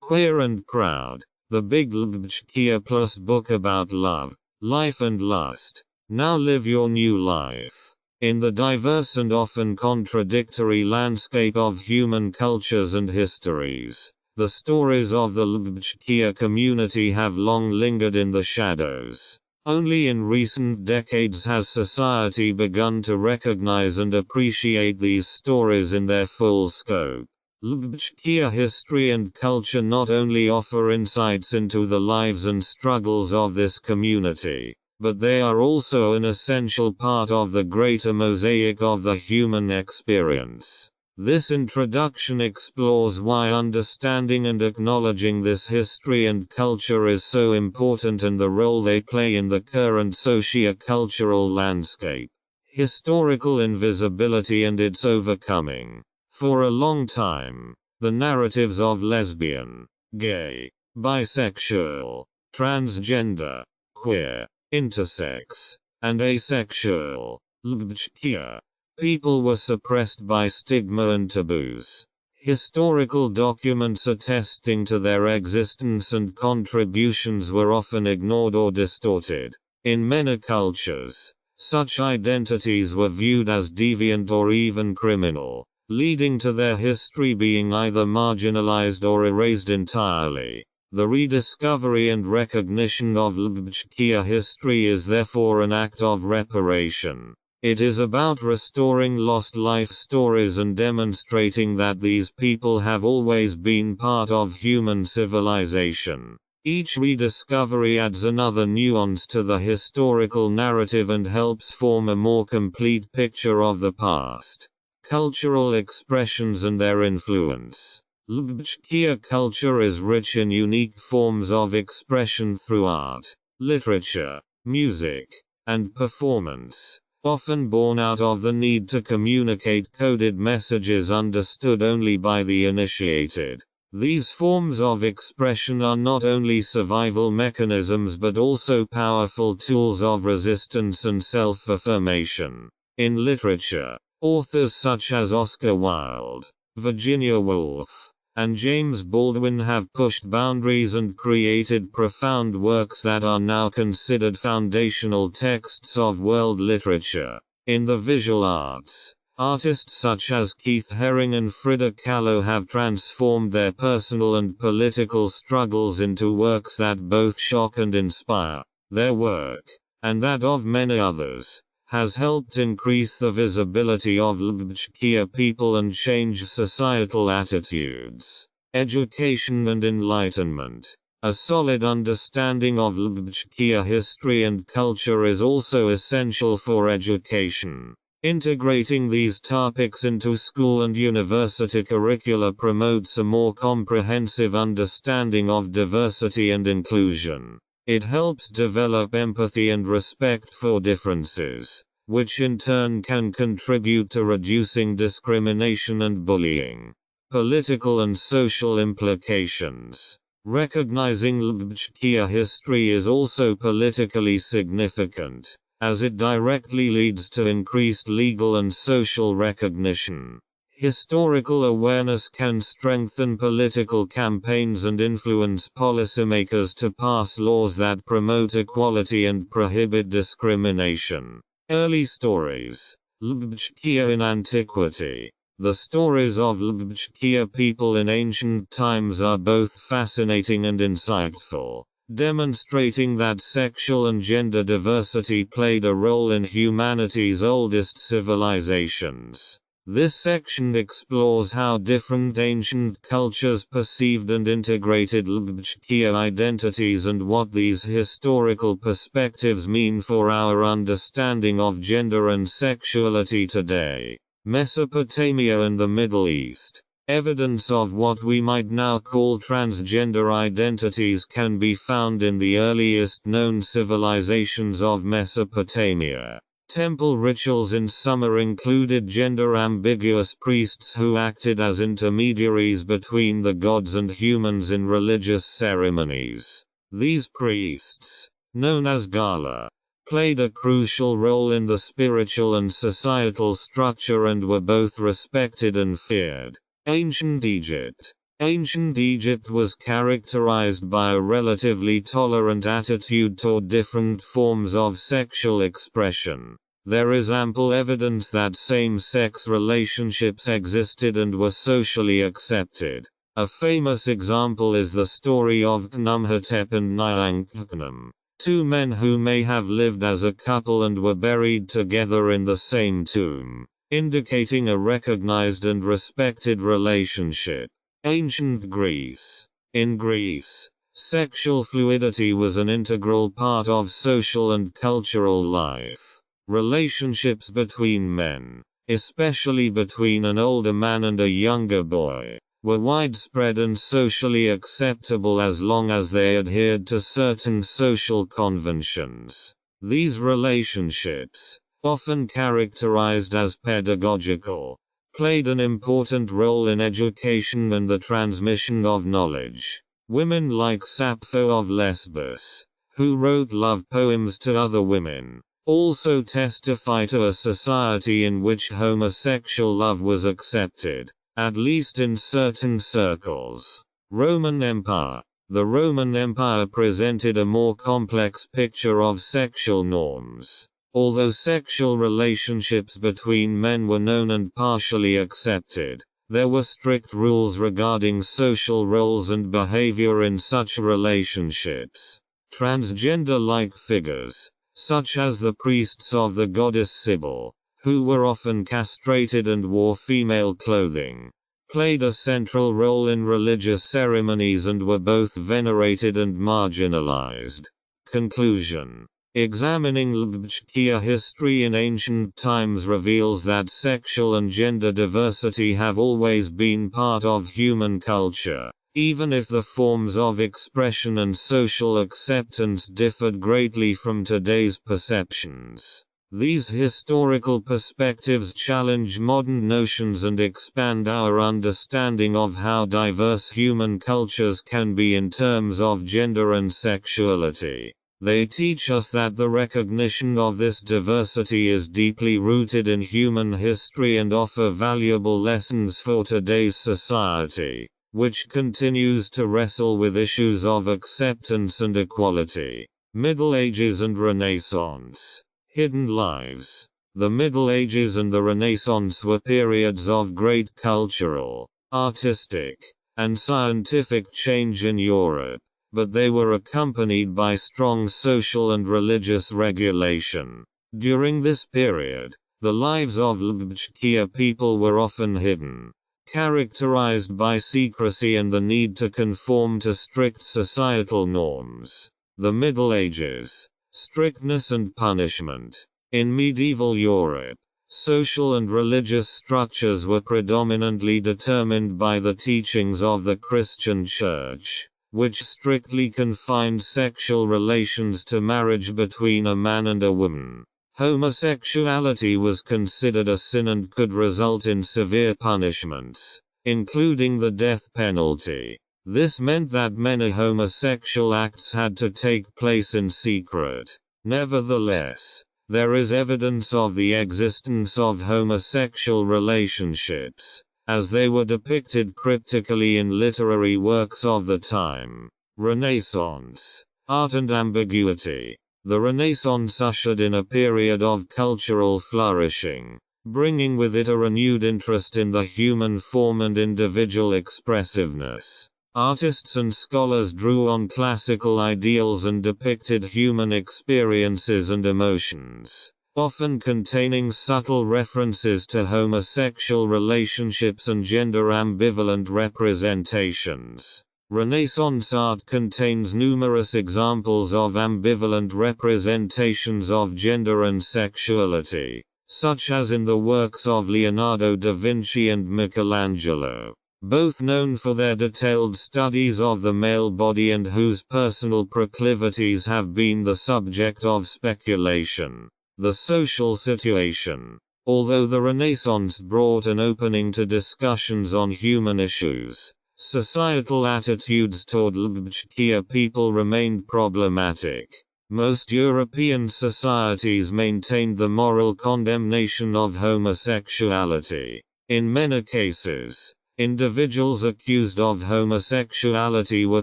Queer and Proud, the Big Lubchkia Plus book about love, life and lust. Now live your new life. In the diverse and often contradictory landscape of human cultures and histories, the stories of the Lubchkia community have long lingered in the shadows. Only in recent decades has society begun to recognize and appreciate these stories in their full scope. Lubchkia history and culture not only offer insights into the lives and struggles of this community, but they are also an essential part of the greater mosaic of the human experience. This introduction explores why understanding and acknowledging this history and culture is so important and the role they play in the current socio-cultural landscape. Historical invisibility and its overcoming. For a long time, the narratives of lesbian, gay, bisexual, transgender, queer, intersex, and asexual, Lubchkia people were suppressed by stigma and taboos. Historical documents attesting to their existence and contributions were often ignored or distorted. In many cultures, such identities were viewed as deviant or even criminal, leading to their history being either marginalized or erased entirely. The rediscovery and recognition of Lubchkia history is therefore an act of reparation. It is about restoring lost life stories and demonstrating that these people have always been part of human civilization. Each rediscovery adds another nuance to the historical narrative and helps form a more complete picture of the past. Cultural expressions and their influence. Lubchkia culture is rich in unique forms of expression through art, literature, music, and performance, often born out of the need to communicate coded messages understood only by the initiated. These forms of expression are not only survival mechanisms but also powerful tools of resistance and self-affirmation. In literature, authors such as Oscar Wilde, Virginia Woolf, and James Baldwin have pushed boundaries and created profound works that are now considered foundational texts of world literature. In the visual arts, artists such as Keith Haring and Frida Kahlo have transformed their personal and political struggles into works that both shock and inspire. Their work, and that of many others, has helped increase the visibility of Lubchkia people and change societal attitudes. Education and enlightenment. A solid understanding of Lubchkia history and culture is also essential for education. Integrating these topics into school and university curricula promotes a more comprehensive understanding of diversity and inclusion. It helps develop empathy and respect for differences, which in turn can contribute to reducing discrimination and bullying. Political and social implications. Recognizing Lubchkia history is also politically significant, as it directly leads to increased legal and social recognition. Historical awareness can strengthen political campaigns and influence policymakers to pass laws that promote equality and prohibit discrimination. Early stories. Lubchkia in antiquity. The stories of Lubchkia people in ancient times are both fascinating and insightful, demonstrating that sexual and gender diversity played a role in humanity's oldest civilizations. This section explores how different ancient cultures perceived and integrated Lubchkia identities and what these historical perspectives mean for our understanding of gender and sexuality today. Mesopotamia and the Middle East. Evidence of what we might now call transgender identities can be found in the earliest known civilizations of Mesopotamia. Temple rituals in summer included gender-ambiguous priests who acted as intermediaries between the gods and humans in religious ceremonies. These priests, known as Gala, played a crucial role in the spiritual and societal structure and were both respected and feared. Ancient Egypt. Ancient Egypt was characterized by a relatively tolerant attitude toward different forms of sexual expression. There is ample evidence that same-sex relationships existed and were socially accepted. A famous example is the story of Tnumhotep and Nyankhnum, two men who may have lived as a couple and were buried together in the same tomb, indicating a recognized and respected relationship. Ancient Greece. In Greece, sexual fluidity was an integral part of social and cultural life. Relationships between men, especially between an older man and a younger boy, were widespread and socially acceptable as long as they adhered to certain social conventions. These relationships, often characterized as pedagogical, played an important role in education and the transmission of knowledge. Women like Sappho of Lesbos, who wrote love poems to other women, also testify to a society in which homosexual love was accepted, at least in certain circles. Roman Empire. The Roman Empire presented a more complex picture of sexual norms. Although sexual relationships between men were known and partially accepted, there were strict rules regarding social roles and behavior in such relationships. Transgender-like figures, such as the priests of the goddess Sibyl, who were often castrated and wore female clothing, played a central role in religious ceremonies and were both venerated and marginalized. Conclusion. Examining Lubchkia history in ancient times reveals that sexual and gender diversity have always been part of human culture, even if the forms of expression and social acceptance differed greatly from today's perceptions. These historical perspectives challenge modern notions and expand our understanding of how diverse human cultures can be in terms of gender and sexuality. They teach us that the recognition of this diversity is deeply rooted in human history and offer valuable lessons for today's society, which continues to wrestle with issues of acceptance and equality. Middle Ages and Renaissance. Hidden lives. The Middle Ages and the Renaissance were periods of great cultural, artistic, and scientific change in Europe, but they were accompanied by strong social and religious regulation. During this period, the lives of Lubchkia people were often hidden, characterized by secrecy and the need to conform to strict societal norms. The Middle Ages. Strictness and punishment. In medieval Europe, social and religious structures were predominantly determined by the teachings of the Christian Church, which strictly confined sexual relations to marriage between a man and a woman. Homosexuality was considered a sin and could result in severe punishments, including the death penalty. This meant that many homosexual acts had to take place in secret. Nevertheless, there is evidence of the existence of homosexual relationships, as they were depicted cryptically in literary works of the time. Renaissance. Art and ambiguity. The Renaissance ushered in a period of cultural flourishing, bringing with it a renewed interest in the human form and individual expressiveness. Artists and scholars drew on classical ideals and depicted human experiences and emotions, often containing subtle references to homosexual relationships and gender ambivalent representations. Renaissance art contains numerous examples of ambivalent representations of gender and sexuality, such as in the works of Leonardo da Vinci and Michelangelo, both known for their detailed studies of the male body and whose personal proclivities have been the subject of speculation. The social situation. Although the Renaissance brought an opening to discussions on human issues, societal attitudes toward Lubchkia people remained problematic. Most European societies maintained the moral condemnation of homosexuality. In many cases, Individuals accused of homosexuality were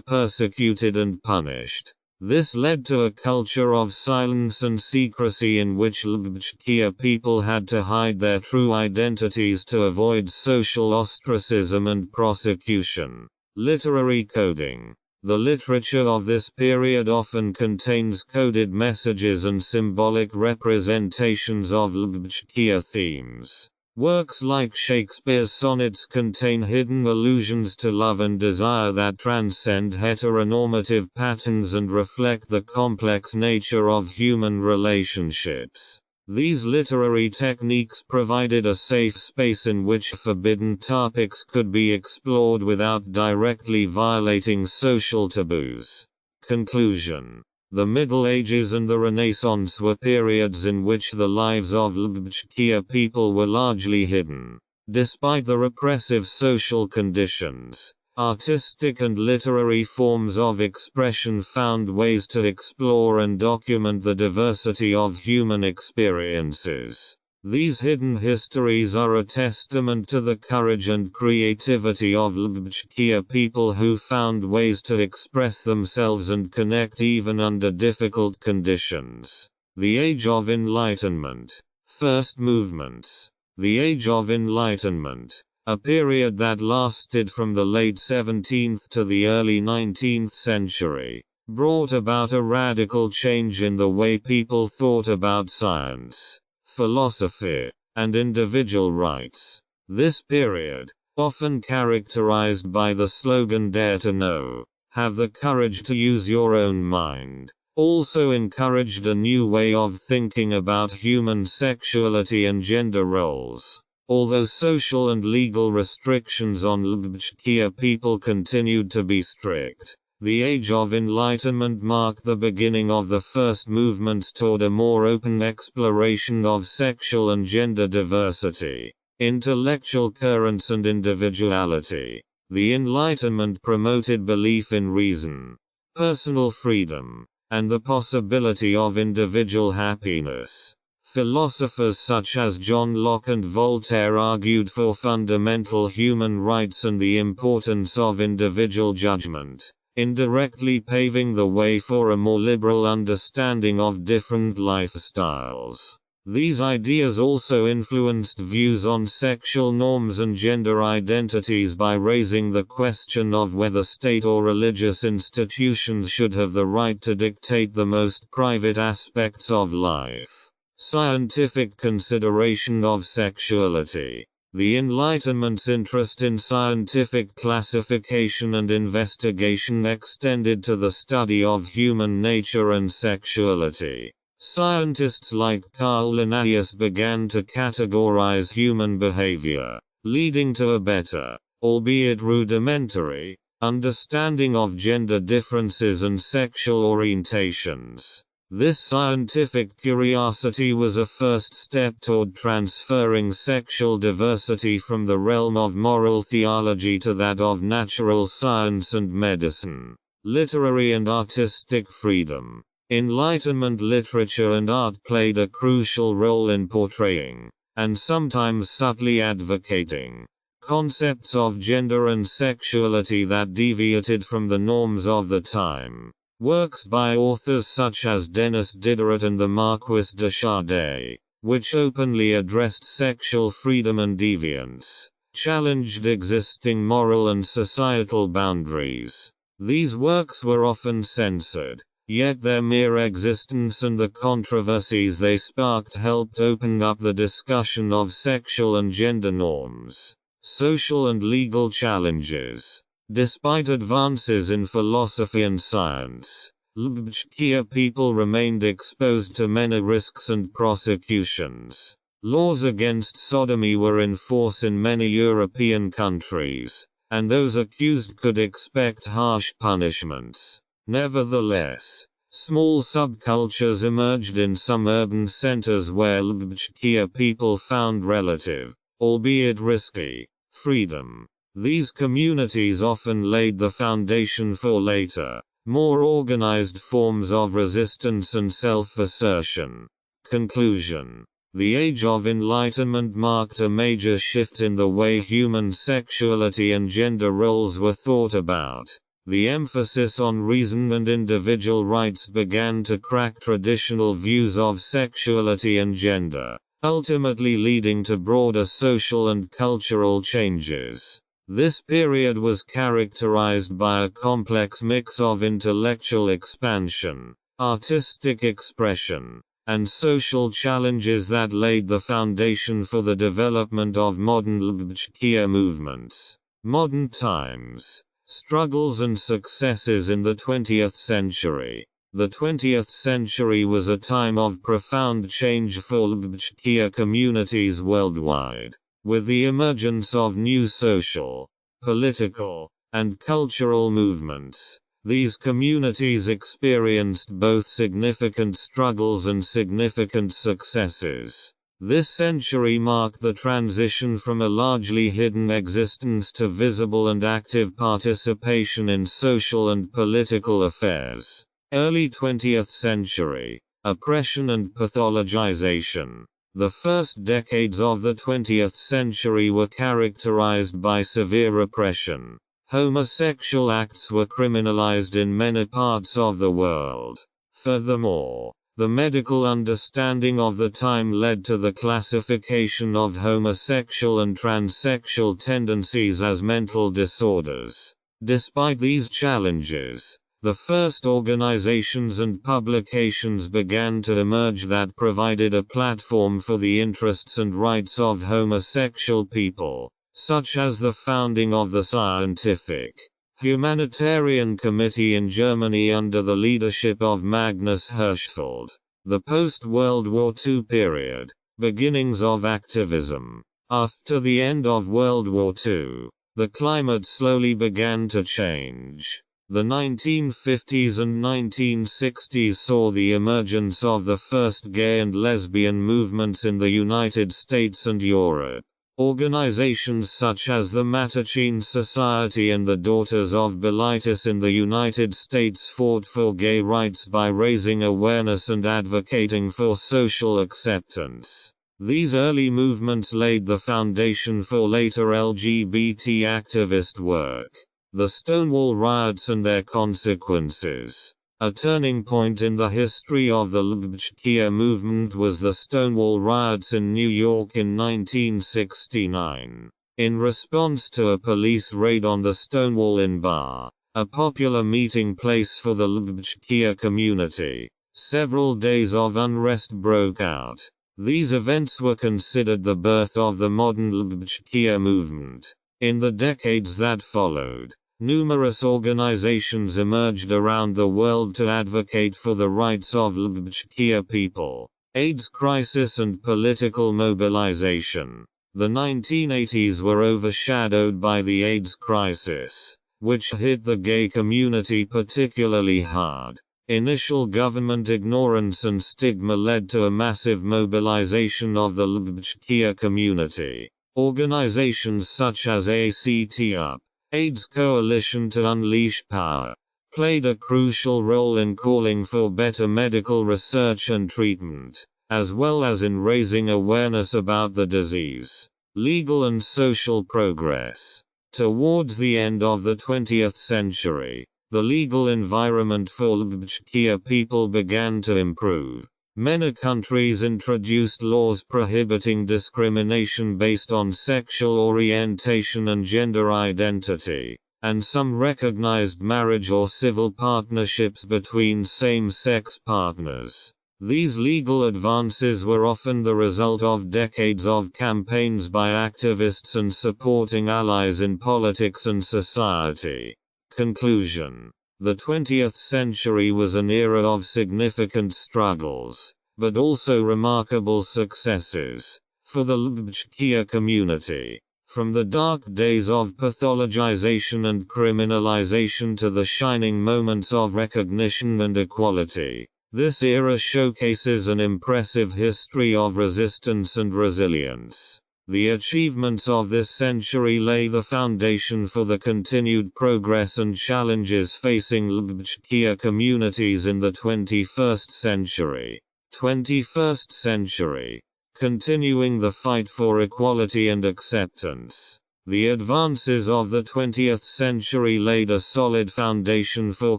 persecuted and punished. This led to a culture of silence and secrecy in which LGBTQ people had to hide their true identities to avoid social ostracism and prosecution. Literary coding. The literature of this period often contains coded messages and symbolic representations of LGBTQ themes. Works like Shakespeare's sonnets contain hidden allusions to love and desire that transcend heteronormative patterns and reflect the complex nature of human relationships. These literary techniques provided a safe space in which forbidden topics could be explored without directly violating social taboos. Conclusion. The Middle Ages and the Renaissance were periods in which the lives of LGBTQ people were largely hidden. Despite the repressive social conditions, artistic and literary forms of expression found ways to explore and document the diversity of human experiences. These hidden histories are a testament to the courage and creativity of LGBTQ people who found ways to express themselves and connect even under difficult conditions. The Age of Enlightenment. First movements. The Age of Enlightenment, a period that lasted from the late 17th to the early 19th century, brought about a radical change in the way people thought about science, philosophy, and individual rights. This period, often characterized by the slogan "Dare to Know, have the courage to use your own mind," also encouraged a new way of thinking about human sexuality and gender roles. Although social and legal restrictions on LGBTQ people continued to be strict, the Age of Enlightenment marked the beginning of the first movements toward a more open exploration of sexual and gender diversity, intellectual currents and individuality. The Enlightenment promoted belief in reason, personal freedom, and the possibility of individual happiness. Philosophers such as John Locke and Voltaire argued for fundamental human rights and the importance of individual judgment, indirectly paving the way for a more liberal understanding of different lifestyles. These ideas also influenced views on sexual norms and gender identities by raising the question of whether state or religious institutions should have the right to dictate the most private aspects of life. Scientific consideration of sexuality. The Enlightenment's interest in scientific classification and investigation extended to the study of human nature and sexuality. Scientists like Carl Linnaeus began to categorize human behavior, leading to a better, albeit rudimentary, understanding of gender differences and sexual orientations. This scientific curiosity was a first step toward transferring sexual diversity from the realm of moral theology to that of natural science and medicine. Literary and artistic freedom. Enlightenment literature and art played a crucial role in portraying, and sometimes subtly advocating, concepts of gender and sexuality that deviated from the norms of the time. Works by authors such as Denis Diderot and the Marquis de Sade, which openly addressed sexual freedom and deviance, challenged existing moral and societal boundaries. These works were often censored, yet their mere existence and the controversies they sparked helped open up the discussion of sexual and gender norms, social and legal challenges. Despite advances in philosophy and science, LGBTQ people remained exposed to many risks and prosecutions. Laws against sodomy were in force in many European countries, and those accused could expect harsh punishments. Nevertheless, small subcultures emerged in some urban centers where LGBTQ people found relative, albeit risky, freedom. These communities often laid the foundation for later, more organized forms of resistance and self-assertion. Conclusion. The Age of Enlightenment marked a major shift in the way human sexuality and gender roles were thought about. The emphasis on reason and individual rights began to crack traditional views of sexuality and gender, ultimately leading to broader social and cultural changes. This period was characterized by a complex mix of intellectual expansion, artistic expression, and social challenges that laid the foundation for the development of modern LGBTQ movements. Modern times. Struggles and successes in the 20th century. The 20th century was a time of profound change for LGBTQ communities worldwide. With the emergence of new social, political, and cultural movements, these communities experienced both significant struggles and significant successes. This century marked the transition from a largely hidden existence to visible and active participation in social and political affairs. Early 20th century. Oppression and pathologization. The first decades of the 20th century were characterized by severe repression. Homosexual acts were criminalized in many parts of the world. Furthermore, the medical understanding of the time led to the classification of homosexual and transsexual tendencies as mental disorders. Despite these challenges, the first organizations and publications began to emerge that provided a platform for the interests and rights of homosexual people, such as the founding of the Scientific Humanitarian Committee in Germany under the leadership of Magnus Hirschfeld. The post-World War II period. Beginnings of activism. After the end of World War II, the climate slowly began to change. The 1950s and 1960s saw the emergence of the first gay and lesbian movements in the United States and Europe. Organizations such as the Mattachine Society and the Daughters of Bilitis in the United States fought for gay rights by raising awareness and advocating for social acceptance. These early movements laid the foundation for later LGBT activist work. The Stonewall Riots and their consequences. A turning point in the history of the LGBTQ movement was the Stonewall Riots in New York in 1969. In response to a police raid on the Stonewall Inn bar, a popular meeting place for the LGBTQ community, several days of unrest broke out. These events were considered the birth of the modern LGBTQ movement. In the decades that followed, numerous organizations emerged around the world to advocate for the rights of LGBTQ people. AIDS crisis and political mobilization. The 1980s were overshadowed by the AIDS crisis, which hit the gay community particularly hard. Initial government ignorance and stigma led to a massive mobilization of the LGBTQ community. Organizations such as ACT UP, AIDS Coalition to Unleash Power, played a crucial role in calling for better medical research and treatment, as well as in raising awareness about the disease. Legal and social progress. Towards the end of the 20th century, the legal environment for LGBTQ people began to improve. Many countries introduced laws prohibiting discrimination based on sexual orientation and gender identity, and some recognized marriage or civil partnerships between same-sex partners. These legal advances were often the result of decades of campaigns by activists and supporting allies in politics and society. Conclusion. The 20th century was an era of significant struggles, but also remarkable successes, for the LGBTQ community. From the dark days of pathologization and criminalization to the shining moments of recognition and equality, this era showcases an impressive history of resistance and resilience. The achievements of this century lay the foundation for the continued progress and challenges facing LGBTQ communities in the 21st century. 21st century. continuing the fight for equality and acceptance. The advances of the 20th century laid a solid foundation for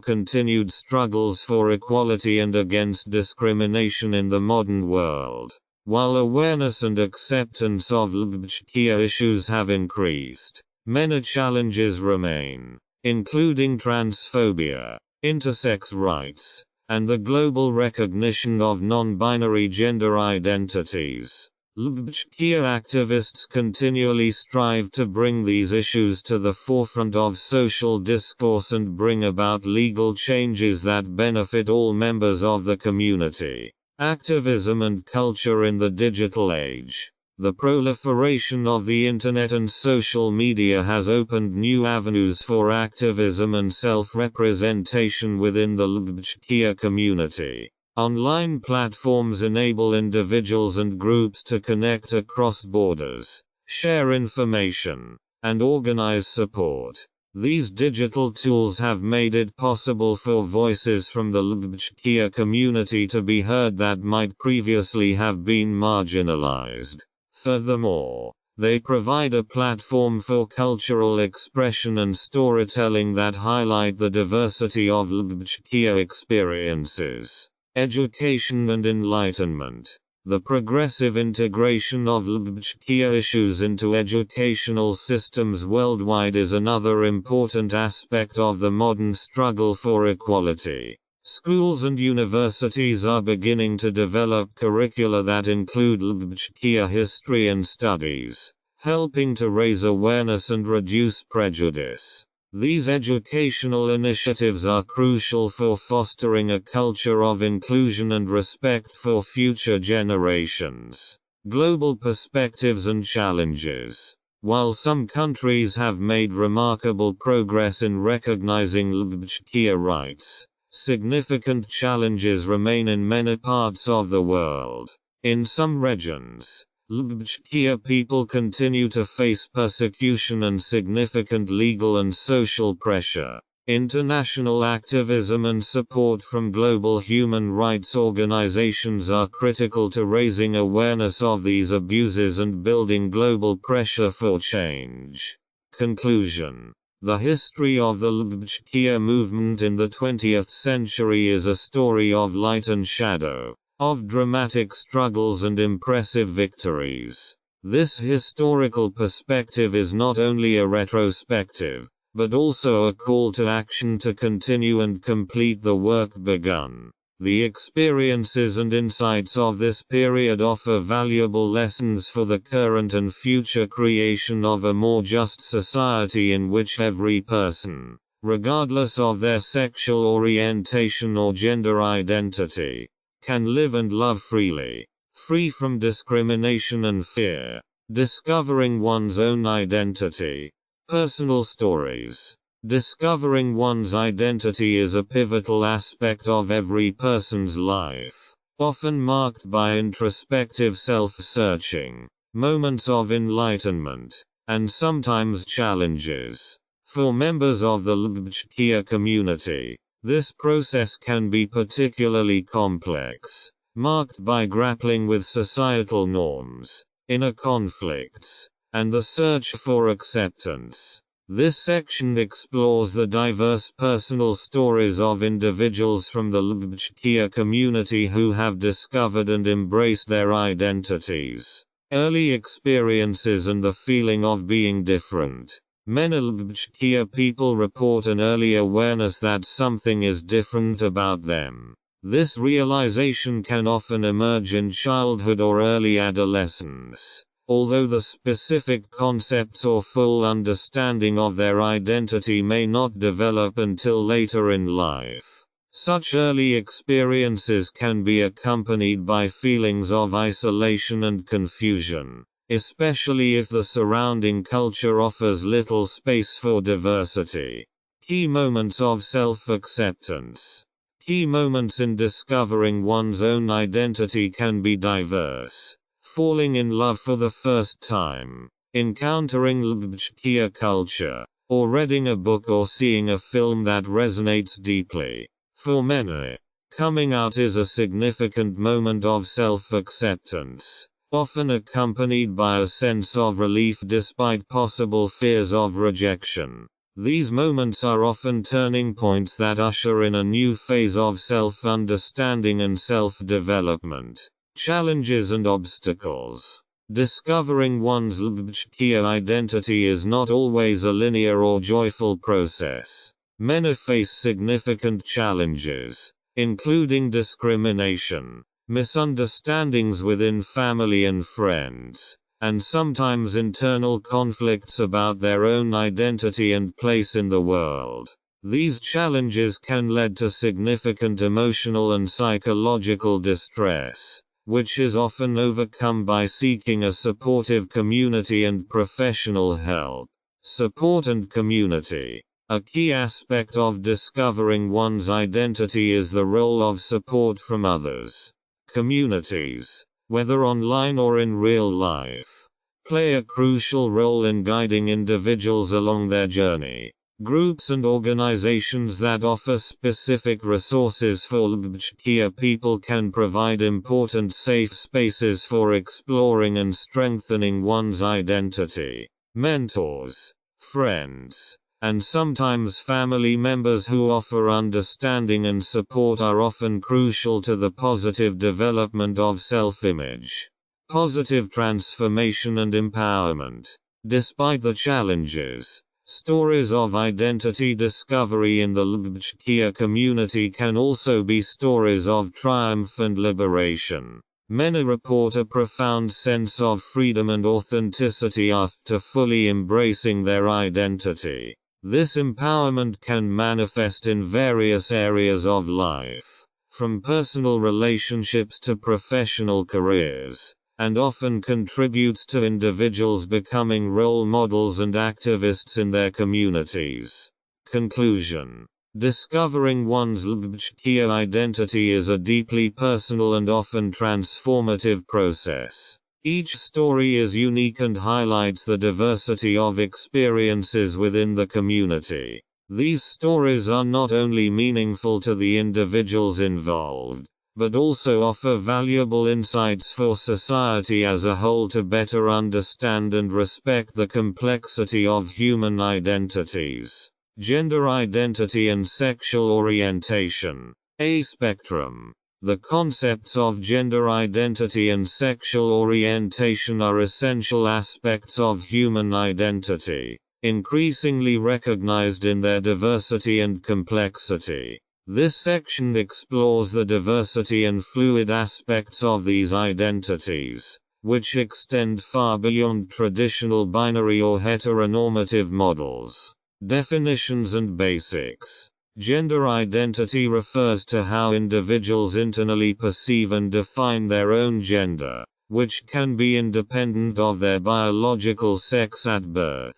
continued struggles for equality and against discrimination in the modern world. While awareness and acceptance of LGBTQ issues have increased, many challenges remain, including transphobia, intersex rights, and the global recognition of non-binary gender identities. LGBTQ activists continually strive to bring these issues to the forefront of social discourse and bring about legal changes that benefit all members of the community. Activism and culture in the digital age. The proliferation of the internet and social media has opened new avenues for activism and self-representation within the LGBTQ community. Online platforms enable individuals and groups to connect across borders, share information, and organize support. These digital tools have made it possible for voices from the LGBTQ community to be heard that might previously have been marginalized. Furthermore, they provide a platform for cultural expression and storytelling that highlight the diversity of LGBTQ experiences. Education and enlightenment. The progressive integration of LGBTQ issues into educational systems worldwide is another important aspect of the modern struggle for equality. Schools and universities are beginning to develop curricula that include LGBTQ history and studies, helping to raise awareness and reduce prejudice. These educational initiatives are crucial for fostering a culture of inclusion and respect for future generations. Global perspectives and challenges. While some countries have made remarkable progress in recognizing LGBTQ rights, significant challenges remain in many parts of the world. In some regions, LGBTQ people continue to face persecution and significant legal and social pressure. International activism and support from global human rights organizations are critical to raising awareness of these abuses and building global pressure for change. Conclusion. The history of the LGBTQ movement in the 20th century is a story of light and shadow, of dramatic struggles and impressive victories. This historical perspective is not only a retrospective, but also a call to action to continue and complete the work begun. The experiences and insights of this period offer valuable lessons for the current and future creation of a more just society in which every person, regardless of their sexual orientation or gender identity, can live and love freely, free from discrimination and fear. Discovering one's own identity. Personal stories. Discovering one's identity is a pivotal aspect of every person's life, often marked by introspective self-searching, moments of enlightenment, and sometimes challenges. For members of the LGBTQ community, this process can be particularly complex, marked by grappling with societal norms, inner conflicts, and the search for acceptance. This section explores the diverse personal stories of individuals from the LGBTQ community who have discovered and embraced their identities, early experiences and the feeling of being different. Many LGBTQ people report an early awareness that something is different about them. This realization can often emerge in childhood or early adolescence, although the specific concepts or full understanding of their identity may not develop until later in life. Such early experiences can be accompanied by feelings of isolation and confusion, especially if the surrounding culture offers little space for diversity. Key moments of self-acceptance. Key moments in discovering one's own identity can be diverse. Falling in love for the first time, encountering LGBTQ culture, or reading a book or seeing a film that resonates deeply. For many, coming out is a significant moment of self-acceptance. often accompanied by a sense of relief despite possible fears of rejection. These moments are often turning points that usher in a new phase of self-understanding and self-development. Challenges and obstacles. Discovering one's LGBTQ identity is not always a linear or joyful process. Many face significant challenges, including discrimination, misunderstandings within family and friends, and sometimes internal conflicts about their own identity and place in the world. These challenges can lead to significant emotional and psychological distress, which is often overcome by seeking a supportive community and professional help. Support and community. A key aspect of discovering one's identity is the role of support from others. Communities, whether online or in real life, play a crucial role in guiding individuals along their journey. Groups and organizations that offer specific resources for LGBTQ people can provide important safe spaces for exploring and strengthening one's identity. Mentors, friends, and sometimes family members who offer understanding and support are often crucial to the positive development of self-image. Positive transformation and empowerment. Despite the challenges, stories of identity discovery in the LGBTQ community can also be stories of triumph and liberation. Many report a profound sense of freedom and authenticity after fully embracing their identity. This empowerment can manifest in various areas of life, from personal relationships to professional careers, and often contributes to individuals becoming role models and activists in their communities. Conclusion. Discovering one's LGBTQ identity is a deeply personal and often transformative process. Each story is unique and highlights the diversity of experiences within the community. These stories are not only meaningful to the individuals involved, but also offer valuable insights for society as a whole to better understand and respect the complexity of human identities. Gender identity and sexual orientation. A spectrum. The concepts of gender identity and sexual orientation are essential aspects of human identity, increasingly recognized in their diversity and complexity. This section explores the diversity and fluid aspects of these identities, which extend far beyond traditional binary or heteronormative models. Definitions and basics. Gender identity refers to how individuals internally perceive and define their own gender, which can be independent of their biological sex at birth.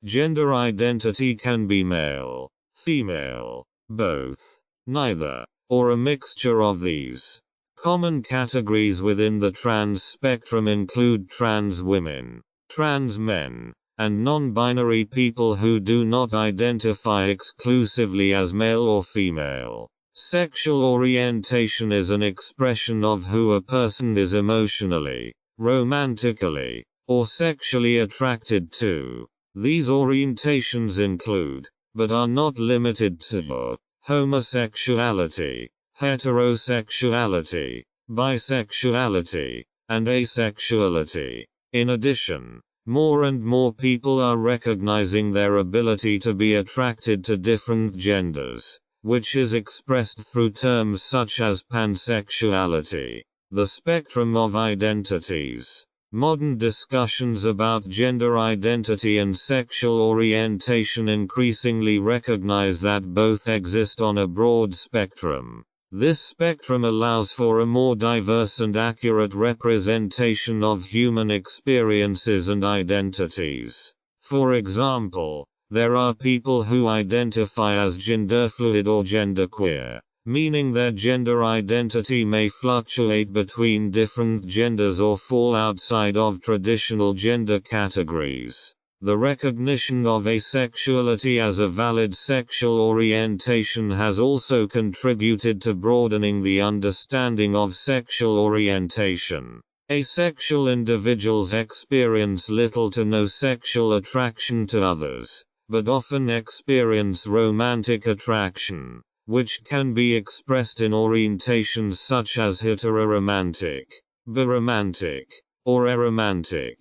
Gender identity can be male, female, both, neither, or a mixture of these. Common categories within the trans spectrum include trans women, trans men, and non-binary people who do not identify exclusively as male or female. Sexual orientation is an expression of who a person is emotionally, romantically, or sexually attracted to. These orientations include, but are not limited to, homosexuality, heterosexuality, bisexuality, and asexuality. In addition, more and more people are recognizing their ability to be attracted to different genders, which is expressed through terms such as pansexuality. The spectrum of identities. Modern discussions about gender identity and sexual orientation increasingly recognize that both exist on a broad spectrum. This spectrum allows for a more diverse and accurate representation of human experiences and identities. For example, there are people who identify as genderfluid or genderqueer, meaning their gender identity may fluctuate between different genders or fall outside of traditional gender categories. The recognition of asexuality as a valid sexual orientation has also contributed to broadening the understanding of sexual orientation. Asexual individuals experience little to no sexual attraction to others, but often experience romantic attraction, which can be expressed in orientations such as heteroromantic, biromantic, or aromantic.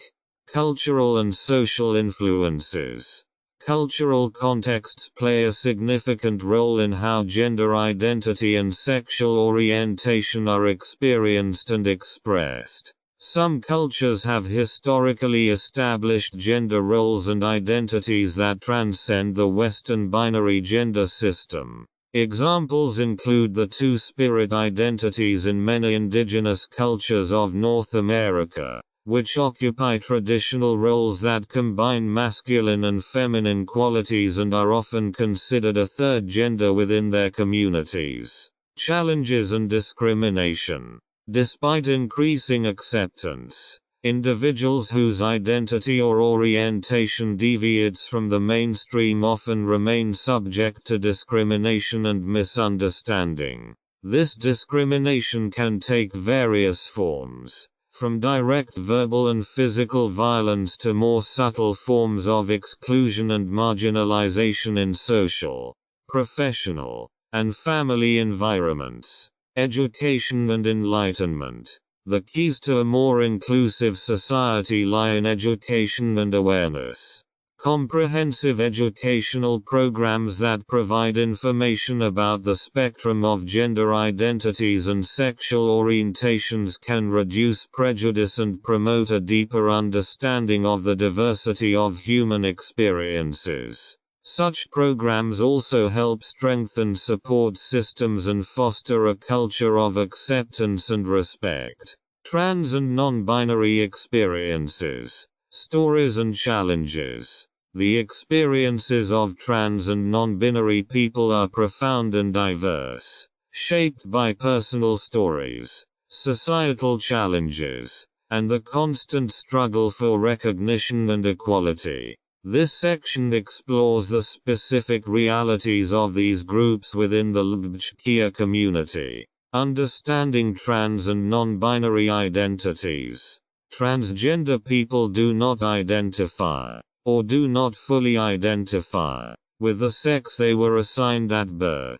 Cultural and social influences. Cultural contexts play a significant role in how gender identity and sexual orientation are experienced and expressed. Some cultures have historically established gender roles and identities that transcend the Western binary gender system. Examples include the two-spirit identities in many indigenous cultures of North America, which occupy traditional roles that combine masculine and feminine qualities and are often considered a third gender within their communities. Challenges and discrimination. Despite increasing acceptance, individuals whose identity or orientation deviates from the mainstream often remain subject to discrimination and misunderstanding. This discrimination can take various forms, from direct verbal and physical violence to more subtle forms of exclusion and marginalization in social, professional, and family environments. Education and enlightenment. The keys to a more inclusive society lie in education and awareness. Comprehensive educational programs that provide information about the spectrum of gender identities and sexual orientations can reduce prejudice and promote a deeper understanding of the diversity of human experiences. Such programs also help strengthen support systems and foster a culture of acceptance and respect. Trans and non-binary experiences, stories and challenges. The experiences of trans and non-binary people are profound and diverse, shaped by personal stories, societal challenges, and the constant struggle for recognition and equality. This section explores the specific realities of these groups within the LGBTQ community. Understanding trans and non-binary identities. Transgender people do not identify, or do not fully identify, with the sex they were assigned at birth.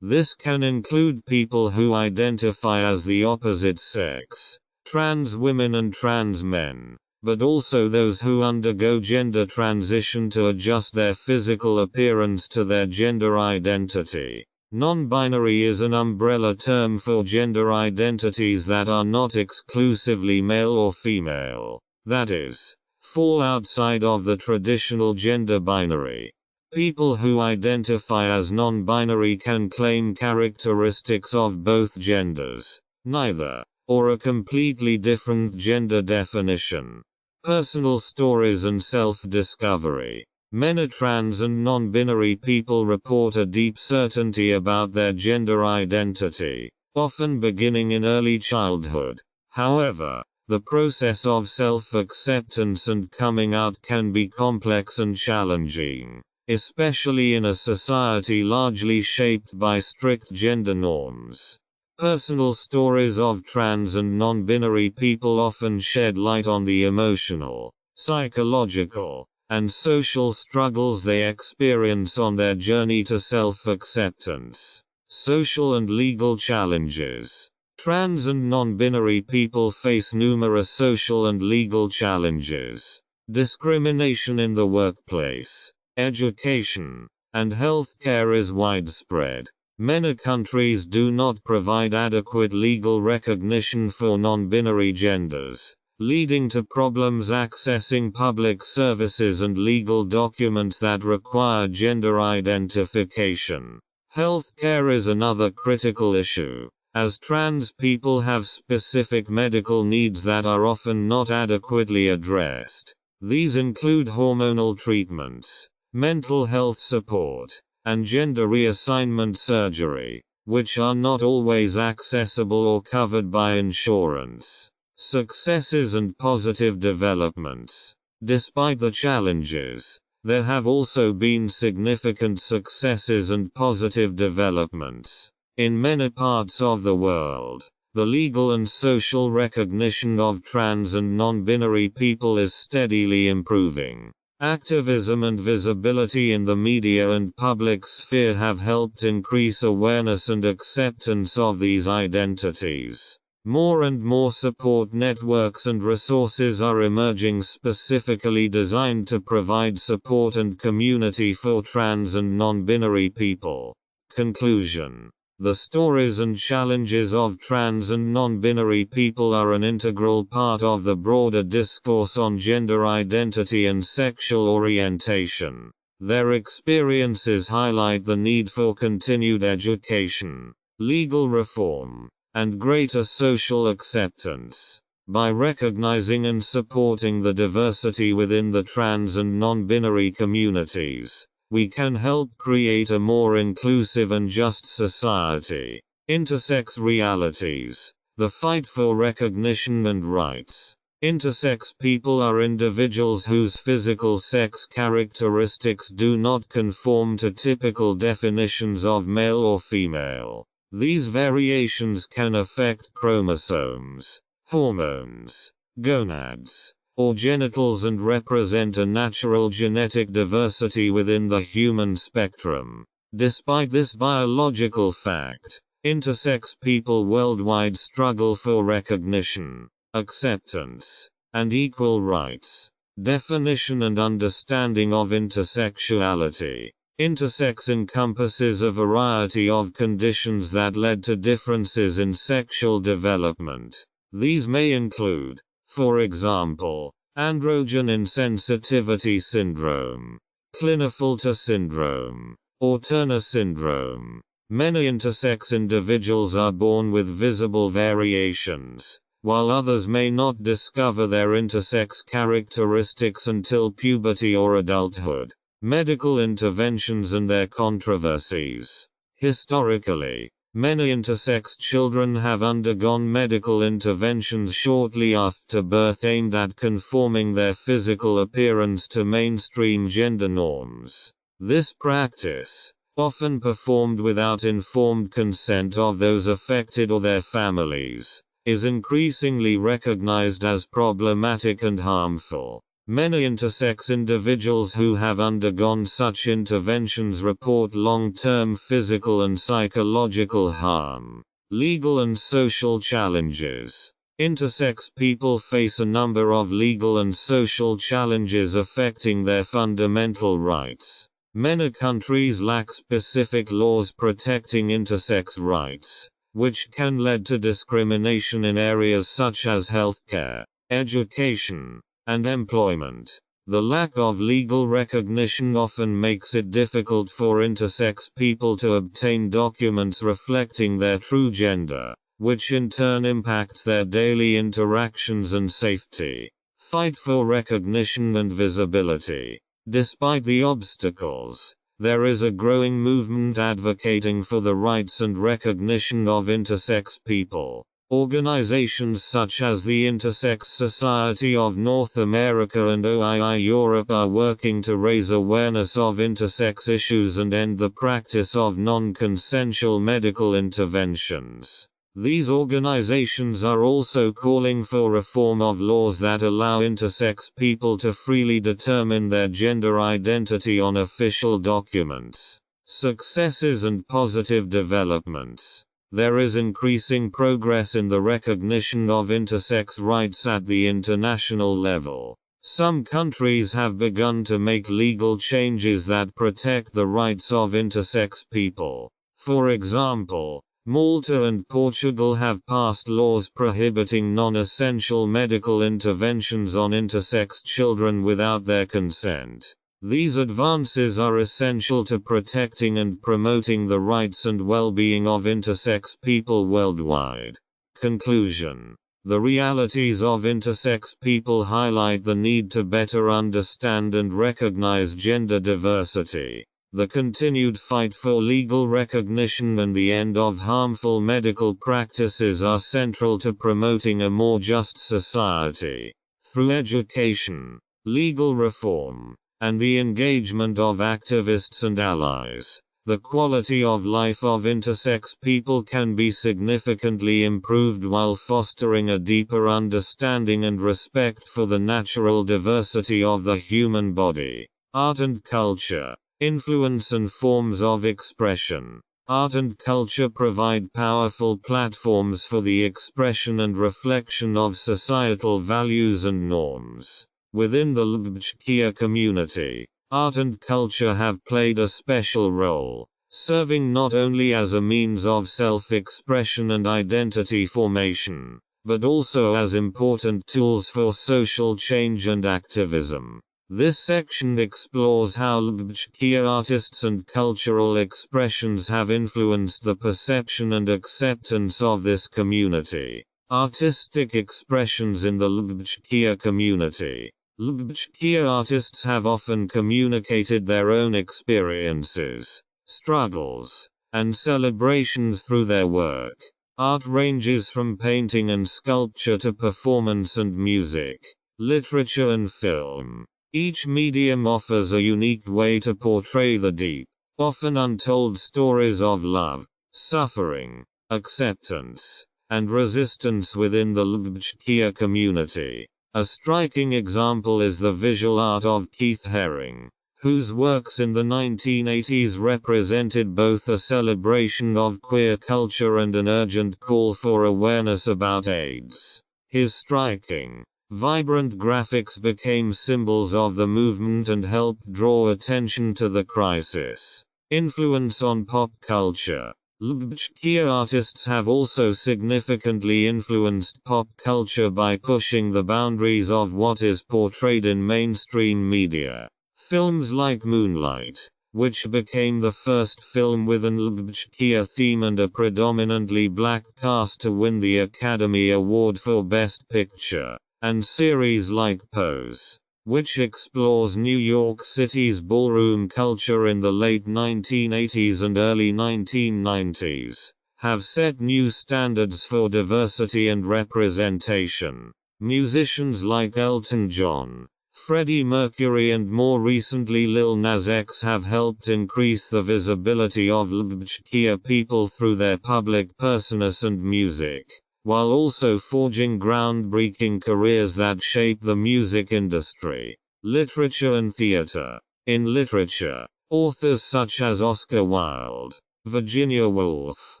This can include people who identify as the opposite sex, trans women and trans men, but also those who undergo gender transition to adjust their physical appearance to their gender identity. Non-binary is an umbrella term for gender identities that are not exclusively male or female, that is, fall outside of the traditional gender binary. People who identify as non-binary can claim characteristics of both genders, neither, or a completely different gender definition. Personal stories and self-discovery. Many trans and non-binary people report a deep certainty about their gender identity, often beginning in early childhood. However, the process of self-acceptance and coming out can be complex and challenging, especially in a society largely shaped by strict gender norms. Personal stories of trans and non-binary people often shed light on the emotional, psychological, and social struggles they experience on their journey to self-acceptance. Social and legal challenges. Trans and non-binary people face numerous social and legal challenges. Discrimination in the workplace, education, and healthcare is widespread. Many countries do not provide adequate legal recognition for non-binary genders, leading to problems accessing public services and legal documents that require gender identification. Healthcare is another critical issue, as trans people have specific medical needs that are often not adequately addressed. These include hormonal treatments, mental health support, and gender reassignment surgery, which are not always accessible or covered by insurance. Successes and positive developments. Despite the challenges, there have also been significant successes and positive developments. In many parts of the world, The legal and social recognition of trans and non-binary people is steadily improving. Activism and visibility in the media and public sphere have helped increase awareness and acceptance of these identities. More and more support networks and resources are emerging specifically designed to provide support and community for trans and non-binary people. Conclusion. The stories and challenges of trans and non-binary people are an integral part of the broader discourse on gender identity and sexual orientation. Their experiences highlight the need for continued education, legal reform, and greater social acceptance. By recognizing and supporting the diversity within the trans and non-binary communities, we can help create a more inclusive and just society. Intersex realities. The fight for recognition and rights. Intersex people are individuals whose physical sex characteristics do not conform to typical definitions of male or female. These variations can affect chromosomes, hormones, gonads, or genitals and represent a natural genetic diversity within the human spectrum. Despite this biological fact, intersex people worldwide struggle for recognition, acceptance, and equal rights. Definition and understanding of intersexuality. Intersex encompasses a variety of conditions that led to differences in sexual development. These may include, for example, androgen insensitivity syndrome, Klinefelter syndrome, or Turner syndrome. Many intersex individuals are born with visible variations, while others may not discover their intersex characteristics until puberty or adulthood. Medical interventions and their controversies. Historically, many intersex children have undergone medical interventions shortly after birth aimed at conforming their physical appearance to mainstream gender norms. This practice, often performed without informed consent of those affected or their families, is increasingly recognized as problematic and harmful. Many intersex individuals who have undergone such interventions report long-term physical and psychological harm. Legal and social challenges. Intersex people face a number of legal and social challenges affecting their fundamental rights. Many countries lack specific laws protecting intersex rights, which can lead to discrimination in areas such as healthcare, education, and employment. The lack of legal recognition often makes it difficult for intersex people to obtain documents reflecting their true gender, which in turn impacts their daily interactions and safety. Fight for recognition and visibility. Despite the obstacles, there is a growing movement advocating for the rights and recognition of intersex people. Organizations such as the Intersex Society of North America and OII Europe are working to raise awareness of intersex issues and end the practice of non-consensual medical interventions. These organizations are also calling for reform of laws that allow intersex people to freely determine their gender identity on official documents. Successes and positive developments. There is increasing progress in the recognition of intersex rights at the international level. Some countries have begun to make legal changes that protect the rights of intersex people. For example, Malta and Portugal have passed laws prohibiting non-essential medical interventions on intersex children without their consent. These advances are essential to protecting and promoting the rights and well-being of intersex people worldwide. Conclusion. The realities of intersex people highlight the need to better understand and recognize gender diversity. The continued fight for legal recognition and the end of harmful medical practices are central to promoting a more just society. Through education, legal reform, and the engagement of activists and allies, the quality of life of intersex people can be significantly improved while fostering a deeper understanding and respect for the natural diversity of the human body. Art and culture. Influence and forms of expression. Art and culture provide powerful platforms for the expression and reflection of societal values and norms. Within the LGBTQ community, art and culture have played a special role, serving not only as a means of self-expression and identity formation, but also as important tools for social change and activism. This section explores how LGBTQ artists and cultural expressions have influenced the perception and acceptance of this community. Artistic expressions in the LGBTQ community. LGBTQ artists have often communicated their own experiences, struggles, and celebrations through their work. Art ranges from painting and sculpture to performance and music, literature and film. Each medium offers a unique way to portray the deep, often untold stories of love, suffering, acceptance, and resistance within the LGBTQ community. A striking example is the visual art of Keith Haring, whose works in the 1980s represented both a celebration of queer culture and an urgent call for awareness about AIDS. His striking, vibrant graphics became symbols of the movement and helped draw attention to the crisis. Influence on pop culture. LGBTQ artists have also significantly influenced pop culture by pushing the boundaries of what is portrayed in mainstream media. Films like Moonlight, which became the first film with an LGBTQ theme and a predominantly black cast to win the Academy Award for Best Picture, and series like Pose, which explores New York City's ballroom culture in the late 1980s and early 1990s, have set new standards for diversity and representation. Musicians like Elton John, Freddie Mercury and more recently Lil Nas X have helped increase the visibility of LGBTQ people through their public personas and music, while also forging groundbreaking careers that shape the music industry. Literature and theater. In literature, authors such as Oscar Wilde, Virginia Woolf,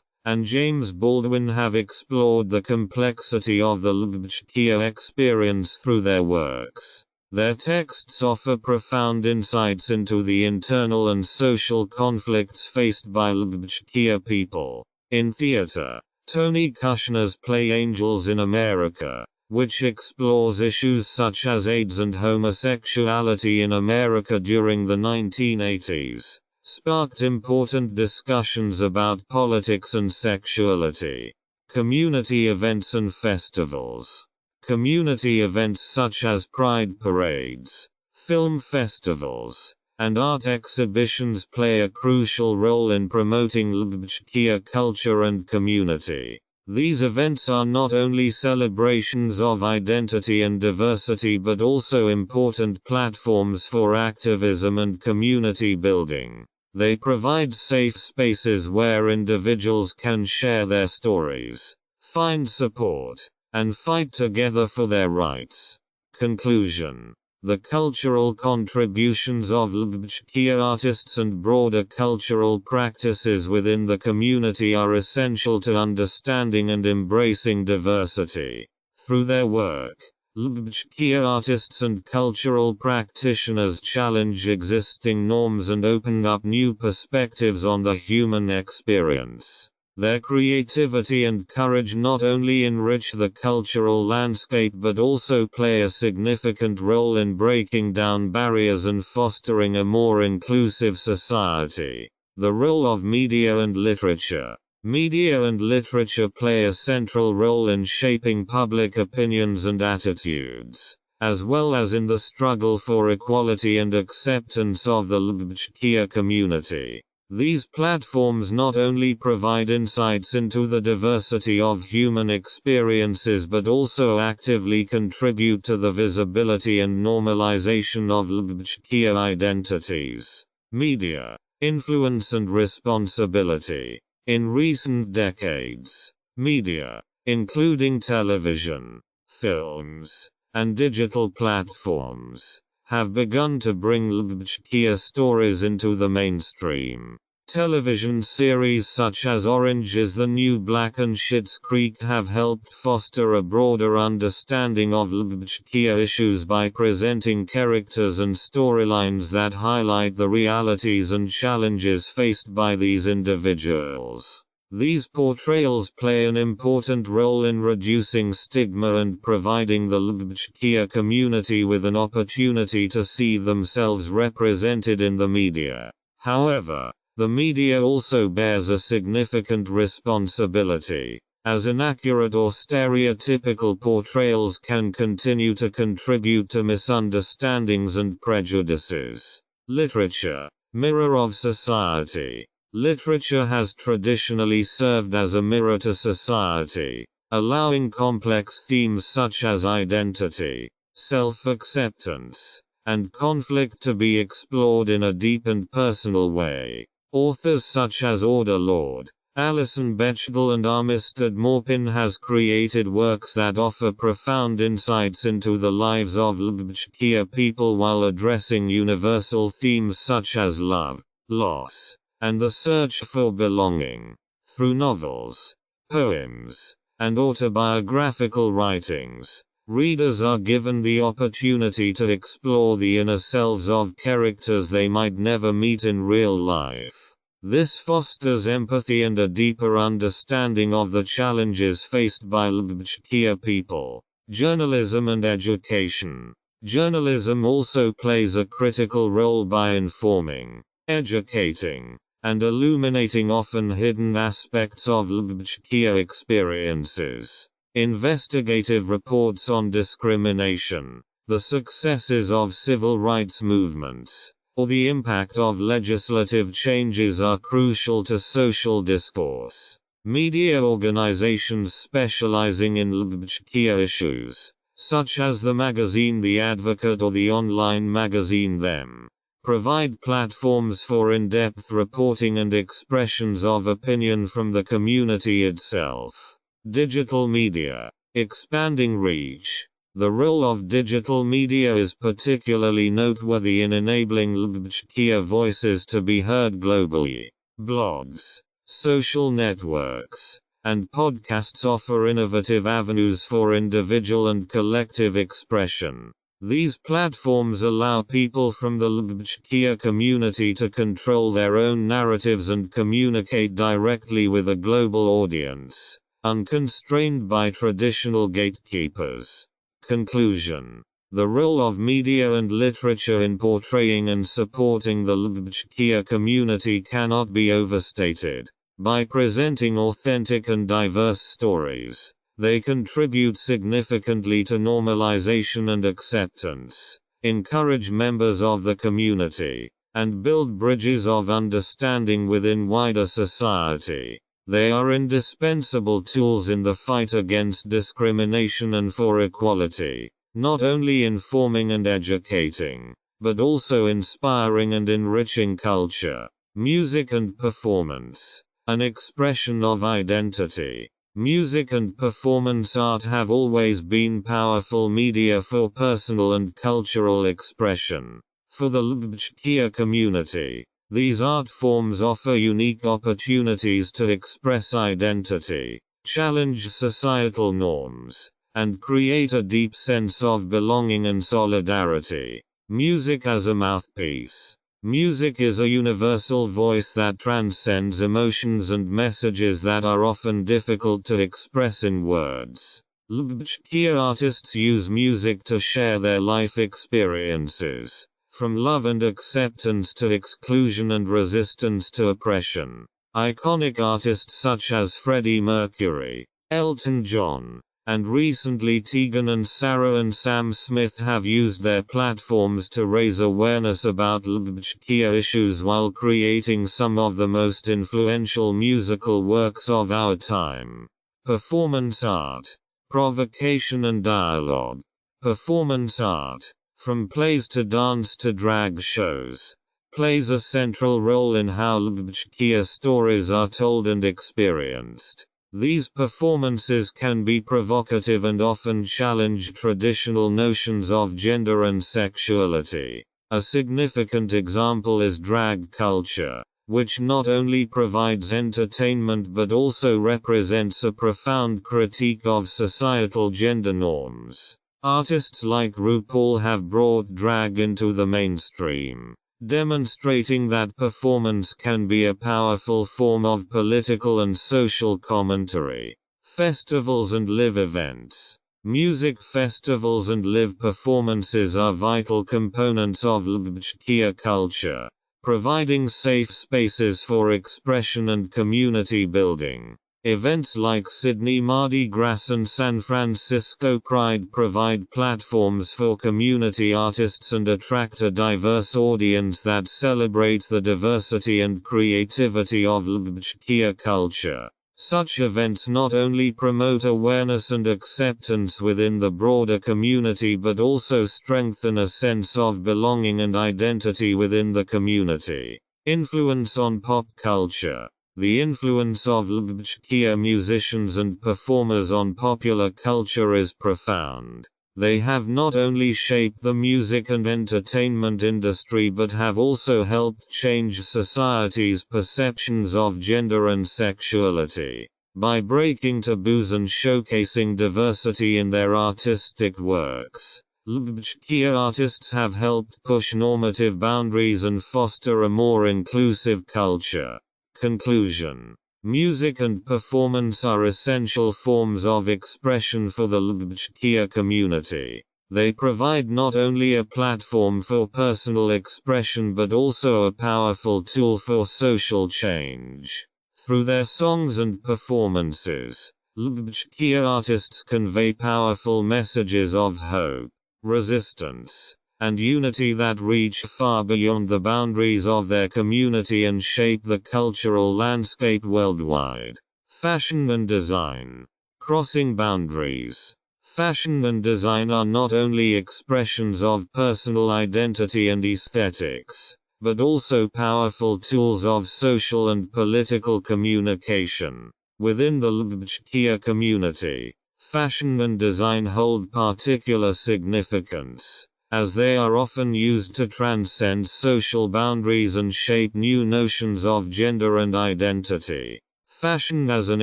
and James Baldwin have explored the complexity of the LGBTQ experience through their works. Their texts offer profound insights into the internal and social conflicts faced by LGBTQ people. In theater, Tony Kushner's play Angels in America, which explores issues such as AIDS and homosexuality in America during the 1980s, sparked important discussions about politics and sexuality. Community events and festivals. Community events such as pride parades, film festivals, and art exhibitions play a crucial role in promoting LGBTQ culture and community. These events are not only celebrations of identity and diversity but also important platforms for activism and community building. They provide safe spaces where individuals can share their stories, find support, and fight together for their rights. Conclusion. The cultural contributions of LGBTQ artists and broader cultural practices within the community are essential to understanding and embracing diversity. Through their work, LGBTQ artists and cultural practitioners challenge existing norms and open up new perspectives on the human experience. Their creativity and courage not only enrich the cultural landscape but also play a significant role in breaking down barriers and fostering a more inclusive society. The role of media and literature. Media and literature play a central role in shaping public opinions and attitudes, as well as in the struggle for equality and acceptance of the LGBTQ community. These platforms not only provide insights into the diversity of human experiences but also actively contribute to the visibility and normalization of LGBTQ identities. Media. Influence and responsibility. In recent decades, media, including television, films, and digital platforms, have begun to bring LGBTQ stories into the mainstream. Television series such as Orange is the New Black and Schitt's Creek have helped foster a broader understanding of LGBTQ issues by presenting characters and storylines that highlight the realities and challenges faced by these individuals. These portrayals play an important role in reducing stigma and providing the LGBTQ community with an opportunity to see themselves represented in the media. However, the media also bears a significant responsibility, as inaccurate or stereotypical portrayals can continue to contribute to misunderstandings and prejudices. Literature, mirror of society. Literature has traditionally served as a mirror to society, allowing complex themes such as identity, self-acceptance, and conflict to be explored in a deep and personal way. Authors such as Audre Lorde, Alison Bechdel and Armistead Maupin has created works that offer profound insights into the lives of LGBTQ people while addressing universal themes such as love, loss, and the search for belonging. Through novels, poems, and autobiographical writings, readers are given the opportunity to explore the inner selves of characters they might never meet in real life. This fosters empathy and a deeper understanding of the challenges faced by LGBTQ people. Journalism and education. Journalism also plays a critical role by informing, educating, and illuminating often hidden aspects of LGBTQ experiences. Investigative reports on discrimination, the successes of civil rights movements, or the impact of legislative changes are crucial to social discourse. Media organizations specializing in LGBTQ issues, such as the magazine The Advocate or the online magazine Them, provide platforms for in-depth reporting and expressions of opinion from the community itself. Digital media, expanding reach. The role of digital media is particularly noteworthy in enabling LGBTQ voices to be heard globally. Blogs, social networks, and podcasts offer innovative avenues for individual and collective expression. These platforms allow people from the LGBTQ community to control their own narratives and communicate directly with a global audience, unconstrained by traditional gatekeepers. Conclusion. The role of media and literature in portraying and supporting the LGBTQ community cannot be overstated. By presenting authentic and diverse stories, they contribute significantly to normalization and acceptance, encourage members of the community, and build bridges of understanding within wider society. They are indispensable tools in the fight against discrimination and for equality, not only informing and educating, but also inspiring and enriching culture, music and performance, an expression of identity. Music and performance art have always been powerful media for personal and cultural expression. For the LGBTQ community, these art forms offer unique opportunities to express identity, challenge societal norms, and create a deep sense of belonging and solidarity. Music as a mouthpiece. Music is a universal voice that transcends emotions and messages that are often difficult to express in words. LGBTQ artists use music to share their life experiences, from love and acceptance to exclusion and resistance to oppression. Iconic artists such as Freddie Mercury, Elton John, and recently Tegan and Sara and Sam Smith have used their platforms to raise awareness about LGBTQ issues while creating some of the most influential musical works of our time. Performance art, provocation and dialogue. Performance art. From plays to dance to drag shows, plays a central role in how Lubitschkia stories are told and experienced. These performances can be provocative and often challenge traditional notions of gender and sexuality. A significant example is drag culture, which not only provides entertainment but also represents a profound critique of societal gender norms. Artists like RuPaul have brought drag into the mainstream, demonstrating that performance can be a powerful form of political and social commentary. Festivals and live events. Music festivals and live performances are vital components of Lubitschkia culture, providing safe spaces for expression and community building. Events like Sydney Mardi Gras and San Francisco Pride provide platforms for community artists and attract a diverse audience that celebrates the diversity and creativity of Lubitschkia culture. Such events not only promote awareness and acceptance within the broader community but also strengthen a sense of belonging and identity within the community. Influence on pop culture. The influence of Lubitschkia musicians and performers on popular culture is profound. They have not only shaped the music and entertainment industry but have also helped change society's perceptions of gender and sexuality. By breaking taboos and showcasing diversity in their artistic works, Lubitschkia artists have helped push normative boundaries and foster a more inclusive culture. Conclusion. Music and performance are essential forms of expression for the Lubitschkia community. They provide not only a platform for personal expression but also a powerful tool for social change. Through their songs and performances, Lubitschkia artists convey powerful messages of hope, resistance, and unity that reach far beyond the boundaries of their community and shape the cultural landscape worldwide. Fashion and design. Crossing boundaries. Fashion and design are not only expressions of personal identity and aesthetics, but also powerful tools of social and political communication. Within the Lubitschkia community, fashion and design hold particular significance, as they are often used to transcend social boundaries and shape new notions of gender and identity. Fashion as an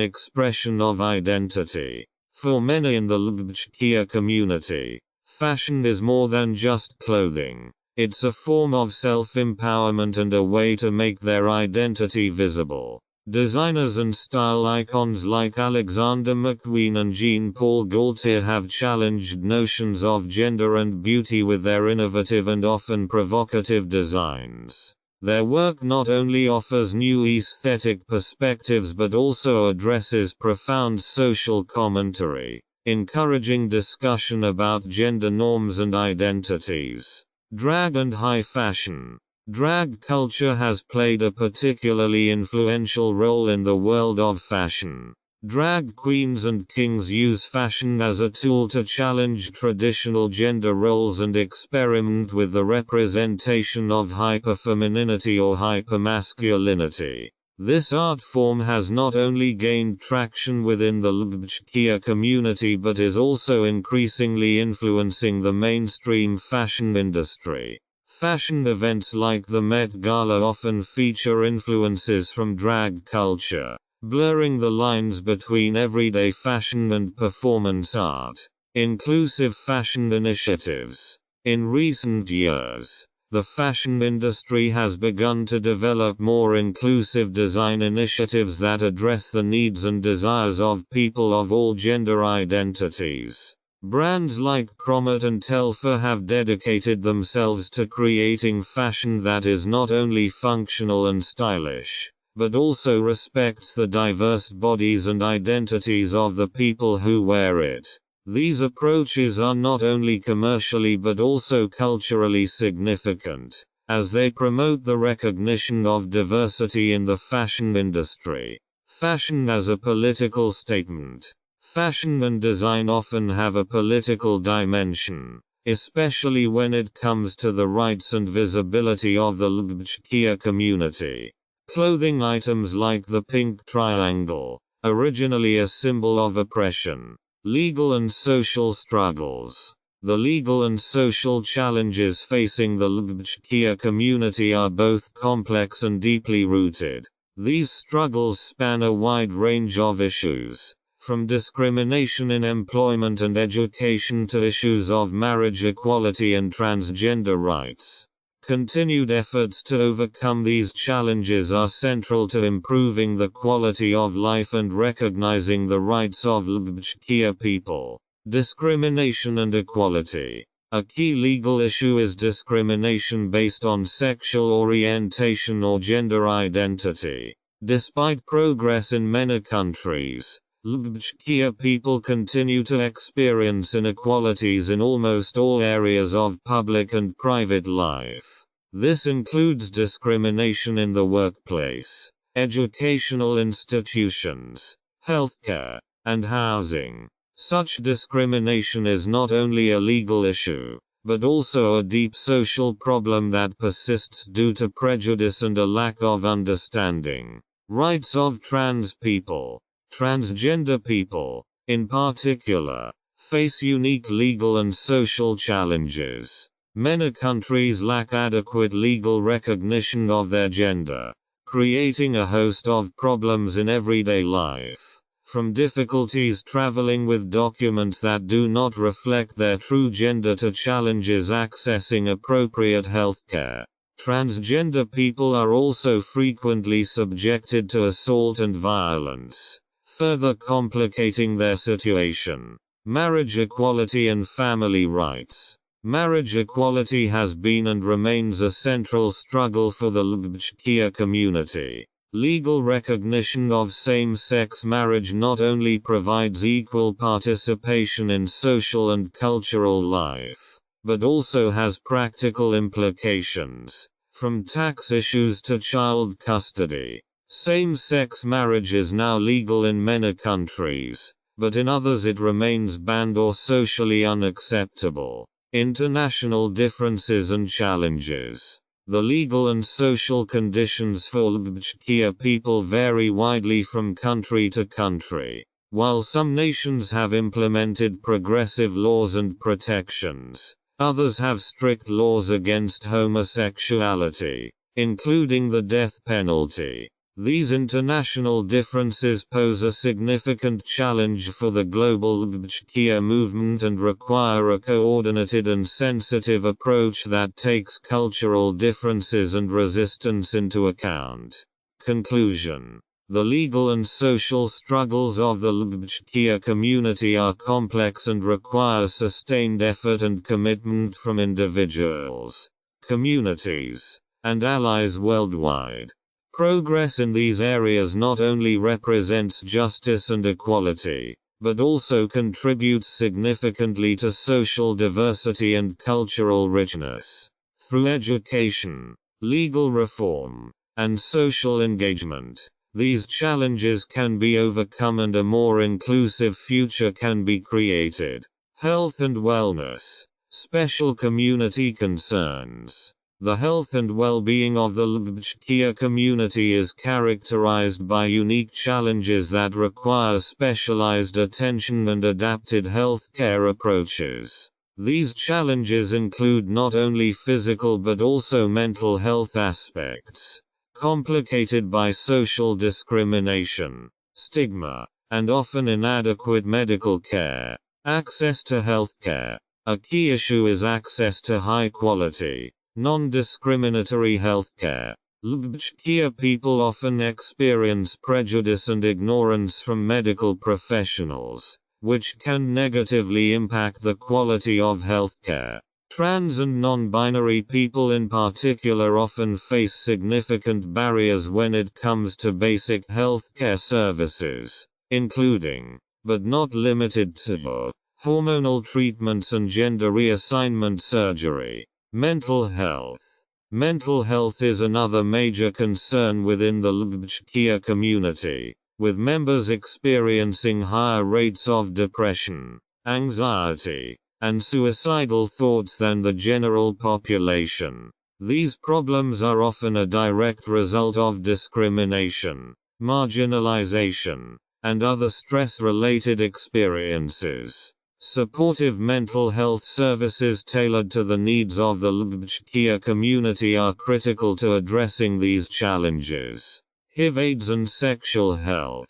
expression of identity. For many in the Lubitschkia community, fashion is more than just clothing. It's a form of self-empowerment and a way to make their identity visible. Designers and style icons like Alexander McQueen and Jean-Paul Gaultier have challenged notions of gender and beauty with their innovative and often provocative designs. Their work not only offers new aesthetic perspectives but also addresses profound social commentary, encouraging discussion about gender norms and identities. Drag and high fashion. Drag culture has played a particularly influential role in the world of fashion. Drag queens and kings use fashion as a tool to challenge traditional gender roles and experiment with the representation of hyperfemininity or hypermasculinity. This art form has not only gained traction within the Lubitschkia community but is also increasingly influencing the mainstream fashion industry. Fashion events like the Met Gala often feature influences from drag culture, blurring the lines between everyday fashion and performance art. Inclusive fashion initiatives. In recent years, the fashion industry has begun to develop more inclusive design initiatives that address the needs and desires of people of all gender identities. Brands like Cromet and Telfar have dedicated themselves to creating fashion that is not only functional and stylish, but also respects the diverse bodies and identities of the people who wear it. These approaches are not only commercially but also culturally significant, as they promote the recognition of diversity in the fashion industry. Fashion as a political statement. Fashion and design often have a political dimension, especially when it comes to the rights and visibility of the LGBTQ community. Clothing items like the pink triangle, originally a symbol of oppression. Legal and social struggles. The legal and social challenges facing the LGBTQ community are both complex and deeply rooted. These struggles span a wide range of issues, from discrimination in employment and education to issues of marriage equality and transgender rights. Continued efforts to overcome these challenges are central to improving the quality of life and recognizing the rights of LGBTQ people. Discrimination and equality. A key legal issue is discrimination based on sexual orientation or gender identity. Despite progress in many countries, LGBTQ people continue to experience inequalities in almost all areas of public and private life. This includes discrimination in the workplace, educational institutions, healthcare, and housing. Such discrimination is not only a legal issue, but also a deep social problem that persists due to prejudice and a lack of understanding. Rights of trans people. Transgender people, in particular, face unique legal and social challenges. Many countries lack adequate legal recognition of their gender, creating a host of problems in everyday life. From difficulties traveling with documents that do not reflect their true gender to challenges accessing appropriate healthcare. Transgender people are also frequently subjected to assault and violence, further complicating their situation. Marriage equality and family rights. Marriage equality has been and remains a central struggle for the LGBTQ community. Legal recognition of same-sex marriage not only provides equal participation in social and cultural life, but also has practical implications, from tax issues to child custody. Same-sex marriage is now legal in many countries, but in others it remains banned or socially unacceptable. International differences and challenges. The legal and social conditions for LGBTQ people vary widely from country to country. While some nations have implemented progressive laws and protections, others have strict laws against homosexuality, including the death penalty. These international differences pose a significant challenge for the global LGBTQ movement and require a coordinated and sensitive approach that takes cultural differences and resistance into account. Conclusion. The legal and social struggles of the LGBTQ community are complex and require sustained effort and commitment from individuals, communities, and allies worldwide. Progress in these areas not only represents justice and equality, but also contributes significantly to social diversity and cultural richness. Through education, legal reform, and social engagement, these challenges can be overcome and a more inclusive future can be created. Health and wellness. Special community concerns. The health and well-being of the LGBTQ community is characterized by unique challenges that require specialized attention and adapted healthcare approaches. These challenges include not only physical but also mental health aspects, complicated by social discrimination, stigma, and often inadequate medical care. Access to healthcare. A key issue is access to high-quality, non-discriminatory healthcare. LGBTQ people often experience prejudice and ignorance from medical professionals, which can negatively impact the quality of healthcare. Trans and non-binary people in particular often face significant barriers when it comes to basic healthcare services, including, but not limited to, hormonal treatments and gender reassignment surgery. Mental health. Mental health is another major concern within the LGBTQ community, with members experiencing higher rates of depression, anxiety, and suicidal thoughts than the general population. These problems are often a direct result of discrimination, marginalization, and other stress-related experiences. Supportive mental health services tailored to the needs of the LGBTQ community are critical to addressing these challenges. HIV/AIDS and sexual health.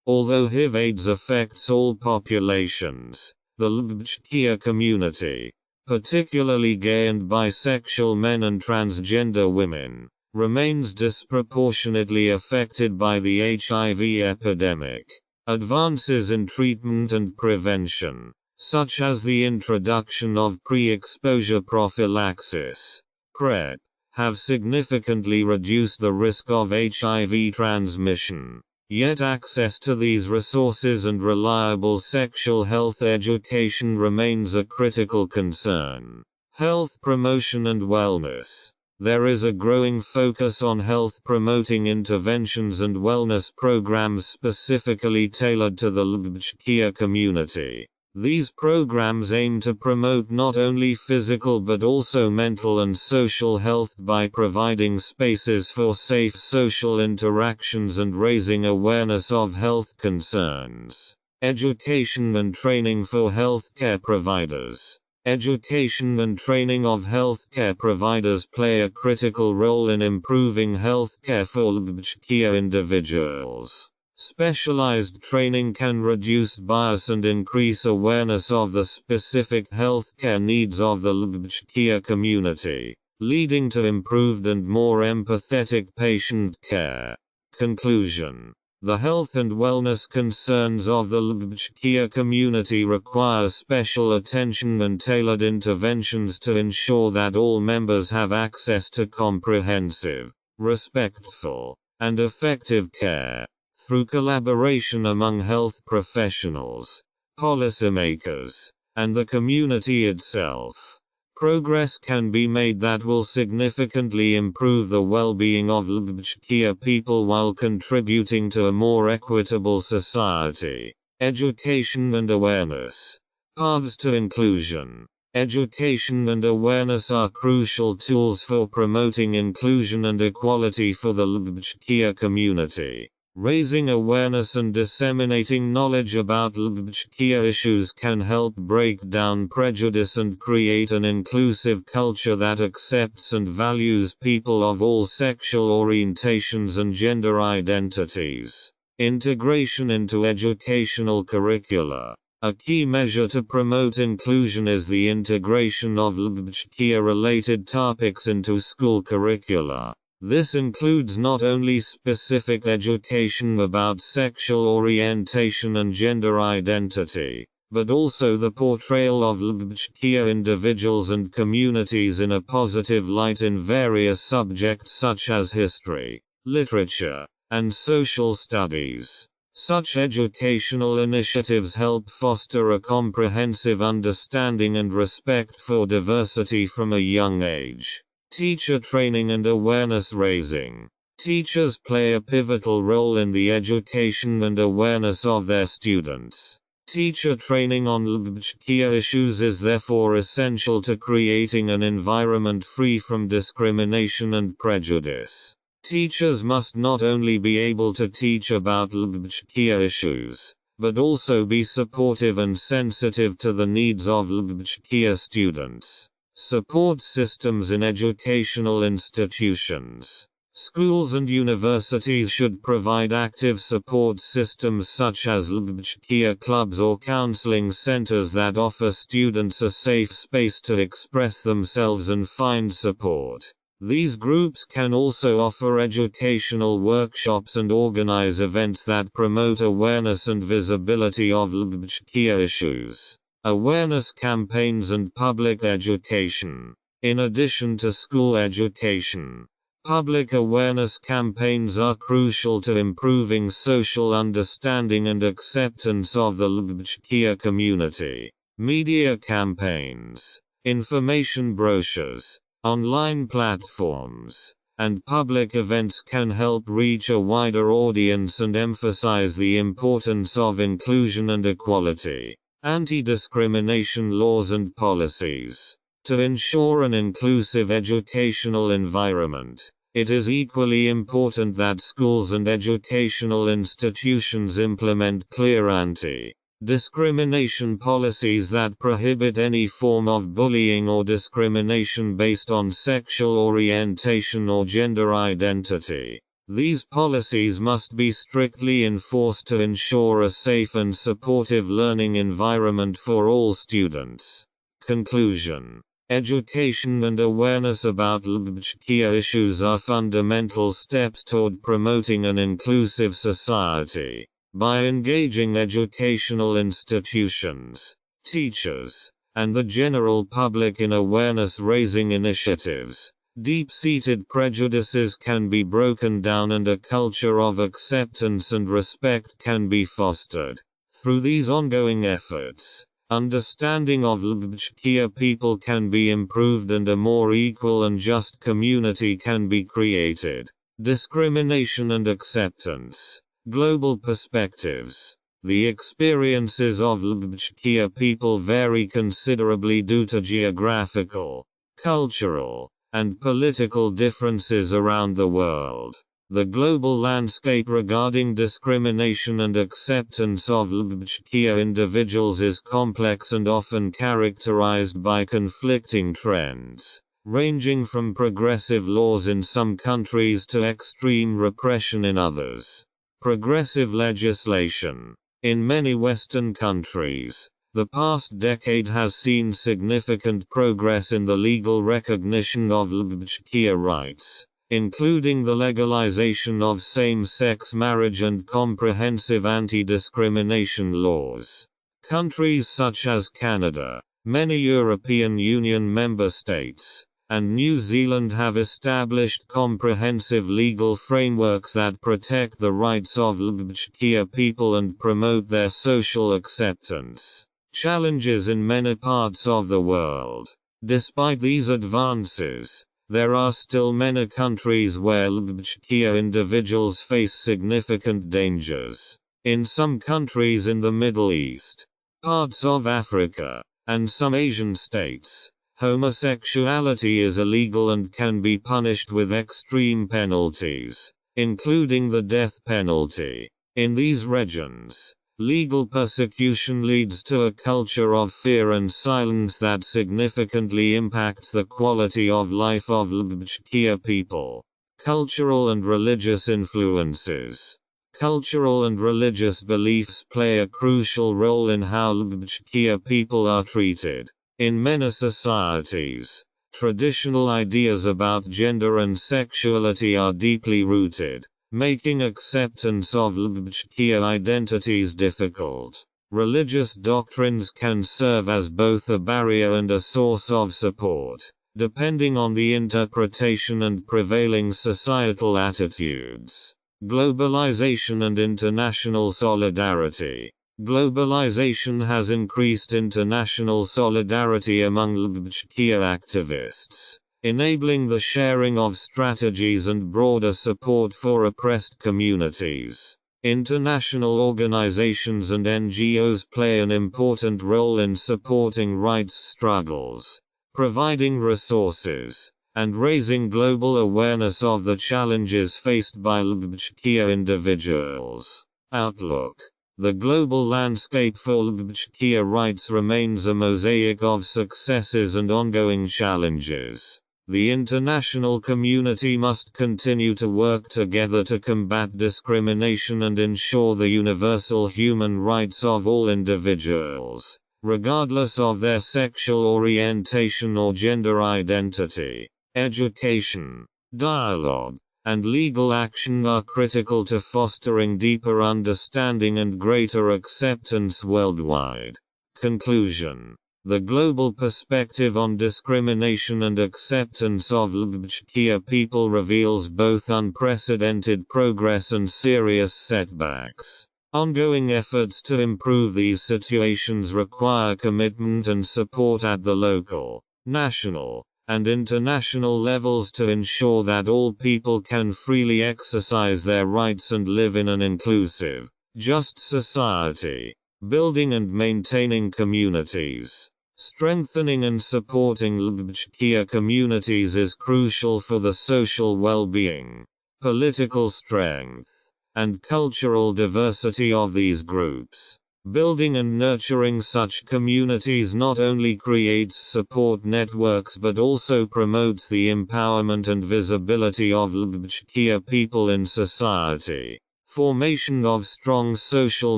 Although HIV/AIDS affects all populations, the LGBTQ community, particularly gay and bisexual men and transgender women, remains disproportionately affected by the HIV epidemic. Advances in treatment and prevention, such as the introduction of pre-exposure prophylaxis (PrEP), have significantly reduced the risk of HIV transmission. Yet access to these resources and reliable sexual health education remains a critical concern. Health promotion and wellness. There is a growing focus on health-promoting interventions and wellness programs specifically tailored to the LGBTQ community. These programs aim to promote not only physical but also mental and social health by providing spaces for safe social interactions and raising awareness of health concerns. Education and training for healthcare providers. Education and training of healthcare providers play a critical role in improving healthcare for LGBTQ individuals. Specialized training can reduce bias and increase awareness of the specific healthcare needs of the LGBTQ community, leading to improved and more empathetic patient care. Conclusion. The health and wellness concerns of the LGBTQ community require special attention and tailored interventions to ensure that all members have access to comprehensive, respectful, and effective care. Through collaboration among health professionals, policymakers, and the community itself, progress can be made that will significantly improve the well-being of LGBTQ people while contributing to a more equitable society. Education and awareness. Paths to inclusion. Education and awareness are crucial tools for promoting inclusion and equality for the LGBTQ community. Raising awareness and disseminating knowledge about LGBTQ issues can help break down prejudice and create an inclusive culture that accepts and values people of all sexual orientations and gender identities. Integration into educational curricula. A key measure to promote inclusion is the integration of LGBTQ-related topics into school curricula. This includes not only specific education about sexual orientation and gender identity, but also the portrayal of LGBTQ individuals and communities in a positive light in various subjects such as history, literature, and social studies. Such educational initiatives help foster a comprehensive understanding and respect for diversity from a young age. Teacher training and awareness raising. Teachers play a pivotal role in the education and awareness of their students. Teacher training on LGBTQ issues is therefore essential to creating an environment free from discrimination and prejudice. Teachers must not only be able to teach about LGBTQ issues, but also be supportive and sensitive to the needs of LGBTQ students. Support systems in educational institutions. Schools and universities should provide active support systems such as LGBTQ clubs or counseling centers that offer students a safe space to express themselves and find support. These groups can also offer educational workshops and organize events that promote awareness and visibility of LGBTQ issues. Awareness campaigns and public education. In addition to school education, public awareness campaigns are crucial to improving social understanding and acceptance of the LGBTQ community. Media campaigns, information brochures, online platforms, and public events can help reach a wider audience and emphasize the importance of inclusion and equality. Anti-discrimination laws and policies. To ensure an inclusive educational environment, it is equally important that schools and educational institutions implement clear anti-discrimination policies that prohibit any form of bullying or discrimination based on sexual orientation or gender identity. These policies must be strictly enforced to ensure a safe and supportive learning environment for all students. Conclusion. Education and awareness about LGBTQ issues are fundamental steps toward promoting an inclusive society. By engaging educational institutions, teachers, and the general public in awareness-raising initiatives, deep-seated prejudices can be broken down and a culture of acceptance and respect can be fostered. Through these ongoing efforts, understanding of LGBTQ people can be improved and a more equal and just community can be created. Discrimination and acceptance. Global perspectives. The experiences of LGBTQ people vary considerably due to geographical, cultural, and political differences around the world. The global landscape regarding discrimination and acceptance of LGBTQ individuals is complex and often characterized by conflicting trends, ranging from progressive laws in some countries to extreme repression in others. Progressive legislation. In many Western countries, the past decade has seen significant progress in the legal recognition of LGBTQ rights, including the legalization of same-sex marriage and comprehensive anti-discrimination laws. Countries such as Canada, many European Union member states, and New Zealand have established comprehensive legal frameworks that protect the rights of LGBTQ people and promote their social acceptance. Challenges in many parts of the world. Despite these advances, there are still many countries where LGBTQ individuals face significant dangers. In some countries in the Middle East, parts of Africa, and some Asian states, homosexuality is illegal and can be punished with extreme penalties, including the death penalty. In these regions, legal persecution leads to a culture of fear and silence that significantly impacts the quality of life of LGBTQ people. Cultural and religious influences. Cultural and religious beliefs play a crucial role in how LGBTQ people are treated. In many societies, traditional ideas about gender and sexuality are deeply rooted, making acceptance of LGBTQ identities difficult. Religious doctrines can serve as both a barrier and a source of support, depending on the interpretation and prevailing societal attitudes. Globalization and international solidarity. Globalization has increased international solidarity among LGBTQ activists, enabling the sharing of strategies and broader support for oppressed communities. International organizations and NGOs play an important role in supporting rights struggles, providing resources, and raising global awareness of the challenges faced by LGBTQ individuals. Outlook. The global landscape for LGBTQ rights remains a mosaic of successes and ongoing challenges. The international community must continue to work together to combat discrimination and ensure the universal human rights of all individuals, regardless of their sexual orientation or gender identity. Education, dialogue, and legal action are critical to fostering deeper understanding and greater acceptance worldwide. Conclusion. The global perspective on discrimination and acceptance of LGBTQ people reveals both unprecedented progress and serious setbacks. Ongoing efforts to improve these situations require commitment and support at the local, national, and international levels to ensure that all people can freely exercise their rights and live in an inclusive, just society. Building and maintaining communities. Strengthening and supporting LGBTQ communities is crucial for the social well-being, political strength, and cultural diversity of these groups. Building and nurturing such communities not only creates support networks but also promotes the empowerment and visibility of LGBTQ people in society. Formation of strong social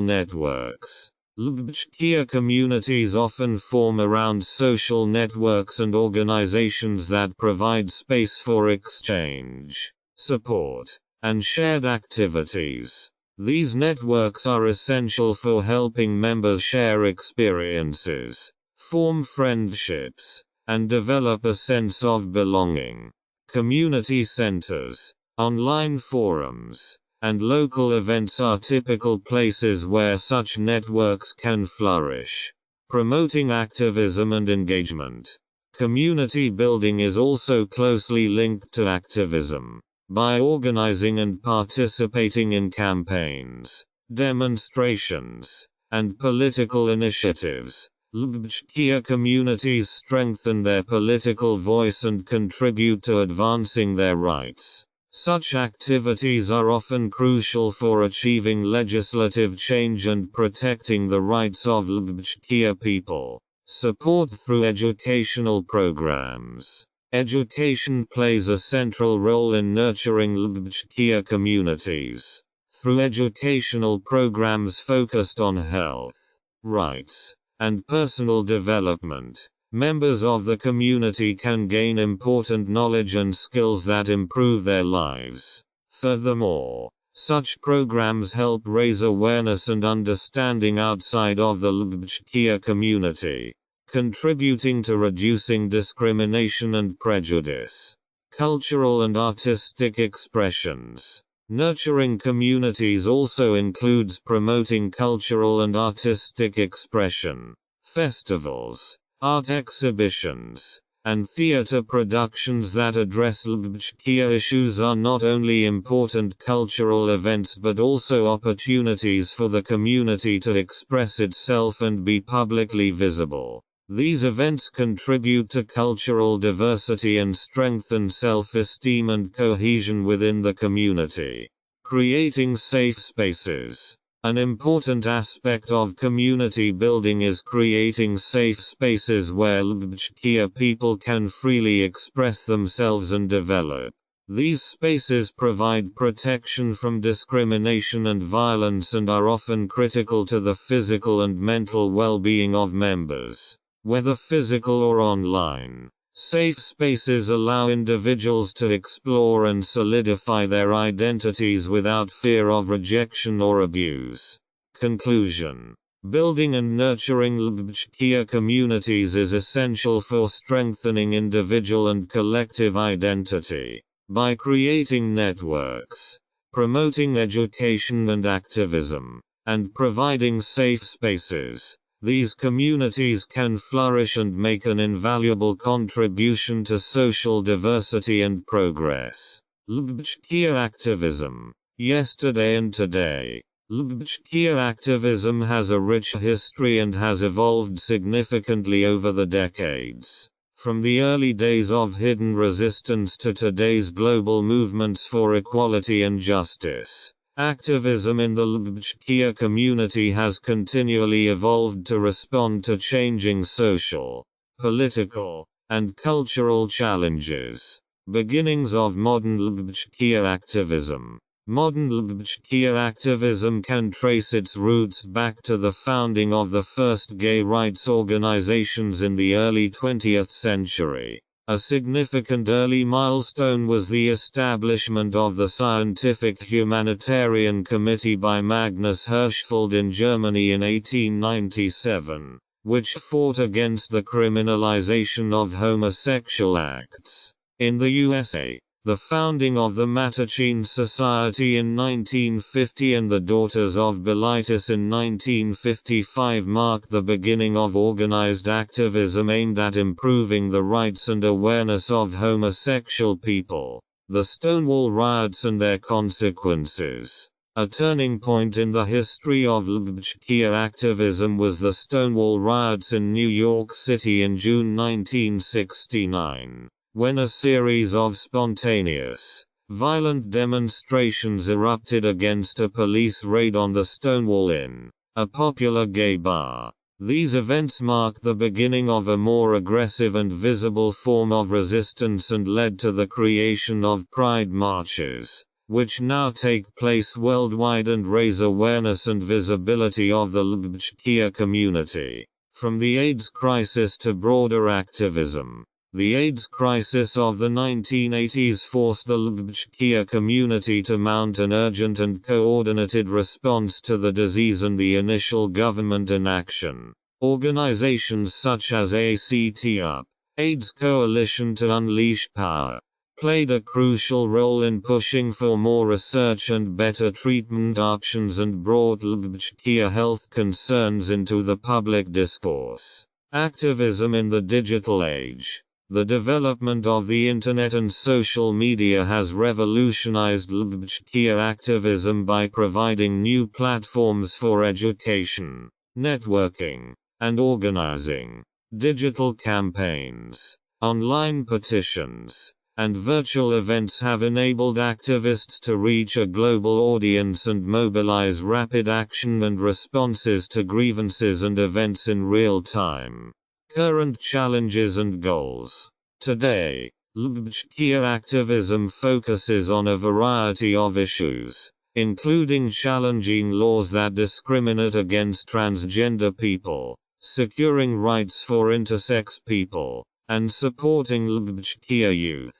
networks. LGBTQ communities often form around social networks and organizations that provide space for exchange, support, and shared activities. These networks are essential for helping members share experiences, form friendships, and develop a sense of belonging. Community centers, online forums, and local events are typical places where such networks can flourish, promoting activism and engagement. Community building is also closely linked to activism. By organizing and participating in campaigns, demonstrations, and political initiatives, LGBTQ communities strengthen their political voice and contribute to advancing their rights. Such activities are often crucial for achieving legislative change and protecting the rights of LGBTQ people. Support through educational programs. Education plays a central role in nurturing LGBTQ communities. Through educational programs focused on health, rights, and personal development, members of the community can gain important knowledge and skills that improve their lives. Furthermore, such programs help raise awareness and understanding outside of the LGBTQ community, contributing to reducing discrimination and prejudice. Cultural and artistic expressions. Nurturing communities also includes promoting cultural and artistic expression. Festivals, art exhibitions, and theater productions that address LGBTQ issues are not only important cultural events but also opportunities for the community to express itself and be publicly visible. These events contribute to cultural diversity and strengthen self-esteem and cohesion within the community. Creating safe spaces. An important aspect of community building is creating safe spaces where LGBTQ people can freely express themselves and develop. These spaces provide protection from discrimination and violence and are often critical to the physical and mental well-being of members, whether physical or online. Safe spaces allow individuals to explore and solidify their identities without fear of rejection or abuse. Conclusion. Building and nurturing LGBTQ communities is essential for strengthening individual and collective identity. By creating networks, promoting education and activism, and providing safe spaces, these communities can flourish and make an invaluable contribution to social diversity and progress. LGBTQ activism. Yesterday and today. LGBTQ activism has a rich history and has evolved significantly over the decades. From the early days of hidden resistance to today's global movements for equality and justice, activism in the LGBTQ community has continually evolved to respond to changing social, political, and cultural challenges. Beginnings of modern LGBTQ activism. Modern LGBTQ activism can trace its roots back to the founding of the first gay rights organizations in the early 20th century. A significant early milestone was the establishment of the Scientific Humanitarian Committee by Magnus Hirschfeld in Germany in 1897, which fought against the criminalization of homosexual acts. In the USA, the founding of the Mattachine Society in 1950 and the Daughters of Bilitis in 1955 marked the beginning of organized activism aimed at improving the rights and awareness of homosexual people. The Stonewall riots and their consequences. A turning point in the history of LGBTQ activism was the Stonewall riots in New York City in June 1969, when a series of spontaneous, violent demonstrations erupted against a police raid on the Stonewall Inn, a popular gay bar. These events marked the beginning of a more aggressive and visible form of resistance and led to the creation of pride marches, which now take place worldwide and raise awareness and visibility of the LGBTQ community. From the AIDS crisis to broader activism, the AIDS crisis of the 1980s forced the LGBTQ community to mount an urgent and coordinated response to the disease and the initial government inaction. Organizations such as ACT UP, AIDS Coalition to Unleash Power, played a crucial role in pushing for more research and better treatment options and brought LGBTQ health concerns into the public discourse. Activism in the digital age. The development of the Internet and social media has revolutionized LGBTQ activism by providing new platforms for education, networking, and organizing. Digital campaigns, online petitions, and virtual events have enabled activists to reach a global audience and mobilize rapid action and responses to grievances and events in real time. Current challenges and goals. Today, LGBTQ activism focuses on a variety of issues, including challenging laws that discriminate against transgender people, securing rights for intersex people, and supporting LGBTQ youth.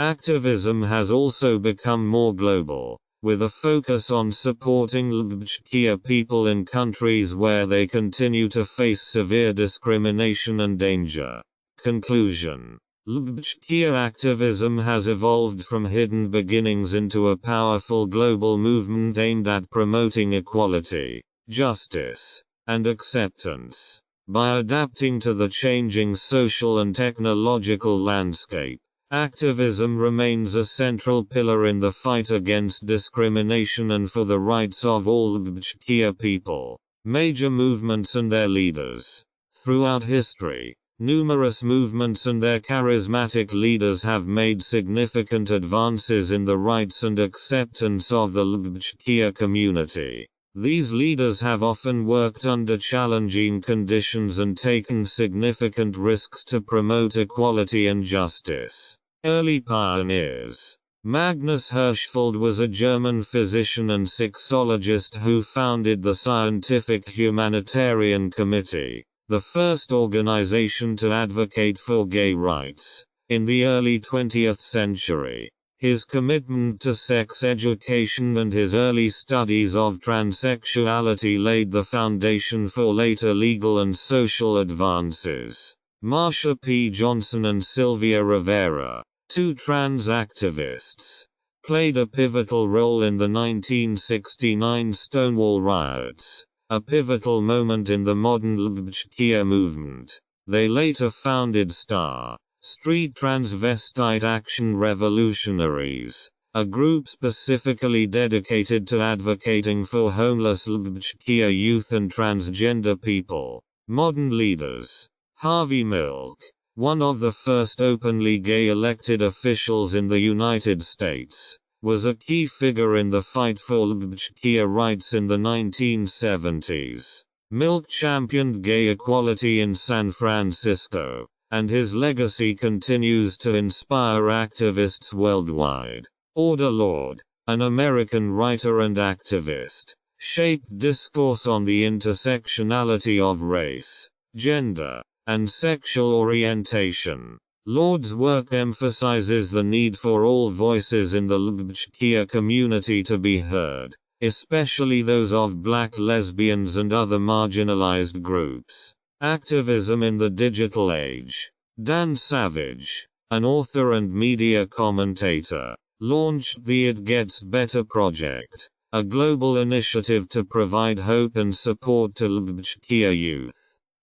Activism has also become more global, with a focus on supporting LGBTQ people in countries where they continue to face severe discrimination and danger. Conclusion. LGBTQ activism has evolved from hidden beginnings into a powerful global movement aimed at promoting equality, justice, and acceptance. By adapting to the changing social and technological landscape, activism remains a central pillar in the fight against discrimination and for the rights of all LGBTQ people. Major movements and their leaders. Throughout history, numerous movements and their charismatic leaders have made significant advances in the rights and acceptance of the LGBTQ community. These leaders have often worked under challenging conditions and taken significant risks to promote equality and justice. Early pioneers. Magnus Hirschfeld was a German physician and sexologist who founded the Scientific Humanitarian Committee, the first organization to advocate for gay rights, in the early 20th century. His commitment to sex education and his early studies of transsexuality laid the foundation for later legal and social advances. Marsha P. Johnson and Sylvia Rivera, two trans activists, played a pivotal role in the 1969 Stonewall riots, a pivotal moment in the modern LGBTQ movement. They later founded STAR, Street Transvestite Action Revolutionaries, a group specifically dedicated to advocating for homeless LGBTQ youth and transgender people. Modern leaders. Harvey Milk, one of the first openly gay elected officials in the United States, was a key figure in the fight for LGBTQ rights in the 1970s. Milk championed gay equality in San Francisco, and his legacy continues to inspire activists worldwide. Audre Lorde, an American writer and activist, shaped discourse on the intersectionality of race, gender, and sexual orientation. Lorde's work emphasizes the need for all voices in the LGBTQ community to be heard, especially those of Black lesbians and other marginalized groups. Activism in the digital age. Dan Savage, an author and media commentator, launched the It Gets Better Project, a global initiative to provide hope and support to LGBTQ youth.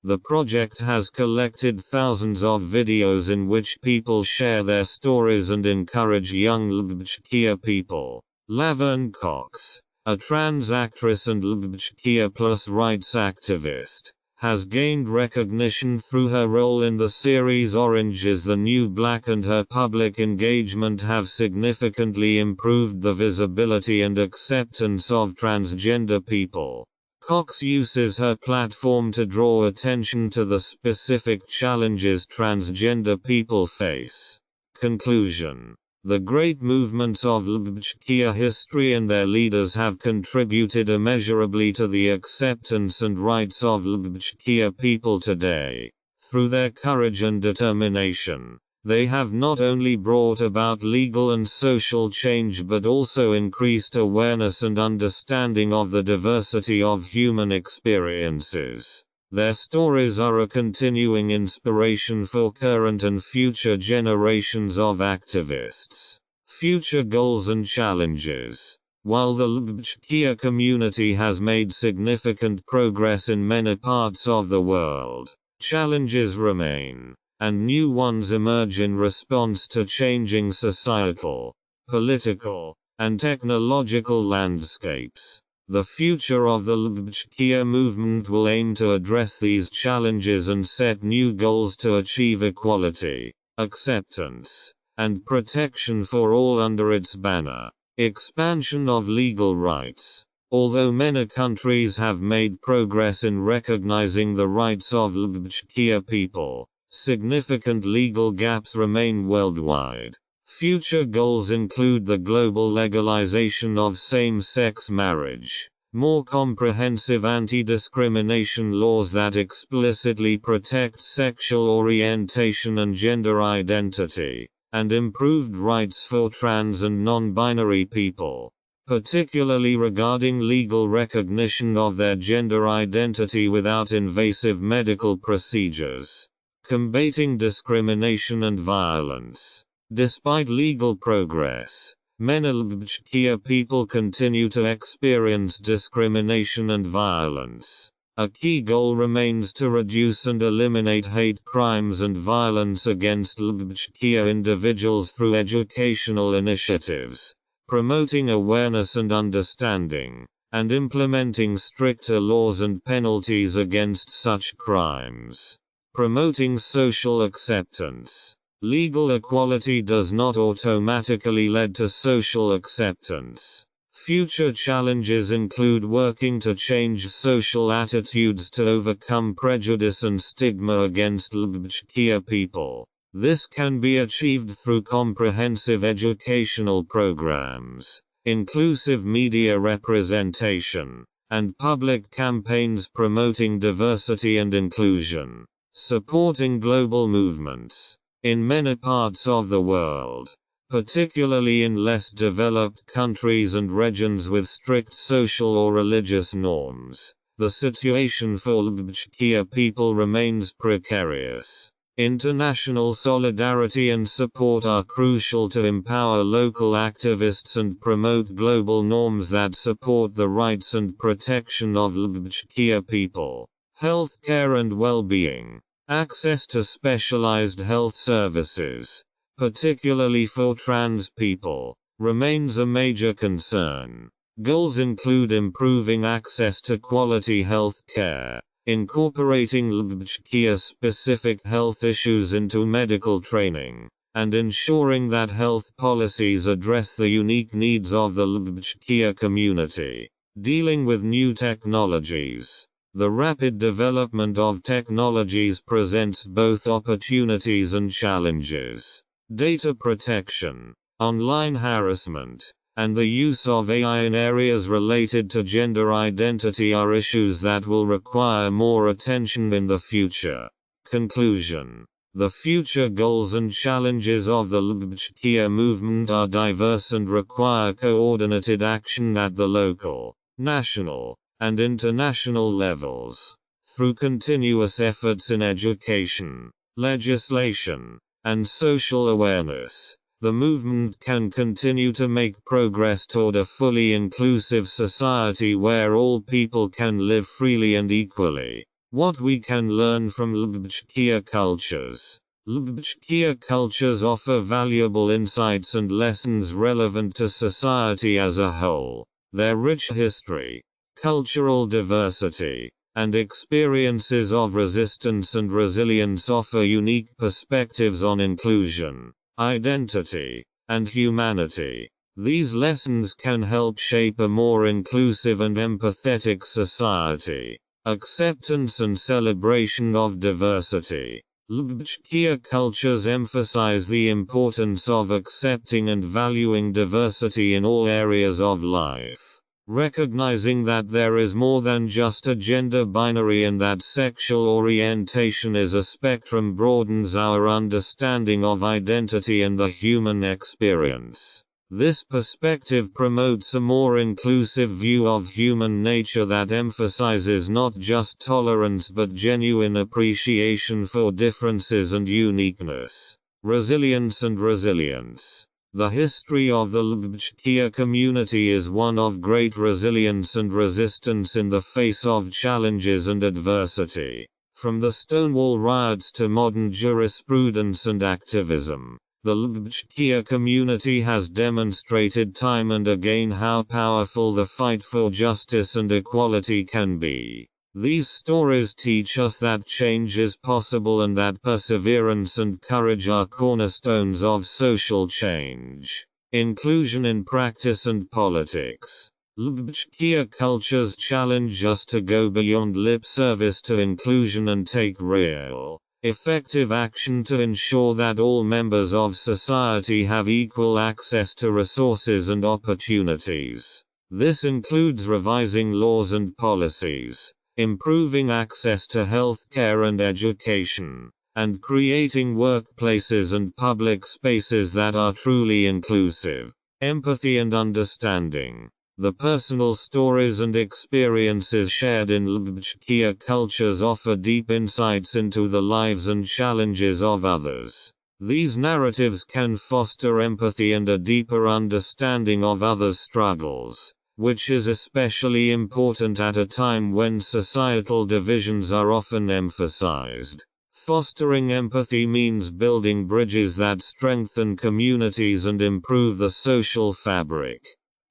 The project has collected thousands of videos in which people share their stories and encourage young LGBTQ people. Laverne Cox, a trans actress and LGBTQ plus rights activist, has gained recognition through her role in the series Orange is the New Black, and her public engagement have significantly improved the visibility and acceptance of transgender people. Cox uses her platform to draw attention to the specific challenges transgender people face. Conclusion. The great movements of LGBTQ history and their leaders have contributed immeasurably to the acceptance and rights of LGBTQ people today. Through their courage and determination, they have not only brought about legal and social change but also increased awareness and understanding of the diversity of human experiences. Their stories are a continuing inspiration for current and future generations of activists. Future goals and challenges. While the LGBTQ community has made significant progress in many parts of the world, challenges remain, and new ones emerge in response to changing societal, political, and technological landscapes. The future of the LGBTQ movement will aim to address these challenges and set new goals to achieve equality, acceptance, and protection for all under its banner. Expansion of legal rights. Although many countries have made progress in recognizing the rights of LGBTQ people, significant legal gaps remain worldwide. Future goals include the global legalization of same-sex marriage, more comprehensive anti-discrimination laws that explicitly protect sexual orientation and gender identity, and improved rights for trans and non-binary people, particularly regarding legal recognition of their gender identity without invasive medical procedures. Combating discrimination and violence. Despite legal progress, many LGBTQ people continue to experience discrimination and violence. A key goal remains to reduce and eliminate hate crimes and violence against LGBTQ individuals through educational initiatives, promoting awareness and understanding, and implementing stricter laws and penalties against such crimes. Promoting social acceptance. Legal equality does not automatically lead to social acceptance. Future challenges include working to change social attitudes to overcome prejudice and stigma against LGBTQ people. This can be achieved through comprehensive educational programs, inclusive media representation, and public campaigns promoting diversity and inclusion. Supporting global movements. In many parts of the world, particularly in less developed countries and regions with strict social or religious norms, the situation for LGBTQ people remains precarious. International solidarity and support are crucial to empower local activists and promote global norms that support the rights and protection of LGBTQ people. Healthcare and well-being. Access to specialized health services, particularly for trans people, remains a major concern. Goals include improving access to quality health care, incorporating LGBTQ-specific health issues into medical training, and ensuring that health policies address the unique needs of the LGBTQ community. Dealing with new technologies. The rapid development of technologies presents both opportunities and challenges. Data protection, online harassment, and the use of AI in areas related to gender identity are issues that will require more attention in the future. Conclusion. The future goals and challenges of the LGBTQ movement are diverse and require coordinated action at the local, national, and international levels. Through continuous efforts in education, legislation, and social awareness, the movement can continue to make progress toward a fully inclusive society where all people can live freely and equally. What we can learn from LGBTQ cultures. LGBTQ cultures offer valuable insights and lessons relevant to society as a whole. Their rich history, cultural diversity, and experiences of resistance and resilience offer unique perspectives on inclusion, identity, and humanity. These lessons can help shape a more inclusive and empathetic society. Acceptance and celebration of diversity. LGBTQ cultures emphasize the importance of accepting and valuing diversity in all areas of life, recognizing that there is more than just a gender binary and that sexual orientation is a spectrum broadens our understanding of identity and the human experience. This perspective promotes a more inclusive view of human nature that emphasizes not just tolerance but genuine appreciation for differences and uniqueness. Resilience and resilience. The history of the LGBTQ community is one of great resilience and resistance in the face of challenges and adversity. From the Stonewall riots to modern jurisprudence and activism, the LGBTQ community has demonstrated time and again how powerful the fight for justice and equality can be. These stories teach us that change is possible and that perseverance and courage are cornerstones of social change. Inclusion in practice and politics. LGBTQ cultures challenge us to go beyond lip service to inclusion and take real, effective action to ensure that all members of society have equal access to resources and opportunities. This includes revising laws and policies, improving access to healthcare and education, and creating workplaces and public spaces that are truly inclusive. Empathy and understanding. The personal stories and experiences shared in LGBTQ cultures offer deep insights into the lives and challenges of others. These narratives can foster empathy and a deeper understanding of others' struggles, which is especially important at a time when societal divisions are often emphasized. Fostering empathy means building bridges that strengthen communities and improve the social fabric.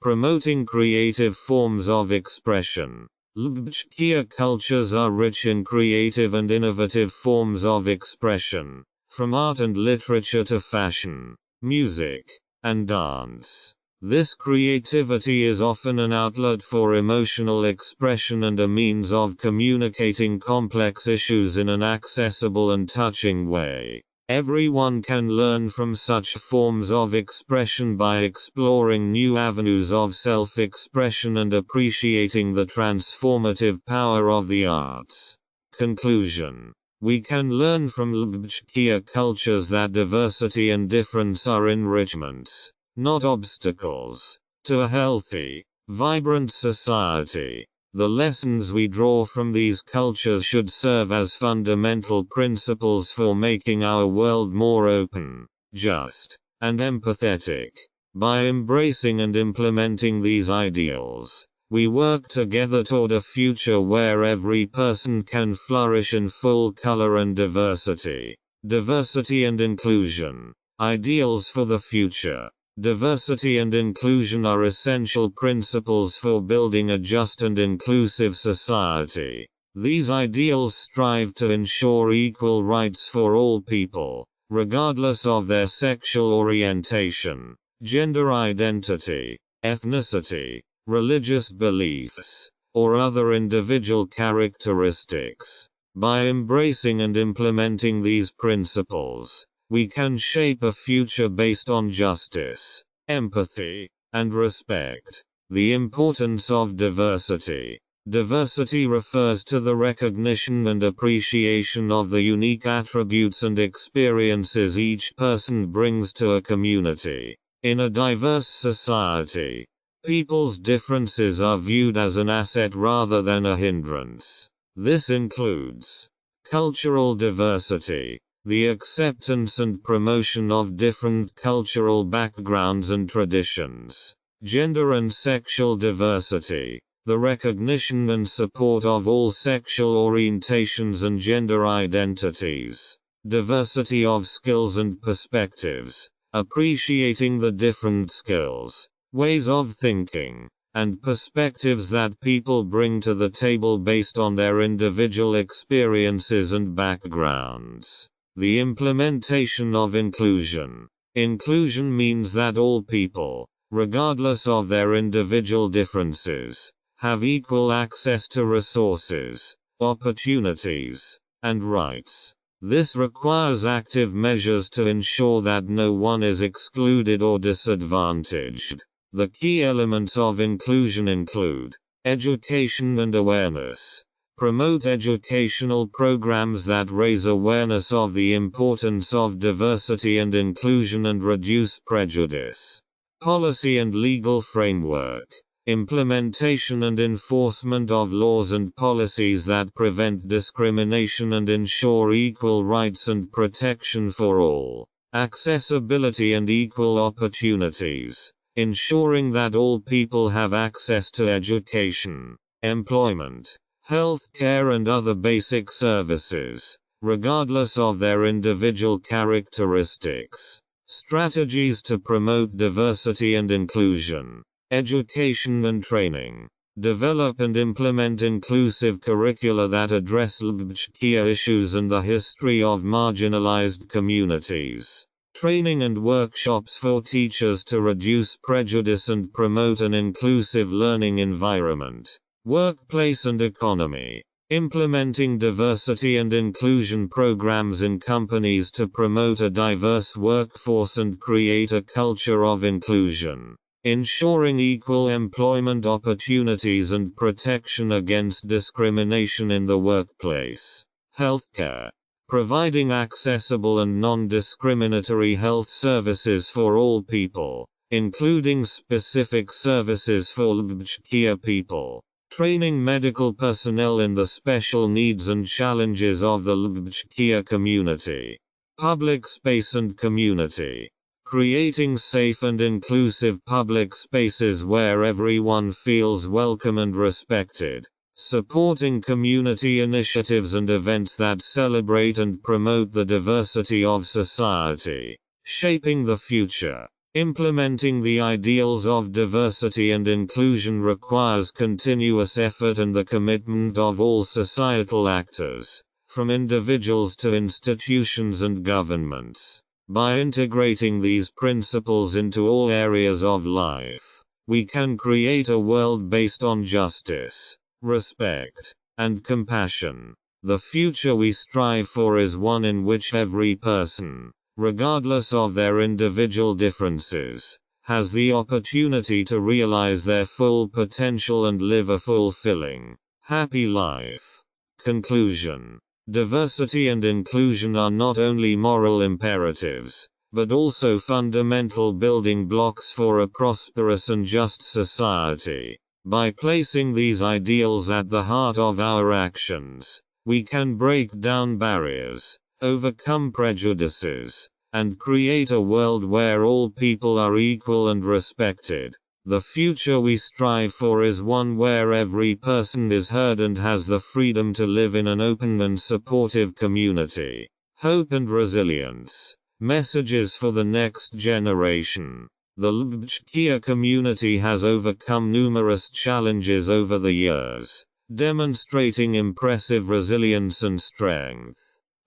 Promoting creative forms of expression. LGBTQ cultures are rich in creative and innovative forms of expression, from art and literature to fashion, music, and dance. This creativity is often an outlet for emotional expression and a means of communicating complex issues in an accessible and touching way. Everyone can learn from such forms of expression by exploring new avenues of self-expression and appreciating the transformative power of the arts. Conclusion. We can learn from LGBTQ cultures that diversity and difference are enrichments, not obstacles, to a healthy, vibrant society. The lessons we draw from these cultures should serve as fundamental principles for making our world more open, just, and empathetic. By embracing and implementing these ideals, we work together toward a future where every person can flourish in full color and diversity. Diversity and inclusion. Ideals for the future. Diversity and inclusion are essential principles for building a just and inclusive society. These ideals strive to ensure equal rights for all people, regardless of their sexual orientation, gender identity, ethnicity, religious beliefs, or other individual characteristics. By embracing and implementing these principles, we can shape a future based on justice, empathy, and respect. The importance of diversity. Diversity refers to the recognition and appreciation of the unique attributes and experiences each person brings to a community. In a diverse society, people's differences are viewed as an asset rather than a hindrance. This includes cultural diversity, the acceptance and promotion of different cultural backgrounds and traditions. Gender and sexual diversity, the recognition and support of all sexual orientations and gender identities. Diversity of skills and perspectives, appreciating the different skills, ways of thinking, and perspectives that people bring to the table based on their individual experiences and backgrounds. The implementation of inclusion. Inclusion means that all people, regardless of their individual differences, have equal access to resources, opportunities, and rights. This requires active measures to ensure that no one is excluded or disadvantaged. The key elements of inclusion include education and awareness. Promote educational programs that raise awareness of the importance of diversity and inclusion and reduce prejudice. Policy and legal framework. Implementation and enforcement of laws and policies that prevent discrimination and ensure equal rights and protection for all. Accessibility and equal opportunities. Ensuring that all people have access to education, employment, health care and other basic services, regardless of their individual characteristics. Strategies to promote diversity and inclusion. Education and training. Develop and implement inclusive curricula that address LGBTQ issues and the history of marginalized communities. Training and workshops for teachers to reduce prejudice and promote an inclusive learning environment. Workplace and economy. Implementing diversity and inclusion programs in companies to promote a diverse workforce and create a culture of inclusion. Ensuring equal employment opportunities and protection against discrimination in the workplace. Healthcare. Providing accessible and non-discriminatory health services for all people, including specific services for LGBTQ people. Training medical personnel in the special needs and challenges of the LGBTQ community. Public space and community. Creating safe and inclusive public spaces where everyone feels welcome and respected. Supporting community initiatives and events that celebrate and promote the diversity of society. Shaping the future. Implementing the ideals of diversity and inclusion requires continuous effort and the commitment of all societal actors, from individuals to institutions and governments. By integrating these principles into all areas of life, we can create a world based on justice, respect, and compassion. The future we strive for is one in which every person, regardless of their individual differences, has the opportunity to realize their full potential and live a fulfilling, happy life. Conclusion. Diversity and inclusion are not only moral imperatives, but also fundamental building blocks for a prosperous and just society. By placing these ideals at the heart of our actions, we can break down barriers, overcome prejudices, and create a world where all people are equal and respected. The future we strive for is one where every person is heard and has the freedom to live in an open and supportive community. Hope and resilience. Messages for the next generation. The LGBTQ community has overcome numerous challenges over the years, demonstrating impressive resilience and strength.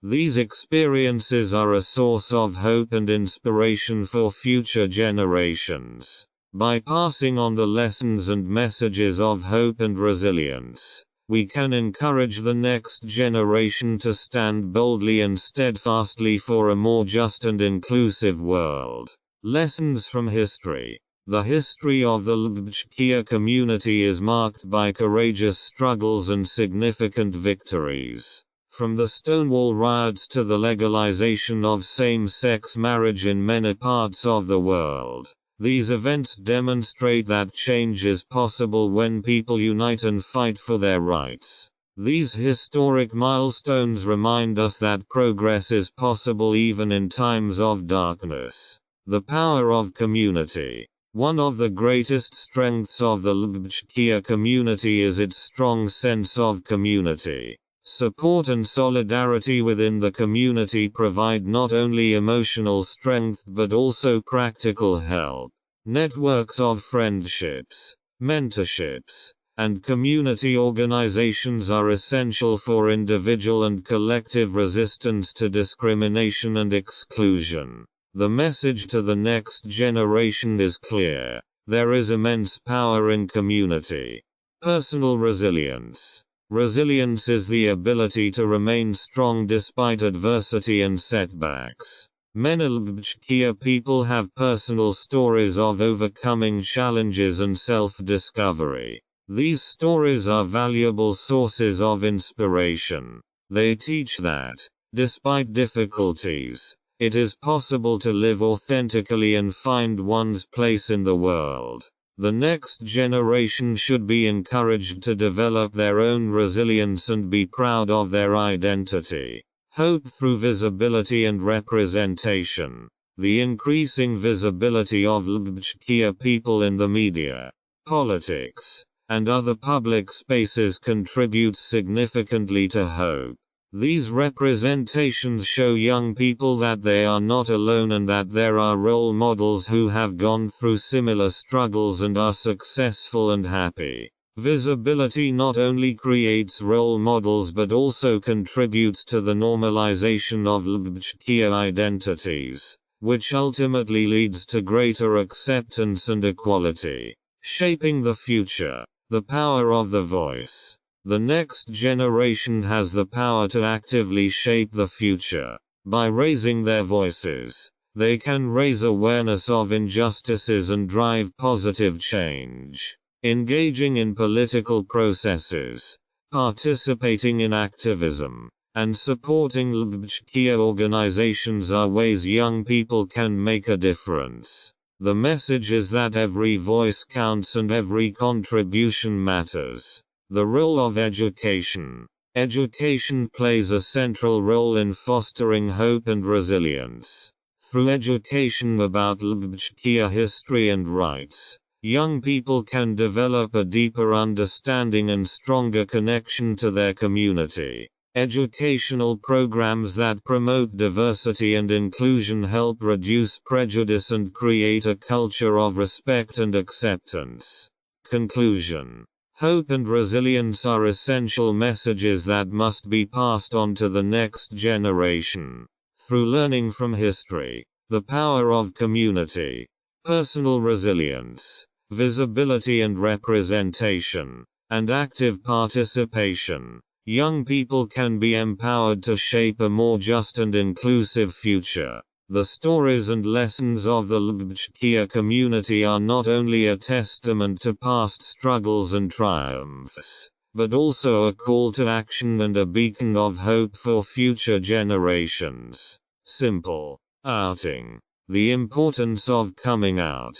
These experiences are a source of hope and inspiration for future generations. By passing on the lessons and messages of hope and resilience, we can encourage the next generation to stand boldly and steadfastly for a more just and inclusive world. Lessons from history. The history of the LGBTQ community is marked by courageous struggles and significant victories. From the Stonewall riots to the legalization of same-sex marriage in many parts of the world, these events demonstrate that change is possible when people unite and fight for their rights. These historic milestones remind us that progress is possible even in times of darkness. The power of community. One of the greatest strengths of the LGBTQ community is its strong sense of community. Support and solidarity within the community provide not only emotional strength but also practical help. Networks of friendships. mentorships, and community organizations are essential for individual and collective resistance to discrimination and exclusion. The message to the next generation is clear. There is immense power in community. Personal resilience. Resilience is the ability to remain strong despite adversity and setbacks. Many LGBTQ people have personal stories of overcoming challenges and self-discovery. These stories are valuable sources of inspiration. They teach that, despite difficulties, it is possible to live authentically and find one's place in the world. The next generation should be encouraged to develop their own resilience and be proud of their identity. Hope through visibility and representation. The increasing visibility of LGBTQ people in the media, politics, and other public spaces contributes significantly to hope. These representations show young people that they are not alone and that there are role models who have gone through similar struggles and are successful and happy. Visibility not only creates role models but also contributes to the normalization of LGBTQ identities, which ultimately leads to greater acceptance and equality. Shaping the future. The power of the voice. The next generation has the power to actively shape the future. By raising their voices, they can raise awareness of injustices and drive positive change. Engaging in political processes, participating in activism, and supporting LGBTQ organizations are ways young people can make a difference. The message is that every voice counts and every contribution matters. The role of education. Education plays a central role in fostering hope and resilience. Through education about LGBTQ history and rights, young people can develop a deeper understanding and stronger connection to their community. Educational programs that promote diversity and inclusion help reduce prejudice and create a culture of respect and acceptance. Conclusion. Hope and resilience are essential messages that must be passed on to the next generation. Through learning from history, the power of community, personal resilience, visibility and representation, and active participation, young people can be empowered to shape a more just and inclusive future. The stories and lessons of the LGBTQ community are not only a testament to past struggles and triumphs, but also a call to action and a beacon of hope for future generations. Simple. Outing. The importance of coming out.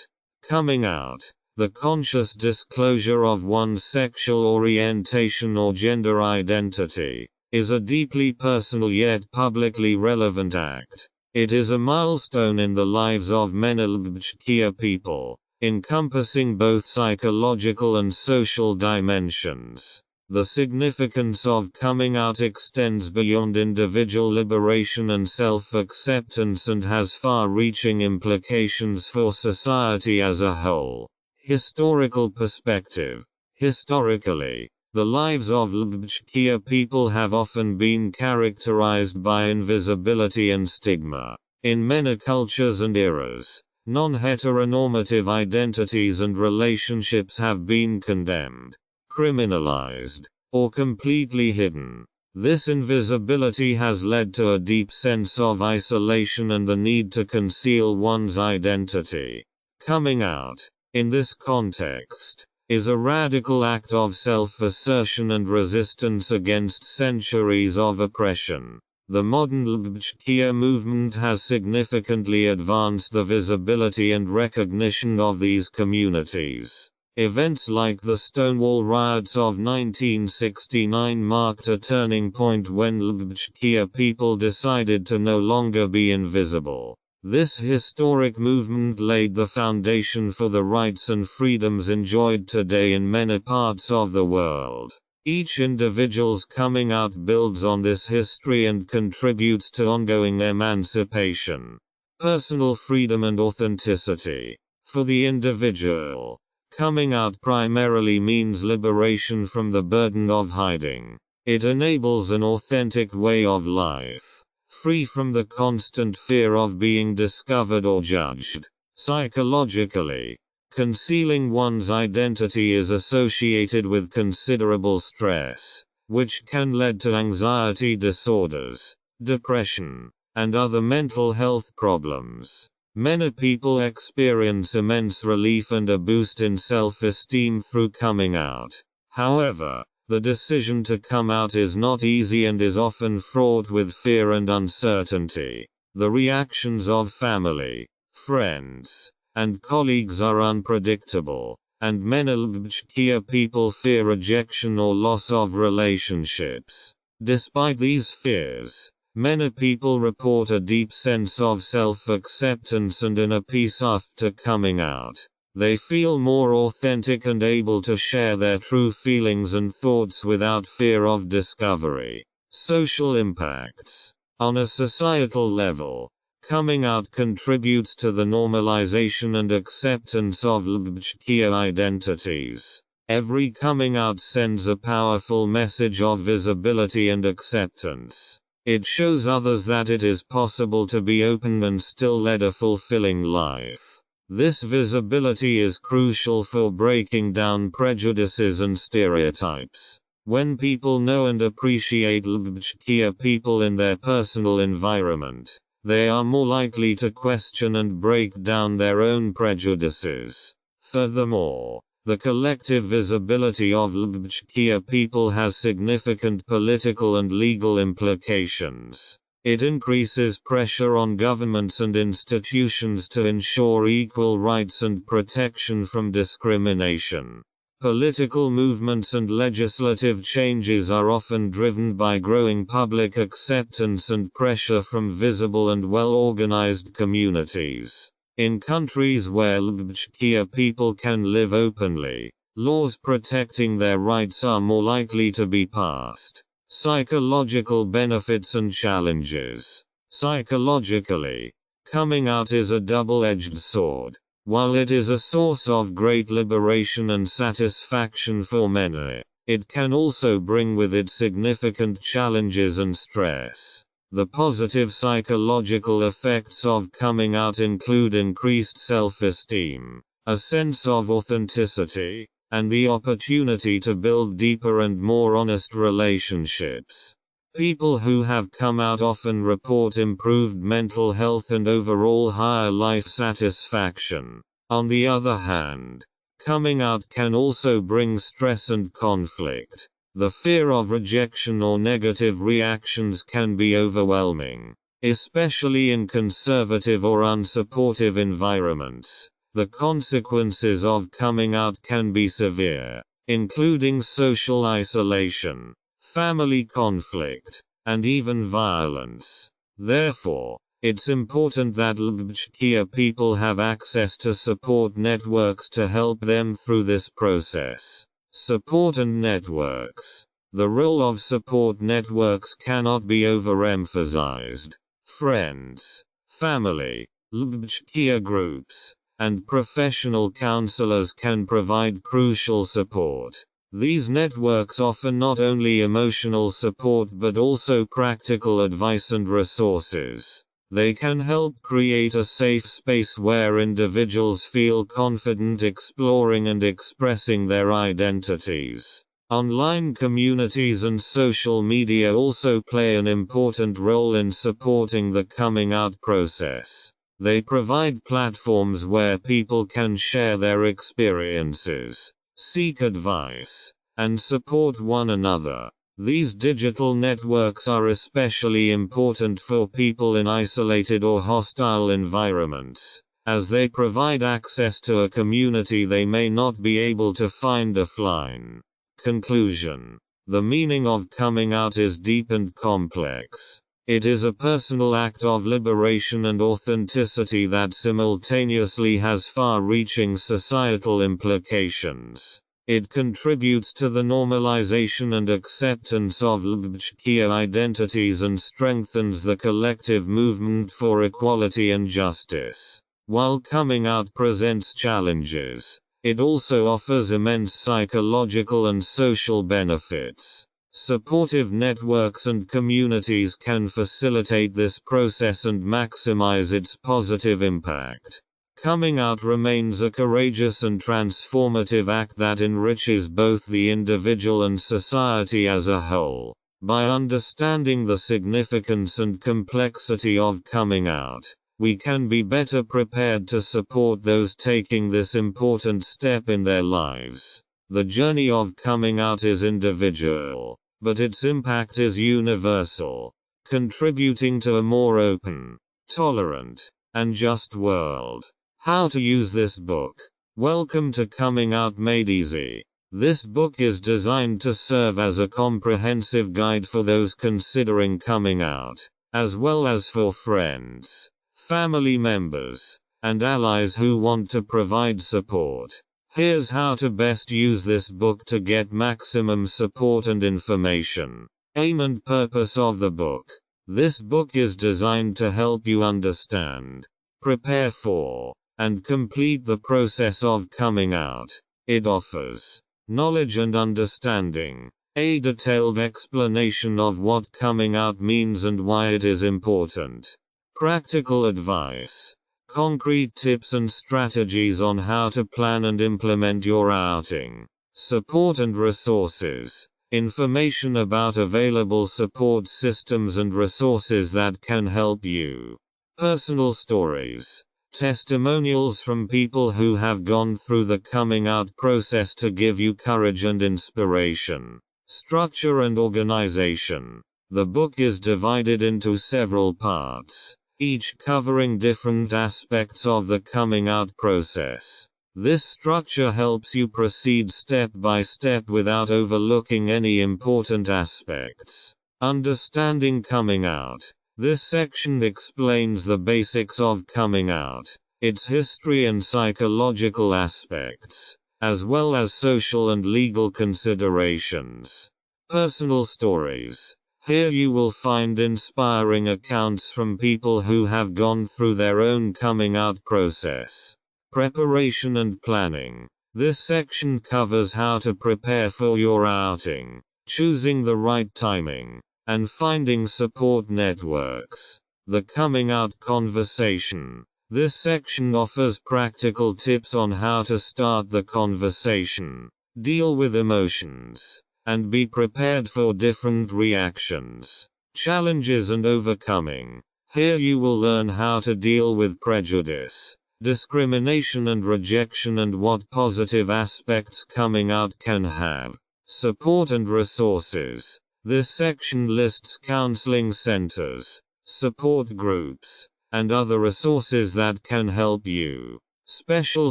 Coming out, the conscious disclosure of one's sexual orientation or gender identity, is a deeply personal yet publicly relevant act. It is a milestone in the lives of many LGBTQ people, encompassing both psychological and social dimensions. The significance of coming out extends beyond individual liberation and self-acceptance and has far-reaching implications for society as a whole. Historical perspective. Historically, the lives of LGBTQ people have often been characterized by invisibility and stigma. In many cultures and eras, non-heteronormative identities and relationships have been condemned, criminalized, or completely hidden. This invisibility has led to a deep sense of isolation and the need to conceal one's identity. Coming out, in this context, is a radical act of self-assertion and resistance against centuries of oppression. The modern LGBTQ movement has significantly advanced the visibility and recognition of these communities. Events like the Stonewall riots of 1969 marked a turning point when LGBTQ people decided to no longer be invisible. This historic movement laid the foundation for the rights and freedoms enjoyed today in many parts of the world. Each individual's coming out builds on this history and contributes to ongoing emancipation, personal freedom and authenticity. For the individual, Coming out primarily means liberation from the burden of hiding. It enables an authentic way of life, free from the constant fear of being discovered or judged. Psychologically, concealing one's identity is associated with considerable stress, which can lead to anxiety disorders, depression, and other mental health problems. Many people experience immense relief and a boost in self-esteem through coming out. However, the decision to come out is not easy and is often fraught with fear and uncertainty. The reactions of family, friends, and colleagues are unpredictable, and many LGBTQ people fear rejection or loss of relationships. Despite these fears, many people report a deep sense of self-acceptance and inner peace after coming out. They feel more authentic and able to share their true feelings and thoughts without fear of discovery. Social impacts. On a societal level, coming out contributes to the normalization and acceptance of LGBTQ identities. Every coming out sends a powerful message of visibility and acceptance. It shows others that it is possible to be open and still lead a fulfilling life. This visibility is crucial for breaking down prejudices and stereotypes. When people know and appreciate LGBTQ people in their personal environment, they are more likely to question and break down their own prejudices. Furthermore, the collective visibility of LGBTQ people has significant political and legal implications. It increases pressure on governments and institutions to ensure equal rights and protection from discrimination. Political movements and legislative changes are often driven by growing public acceptance and pressure from visible and well-organized communities. In countries where LGBTQ people can live openly, laws protecting their rights are more likely to be passed. Psychological benefits and challenges. Psychologically, coming out is a double-edged sword. While it is a source of great liberation and satisfaction for many, it can also bring with it significant challenges and stress. The positive psychological effects of coming out include increased self-esteem, a sense of authenticity, and the opportunity to build deeper and more honest relationships. People who have come out often report improved mental health and overall higher life satisfaction. On the other hand, coming out can also bring stress and conflict. The fear of rejection or negative reactions can be overwhelming, especially in conservative or unsupportive environments. The consequences of coming out can be severe, including social isolation, family conflict, and even violence. Therefore, it's important that LGBTQ people have access to support networks to help them through this process. Support and networks. The role of support networks cannot be overemphasized. Friends, family, LGBTQ groups, and professional counselors can provide crucial support. These networks offer not only emotional support but also practical advice and resources. They can help create a safe space where individuals feel confident exploring and expressing their identities. Online communities and social media also play an important role in supporting the coming out process. They provide platforms where people can share their experiences, seek advice, and support one another. These digital networks are especially important for people in isolated or hostile environments, as they provide access to a community they may not be able to find offline. Conclusion. The meaning of coming out is deep and complex. It is a personal act of liberation and authenticity that simultaneously has far-reaching societal implications. It contributes to the normalization and acceptance of LGBTQ identities and strengthens the collective movement for equality and justice. While coming out presents challenges, It also offers immense psychological and social benefits. Supportive networks and communities can facilitate this process and maximize its positive impact. Coming out remains a courageous and transformative act that enriches both the individual and society as a whole. By understanding the significance and complexity of coming out, we can be better prepared to support those taking this important step in their lives. The journey of coming out is individual, but its impact is universal, contributing to a more open, tolerant, and just world. How to use this book. Welcome to Coming Out Made Easy. This book is designed to serve as a comprehensive guide for those considering coming out, as well as for friends, family members, and allies who want to provide support. Here's how to best use this book to get maximum support and information. Aim and purpose of the book. This book is designed to help you understand, prepare for, and complete the process of coming out. It offers knowledge and understanding, a detailed explanation of what coming out means and why it is important, practical advice, concrete tips and strategies on how to plan and implement your outing, support and resources, information about available support systems and resources that can help you, personal stories, testimonials from people who have gone through the coming out process to give you courage and inspiration, structure and organization. The book is divided into several parts, each covering different aspects of the coming out process. This structure helps you proceed step by step without overlooking any important aspects. Understanding coming out. This section explains the basics of coming out, its history and psychological aspects, as well as social and legal considerations. Personal stories. Here you will find inspiring accounts from people who have gone through their own coming out process. Preparation and planning. This section covers how to prepare for your outing, choosing the right timing, and finding support networks. The coming out conversation. This section offers practical tips on how to start the conversation, deal with emotions, and be prepared for different reactions. Challenges and overcoming. Here you will learn how to deal with prejudice, discrimination and rejection and what positive aspects coming out can have. Support and resources. This section lists counseling centers, support groups, and other resources that can help you. Special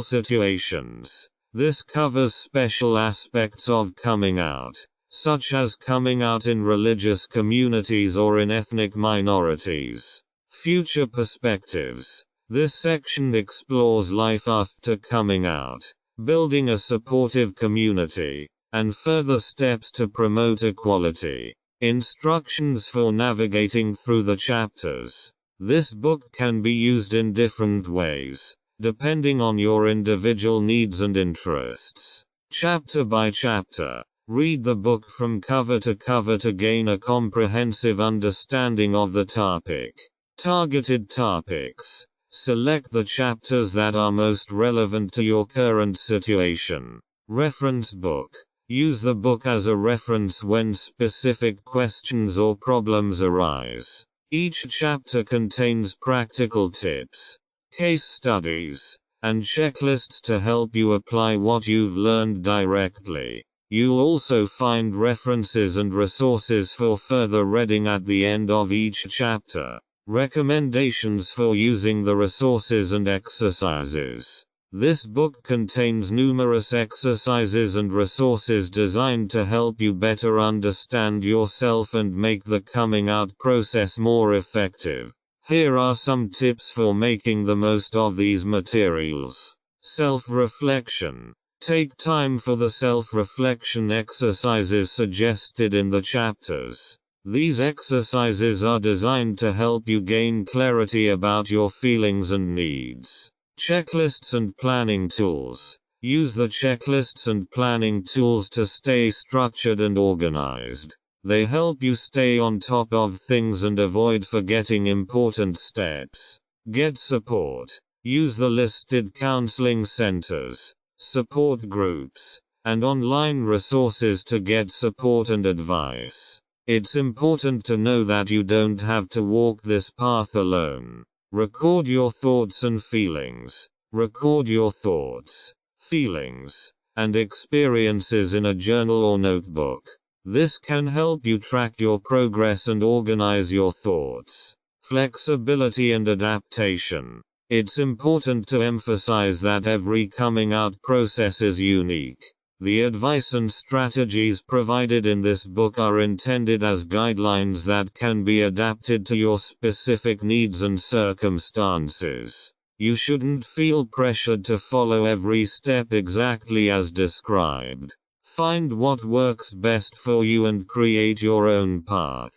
situations. This covers special aspects of coming out, such as coming out in religious communities or in ethnic minorities. Future perspectives. This section explores life after coming out, building a supportive community, and further steps to promote equality. Instructions for navigating through the chapters. This book can be used in different ways, depending on your individual needs and interests. Chapter by chapter. Read the book from cover to gain a comprehensive understanding of the topic. Targeted topics. Select the chapters that are most relevant to your current situation. Reference book. Use the book as a reference when specific questions or problems arise. Each chapter contains practical tips, case studies, and checklists to help you apply what you've learned directly. You'll also find references and resources for further reading at the end of each chapter. Recommendations for using the resources and exercises. This book contains numerous exercises and resources designed to help you better understand yourself and make the coming out process more effective. Here are some tips for making the most of these materials. Self-reflection. Take time for the self-reflection exercises suggested in the chapters. These exercises are designed to help you gain clarity about your feelings and needs. Checklists and planning tools. Use the checklists and planning tools to stay structured and organized. They help you stay on top of things and avoid forgetting important steps. Get support. Use the listed counseling centers, support groups, and online resources to get support and advice. It's important to know that you don't have to walk this path alone. Record your thoughts and feelings. Record your thoughts, feelings, and experiences in a journal or notebook. This can help you track your progress and organize your thoughts. Flexibility and adaptation. It's important to emphasize that every coming out process is unique. The advice and strategies provided in this book are intended as guidelines that can be adapted to your specific needs and circumstances. You shouldn't feel pressured to follow every step exactly as described. Find what works best for you and create your own path.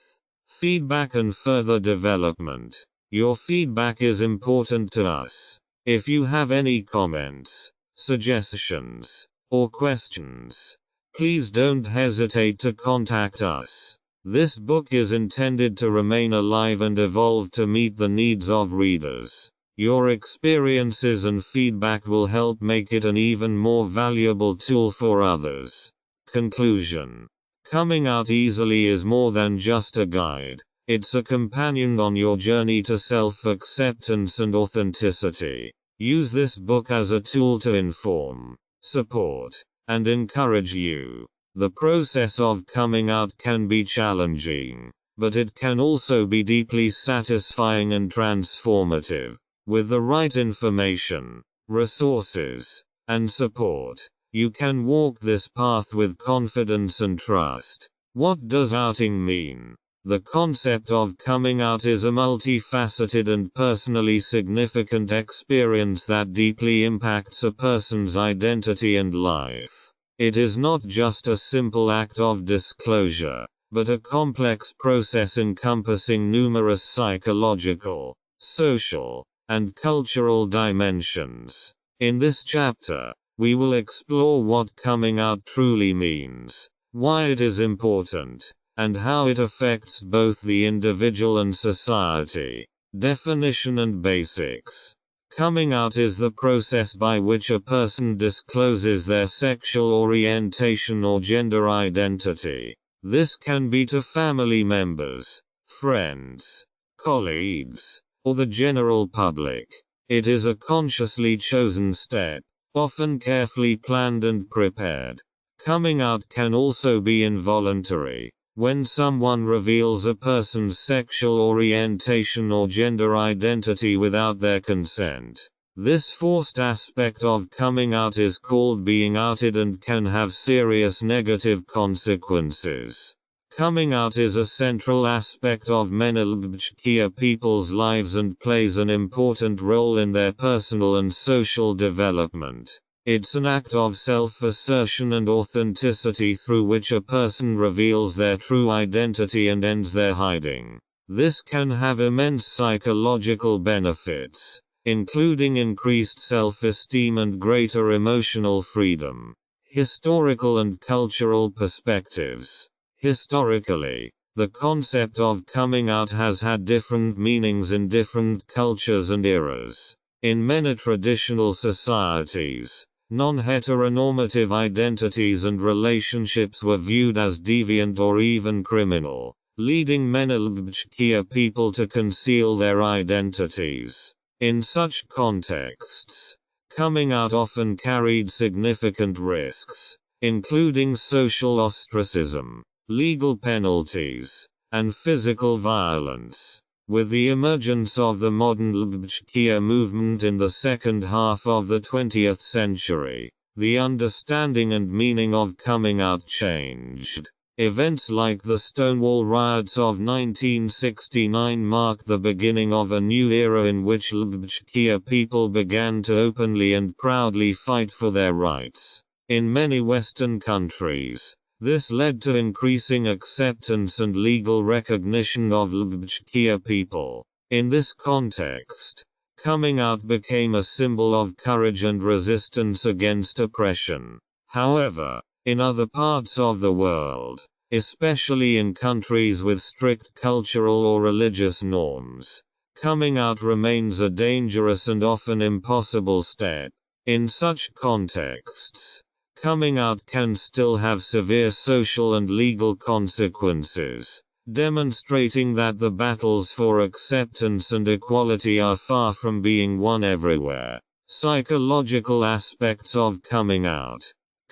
Feedback and further development. Your feedback is important to us. If you have any comments, suggestions, or questions, please don't hesitate to contact us. This book is intended to remain alive and evolve to meet the needs of readers. Your experiences and feedback will help make it an even more valuable tool for others. Conclusion. Coming out easily is more than just a guide. It's a companion on your journey to self-acceptance and authenticity. Use this book as a tool to inform, support, and encourage you. The process of coming out can be challenging, but it can also be deeply satisfying and transformative. With the right information, resources, and support, you can walk this path with confidence and trust. What does outing mean? The concept of coming out is a multifaceted and personally significant experience that deeply impacts a person's identity and life. It is not just a simple act of disclosure, but a complex process encompassing numerous psychological, social, and cultural dimensions. In this chapter, we will explore what coming out truly means, why it is important, and how it affects both the individual and society. Definition and basics. Coming out is the process by which a person discloses their sexual orientation or gender identity. This can be to family members, friends, colleagues, or the general public. It is a consciously chosen step, often carefully planned and prepared. Coming out can also be involuntary, when someone reveals a person's sexual orientation or gender identity without their consent. This forced aspect of coming out is called being outed and can have serious negative consequences. Coming out is a central aspect of many LGBTQ people's lives and plays an important role in their personal and social development. It's an act of self-assertion and authenticity through which a person reveals their true identity and ends their hiding. This can have immense psychological benefits, including increased self-esteem and greater emotional freedom. Historical and cultural perspectives. Historically, the concept of coming out has had different meanings in different cultures and eras. In many traditional societies, non-heteronormative identities and relationships were viewed as deviant or even criminal, leading many LGBTQ people to conceal their identities. In such contexts, coming out often carried significant risks, including social ostracism, legal penalties, and physical violence. With the emergence of the modern LGBTQ movement in the second half of the 20th century, the understanding and meaning of coming out changed. Events like the Stonewall riots of 1969 marked the beginning of a new era in which LGBTQ people began to openly and proudly fight for their rights. In many Western countries, this led to increasing acceptance and legal recognition of LGBTQ people. In this context, Coming out became a symbol of courage and resistance against oppression. However, in other parts of the world, especially in countries with strict cultural or religious norms, coming out remains a dangerous and often impossible step. In such contexts, coming out can still have severe social and legal consequences, demonstrating that the battles for acceptance and equality are far from being won everywhere. Psychological aspects of coming out.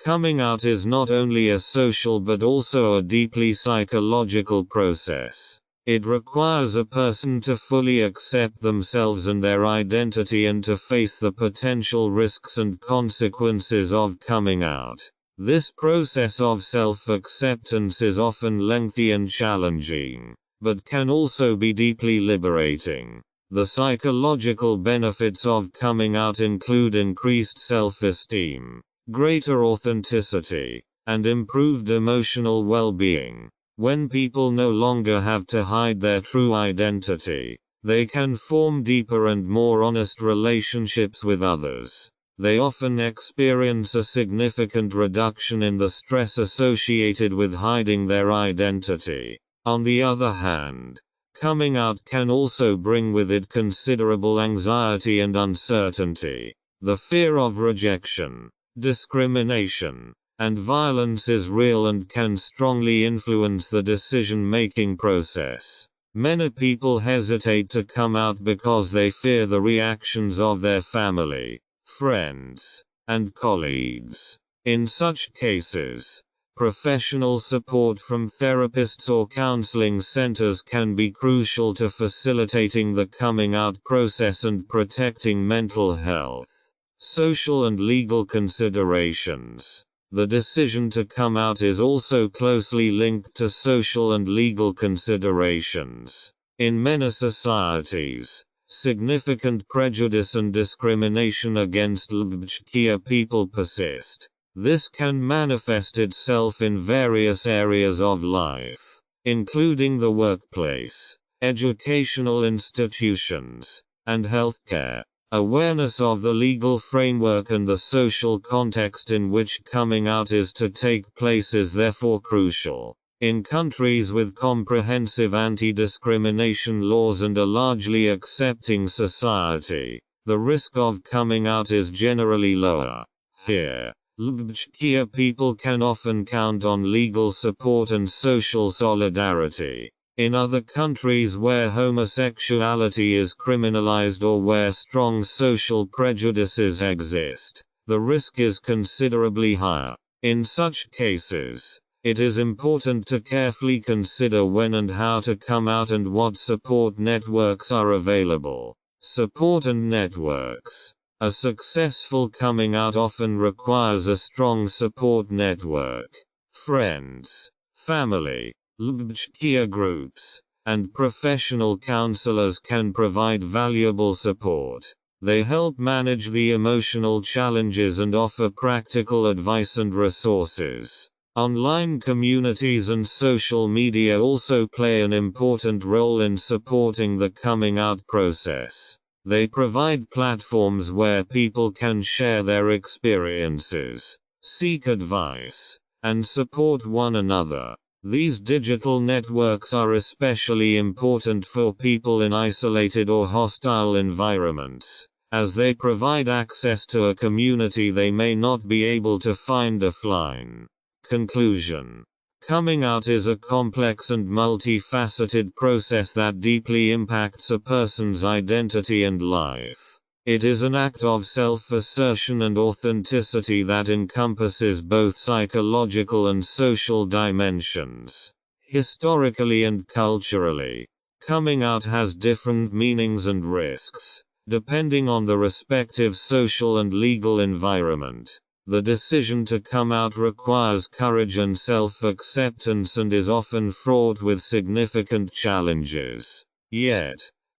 Coming out is not only a social but also a deeply psychological process. It requires a person to fully accept themselves and their identity and to face the potential risks and consequences of coming out. This process of self-acceptance is often lengthy and challenging, but can also be deeply liberating. The psychological benefits of coming out include increased self-esteem, greater authenticity, and improved emotional well-being. When people no longer have to hide their true identity, they can form deeper and more honest relationships with others. They often experience a significant reduction in the stress associated with hiding their identity. On the other hand, coming out can also bring with it considerable anxiety and uncertainty. The fear of rejection, discrimination, and violence is real and can strongly influence the decision-making process. Many people hesitate to come out because they fear the reactions of their family, friends, and colleagues. In such cases, professional support from therapists or counseling centers can be crucial to facilitating the coming out process and protecting mental health. Social and legal considerations. The decision to come out is also closely linked to social and legal considerations. In many societies, significant prejudice and discrimination against LGBTQ people persist. This can manifest itself in various areas of life, including the workplace, educational institutions, and healthcare. Awareness of the legal framework and the social context in which coming out is to take place is therefore crucial. In countries with comprehensive anti-discrimination laws and a largely accepting society, the risk of coming out is generally lower. Here, LGBTQ people can often count on legal support and social solidarity. In other countries where homosexuality is criminalized or where strong social prejudices exist, the risk is considerably higher. In such cases, it is important to carefully consider when and how to come out and what support networks are available. Support and networks. A successful coming out often requires a strong support network. Friends, family, LGBTQ groups, and professional counselors can provide valuable support. They help manage the emotional challenges and offer practical advice and resources. Online communities and social media also play an important role in supporting the coming out process. They provide platforms where people can share their experiences, seek advice, and support one another. These digital networks are especially important for people in isolated or hostile environments, as they provide access to a community they may not be able to find offline. Conclusion. Coming out is a complex and multifaceted process that deeply impacts a person's identity and life. It is an act of self-assertion and authenticity that encompasses both psychological and social dimensions. Historically and culturally, coming out has different meanings and risks, depending on the respective social and legal environment. The decision to come out requires courage and self-acceptance and is often fraught with significant challenges. Yet,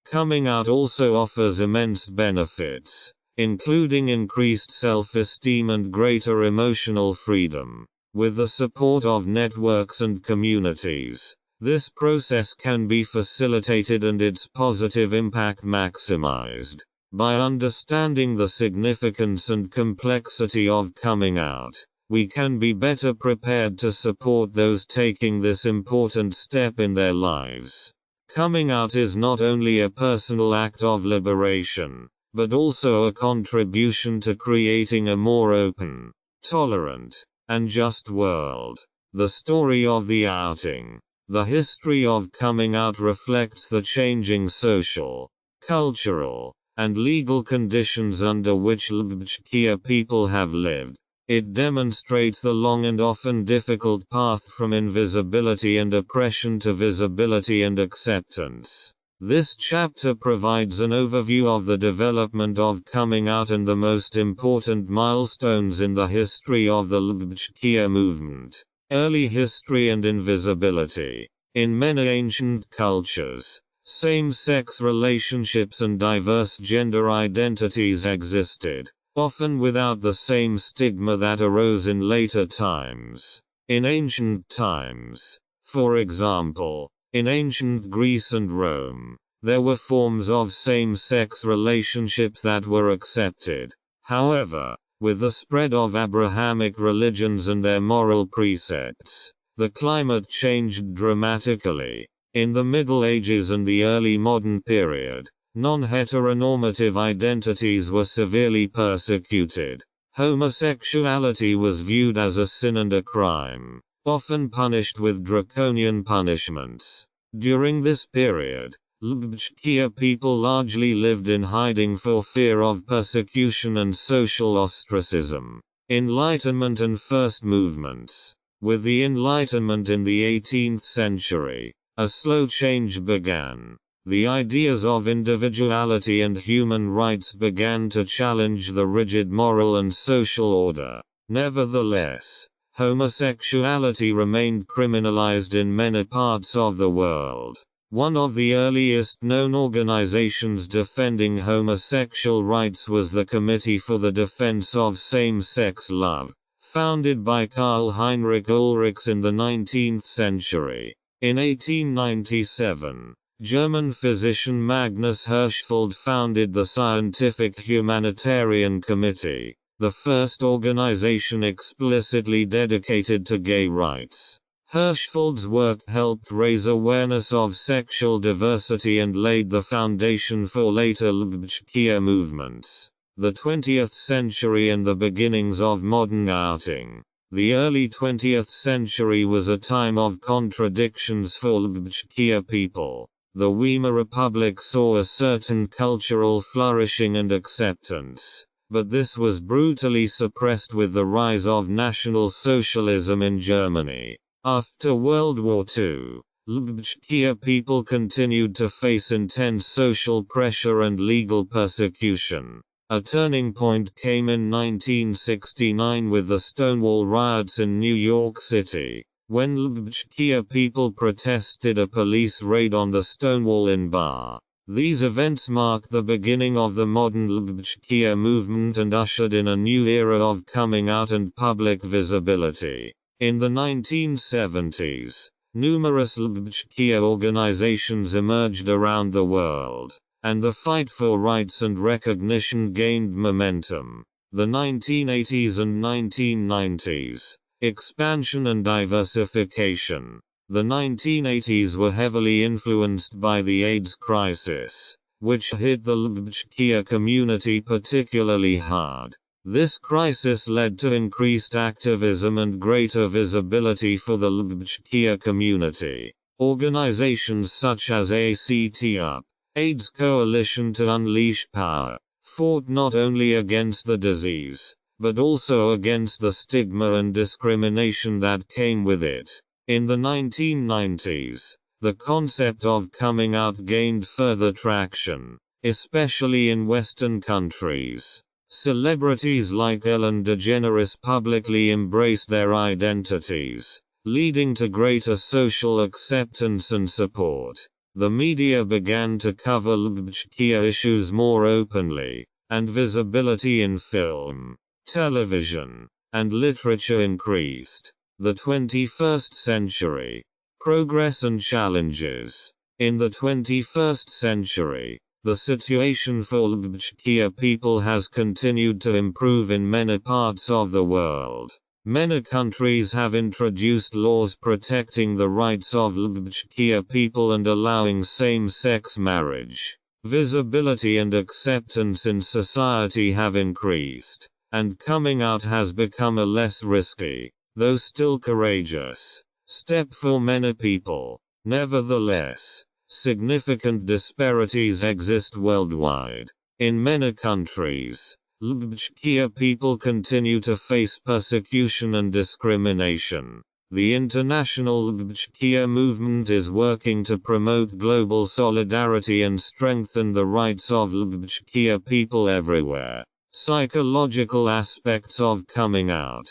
coming out also offers immense benefits, including increased self-esteem and greater emotional freedom. With the support of networks and communities, this process can be facilitated and its positive impact maximized. By understanding the significance and complexity of coming out, we can be better prepared to support those taking this important step in their lives. Coming out is not only a personal act of liberation, but also a contribution to creating a more open, tolerant, and just world. The story of the outing. The history of coming out reflects the changing social, cultural, and legal conditions under which LGBTQ people have lived. It demonstrates the long and often difficult path from invisibility and oppression to visibility and acceptance. This chapter provides an overview of the development of coming out and the most important milestones in the history of the LGBTQ movement. Early history and invisibility. In many ancient cultures, same-sex relationships and diverse gender identities existed, often without the same stigma that arose in later times. In ancient times, for example, in ancient Greece and Rome, there were forms of same-sex relationships that were accepted. However, with the spread of Abrahamic religions and their moral precepts, the climate changed dramatically. In the Middle Ages and the early modern period, non-heteronormative identities were severely persecuted. Homosexuality was viewed as a sin and a crime, often punished with draconian punishments. During this period, LGBTQ people largely lived in hiding for fear of persecution and social ostracism. Enlightenment and first movements. With the Enlightenment in the 18th century, a slow change began. The ideas of individuality and human rights began to challenge the rigid moral and social order. Nevertheless, homosexuality remained criminalized in many parts of the world. One of the earliest known organizations defending homosexual rights was the Committee for the Defense of Same-Sex Love, founded by Karl Heinrich Ulrichs in the 19th century. In 1897, German physician Magnus Hirschfeld founded the Scientific Humanitarian Committee, the first organization explicitly dedicated to gay rights. Hirschfeld's work helped raise awareness of sexual diversity and laid the foundation for later LGBTQ movements. The 20th century and the beginnings of modern outing. The early 20th century was a time of contradictions for LGBTQ people. The Weimar Republic saw a certain cultural flourishing and acceptance, but this was brutally suppressed with the rise of National Socialism in Germany. After World War II, LGBTQ people continued to face intense social pressure and legal persecution. A turning point came in 1969 with the Stonewall riots in New York City, when LGBTQ people protested a police raid on the Stonewall Inn bar. These events marked the beginning of the modern LGBTQ movement and ushered in a new era of coming out and public visibility. In the 1970s, numerous LGBTQ organizations emerged around the world, and the fight for rights and recognition gained momentum. The 1980s and 1990s, expansion and diversification. The 1980s were heavily influenced by the AIDS crisis, which hit the LGBTQ community particularly hard. This crisis led to increased activism and greater visibility for the LGBTQ community. Organizations such as ACT UP, AIDS Coalition to Unleash Power, fought not only against the disease, but also against the stigma and discrimination that came with it. In the 1990s, the concept of coming out gained further traction, especially in Western countries. Celebrities like Ellen DeGeneres publicly embraced their identities, leading to greater social acceptance and support. The media began to cover LGBTQ issues more openly, and visibility in film, television, and literature increased. The 21st century. Progress and challenges. In the 21st century, The situation for LGBTQ people has continued to improve in many parts of the world. Many countries have introduced laws protecting the rights of LGBTQ people and allowing same-sex marriage. Visibility and acceptance in society have increased, and coming out has become a less risky, though still courageous, step for many people. Nevertheless, significant disparities exist worldwide. In many countries, LGBTQ people continue to face persecution and discrimination. The international LGBTQ movement is working to promote global solidarity and strengthen the rights of LGBTQ people everywhere. Psychological aspects of coming out.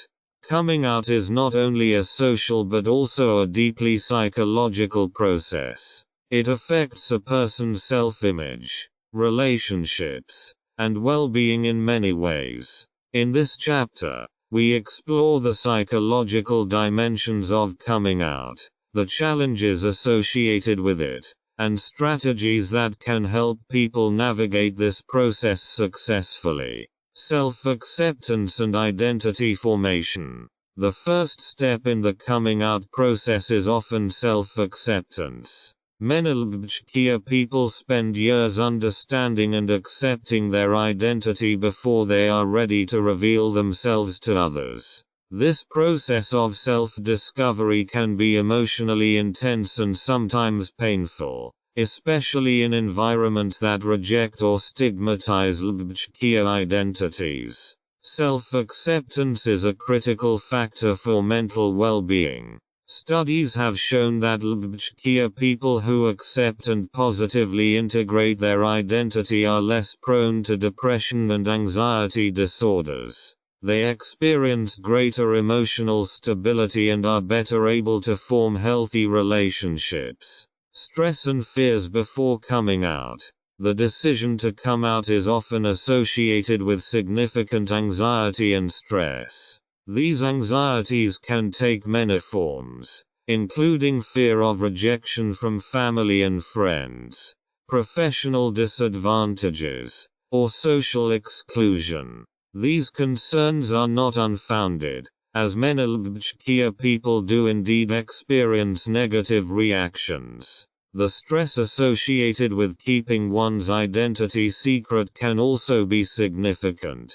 Coming out is not only a social but also a deeply psychological process. It affects a person's self-image, relationships, and well-being in many ways. In this chapter, we explore the psychological dimensions of coming out, the challenges associated with it, and strategies that can help people navigate this process successfully. Self-acceptance and identity formation. The first step in the coming out process is often self-acceptance. Many LGBTQ people spend years understanding and accepting their identity before they are ready to reveal themselves to others. This process of self-discovery can be emotionally intense and sometimes painful, especially in environments that reject or stigmatize LGBTQ identities. Self-acceptance is a critical factor for mental well-being. Studies have shown that LGBTQ people who accept and positively integrate their identity are less prone to depression and anxiety disorders. They experience greater emotional stability and are better able to form healthy relationships. Stress and fears before coming out. The decision to come out is often associated with significant anxiety and stress. These anxieties can take many forms, including fear of rejection from family and friends, professional disadvantages, or social exclusion. These concerns are not unfounded, as many LGBTQ people do indeed experience negative reactions. The stress associated with keeping one's identity secret can also be significant.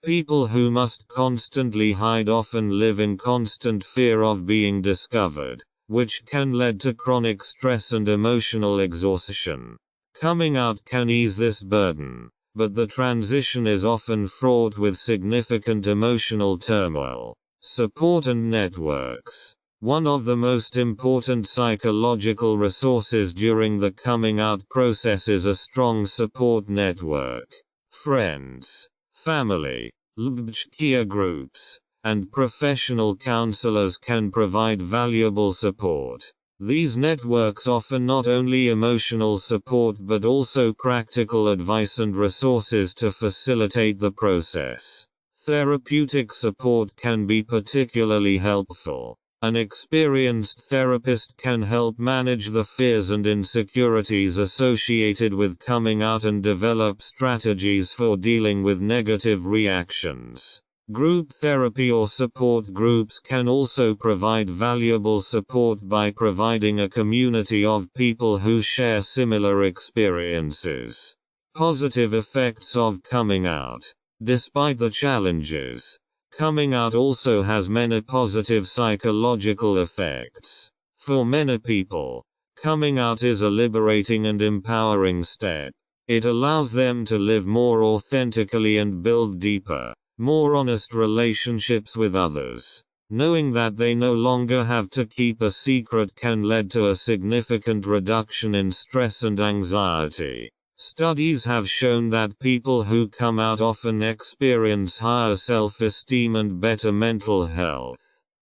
People who must constantly hide often live in constant fear of being discovered, which can lead to chronic stress and emotional exhaustion. Coming out can ease this burden, but the transition is often fraught with significant emotional turmoil. Support and networks. One of the most important psychological resources during the coming out process is a strong support network. Friends, family, LGBTQ groups, and professional counselors can provide valuable support. These networks offer not only emotional support but also practical advice and resources to facilitate the process. Therapeutic support can be particularly helpful. An experienced therapist can help manage the fears and insecurities associated with coming out and develop strategies for dealing with negative reactions. Group therapy or support groups can also provide valuable support by providing a community of people who share similar experiences. Positive effects of coming out. Despite the challenges, coming out also has many positive psychological effects. For many people, coming out is a liberating and empowering step. It allows them to live more authentically and build deeper, more honest relationships with others. Knowing that they no longer have to keep a secret can lead to a significant reduction in stress and anxiety. Studies have shown that people who come out often experience higher self-esteem and better mental health.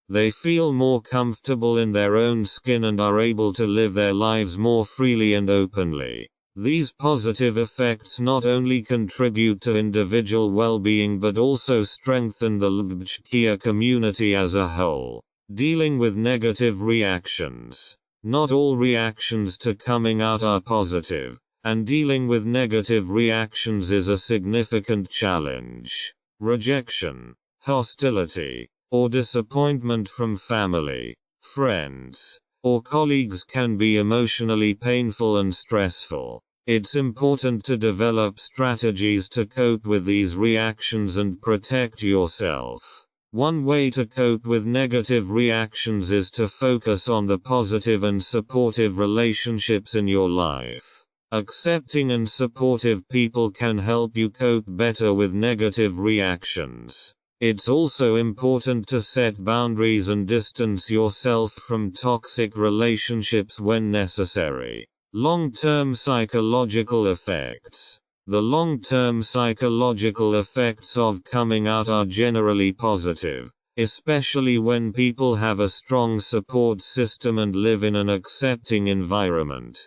They feel more comfortable in their own skin and are able to live their lives more freely and openly. These positive effects not only contribute to individual well-being but also strengthen the LGBTQ community as a whole. Dealing with negative reactions. Not all reactions to coming out are positive. and dealing with negative reactions is a significant challenge. Rejection, hostility, or disappointment from family, friends, or colleagues can be emotionally painful and stressful. It's important to develop strategies to cope with these reactions and protect yourself. One way to cope with negative reactions is to focus on the positive and supportive relationships in your life. Accepting and supportive people can help you cope better with negative reactions. It's also important to set boundaries and distance yourself from toxic relationships when necessary. Long-term psychological effects. The long-term psychological effects of coming out are generally positive, especially when people have a strong support system and live in an accepting environment.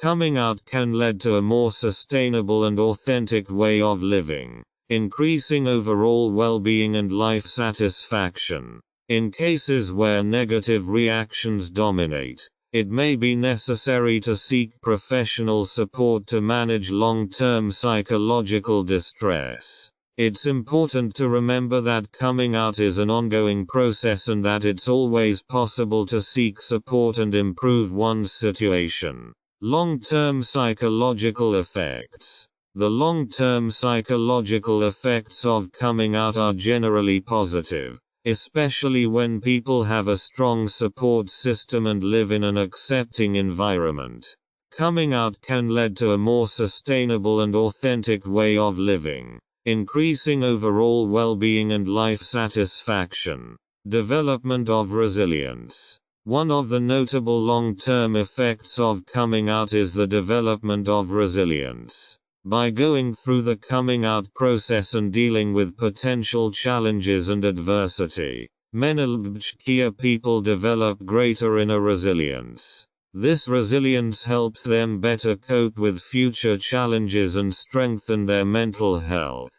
Coming out can lead to a more sustainable and authentic way of living, increasing overall well-being and life satisfaction. In cases where negative reactions dominate, it may be necessary to seek professional support to manage long-term psychological distress. It's important to remember that coming out is an ongoing process and that it's always possible to seek support and improve one's situation. Long-term psychological effects. The long-term psychological effects of coming out are generally positive, especially when people have a strong support system and live in an accepting environment. Coming out can lead to a more sustainable and authentic way of living, increasing overall well-being and life satisfaction. Development of resilience. One of the notable long-term effects of coming out is the development of resilience. By going through the coming out process and dealing with potential challenges and adversity, many LGBTQ people develop greater inner resilience. This resilience helps them better cope with future challenges and strengthen their mental health.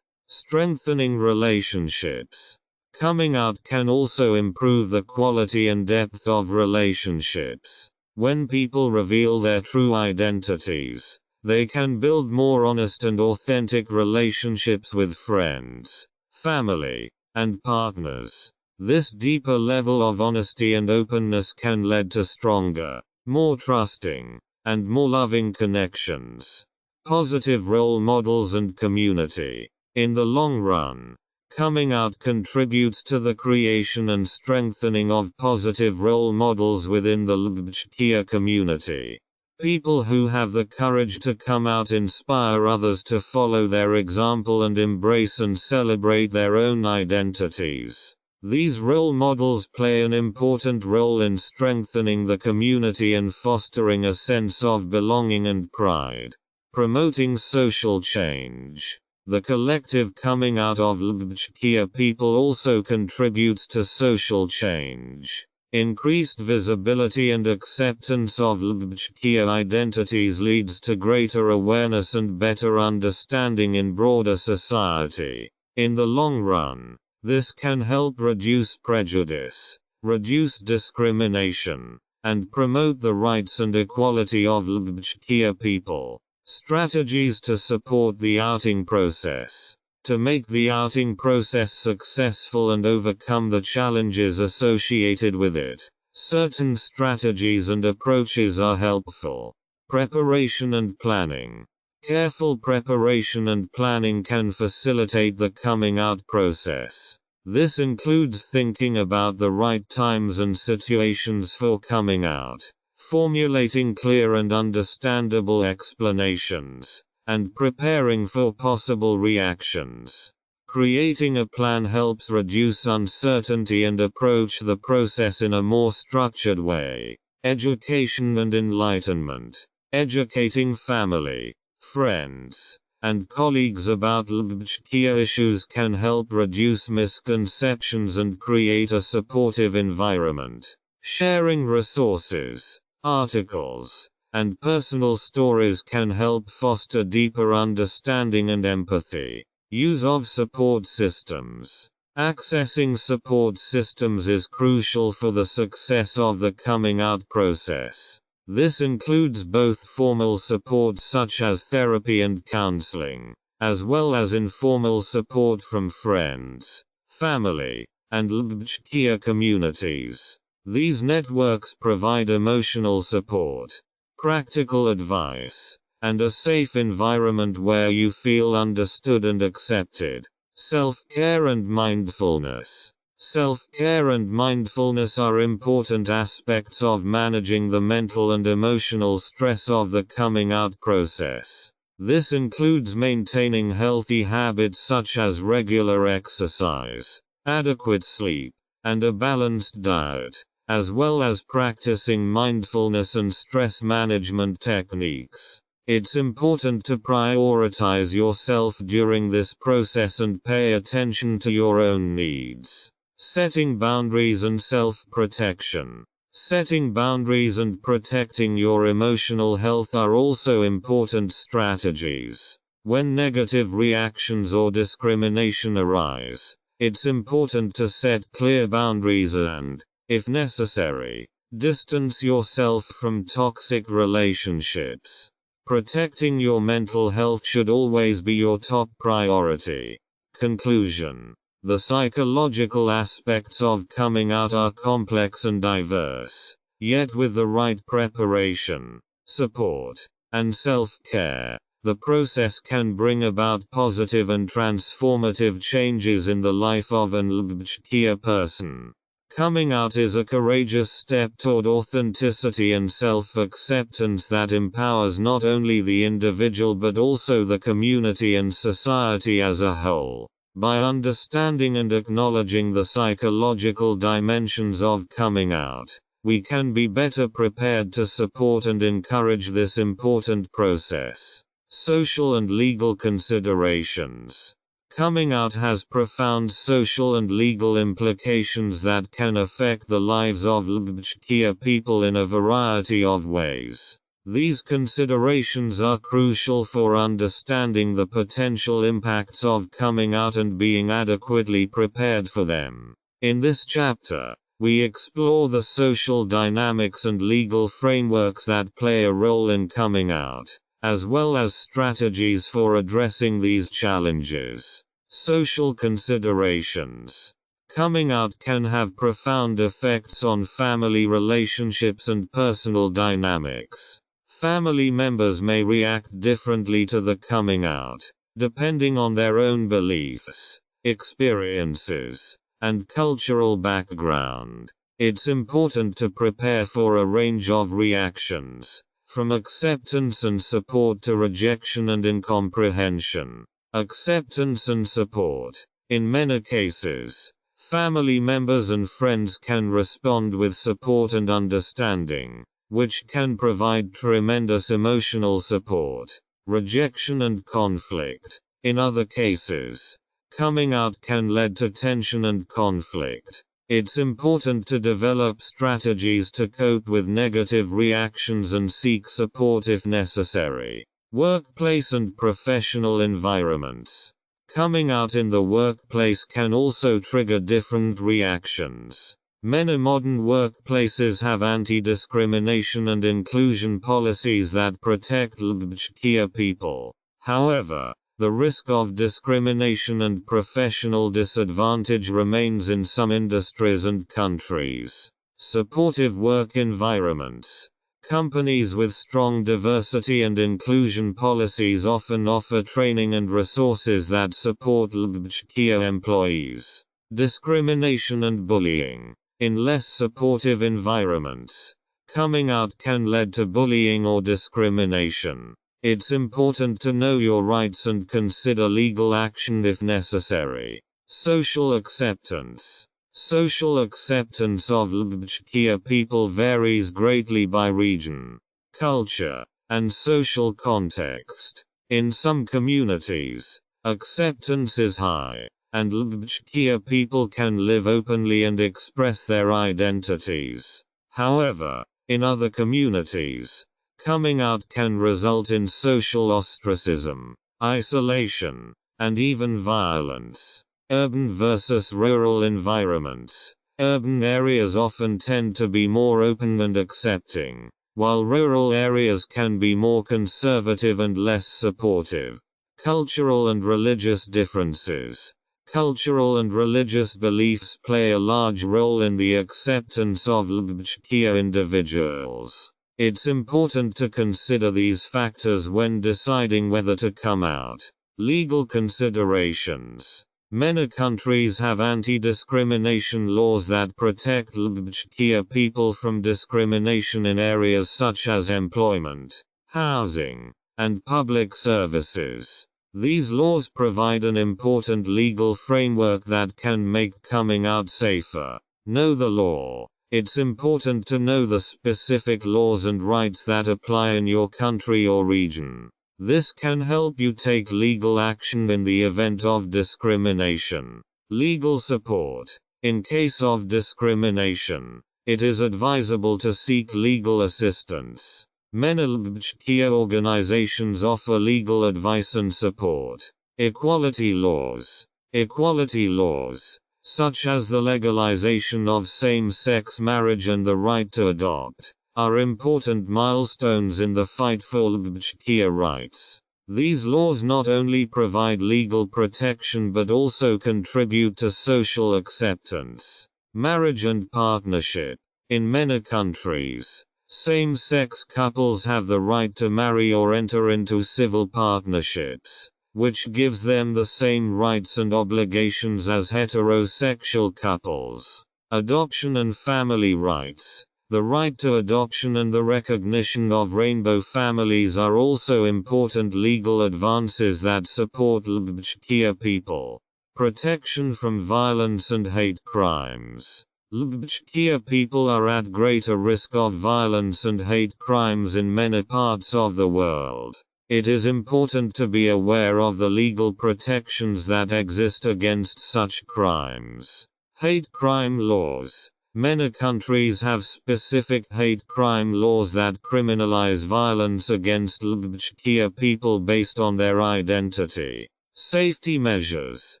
Strengthening relationships. Coming out can also improve the quality and depth of relationships. When people reveal their true identities, they can build more honest and authentic relationships with friends, family, and partners. This deeper level of honesty and openness can lead to stronger, more trusting, and more loving connections. Positive role models and community. In the long run, coming out contributes to the creation and strengthening of positive role models within the LGBTQ community. People who have the courage to come out inspire others to follow their example and embrace and celebrate their own identities. These role models play an important role in strengthening the community and fostering a sense of belonging and pride. Promoting social change. The collective coming out of LGBTQ people also contributes to social change. Increased visibility and acceptance of LGBTQ identities leads to greater awareness and better understanding in broader society. In the long run, this can help reduce prejudice, reduce discrimination, and promote the rights and equality of LGBTQ people. Strategies to support the outing process. To make the outing process successful and overcome the challenges associated with it, certain strategies and approaches are helpful. Preparation and planning. Careful preparation and planning can facilitate the coming out process. This includes thinking about the right times and situations for coming out, formulating clear and understandable explanations, and preparing for possible reactions. Creating a plan helps reduce uncertainty and approach the process in a more structured way. Education and enlightenment. Educating family, friends, and colleagues about LGBTQ issues can help reduce misconceptions and create a supportive environment. Sharing resources, articles, and personal stories can help foster deeper understanding and empathy. Use of support systems. Accessing support systems is crucial for the success of the coming out process. This includes both formal support such as therapy and counseling, as well as informal support from friends, family, and LGBTQ communities. These networks provide emotional support, practical advice, and a safe environment where you feel understood and accepted. Self-care and mindfulness. Self-care and mindfulness are important aspects of managing the mental and emotional stress of the coming out process. This includes maintaining healthy habits such as regular exercise, adequate sleep, and a balanced diet, as well as practicing mindfulness and stress management techniques. It's important to prioritize yourself during this process and pay attention to your own needs. Setting boundaries and self-protection. Setting boundaries and protecting your emotional health are also important strategies. When negative reactions or discrimination arise, it's important to set clear boundaries and, if necessary, distance yourself from toxic relationships. Protecting your mental health should always be your top priority. Conclusion. The psychological aspects of coming out are complex and diverse, yet with the right preparation, support, and self-care, the process can bring about positive and transformative changes in the life of an LGBTQ person. Coming out is a courageous step toward authenticity and self-acceptance that empowers not only the individual but also the community and society as a whole. By understanding and acknowledging the psychological dimensions of coming out, we can be better prepared to support and encourage this important process. Social and legal considerations. Coming out has profound social and legal implications that can affect the lives of LGBTQ people in a variety of ways. These considerations are crucial for understanding the potential impacts of coming out and being adequately prepared for them. In this chapter, we explore the social dynamics and legal frameworks that play a role in coming out, as well as strategies for addressing these challenges. Social considerations. Coming out can have profound effects on family relationships and personal dynamics. Family members may react differently to the coming out, depending on their own beliefs, experiences, and cultural background. It's important to prepare for a range of reactions, from acceptance and support to rejection and incomprehension. Acceptance and support. In many cases, family members and friends can respond with support and understanding, which can provide tremendous emotional support. Rejection and conflict. In other cases, coming out can lead to tension and conflict. It's important to develop strategies to cope with negative reactions and seek support if necessary. Workplace and professional environments. Coming out in the workplace can also trigger different reactions. Many modern workplaces have anti-discrimination and inclusion policies that protect LGBTQ people. However, the risk of discrimination and professional disadvantage remains in some industries and countries. Supportive work environments. Companies with strong diversity and inclusion policies often offer training and resources that support LGBTQ employees. Discrimination and bullying. In less supportive environments, coming out can lead to bullying or discrimination. It's important to know your rights and consider legal action if necessary. Social acceptance. Social acceptance of LGBTQ people varies greatly by region, culture, and social context. In some communities, acceptance is high, and LGBTQ people can live openly and express their identities. However, in other communities, coming out can result in social ostracism, isolation, and even violence. Urban versus rural environments. Urban areas often tend to be more open and accepting, while rural areas can be more conservative and less supportive. Cultural and religious differences. Cultural and religious beliefs play a large role in the acceptance of LGBTQ individuals. It's important to consider these factors when deciding whether to come out. Legal considerations. Many countries have anti-discrimination laws that protect LGBTQ people from discrimination in areas such as employment, housing, and public services. These laws provide an important legal framework that can make coming out safer. Know the law. It's important to know the specific laws and rights that apply in your country or region. This can help you take legal action in the event of discrimination. Legal support. In case of discrimination, it is advisable to seek legal assistance. Many LGBTQ organizations offer legal advice and support. Equality laws. Equality laws, such as the legalization of same-sex marriage and the right to adopt, are important milestones in the fight for LGBTQ rights. These laws not only provide legal protection but also contribute to social acceptance. Marriage and partnership. In many countries, same-sex couples have the right to marry or enter into civil partnerships, which gives them the same rights and obligations as heterosexual couples. Adoption and family rights. The right to adoption and the recognition of rainbow families are also important legal advances that support LGBTQ people. Protection from violence and hate crimes. LGBTQ people are at greater risk of violence and hate crimes in many parts of the world. It is important to be aware of the legal protections that exist against such crimes. Hate crime laws. Many countries have specific hate crime laws that criminalize violence against LGBTQ people based on their identity. Safety measures.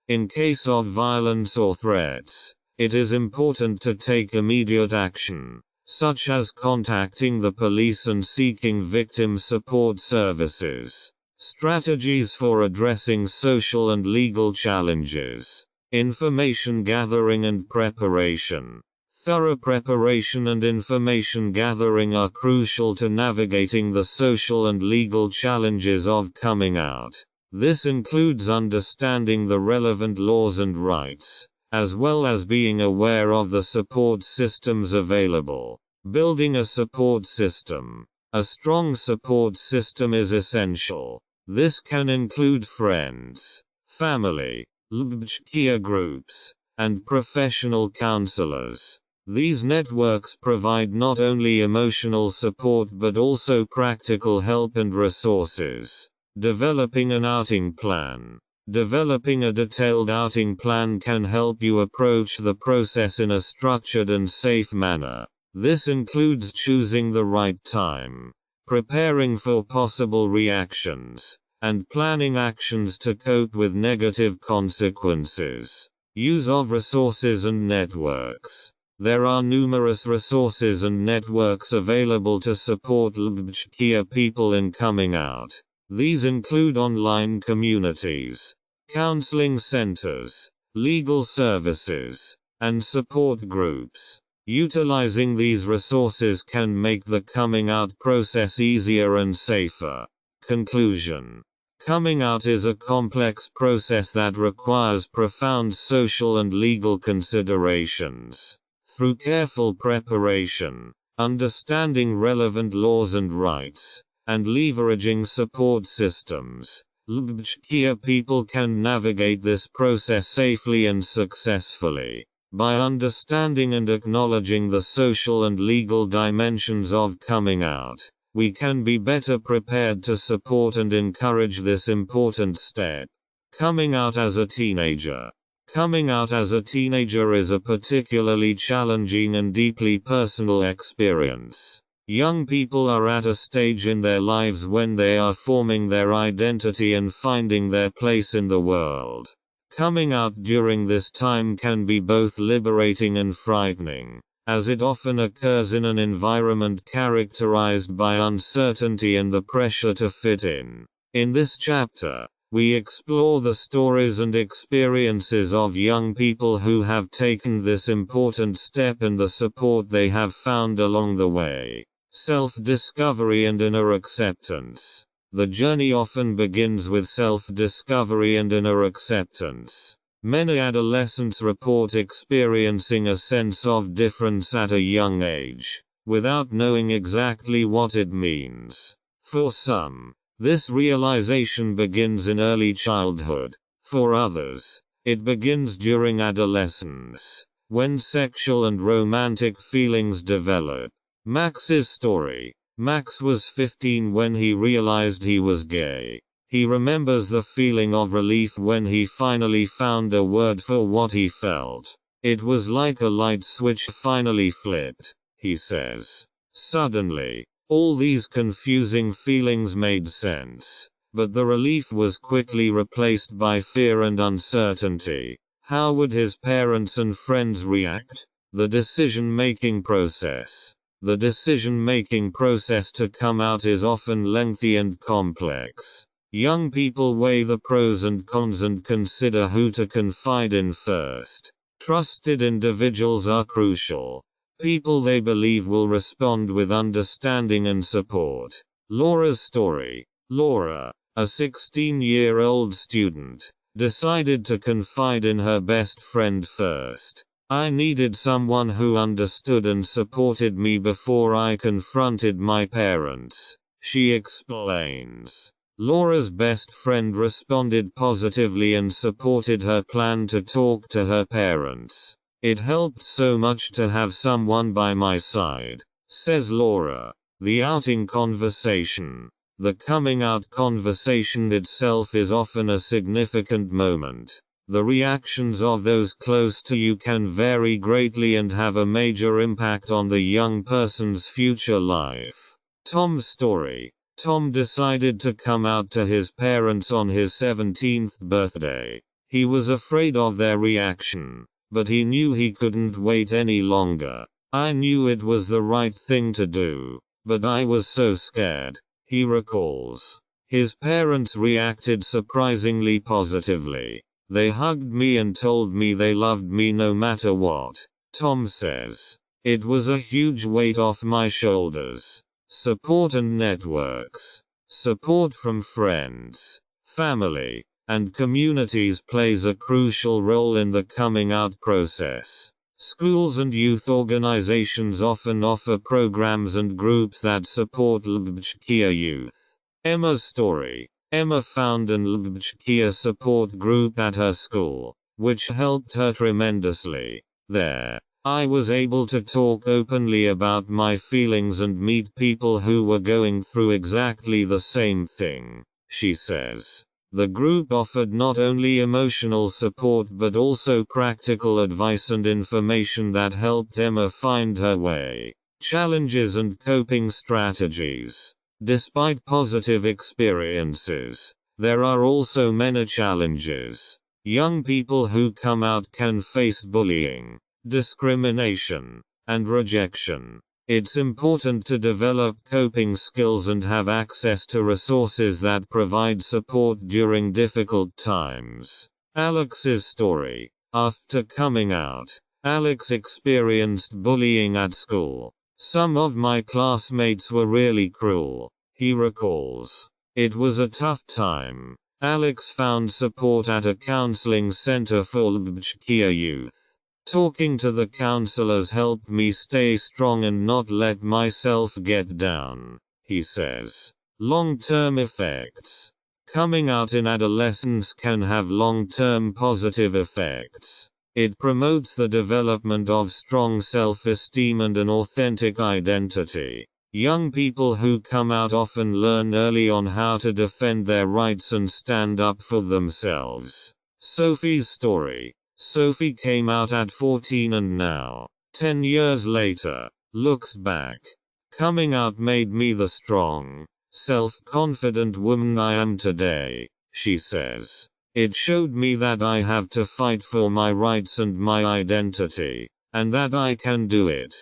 In case of violence or threats, it is important to take immediate action, such as contacting the police and seeking victim support services. Strategies for addressing social and legal challenges. Information gathering and preparation. Thorough preparation and information gathering are crucial to navigating the social and legal challenges of coming out. This includes understanding the relevant laws and rights, as well as being aware of the support systems available. Building a support system. A strong support system is essential. This can include friends, family, LGBTQ groups, and professional counselors. These networks provide not only emotional support but also practical help and resources. Developing an outing plan. Developing a detailed outing plan can help you approach the process in a structured and safe manner. This includes choosing the right time, preparing for possible reactions, and planning actions to cope with negative consequences. Use of resources and networks. There are numerous resources and networks available to support LGBTQ people in coming out. These include online communities, counseling centers, legal services, and support groups. Utilizing these resources can make the coming out process easier and safer. Conclusion. Coming out is a complex process that requires profound social and legal considerations. Through careful preparation, understanding relevant laws and rights, and leveraging support systems, LGBTQ people can navigate this process safely and successfully. By understanding and acknowledging the social and legal dimensions of coming out, we can be better prepared to support and encourage this important step. Coming out as a teenager. Coming out as a teenager is a particularly challenging and deeply personal experience. Young people are at a stage in their lives when they are forming their identity and finding their place in the world. Coming out during this time can be both liberating and frightening. as it often occurs in an environment characterized by uncertainty and the pressure to fit in. In this chapter, we explore the stories and experiences of young people who have taken this important step and the support they have found along the way. Self-discovery and inner acceptance. The journey often begins with self-discovery and inner acceptance. Many adolescents report experiencing a sense of difference at a young age, without knowing exactly what it means. For some, this realization begins in early childhood. For others, it begins during adolescence, when sexual and romantic feelings develop. Max's story. Max was 15 when he realized he was gay. He remembers the feeling of relief when he finally found a word for what he felt. It was like a light switch finally flipped, he says. Suddenly, all these confusing feelings made sense, but the relief was quickly replaced by fear and uncertainty. How would his parents and friends react? The decision-making process. The decision-making process to come out is often lengthy and complex. Young people weigh the pros and cons and consider who to confide in first. Trusted individuals are crucial. People they believe will respond with understanding and support. Laura's story. Laura, a 16-year-old student, decided to confide in her best friend first. I needed someone who understood and supported me before I confronted my parents, she explains. Laura's best friend responded positively and supported her plan to talk to her parents. It helped so much to have someone by my side, says Laura. The outing conversation. The coming out conversation itself is often a significant moment. The reactions of those close to you can vary greatly and have a major impact on the young person's future life. Tom's story. Tom decided to come out to his parents on his 17th birthday. He was afraid of their reaction, but he knew he couldn't wait any longer. I knew it was the right thing to do, but I was so scared, he recalls. His parents reacted surprisingly positively. They hugged me and told me they loved me no matter what, Tom says. It was a huge weight off my shoulders. Support and networks. Support from friends, family, and communities plays a crucial role in the coming out process. Schools and youth organizations often offer programs and groups that support LGBTQ youth. Emma's story. Emma found an LGBTQ support group at her school, which helped her tremendously. There, I was able to talk openly about my feelings and meet people who were going through exactly the same thing, she says. The group offered not only emotional support but also practical advice and information that helped Emma find her way. Challenges and coping strategies. Despite positive experiences, there are also many challenges. Young people who come out can face bullying, discrimination, and rejection. It's important to develop coping skills and have access to resources that provide support during difficult times. Alex's story. After coming out, Alex experienced bullying at school. Some of my classmates were really cruel, he recalls. It was a tough time. Alex found support at a counseling center for LGBTQ youth. Talking to the counselors helped me stay strong and not let myself get down, he says. Long-term effects. Coming out in adolescence can have long-term positive effects. It promotes the development of strong self-esteem and an authentic identity. Young people who come out often learn early on how to defend their rights and stand up for themselves. Sophie's story. Sophie came out at 14 and now, 10 years later, looks back. Coming out made me the strong, self-confident woman I am today, she says. It showed me that I have to fight for my rights and my identity. and that I can do it.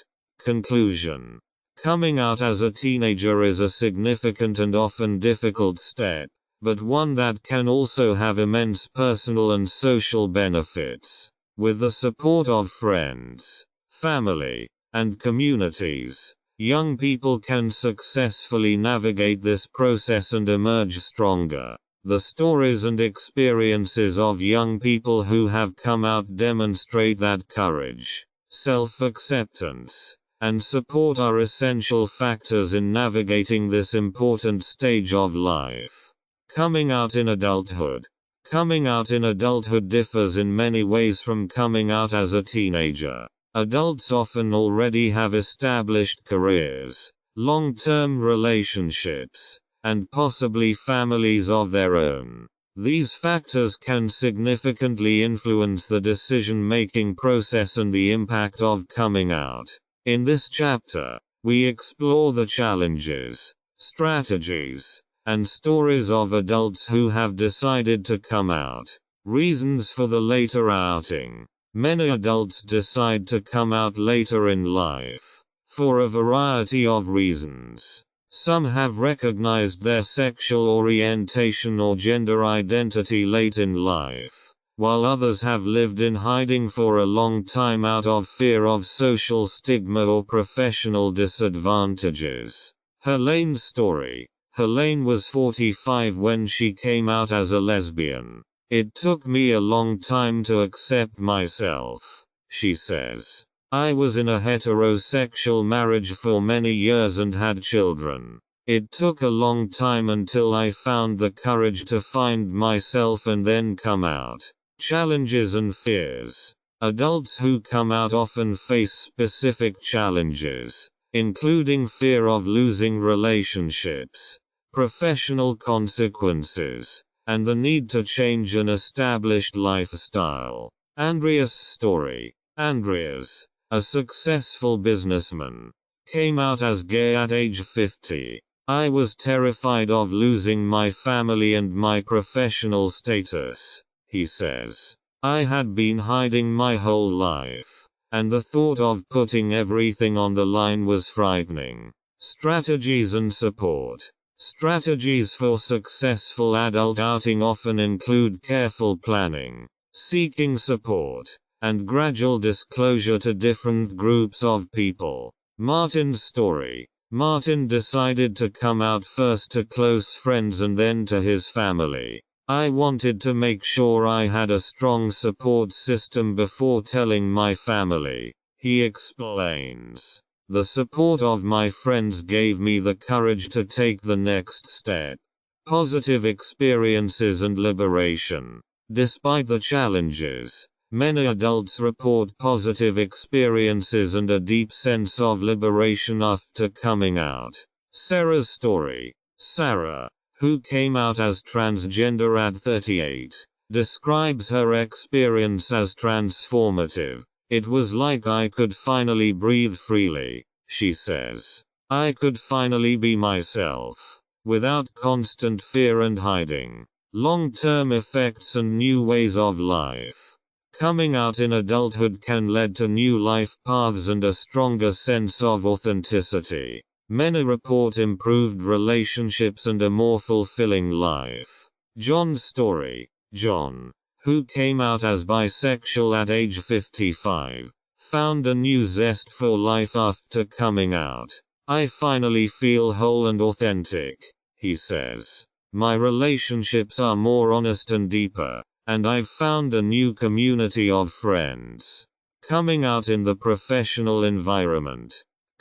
Conclusion. Coming out as a teenager is a significant and often difficult step, but one that can also have immense personal and social benefits. With the support of friends, family, and communities, young people can successfully navigate this process and emerge stronger. The stories and experiences of young people who have come out demonstrate that courage, self-acceptance, and support are essential factors in navigating this important stage of life. Coming out in adulthood. Coming out in adulthood differs in many ways from coming out as a teenager. Adults often already have established careers, long-term relationships, and possibly families of their own. These factors can significantly influence the decision-making process and the impact of coming out. In this chapter, we explore the challenges, strategies, and stories of adults who have decided to come out. Reasons for the later outing. Many adults decide to come out later in life, for a variety of reasons. Some have recognized their sexual orientation or gender identity late in life, while others have lived in hiding for a long time out of fear of social stigma or professional disadvantages. Helene's story. Helene was 45 when she came out as a lesbian. It took me a long time to accept myself, she says. I was in a heterosexual marriage for many years and had children. It took a long time until I found the courage to find myself and then come out. Challenges and fears. Adults who come out often face specific challenges, including fear of losing relationships, professional consequences, and the need to change an established lifestyle. Andreas' story. Andreas, a successful businessman, came out as gay at age 50. I was terrified of losing my family and my professional status, he says. I had been hiding my whole life, and the thought of putting everything on the line was frightening. Strategies and support. Strategies for successful adult outing often include careful planning, seeking support, and gradual disclosure to different groups of people. Martin's story. Martin decided to come out first to close friends and then to his family. I wanted to make sure I had a strong support system before telling my family, he explains. The support of my friends gave me the courage to take the next step. Positive experiences and liberation. Despite the challenges, many adults report positive experiences and a deep sense of liberation after coming out. Sarah's story. Sarah, who came out as transgender at 38, describes her experience as transformative. It was like I could finally breathe freely, she says. I could finally be myself, without constant fear and hiding. Long-term effects and new ways of life. Coming out in adulthood can lead to new life paths and a stronger sense of authenticity. Many report improved relationships and a more fulfilling life. John's story. John, who came out as bisexual at age 55, found a new zest for life after coming out. I finally feel whole and authentic, he says. My relationships are more honest and deeper, and I've found a new community of friends. Coming out in the professional environment.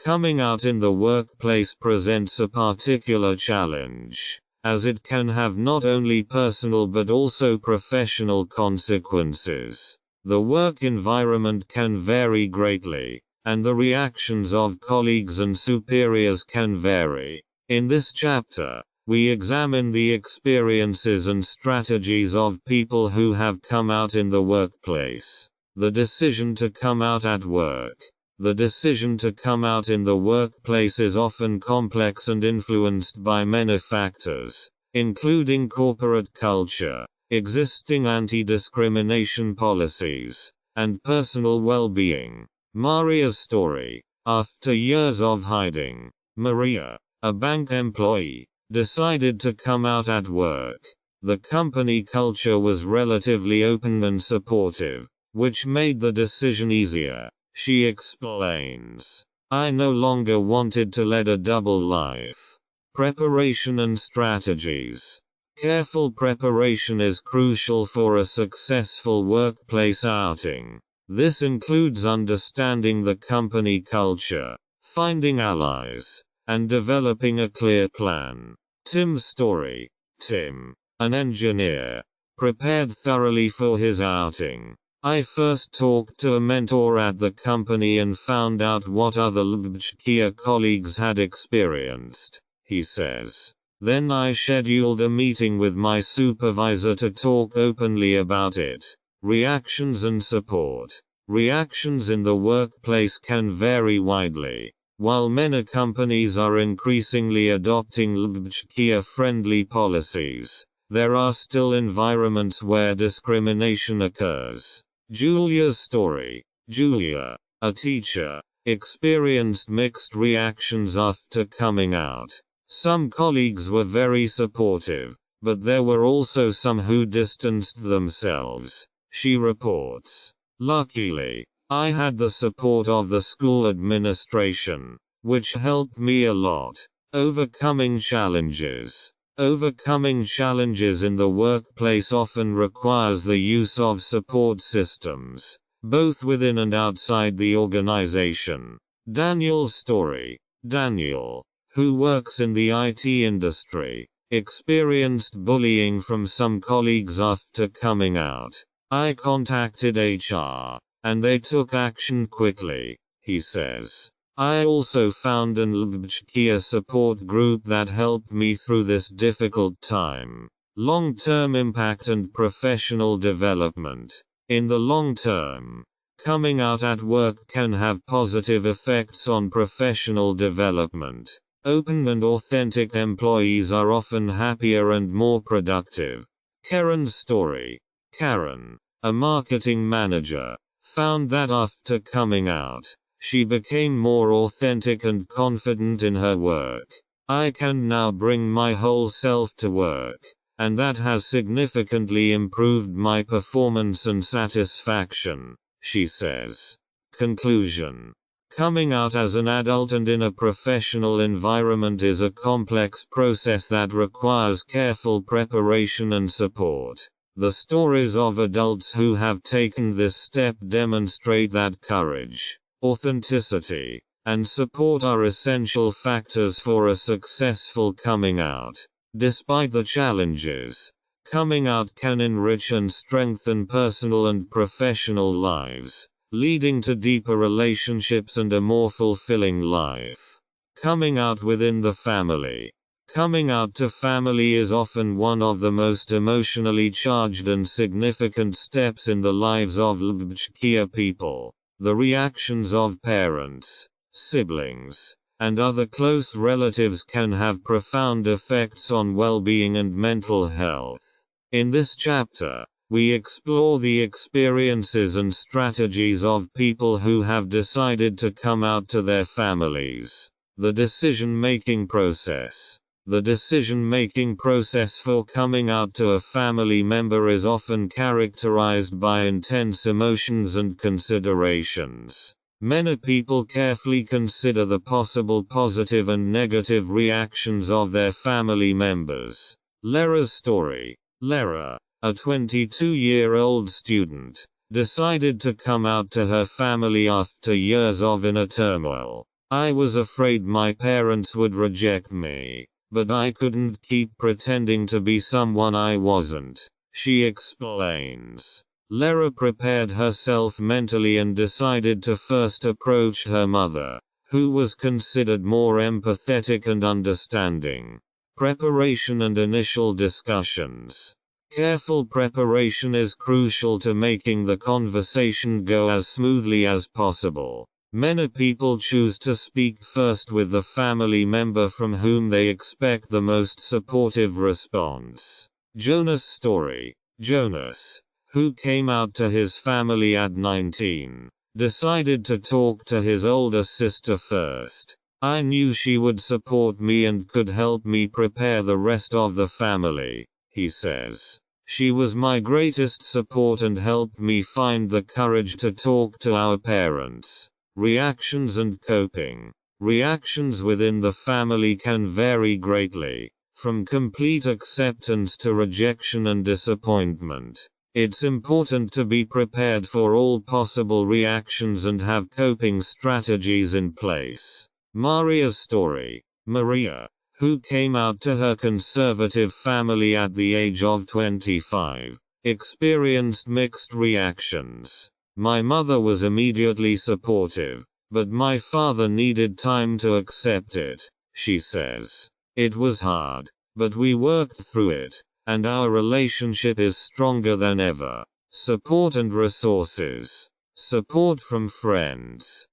Coming out in the workplace presents a particular challenge, as it can have not only personal but also professional consequences. The work environment can vary greatly, and the reactions of colleagues and superiors can vary. In this chapter, we examine the experiences and strategies of people who have come out in the workplace. The decision to come out at work. The decision to come out in the workplace is often complex and influenced by many factors, including corporate culture, existing anti-discrimination policies, and personal well-being. Maria's story. After years of hiding, Maria, a bank employee, decided to come out at work. The company culture was relatively open and supportive, which made the decision easier. She explains, "I no longer wanted to lead a double life." Preparation and strategies. Careful preparation is crucial for a successful workplace outing. This includes understanding the company culture, finding allies, and developing a clear plan. Tim's story. Tim, an engineer, prepared thoroughly for his outing. "I first talked to a mentor at the company and found out what other LBHKIA colleagues had experienced," he says. "Then I scheduled a meeting with my supervisor to talk openly about it." Reactions and support. Reactions in the workplace can vary widely. While many companies are increasingly adopting LGBTQ-friendly policies, there are still environments where discrimination occurs. Julia's story. Julia, a teacher, experienced mixed reactions after coming out. Some colleagues were very supportive, but there were also some who distanced themselves. She reports, "Luckily, I had the support of the school administration, which helped me a lot." Overcoming challenges. Overcoming challenges in the workplace often requires the use of support systems, both within and outside the organization. Daniel's story. Daniel, who works in the IT industry, experienced bullying from some colleagues after coming out. "I contacted HR, and they took action quickly," he says. "I also found an LGBTQ support group that helped me through this difficult time." Long-term impact and professional development. In the long term, coming out at work can have positive effects on professional development. Open and authentic employees are often happier and more productive. Karen's story. Karen, a marketing manager, found that after coming out, she became more authentic and confident in her work. "I can now bring my whole self to work, and that has significantly improved my performance and satisfaction," she says. Conclusion. Coming out as an adult and in a professional environment is a complex process that requires careful preparation and support. The stories of adults who have taken this step demonstrate that courage, authenticity, and support are essential factors for a successful coming out. Despite the challenges, coming out can enrich and strengthen personal and professional lives, leading to deeper relationships and a more fulfilling life. Coming out within the family. Coming out to family is often one of the most emotionally charged and significant steps in the lives of LGBTQ people. The reactions of parents, siblings, and other close relatives can have profound effects on well-being and mental health. In this chapter, we explore the experiences and strategies of people who have decided to come out to their families. The decision-making process. The decision-making process for coming out to a family member is often characterized by intense emotions and considerations. Many people carefully consider the possible positive and negative reactions of their family members. Lera's story. Lera, a 22-year-old student, decided to come out to her family after years of inner turmoil. "I was afraid my parents would reject me, but I couldn't keep pretending to be someone I wasn't," she explains. Lera prepared herself mentally and decided to first approach her mother, who was considered more empathetic and understanding. Preparation and initial discussions. Careful preparation is crucial to making the conversation go as smoothly as possible. Many people choose to speak first with the family member from whom they expect the most supportive response. Jonas' story. Jonas, who came out to his family at 19, Decided to talk to his older sister first. I knew she would support me and could help me prepare the rest of the family, he says. She was my greatest support and helped me find the courage to talk to our parents. Reactions and coping. Reactions within the family can vary greatly, from complete acceptance to rejection and disappointment. It's important to be prepared for all possible reactions and have coping strategies in place. Maria's story. Maria, who came out to her conservative family at the age of 25, experienced mixed reactions. My mother was immediately supportive, but my father needed time to accept it, she says. It was hard, but we worked through it, and our relationship is stronger than ever. Support and resources. Support from friends,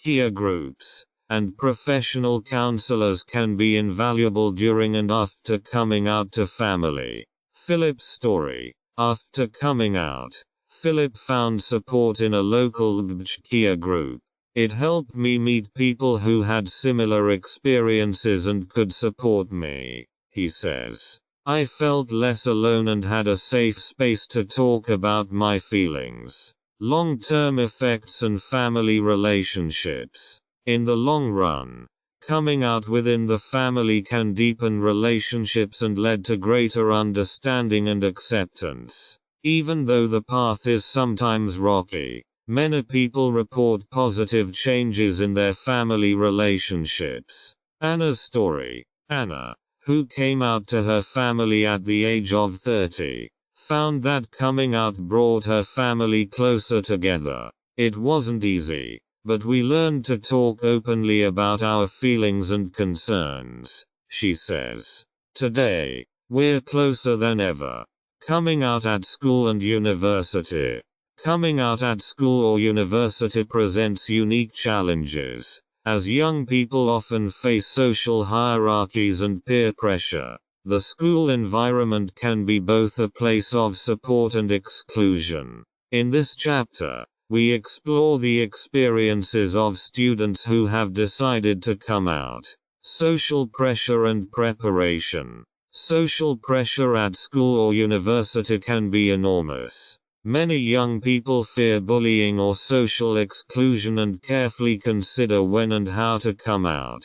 peer groups, and professional counselors can be invaluable during and after coming out to family. Philip's story. After coming out, Philip found support in a local peer group. It helped me meet people who had similar experiences and could support me, he says. I felt less alone and had a safe space to talk about my feelings. Long-term effects and family relationships. In the long run, coming out within the family can deepen relationships and lead to greater understanding and acceptance. Even though the path is sometimes rocky, many people report positive changes in their family relationships. Anna's story. Anna, who came out to her family at the age of 30, found that coming out brought her family closer together. It wasn't easy, but we learned to talk openly about our feelings and concerns, she says. Today, we're closer than ever. Coming out at school and university. Coming out at school or university presents unique challenges, as young people often face social hierarchies and peer pressure. The school environment can be both a place of support and exclusion. In this chapter, we explore the experiences of students who have decided to come out. Social pressure and preparation. Social pressure at school or university can be enormous. Many young people fear bullying or social exclusion and carefully consider when and how to come out.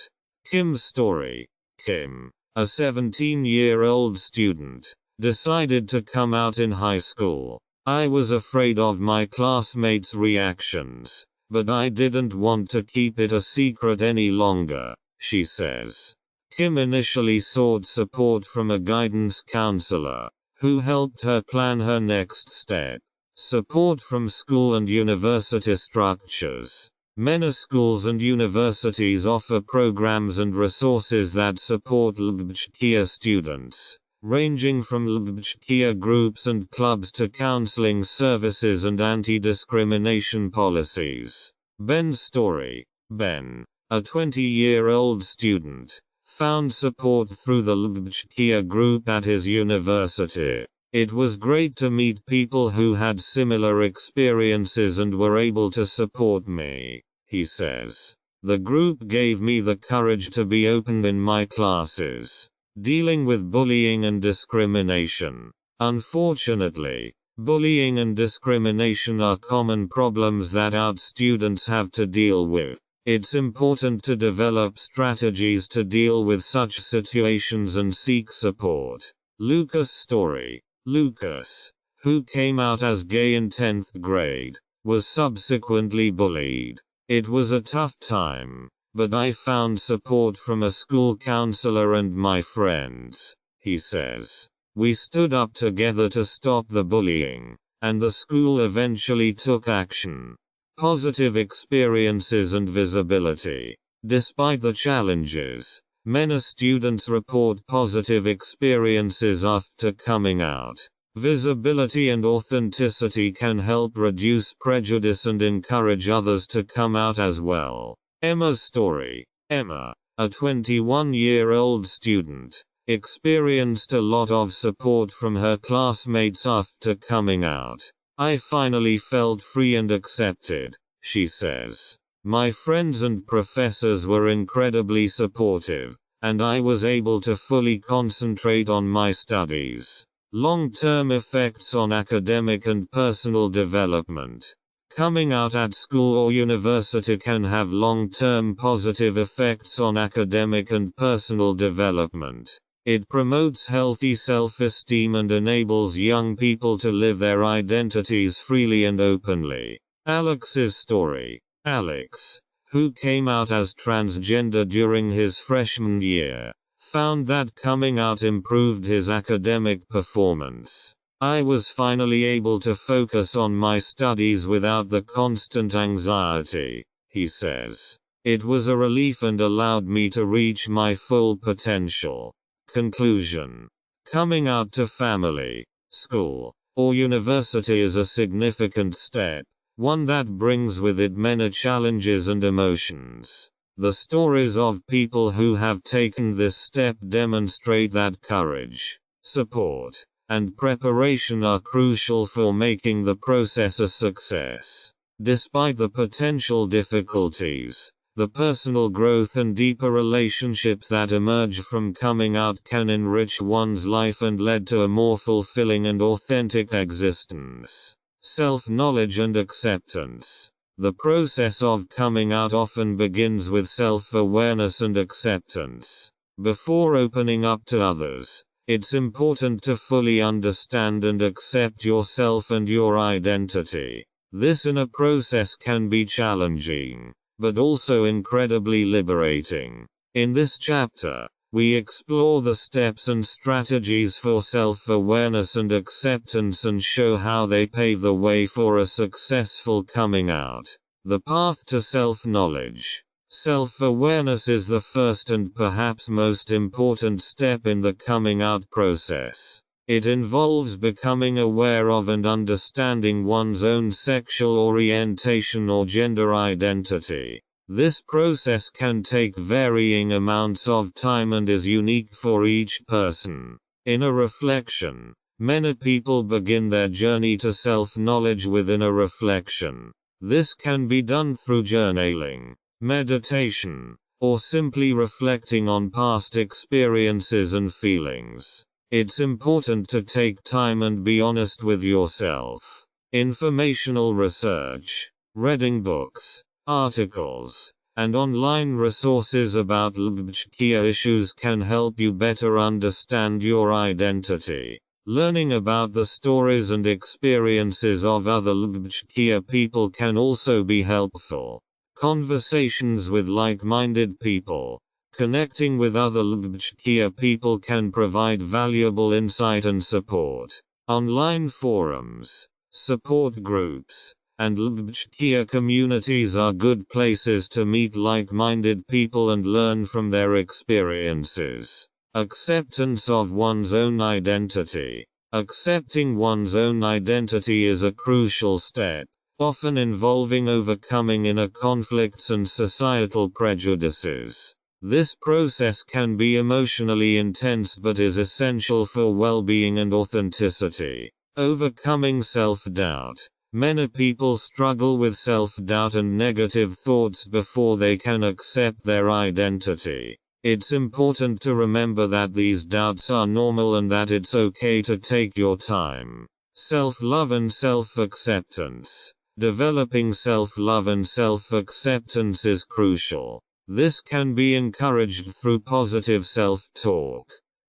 Kim's story. Kim, a 17-year-old student, decided to come out in high school. I was afraid of my classmates' reactions, but I didn't want to keep it a secret any longer, she says. Kim initially sought support from a guidance counselor, who helped her plan her next step. Support from school and university structures. Many schools and universities offer programs and resources that support LGBTQ students, ranging from LGBTQ groups and clubs to counseling services and anti-discrimination policies. Ben's story. Ben, a 20-year-old student, found support through the LGBTQ group at his university. It was great to meet people who had similar experiences and were able to support me, he says. The group gave me the courage to be open in my classes, dealing with bullying and discrimination. Unfortunately, bullying and discrimination are common problems that our students have to deal with. It's important to develop strategies to deal with such situations and seek support. Lucas' story. Lucas, who came out as gay in 10th grade, was subsequently bullied. It was a tough time, but I found support from a school counselor and my friends, he says. We stood up together to stop the bullying, and the school eventually took action. Positive experiences and visibility. Despite the challenges, many students report positive experiences after coming out. Visibility and authenticity can help reduce prejudice and encourage others to come out as well. Emma's story. Emma, a 21-year-old student, experienced a lot of support from her classmates after coming out. I finally felt free and accepted, she says. My friends and professors were incredibly supportive, and I was able to fully concentrate on my studies. Long-term effects on academic and personal development. Coming out at school or university can have long-term positive effects on academic and personal development. It promotes healthy self-esteem and enables young people to live their identities freely and openly. Alex's story. Alex, who came out as transgender during his freshman year, found that coming out improved his academic performance. I was finally able to focus on my studies without the constant anxiety, he says. It was a relief and allowed me to reach my full potential. Conclusion. Coming out to family, school, or university is a significant step, one that brings with it many challenges and emotions. The stories of people who have taken this step demonstrate that courage, support, and preparation are crucial for making the process a success. Despite the potential difficulties, the personal growth and deeper relationships that emerge from coming out can enrich one's life and lead to a more fulfilling and authentic existence. Self-knowledge and acceptance. The process of coming out often begins with self-awareness and acceptance. Before opening up to others, it's important to fully understand and accept yourself and your identity. This inner process can be challenging, but also incredibly liberating. In this chapter, we explore the steps and strategies for self-awareness and acceptance and show how they pave the way for a successful coming out. The path to self-knowledge. Self-awareness is the first and perhaps most important step in the coming out process. It involves becoming aware of and understanding one's own sexual orientation or gender identity. This process can take varying amounts of time and is unique for each person. Inner reflection. Many people begin their journey to self-knowledge with inner reflection. This can be done through journaling, meditation, or simply reflecting on past experiences and feelings. It's important to take time and be honest with yourself. Informational research. Reading books, articles, and online resources about LGBTQ issues can help you better understand your identity. Learning about the stories and experiences of other LGBTQ people can also be helpful. Conversations with like-minded people. Connecting with other LGBTQ people can provide valuable insight and support. Online forums, support groups, and LGBTQ communities are good places to meet like-minded people and learn from their experiences. Acceptance of one's own identity. Accepting one's own identity is a crucial step, often involving overcoming inner conflicts and societal prejudices. This process can be emotionally intense but is essential for well-being and authenticity. Overcoming self-doubt. Many people struggle with self-doubt and negative thoughts before they can accept their identity. It's important to remember that these doubts are normal and that it's okay to take your time. Self-love and self-acceptance. Developing self-love and self-acceptance is crucial. This can be encouraged through positive self-talk,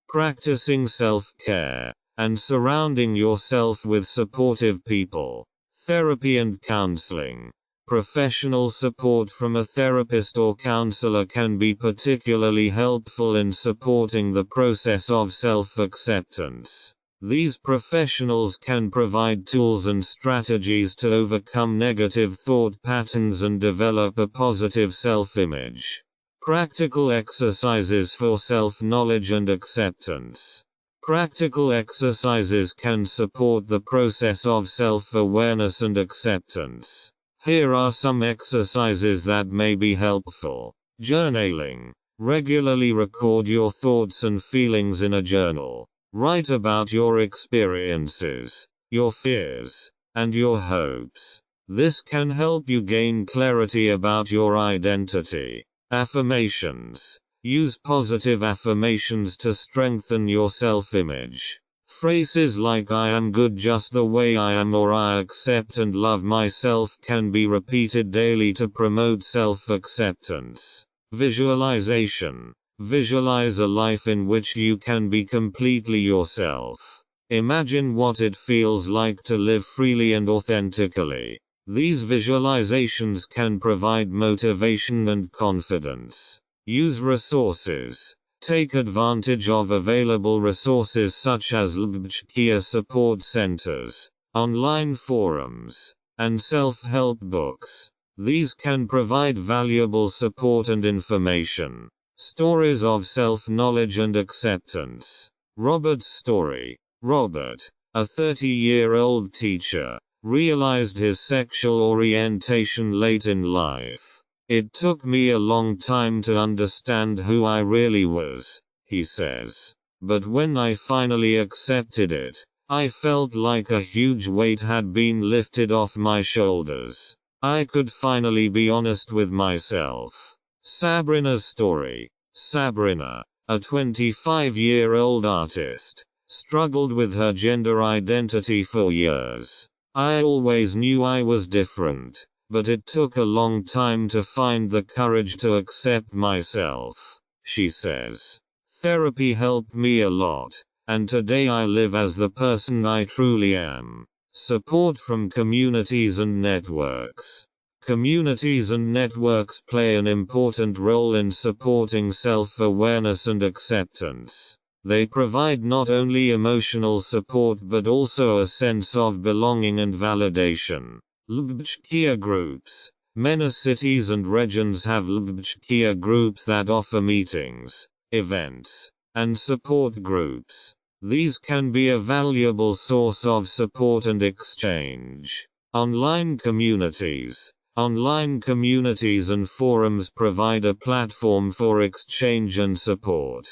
practicing self-care, and surrounding yourself with supportive people. Therapy and counseling. Professional support from a therapist or counselor can be particularly helpful in supporting the process of self-acceptance. These professionals can provide tools and strategies to overcome negative thought patterns and develop a positive self-image. Practical exercises for self-knowledge and acceptance. Practical exercises can support the process of self-awareness and acceptance. Here are some exercises that may be helpful. Journaling. Regularly record your thoughts and feelings in a journal. Write about your experiences, your fears, and your hopes. This can help you gain clarity about your identity. Affirmations. Use positive affirmations to strengthen your self-image. Phrases like "I am good just the way I am" or "I accept and love myself" can be repeated daily to promote self-acceptance. Visualization. Visualize a life in which you can be completely yourself. Imagine what it feels like to live freely and authentically. These visualizations can provide motivation and confidence. Use resources. Take advantage of available resources such as Hörbücher support centers, online forums, and self-help books. These can provide valuable support and information. Stories of self-knowledge and acceptance. Robert's story. Robert, a 30-year-old teacher, realized his sexual orientation late in life. "It took me a long time to understand who I really was," he says. "But when I finally accepted it, I felt like a huge weight had been lifted off my shoulders. I could finally be honest with myself." Sabrina's story. Sabrina, a 25-year-old artist, struggled with her gender identity for years. "I always knew I was different, but it took a long time to find the courage to accept myself," she says. "Therapy helped me a lot, and today I live as the person I truly am." Support from communities and networks. Communities and networks play an important role in supporting self-awareness and acceptance. They provide not only emotional support but also a sense of belonging and validation. Hörbücher groups. Many cities and regions have Hörbücher groups that offer meetings, events, and support groups. These can be a valuable source of support and exchange. Online communities. Online communities and forums provide a platform for exchange and support.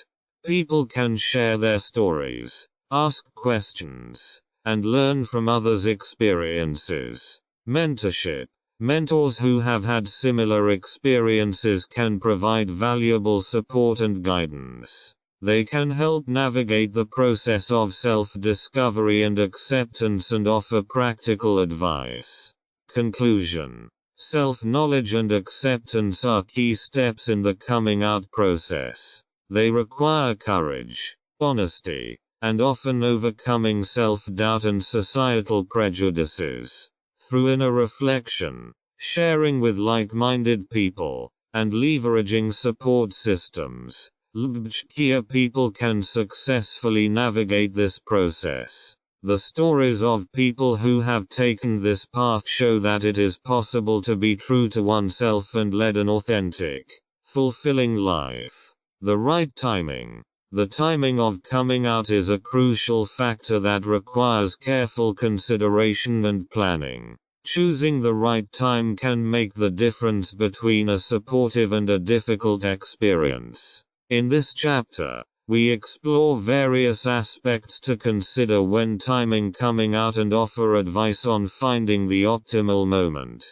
People can share their stories, ask questions, and learn from others' experiences. Mentorship. Mentors who have had similar experiences can provide valuable support and guidance. They can help navigate the process of self-discovery and acceptance and offer practical advice. Conclusion. Self-knowledge and acceptance are key steps in the coming out process. They require courage, honesty, and often overcoming self-doubt and societal prejudices. Through inner reflection, sharing with like-minded people, and leveraging support systems, Hörbücher people can successfully navigate this process. The stories of people who have taken this path show that it is possible to be true to oneself and lead an authentic, fulfilling life. The right timing. The timing of coming out is a crucial factor that requires careful consideration and planning. Choosing the right time can make the difference between a supportive and a difficult experience. In this chapter, we explore various aspects to consider when timing coming out and offer advice on finding the optimal moment.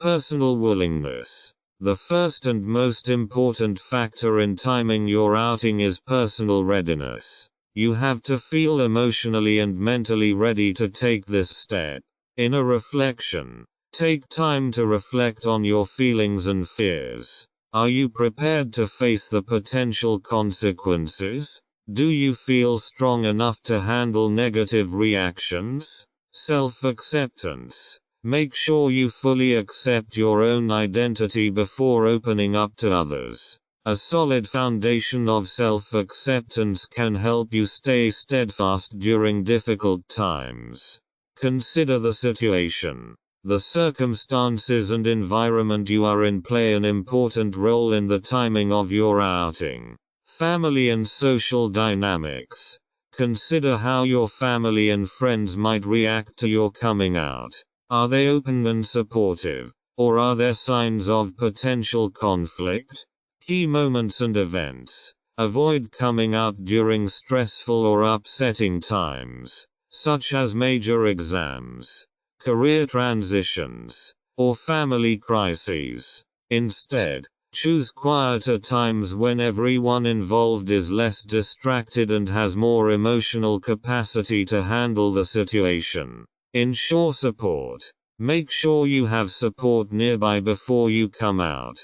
Personal willingness. The first and most important factor in timing your outing is personal readiness. You have to feel emotionally and mentally ready to take this step. Inner reflection. Take time to reflect on your feelings and fears. Are you prepared to face the potential consequences? Do you feel strong enough to handle negative reactions? Self-acceptance. Make sure you fully accept your own identity before opening up to others. A solid foundation of self-acceptance can help you stay steadfast during difficult times. Consider the situation. The circumstances and environment you are in play an important role in the timing of your outing. Family and social dynamics. Consider how your family and friends might react to your coming out. Are they open and supportive, or are there signs of potential conflict? Key moments and events. Avoid coming out during stressful or upsetting times, such as major exams, career transitions, or family crises. Instead, choose quieter times when everyone involved is less distracted and has more emotional capacity to handle the situation. Ensure support. Make sure you have support nearby before you come out.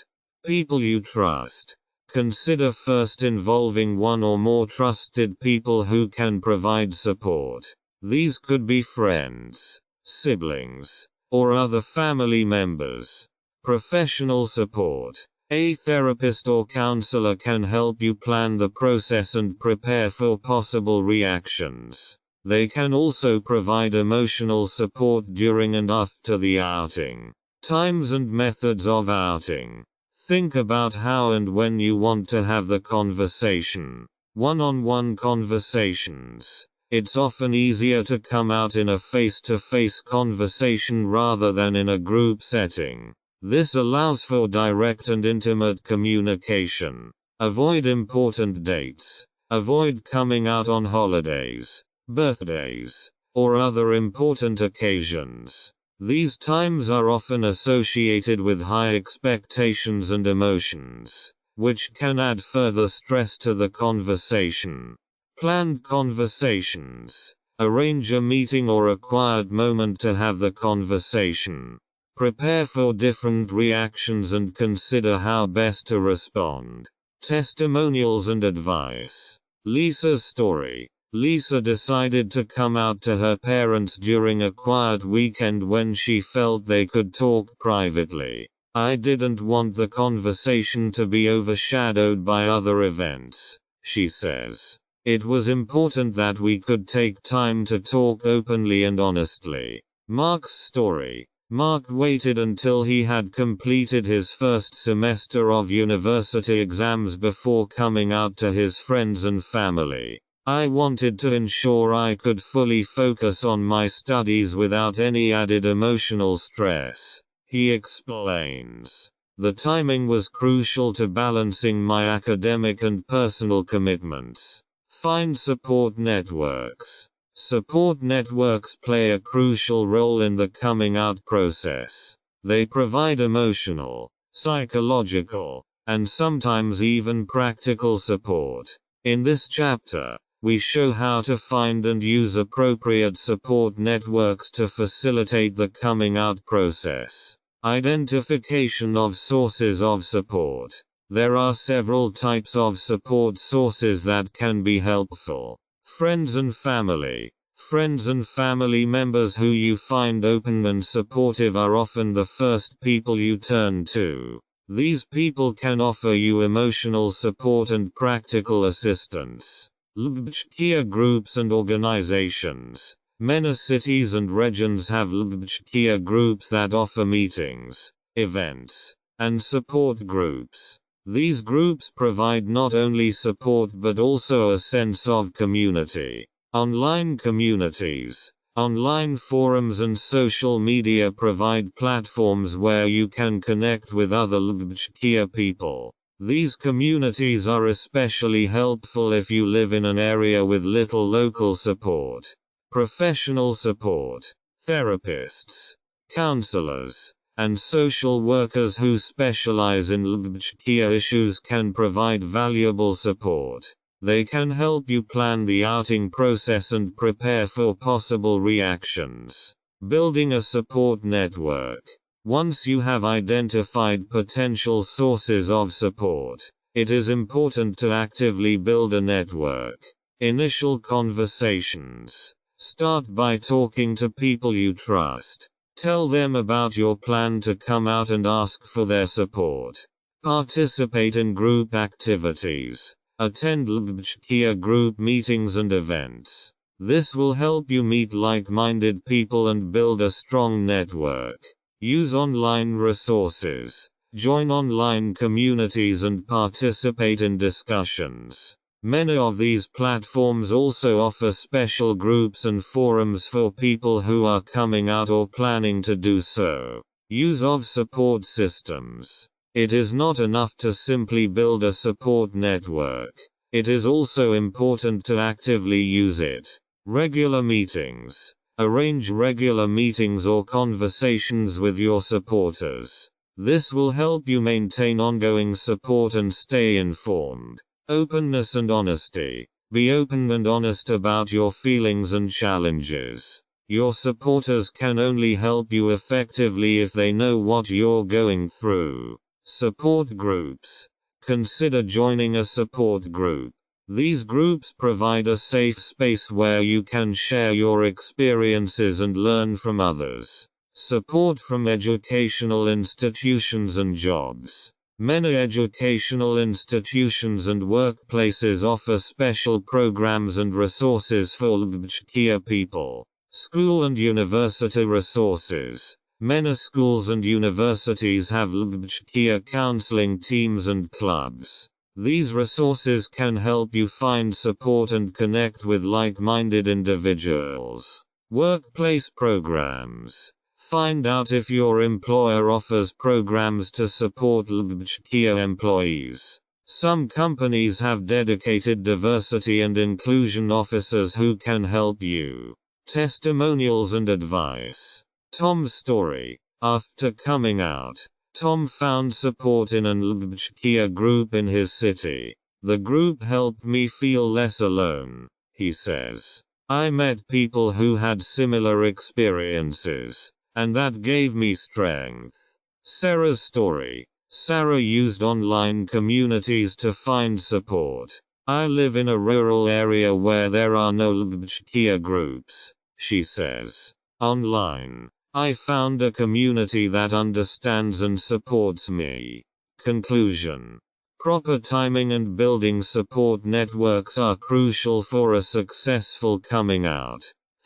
People you trust. Consider first involving one or more trusted people who can provide support. These could be friends, siblings, or other family members. Professional support. A therapist or counselor can help you plan the process and prepare for possible reactions. They can also provide emotional support during and after the outing. Times and methods of outing. Think about how and when you want to have the conversation. One-on-one conversations. It's often easier to come out in a face-to-face conversation rather than in a group setting. This allows for direct and intimate communication. Avoid important dates. Avoid coming out on holidays, birthdays, or other important occasions. These times are often associated with high expectations and emotions, which can add further stress to the conversation. Planned conversations. Arrange a meeting or a quiet moment to have the conversation. Prepare for different reactions and consider how best to respond. Testimonials and advice. Lisa's story. Lisa decided to come out to her parents during a quiet weekend when she felt they could talk privately. I didn't want the conversation to be overshadowed by other events, she says. It was important that we could take time to talk openly and honestly. Mark's story. Mark waited until he had completed his first semester of university exams before coming out to his friends and family. I wanted to ensure I could fully focus on my studies without any added emotional stress, he explains. The timing was crucial to balancing my academic and personal commitments. Find support networks. Support networks play a crucial role in the coming out process. They provide emotional, psychological, and sometimes even practical support. In this chapter, we show how to find and use appropriate support networks to facilitate the coming out process. Identification of sources of support. There are several types of support sources that can be helpful. Friends and family. Friends and family members who you find open and supportive are often the first people you turn to. These people can offer you emotional support and practical assistance. LGBTQ groups and organizations. Many cities and regions have LGBTQ groups that offer meetings, events, and support groups. These groups provide not only support but also a sense of community. Online communities. Online forums and social media provide platforms where you can connect with other LGBTQ people. These communities are especially helpful if you live in an area with little local support. Professional support. Therapists, counselors, and social workers who specialize in LGBTQ issues can provide valuable support. They can help you plan the outing process and prepare for possible reactions. Building a support network. Once you have identified potential sources of support, it is important to actively build a network. Initial conversations. Start by talking to people you trust. Tell them about your plan to come out and ask for their support. Participate in group activities. Attend LGBTQ group meetings and events. This will help you meet like-minded people and build a strong network. Use online resources. Join online communities and participate in discussions. Many of these platforms also offer special groups and forums for people who are coming out or planning to do so. Use of support systems. It is not enough to simply build a support network. It is also important to actively use it. Regular meetings. Arrange regular meetings or conversations with your supporters. This will help you maintain ongoing support and stay informed. Openness and honesty. Be open and honest about your feelings and challenges. Your supporters can only help you effectively if they know what you're going through. Support groups. Consider joining a support group. These groups provide a safe space where you can share your experiences and learn from others. Support from educational institutions and jobs. Many educational institutions and workplaces offer special programs and resources for LGBTQ people. School and university resources. Many schools and universities have LGBTQ counseling teams and clubs. These resources can help you find support and connect with like-minded individuals. Workplace programs. Find out if your employer offers programs to support LGBTQ employees. Some companies have dedicated diversity and inclusion officers who can help you. Testimonials and advice. Tom's story. After coming out, Tom found support in an LGBTQ group in his city. The group helped me feel less alone, he says. I met people who had similar experiences, and that gave me strength. Sarah's story. Sarah used online communities to find support. I live in a rural area where there are no LGBTQ groups, she says. Online, I found a community that understands and supports me. Conclusion. Proper timing and building support networks are crucial for a successful coming out.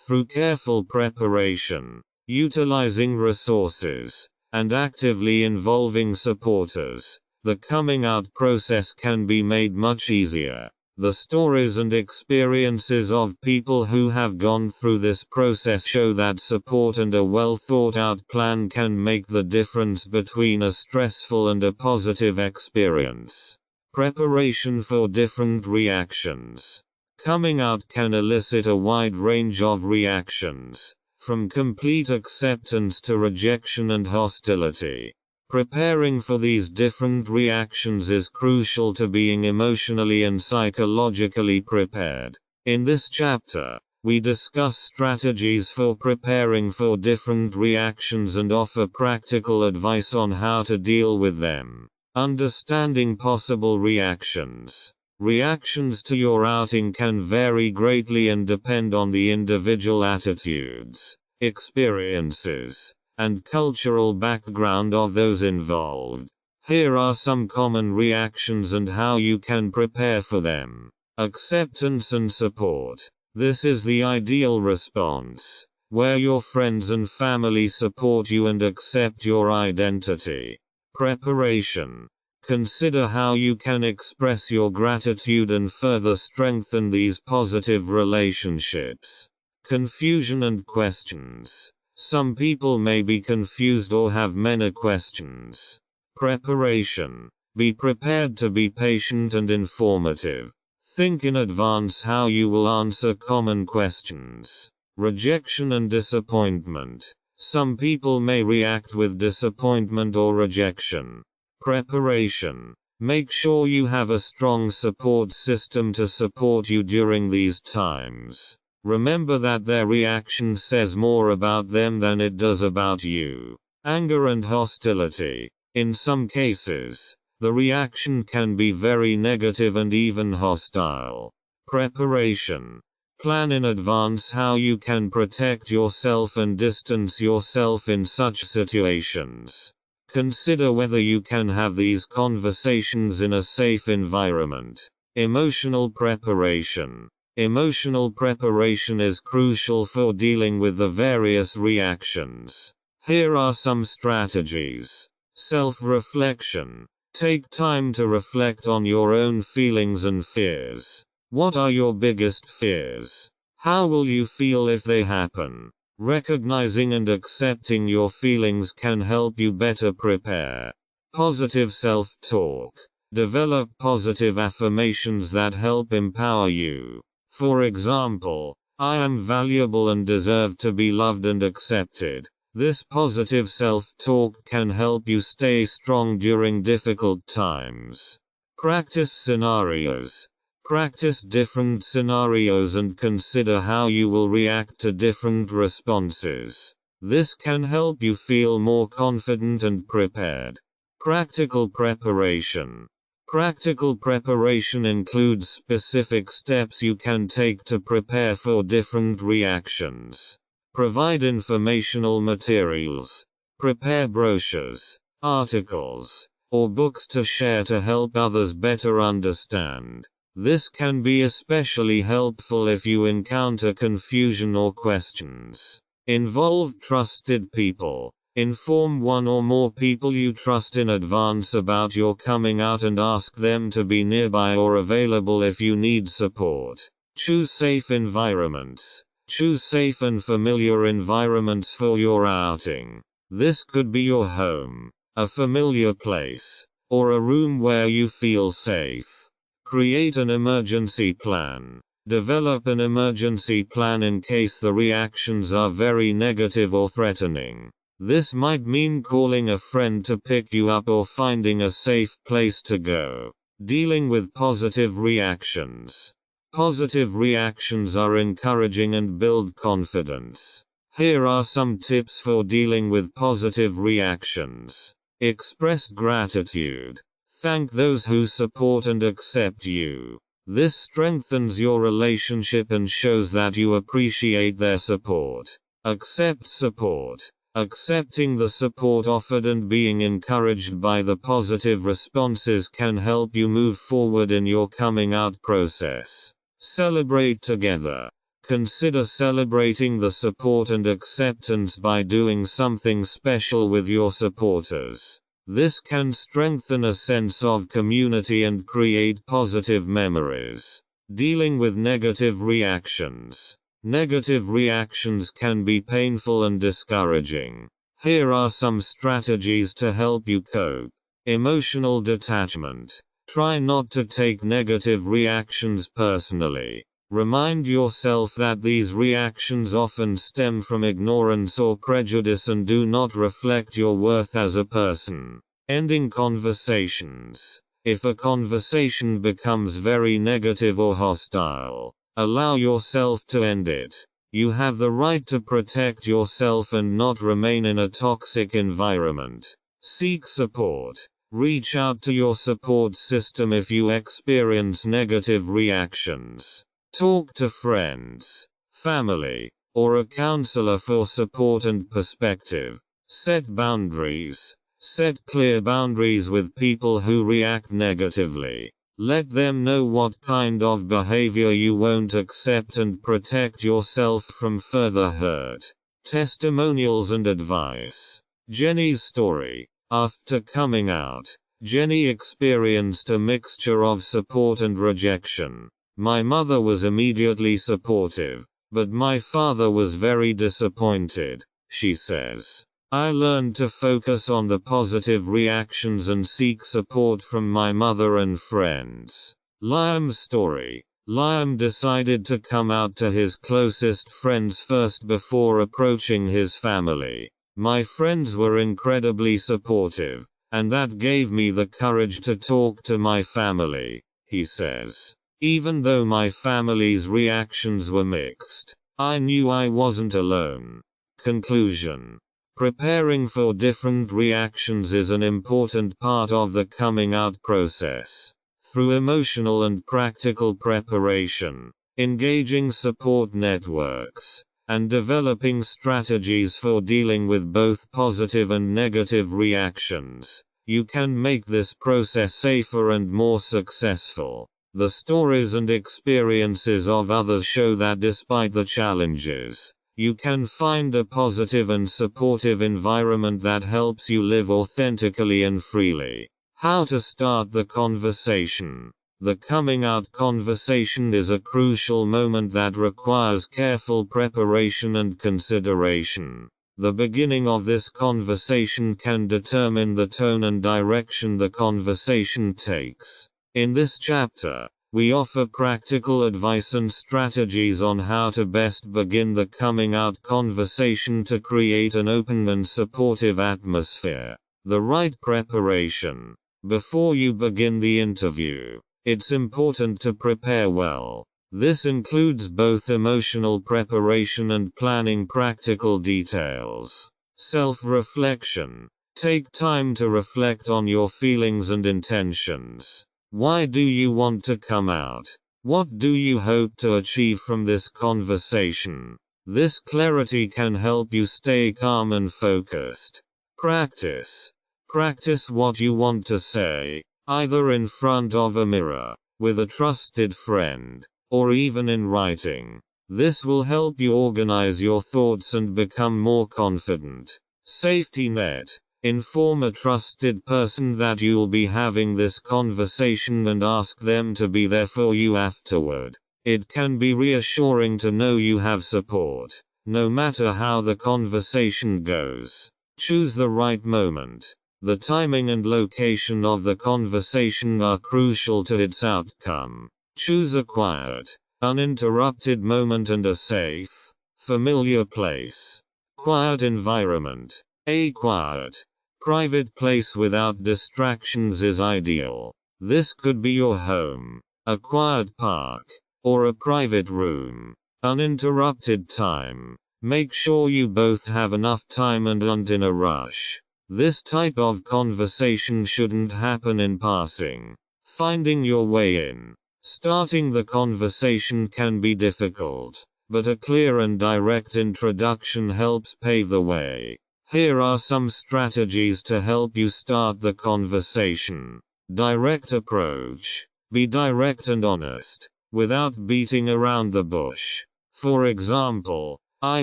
Through careful preparation, utilizing resources, and actively involving supporters, the coming out process can be made much easier. The stories and experiences of people who have gone through this process show that support and a well-thought-out plan can make the difference between a stressful and a positive experience. Preparation for different reactions. Coming out can elicit a wide range of reactions, from complete acceptance to rejection and hostility. Preparing for these different reactions is crucial to being emotionally and psychologically prepared. In this chapter, we discuss strategies for preparing for different reactions and offer practical advice on how to deal with them. Understanding possible reactions. Reactions to your outing can vary greatly and depend on the individual attitudes, experiences, and cultural background of those involved. Here are some common reactions and how you can prepare for them. Acceptance and support. This is the ideal response, where your friends and family support you and accept your identity. Preparation. Consider how you can express your gratitude and further strengthen these positive relationships. Confusion and questions. Some people may be confused or have many questions. Preparation. Be prepared to be patient and informative. Think in advance how you will answer common questions. Rejection and disappointment. Some people may react with disappointment or rejection. Preparation. Make sure you have a strong support system to support you during these times. Remember that their reaction says more about them than it does about you. Anger and hostility. In some cases, the reaction can be very negative and even hostile. Preparation. Plan in advance how you can protect yourself and distance yourself in such situations. Consider whether you can have these conversations in a safe environment. Emotional preparation. Emotional preparation is crucial for dealing with the various reactions. Here are some strategies. Self-reflection. Take time to reflect on your own feelings and fears. What are your biggest fears? How will you feel if they happen? Recognizing and accepting your feelings can help you better prepare. Positive self-talk. Develop positive affirmations that help empower you. For example, I am valuable and deserve to be loved and accepted. This positive self-talk can help you stay strong during difficult times. Practice scenarios. Practice different scenarios and consider how you will react to different responses. This can help you feel more confident and prepared. Practical preparation. Practical preparation includes specific steps you can take to prepare for different reactions. Provide informational materials. Prepare brochures, articles, or books to share to help others better understand. This can be especially helpful if you encounter confusion or questions. Involve trusted people. Inform one or more people you trust in advance about your coming out and ask them to be nearby or available if you need support. Choose safe environments. Choose safe and familiar environments for your outing. This could be your home, a familiar place, or a room where you feel safe. Create an emergency plan. Develop an emergency plan in case the reactions are very negative or threatening. This might mean calling a friend to pick you up or finding a safe place to go. Dealing with positive reactions. Positive reactions are encouraging and build confidence. Here are some tips for dealing with positive reactions. Express gratitude. Thank those who support and accept you. This strengthens your relationship and shows that you appreciate their support. Accept support. Accepting the support offered and being encouraged by the positive responses can help you move forward in your coming out process. Celebrate together. Consider celebrating the support and acceptance by doing something special with your supporters. This can strengthen a sense of community and create positive memories. Dealing with negative reactions. Negative reactions can be painful and discouraging. Here are some strategies to help you cope. Emotional detachment. Try not to take negative reactions personally. Remind yourself that these reactions often stem from ignorance or prejudice and do not reflect your worth as a person. Ending conversations. If a conversation becomes very negative or hostile, allow yourself to end it. You have the right to protect yourself and not remain in a toxic environment. Seek support. Reach out to your support system if you experience negative reactions. Talk to friends, family, or a counselor for support and perspective. Set boundaries. Set clear boundaries with people who react negatively. Let them know what kind of behavior you won't accept and protect yourself from further hurt. Testimonials and advice. Jenny's story. After coming out, Jenny experienced a mixture of support and rejection. My mother was immediately supportive, but my father was very disappointed, she says. I learned to focus on the positive reactions and seek support from my mother and friends. Liam's story. Liam decided to come out to his closest friends first before approaching his family. My friends were incredibly supportive, and that gave me the courage to talk to my family, he says. Even though my family's reactions were mixed, I knew I wasn't alone. Conclusion. Preparing for different reactions is an important part of the coming out process. Through emotional and practical preparation, engaging support networks, and developing strategies for dealing with both positive and negative reactions, you can make this process safer and more successful. The stories and experiences of others show that despite the challenges, you can find a positive and supportive environment that helps you live authentically and freely. How to start the conversation. The coming out conversation is a crucial moment that requires careful preparation and consideration. The beginning of this conversation can determine the tone and direction the conversation takes. In this chapter, We offer practical advice and strategies on how to best begin the coming out conversation to create an open and supportive atmosphere. The right preparation. Before you begin the interview, it's important to prepare well. This includes both emotional preparation and planning practical details. Self-reflection. Take time to reflect on your feelings and intentions. Why do you want to come out? What do you hope to achieve from this conversation? This clarity can help you stay calm and focused. Practice. Practice what you want to say, either in front of a mirror, with a trusted friend, or even in writing. This will help you organize your thoughts and become more confident. Safety net. Inform a trusted person that you'll be having this conversation and ask them to be there for you afterward. It can be reassuring to know you have support, no matter how the conversation goes. Choose the right moment. The timing and location of the conversation are crucial to its outcome. Choose a quiet, uninterrupted moment and a safe, familiar place. Quiet environment. A quiet, private place without distractions is ideal. This could be your home, a quiet park, or a private room. Uninterrupted time. Make sure you both have enough time and aren't in a rush. This type of conversation shouldn't happen in passing. Finding your way in. Starting the conversation can be difficult, but a clear and direct introduction helps pave the way. Here are some strategies to help you start the conversation. Direct approach. Be direct and honest, without beating around the bush. For example, I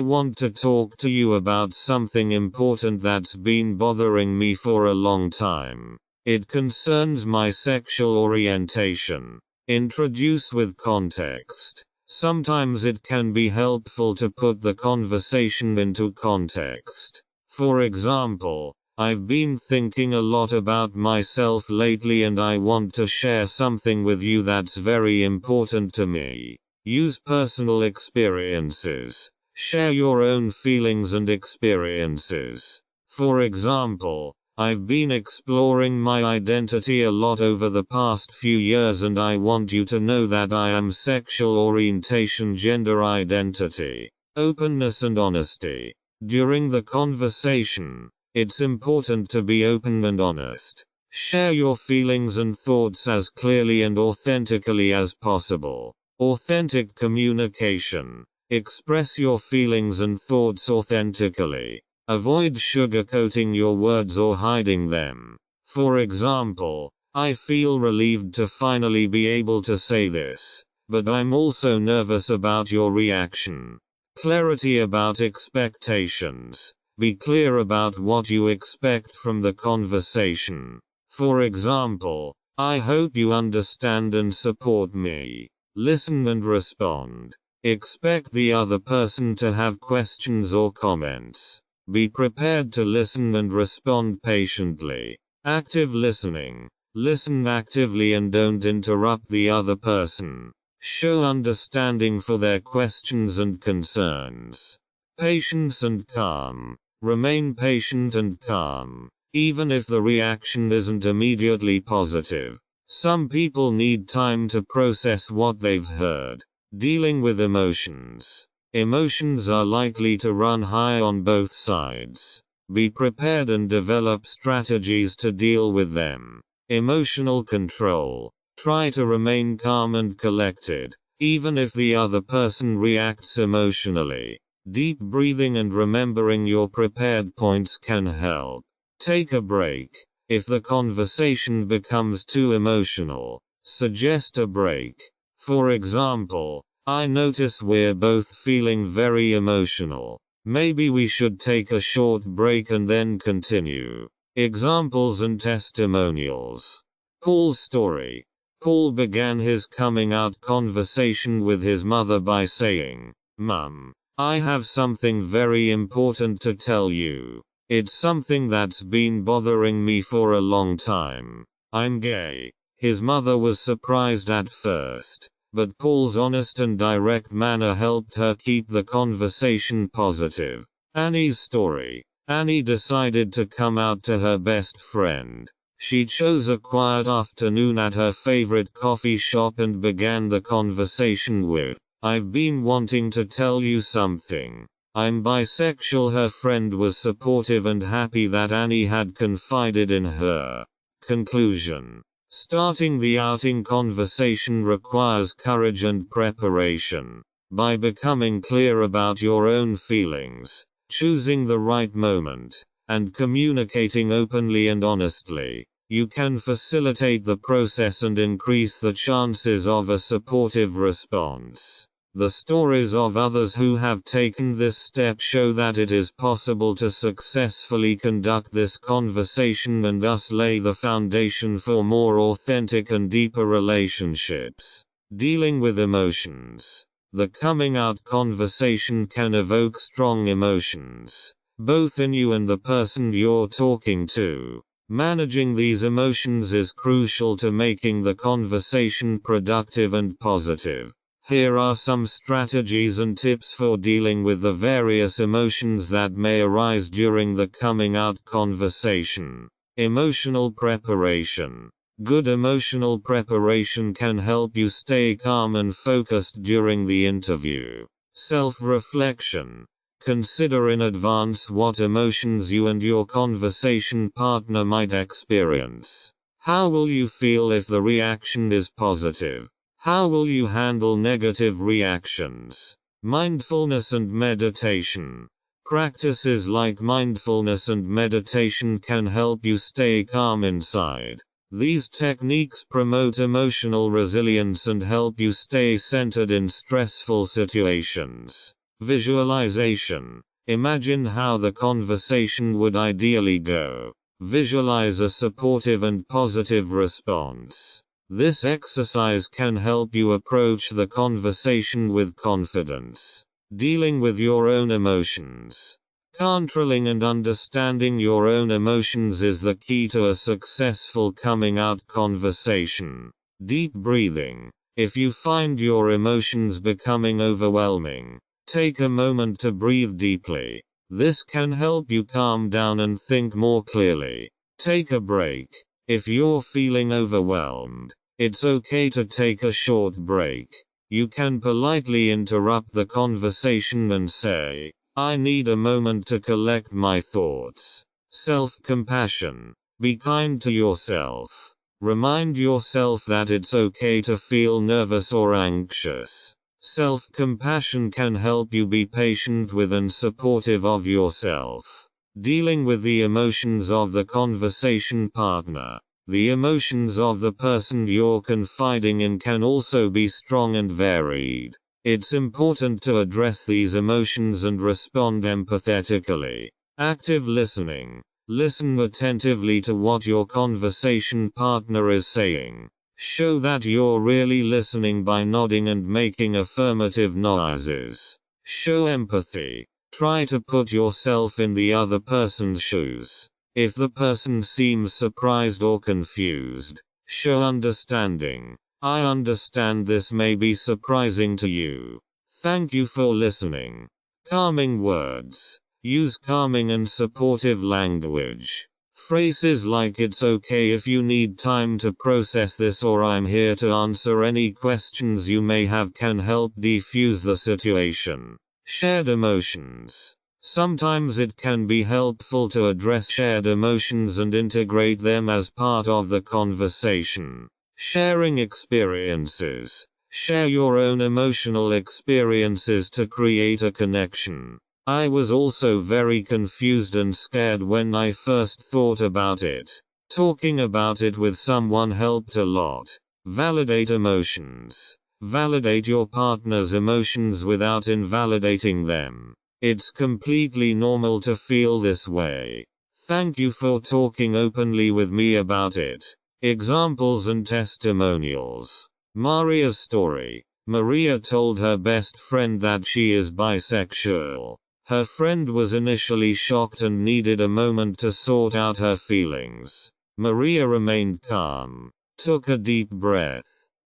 want to talk to you about something important that's been bothering me for a long time. It concerns my sexual orientation. Introduce with context. Sometimes it can be helpful to put the conversation into context. For example, I've been thinking a lot about myself lately and I want to share something with you that's very important to me. Use personal experiences. Share your own feelings and experiences. For example, I've been exploring my identity a lot over the past few years and I want you to know that I am sexual orientation, gender identity. Openness and honesty. During the conversation, it's important to be open and honest. Share your feelings and thoughts as clearly and authentically as possible. Authentic communication. Express your feelings and thoughts authentically. Avoid sugarcoating your words or hiding them. For example, I feel relieved to finally be able to say this, but I'm also nervous about your reaction. Clarity about expectations. Be clear about what you expect from the conversation. For example, I hope you understand and support me. Listen and respond. Expect the other person to have questions or comments. Be prepared to listen and respond patiently. Active listening. Listen actively and don't interrupt the other person. Show understanding for their questions and concerns. Patience and calm. Remain patient and calm, even if the reaction isn't immediately positive. Some people need time to process what they've heard. Dealing with emotions. Emotions are likely to run high on both sides. Be prepared and develop strategies to deal with them. Emotional control. Try to remain calm and collected, even if the other person reacts emotionally. Deep breathing and remembering your prepared points can help. Take a break. If the conversation becomes too emotional, suggest a break. For example, I notice we're both feeling very emotional. Maybe we should take a short break and then continue. Examples and testimonials. Paul's story. Paul began his coming out conversation with his mother by saying, "Mum, I have something very important to tell you. It's something that's been bothering me for a long time. I'm gay." His mother was surprised at first, but Paul's honest and direct manner helped her keep the conversation positive. Annie's story. Annie decided to come out to her best friend. She chose a quiet afternoon at her favorite coffee shop and began the conversation with, "I've been wanting to tell you something. I'm bisexual." Her friend was supportive and happy that Annie had confided in her. Conclusion. Starting the outing conversation requires courage and preparation. By becoming clear about your own feelings, choosing the right moment, and communicating openly and honestly, you can facilitate the process and increase the chances of a supportive response. The stories of others who have taken this step show that it is possible to successfully conduct this conversation and thus lay the foundation for more authentic and deeper relationships. Dealing with emotions. The coming out conversation can evoke strong emotions, both in you and the person you're talking to. Managing these emotions is crucial to making the conversation productive and positive. Here are some strategies and tips for dealing with the various emotions that may arise during the coming out conversation. Emotional preparation. Good emotional preparation can help you stay calm and focused during the interview. Self-reflection. Consider in advance what emotions you and your conversation partner might experience. How will you feel if the reaction is positive? How will you handle negative reactions? Mindfulness and meditation. Practices like mindfulness and meditation can help you stay calm inside. These techniques promote emotional resilience and help you stay centered in stressful situations. Visualization. Imagine how the conversation would ideally go. Visualize a supportive and positive response. This exercise can help you approach the conversation with confidence. Dealing with your own emotions. Controlling and understanding your own emotions is the key to a successful coming out conversation. Deep breathing. If you find your emotions becoming overwhelming, take a moment to breathe deeply. This can help you calm down and think more clearly. Take a break. If you're feeling overwhelmed, it's okay to take a short break. You can politely interrupt the conversation and say, "I need a moment to collect my thoughts." Self-compassion. Be kind to yourself. Remind yourself that it's okay to feel nervous or anxious. Self-compassion can help you be patient with and supportive of yourself. Dealing with the emotions of the conversation partner. The emotions of the person you're confiding in can also be strong and varied. It's important to address these emotions and respond empathetically. Active listening. Listen attentively to what your conversation partner is saying. Show that you're really listening by nodding and making affirmative noises. Show empathy. Try to put yourself in the other person's shoes. If the person seems surprised or confused, show understanding. "I understand this may be surprising to you. Thank you for listening." Calming words. Use calming and supportive language. Phrases like "it's okay if you need time to process this" or "I'm here to answer any questions you may have" can help defuse the situation. Shared emotions. Sometimes it can be helpful to address shared emotions and integrate them as part of the conversation. Sharing experiences. Share your own emotional experiences to create a connection. "I was also very confused and scared when I first thought about it." Talking about it with someone helped a lot. Validate emotions. Validate your partner's emotions without invalidating them. It's completely normal to feel this way. Thank you for talking openly with me about it. Examples and testimonials. Maria's story. Maria told her best friend that she is bisexual. Her friend was initially shocked and needed a moment to sort out her feelings. Maria remained calm, took a deep breath,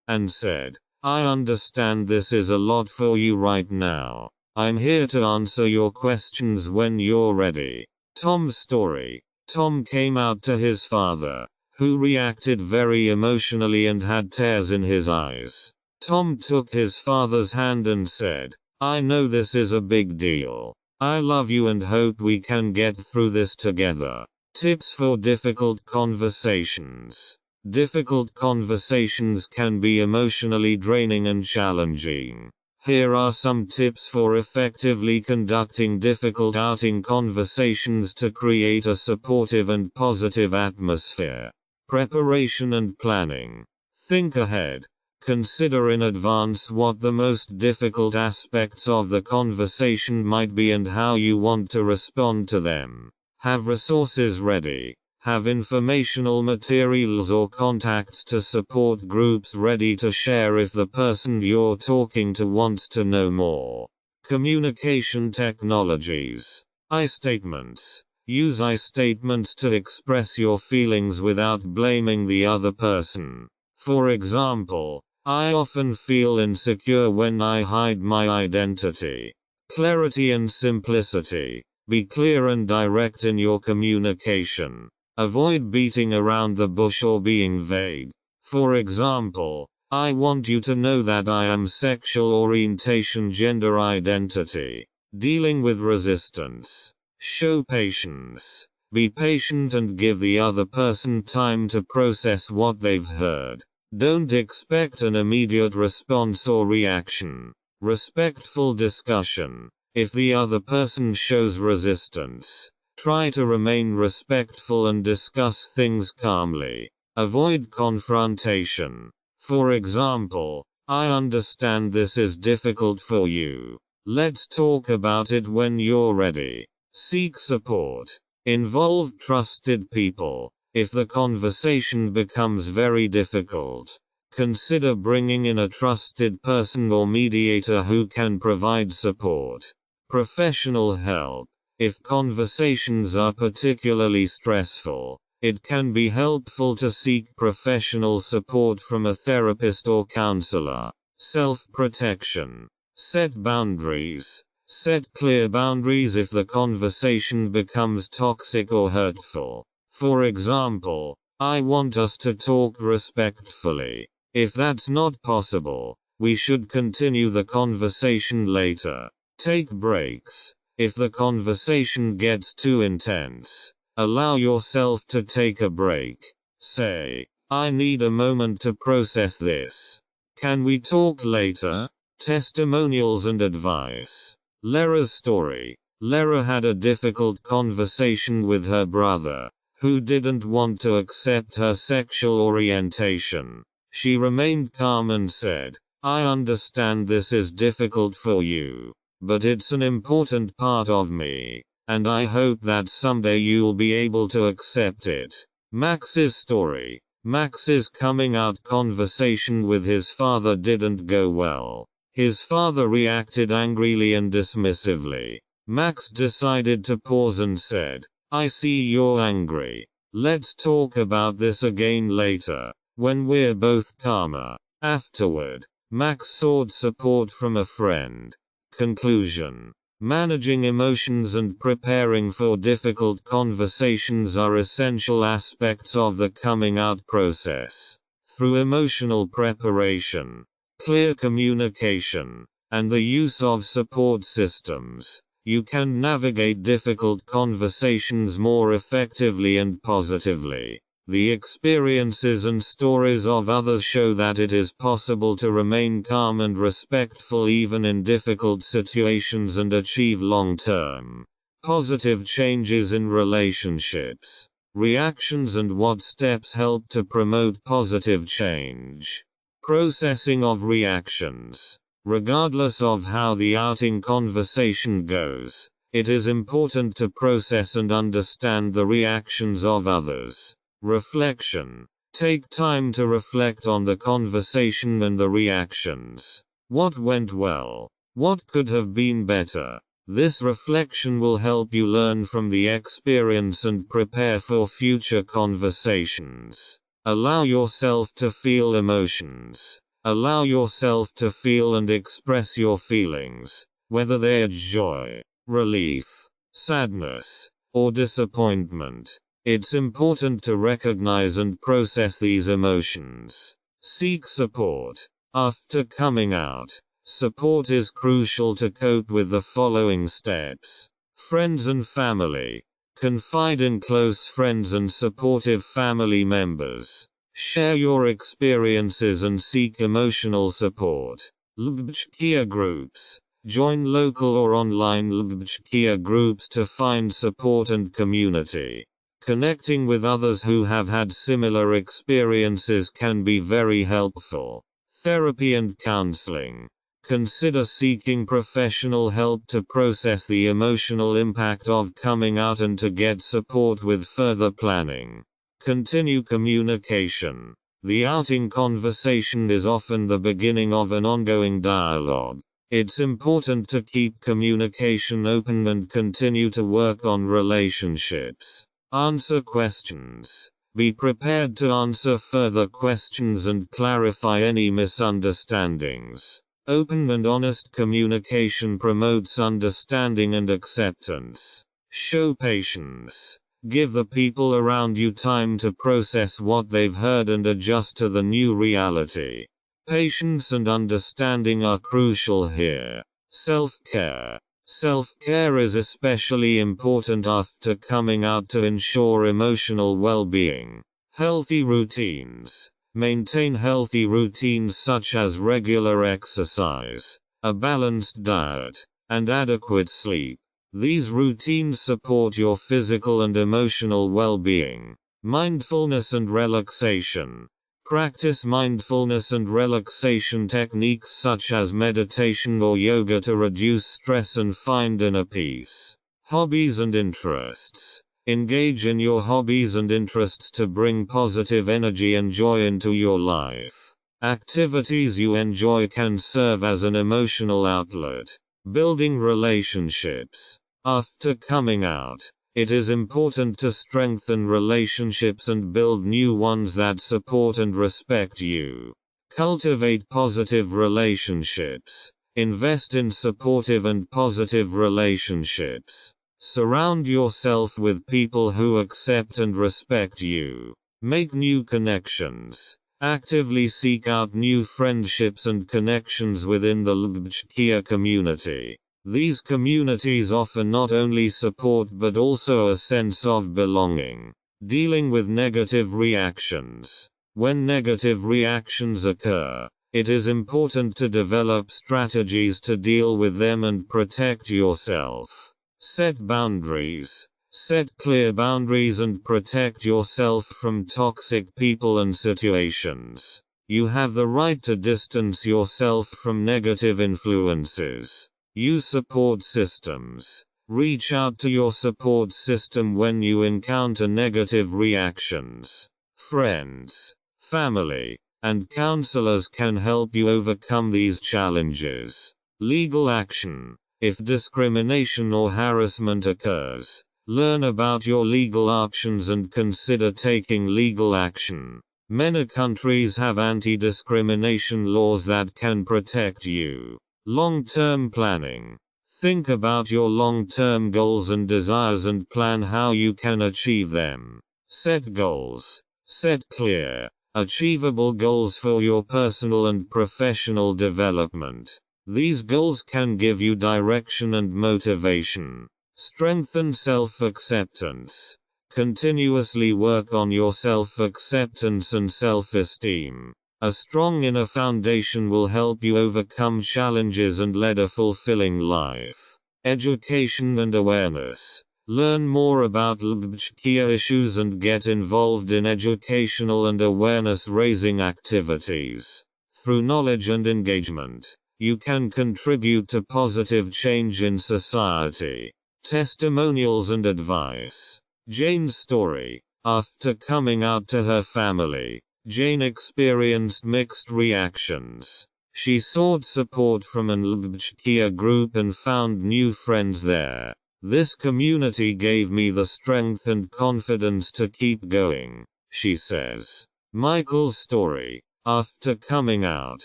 and said, I understand this is a lot for you right now. I'm here to answer your questions when you're ready. Tom's story. Tom came out to his father, who reacted very emotionally and had tears in his eyes. Tom took his father's hand and said, I know this is a big deal. I love you and hope we can get through this together. Tips for difficult conversations. Difficult conversations can be emotionally draining and challenging. Here are some tips for effectively conducting difficult outing conversations to create a supportive and positive atmosphere. Preparation and planning. Think ahead. Consider in advance what the most difficult aspects of the conversation might be and how you want to respond to them. Have resources ready. Have informational materials or contacts to support groups ready to share if the person you're talking to wants to know more. Communication technologies. I statements. Use I statements to express your feelings without blaming the other person. For example, I often feel insecure when I hide my identity. Clarity and simplicity. Be clear and direct in your communication. Avoid beating around the bush or being vague. For example, I want you to know that I am sexual orientation, gender identity. Dealing with resistance. Show patience. Be patient and give the other person time to process what they've heard. Don't expect an immediate response or reaction. Respectful discussion. If the other person shows resistance, try to remain respectful and discuss things calmly. Avoid confrontation. For example, I understand this is difficult for you. Let's talk about it when you're ready. Seek support. Involve trusted people. If the conversation becomes very difficult, consider bringing in a trusted person or mediator who can provide support. Professional help. If conversations are particularly stressful, it can be helpful to seek professional support from a therapist or counselor. Self-protection. Set boundaries. Set clear boundaries if the conversation becomes toxic or hurtful. For example, I want us to talk respectfully. If that's not possible, we should continue the conversation later. Take breaks. If the conversation gets too intense, allow yourself to take a break. Say, I need a moment to process this. Can we talk later? Testimonials and advice. Lera's story. Lera had a difficult conversation with her brother, who didn't want to accept her sexual orientation. She remained calm and said, I understand this is difficult for you, but it's an important part of me, and I hope that someday you'll be able to accept it. Max's story. Max's coming out conversation with his father didn't go well. His father reacted angrily and dismissively. Max decided to pause and said, I see you're angry. Let's talk about this again later, when we're both calmer. Afterward, Max sought support from a friend. Conclusion. Managing emotions and preparing for difficult conversations are essential aspects of the coming out process. Through emotional preparation, clear communication, and the use of support systems, you can navigate difficult conversations more effectively and positively. The experiences and stories of others show that it is possible to remain calm and respectful even in difficult situations and achieve long-term, positive changes in relationships. Reactions and what steps help to promote positive change. Processing of reactions. Regardless of how the outing conversation goes, it is important to process and understand the reactions of others. Reflection. Take time to reflect on the conversation and the reactions. What went well? What could have been better? This reflection will help you learn from the experience and prepare for future conversations. Allow yourself to feel emotions. Allow yourself to feel and express your feelings, whether they are joy, relief, sadness, or disappointment. It's important to recognize and process these emotions. Seek support. After coming out, support is crucial to cope with the following steps. Friends and family. Confide in close friends and supportive family members. Share your experiences and seek emotional support. Hörbücher groups. Join local or online Hörbücher groups to find support and community. Connecting with others who have had similar experiences can be very helpful. Therapy and counseling. Consider seeking professional help to process the emotional impact of coming out and to get support with further planning. Continue communication. The outing conversation is often the beginning of an ongoing dialogue. It's important to keep communication open and continue to work on relationships. Answer questions. Be prepared to answer further questions and clarify any misunderstandings. Open and honest communication promotes understanding and acceptance. Show patience. Give the people around you time to process what they've heard and adjust to the new reality. Patience and understanding are crucial here. Self-care. Self-care is especially important after coming out to ensure emotional well-being. Healthy routines. Maintain healthy routines such as regular exercise, a balanced diet, and adequate sleep. These routines support your physical and emotional well-being. Mindfulness and relaxation. Practice mindfulness and relaxation techniques such as meditation or yoga to reduce stress and find inner peace. Hobbies and interests. Engage in your hobbies and interests to bring positive energy and joy into your life. Activities you enjoy can serve as an emotional outlet. Building relationships. After coming out, it is important to strengthen relationships and build new ones that support and respect you. Cultivate positive relationships. Invest in supportive and positive relationships. Surround yourself with people who accept and respect you. Make new connections. Actively seek out new friendships and connections within the Hörbücher community. These communities offer not only support but also a sense of belonging. Dealing with negative reactions. When negative reactions occur, it is important to develop strategies to deal with them and protect yourself. Set boundaries. Set clear boundaries and protect yourself from toxic people and situations. You have the right to distance yourself from negative influences. Use support systems. Reach out to your support system when you encounter negative reactions. Friends, family, and counselors can help you overcome these challenges. Legal action. If discrimination or harassment occurs, learn about your legal options and consider taking legal action. Many countries have anti-discrimination laws that can protect you. Long-term planning. Think about your long-term goals and desires and plan how you can achieve them. Set goals. Set clear, achievable goals for your personal and professional development. These goals can give you direction and motivation. Strengthen self-acceptance. Continuously work on your self-acceptance and self-esteem. A strong inner foundation will help you overcome challenges and lead a fulfilling life. Education and awareness. Learn more about Hörbücher issues and get involved in educational and awareness-raising activities. Through knowledge and engagement, you can contribute to positive change in society. Testimonials and advice. Jane's story. After coming out to her family, Jane experienced mixed reactions. She sought support from an Hörbücher group and found new friends there. This community gave me the strength and confidence to keep going, she says. Michael's story. After coming out,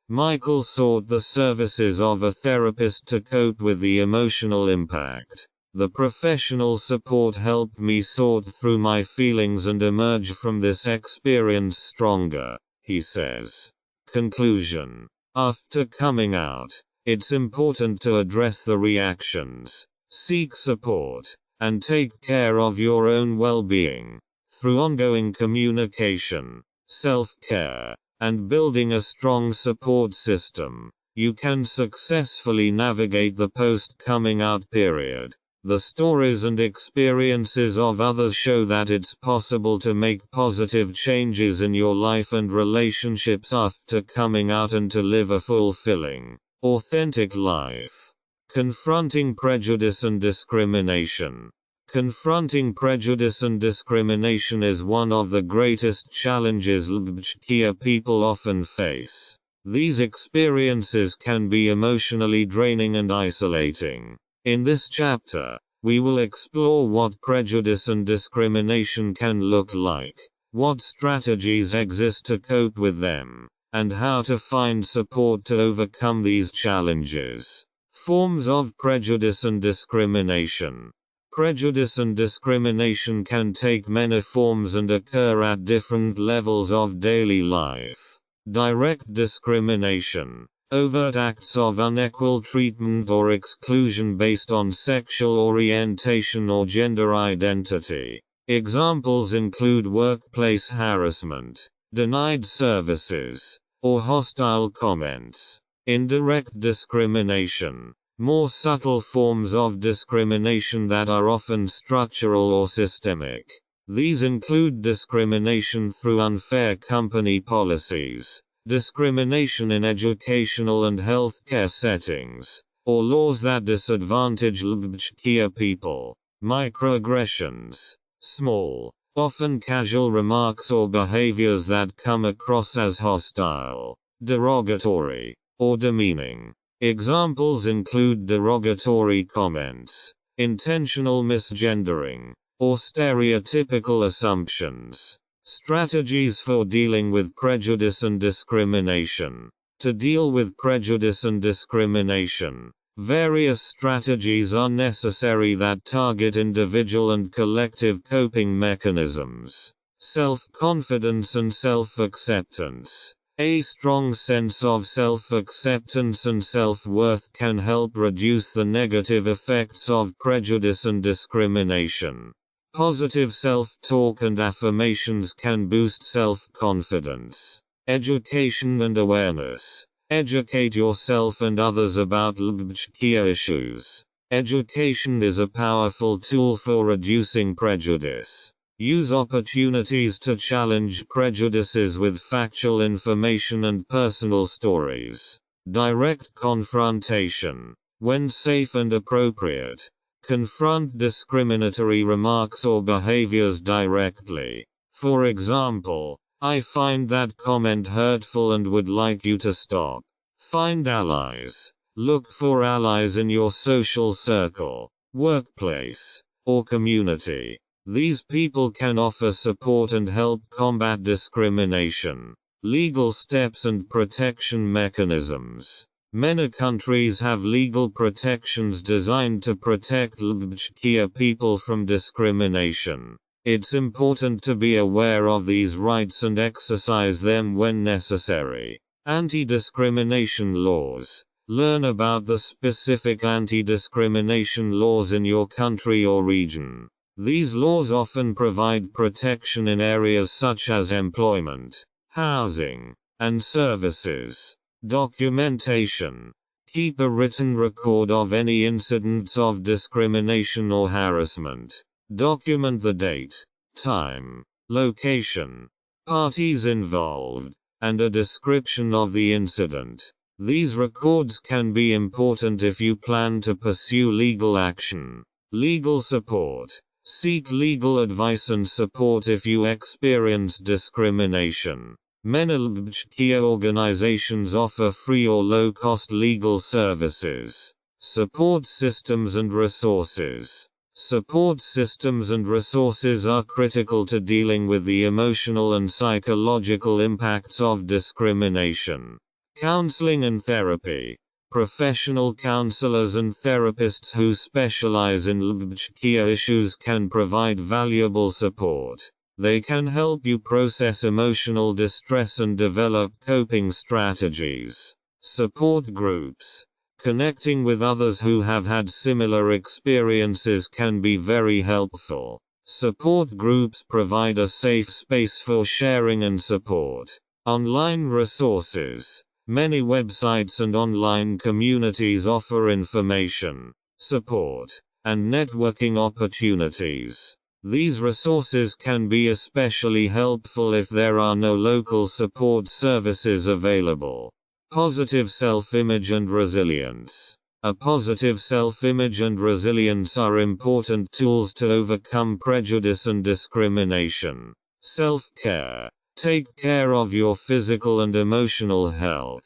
Michael sought the services of a therapist to cope with the emotional impact. The professional support helped me sort through my feelings and emerge from this experience stronger, he says. Conclusion. After coming out, it's important to address the reactions, seek support, and take care of your own well-being. Through ongoing communication, self-care, and building a strong support system, you can successfully navigate the post-coming out period. The stories and experiences of others show that it's possible to make positive changes in your life and relationships after coming out and to live a fulfilling, authentic life. Confronting prejudice and discrimination. Confronting prejudice and discrimination is one of the greatest challenges LGBTQ people often face. These experiences can be emotionally draining and isolating. In this chapter, we will explore what prejudice and discrimination can look like, what strategies exist to cope with them, and how to find support to overcome these challenges. Forms of prejudice and discrimination. Prejudice and discrimination can take many forms and occur at different levels of daily life. Direct discrimination. Overt acts of unequal treatment or exclusion based on sexual orientation or gender identity. Examples include workplace harassment, denied services, or hostile comments. Indirect discrimination. More subtle forms of discrimination that are often structural or systemic. These include discrimination through unfair company policies, discrimination in educational and healthcare settings, or laws that disadvantage LGBTQ people. Microaggressions. Small, often casual remarks or behaviors that come across as hostile, derogatory, or demeaning. Examples include derogatory comments, intentional misgendering, or stereotypical assumptions. Strategies for dealing with prejudice and discrimination. To deal with prejudice and discrimination, various strategies are necessary that target individual and collective coping mechanisms. Self-confidence and self-acceptance. A strong sense of self-acceptance and self-worth can help reduce the negative effects of prejudice and discrimination. Positive self-talk and affirmations can boost self-confidence. Education and awareness. Educate yourself and others about LGBTQ issues. Education is a powerful tool for reducing prejudice. Use opportunities to challenge prejudices with factual information and personal stories. Direct confrontation. When safe and appropriate, confront discriminatory remarks or behaviors directly. For example, "I find that comment hurtful and would like you to stop." Find allies. Look for allies in your social circle, workplace, or community. These people can offer support and help combat discrimination. Legal steps and protection mechanisms. Many countries have legal protections designed to protect LGBTQ people from discrimination. It's important to be aware of these rights and exercise them when necessary. Anti-discrimination laws. Learn about the specific anti-discrimination laws in your country or region. These laws often provide protection in areas such as employment, housing, and services. Documentation. Keep a written record of any incidents of discrimination or harassment. Document the date, time, location, parties involved, and a description of the incident. These records can be important if you plan to pursue legal action. Legal support. Seek legal advice and support if you experience discrimination. Many LGBTQ organizations offer free or low-cost legal services, support systems and resources. Support systems and resources are critical to dealing with the emotional and psychological impacts of discrimination. Counseling and therapy. Professional counselors and therapists who specialize in LGBTQ issues can provide valuable support. They can help you process emotional distress and develop coping strategies. Support groups. Connecting with others who have had similar experiences can be very helpful. Support groups provide a safe space for sharing and support. Online resources. Many websites and online communities offer information, support, and networking opportunities. These resources can be especially helpful if there are no local support services available. Positive self-image and resilience. A positive self-image and resilience are important tools to overcome prejudice and discrimination. Self-care. Take care of your physical and emotional health.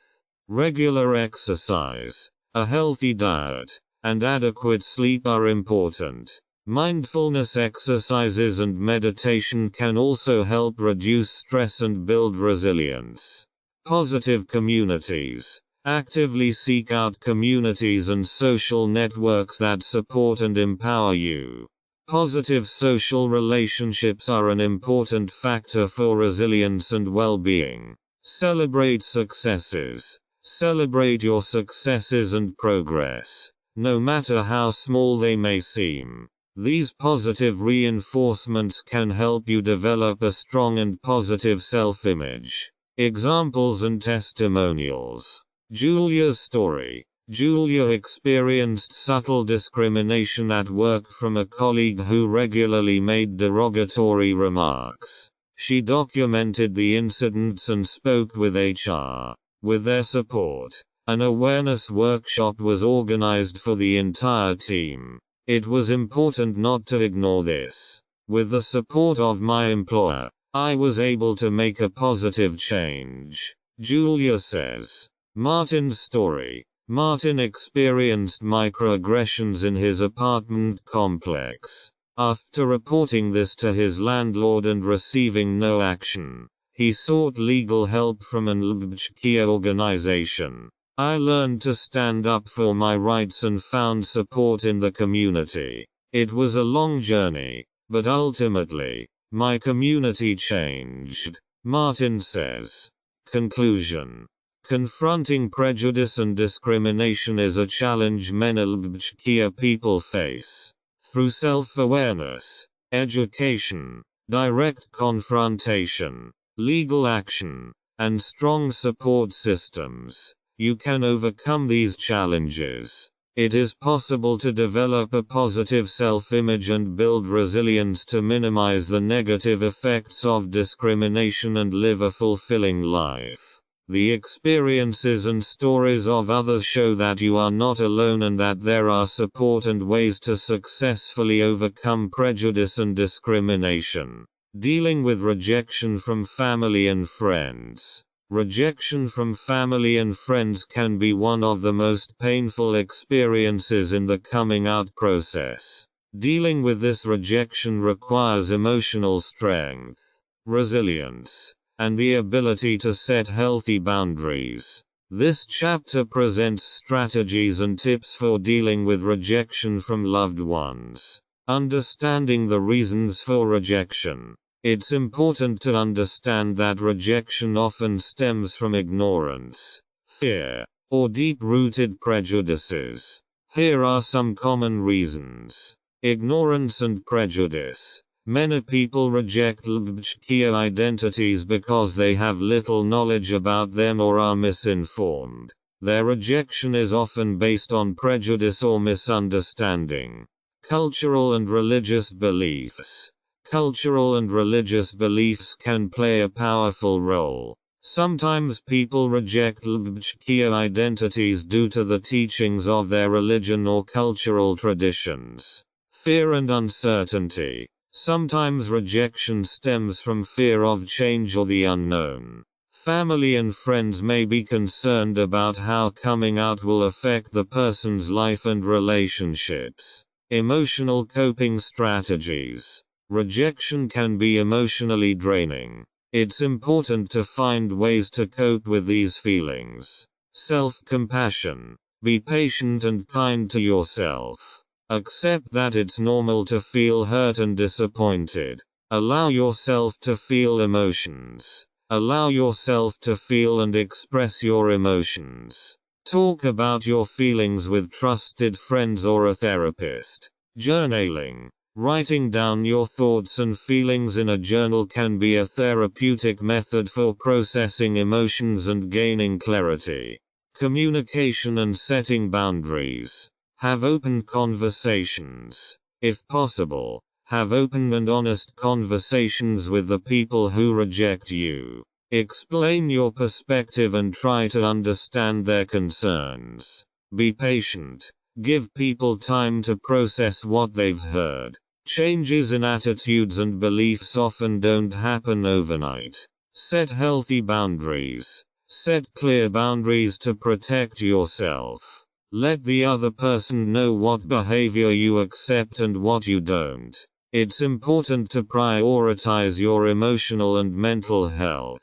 Regular exercise, a healthy diet, and adequate sleep are important. Mindfulness exercises and meditation can also help reduce stress and build resilience. Positive communities. Actively seek out communities and social networks that support and empower you. Positive social relationships are an important factor for resilience and well-being. Celebrate successes. Celebrate your successes and progress, no matter how small they may seem. These positive reinforcements can help you develop a strong and positive self-image. Examples and testimonials. Julia's story. Julia experienced subtle discrimination at work from a colleague who regularly made derogatory remarks. She documented the incidents and spoke with HR. With their support, an awareness workshop was organized for the entire team. It was important not to ignore this. With the support of my employer, I was able to make a positive change, Julia says. Martin's story. Martin experienced microaggressions in his apartment complex. After reporting this to his landlord and receiving no action, he sought legal help from an LGBTQ organization. I learned to stand up for my rights and found support in the community. It was a long journey, but ultimately, my community changed, Martin says. Conclusion. Confronting prejudice and discrimination is a challenge many LGBTQ people face. Through self-awareness, education, direct confrontation, legal action, and strong support systems, you can overcome these challenges. It is possible to develop a positive self-image and build resilience to minimize the negative effects of discrimination and live a fulfilling life. The experiences and stories of others show that you are not alone and that there are support and ways to successfully overcome prejudice and discrimination. Dealing with rejection from family and friends. Rejection from family and friends can be one of the most painful experiences in the coming out process. Dealing with this rejection requires emotional strength, resilience, and the ability to set healthy boundaries. This chapter presents strategies and tips for dealing with rejection from loved ones. Understanding the reasons for rejection. It's important to understand that rejection often stems from ignorance, fear, or deep-rooted prejudices. Here are some common reasons. Ignorance and prejudice. Many people reject LGBTQ identities because they have little knowledge about them or are misinformed. Their rejection is often based on prejudice or misunderstanding. Cultural and religious beliefs. Cultural and religious beliefs can play a powerful role. Sometimes people reject LGBTQ identities due to the teachings of their religion or cultural traditions. Fear and uncertainty. Sometimes rejection stems from fear of change or the unknown. Family and friends may be concerned about how coming out will affect the person's life and relationships. Emotional coping strategies. Rejection can be emotionally draining. It's important to find ways to cope with these feelings. Self-compassion. Be patient and kind to yourself. Accept that it's normal to feel hurt and disappointed. Allow yourself to feel emotions. Allow yourself to feel and express your emotions. Talk about your feelings with trusted friends or a therapist. Journaling. Writing down your thoughts and feelings in a journal can be a therapeutic method for processing emotions and gaining clarity. Communication and setting boundaries. Have open conversations. If possible, have open and honest conversations with the people who reject you. Explain your perspective and try to understand their concerns. Be patient. Give people time to process what they've heard. Changes in attitudes and beliefs often don't happen overnight. Set healthy boundaries. Set clear boundaries to protect yourself. Let the other person know what behavior you accept and what you don't. It's important to prioritize your emotional and mental health.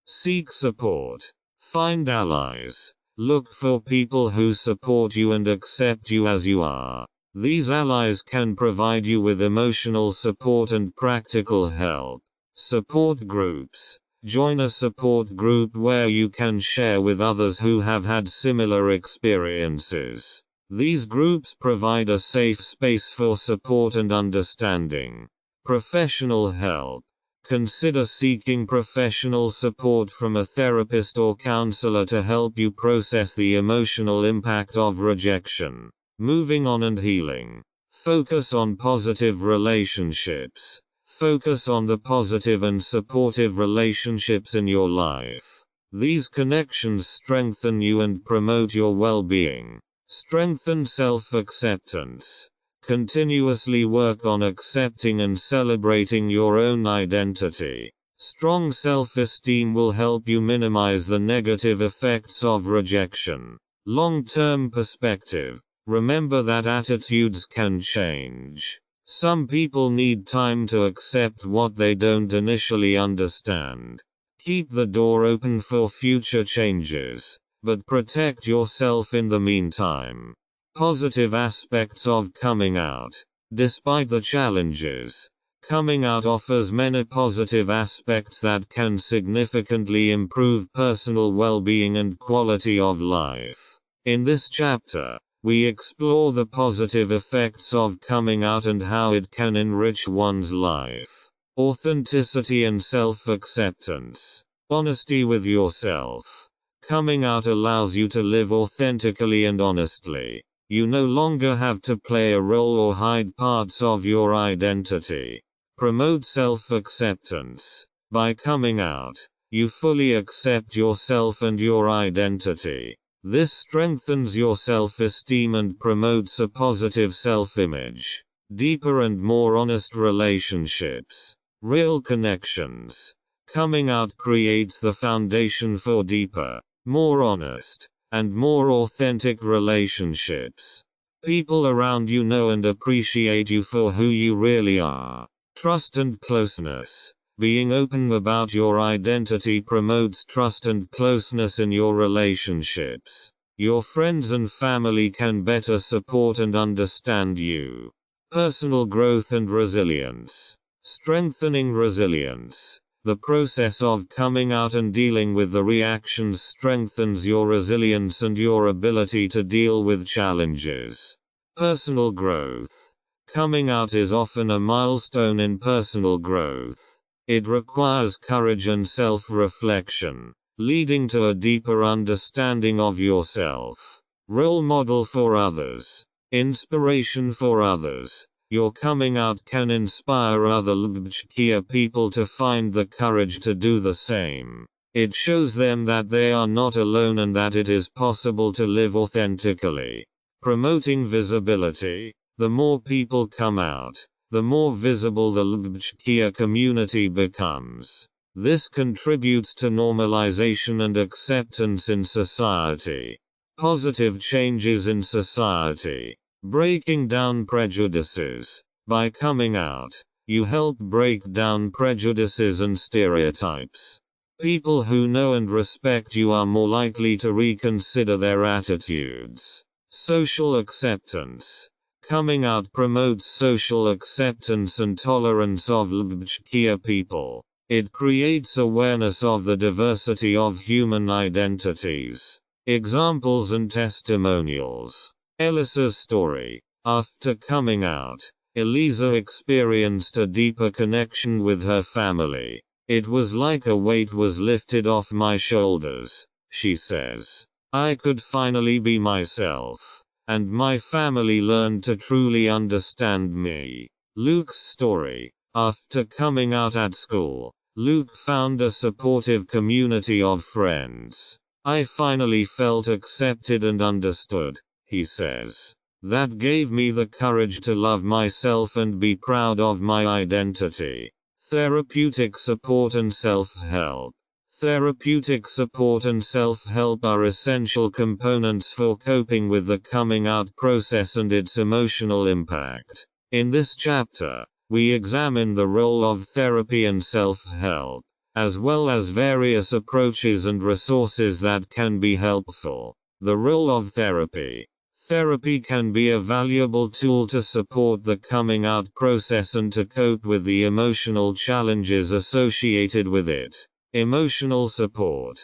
Seek support. Find allies. Look for people who support you and accept you as you are. These allies can provide you with emotional support and practical help. Support groups. Join a support group where you can share with others who have had similar experiences. These groups provide a safe space for support and understanding. Professional help. Consider seeking professional support from a therapist or counselor to help you process the emotional impact of rejection. Moving on and healing. Focus on positive relationships. Focus on the positive and supportive relationships in your life. These connections strengthen you and promote your well-being. Strengthen self-acceptance. Continuously work on accepting and celebrating your own identity. Strong self-esteem will help you minimize the negative effects of rejection. Long-term perspective. Remember that attitudes can change. Some people need time to accept what they don't initially understand. Keep the door open for future changes, but protect yourself in the meantime. Positive aspects of coming out. Despite the challenges, coming out offers many positive aspects that can significantly improve personal well-being and quality of life. In this chapter, we explore the positive effects of coming out and how it can enrich one's life. Authenticity and self-acceptance. Honesty with yourself. Coming out allows you to live authentically and honestly. You no longer have to play a role or hide parts of your identity. Promote self-acceptance. By coming out, you fully accept yourself and your identity. This strengthens your self-esteem and promotes a positive self-image. Deeper and more honest relationships. Real connections. Coming out creates the foundation for deeper, more honest, and more authentic relationships. People around you know and appreciate you for who you really are. Trust and closeness. Being open about your identity promotes trust and closeness in your relationships. Your friends and family can better support and understand you. Personal growth and resilience. Strengthening resilience. The process of coming out and dealing with the reactions strengthens your resilience and your ability to deal with challenges. Personal growth. Coming out is often a milestone in personal growth. It requires courage and self-reflection, leading to a deeper understanding of yourself. Role model for others. Inspiration for others. Your coming out can inspire other LGBTQ people to find the courage to do the same. It shows them that they are not alone and that it is possible to live authentically. Promoting visibility. The more people come out, the more visible the LGBTQ community becomes. This contributes to normalization and acceptance in society. Positive changes in society. Breaking down prejudices. By coming out, you help break down prejudices and stereotypes. People who know and respect you are more likely to reconsider their attitudes. Social acceptance. Coming out promotes social acceptance and tolerance of LGBTQ people. It creates awareness of the diversity of human identities. Examples and testimonials. Elisa's story. After coming out, Elisa experienced a deeper connection with her family. It was like a weight was lifted off my shoulders, she says. I could finally be myself, and my family learned to truly understand me. Luke's story. After coming out at school, Luke found a supportive community of friends. I finally felt accepted and understood, he says. That gave me the courage to love myself and be proud of my identity. Therapeutic support and self-help. Therapeutic support and self-help are essential components for coping with the coming out process and its emotional impact. In this chapter, we examine the role of therapy and self-help, as well as various approaches and resources that can be helpful. The role of therapy. Therapy can be a valuable tool to support the coming out process and to cope with the emotional challenges associated with it. Emotional support.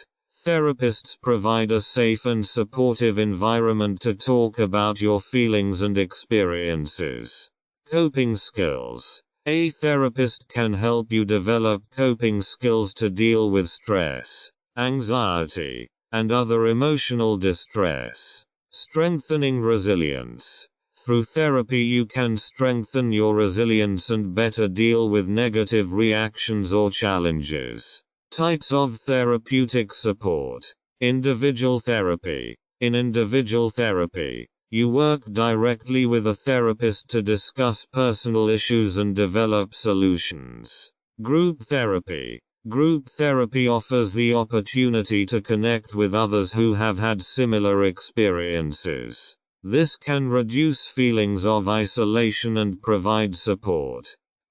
Therapists provide a safe and supportive environment to talk about your feelings and experiences. Coping skills. A therapist can help you develop coping skills to deal with stress, anxiety, and other emotional distress. Strengthening resilience. Through therapy you can strengthen your resilience and better deal with negative reactions or challenges. Types of therapeutic support. Individual therapy. In individual therapy, you work directly with a therapist to discuss personal issues and develop solutions. Group therapy. Group therapy offers the opportunity to connect with others who have had similar experiences. This can reduce feelings of isolation and provide support.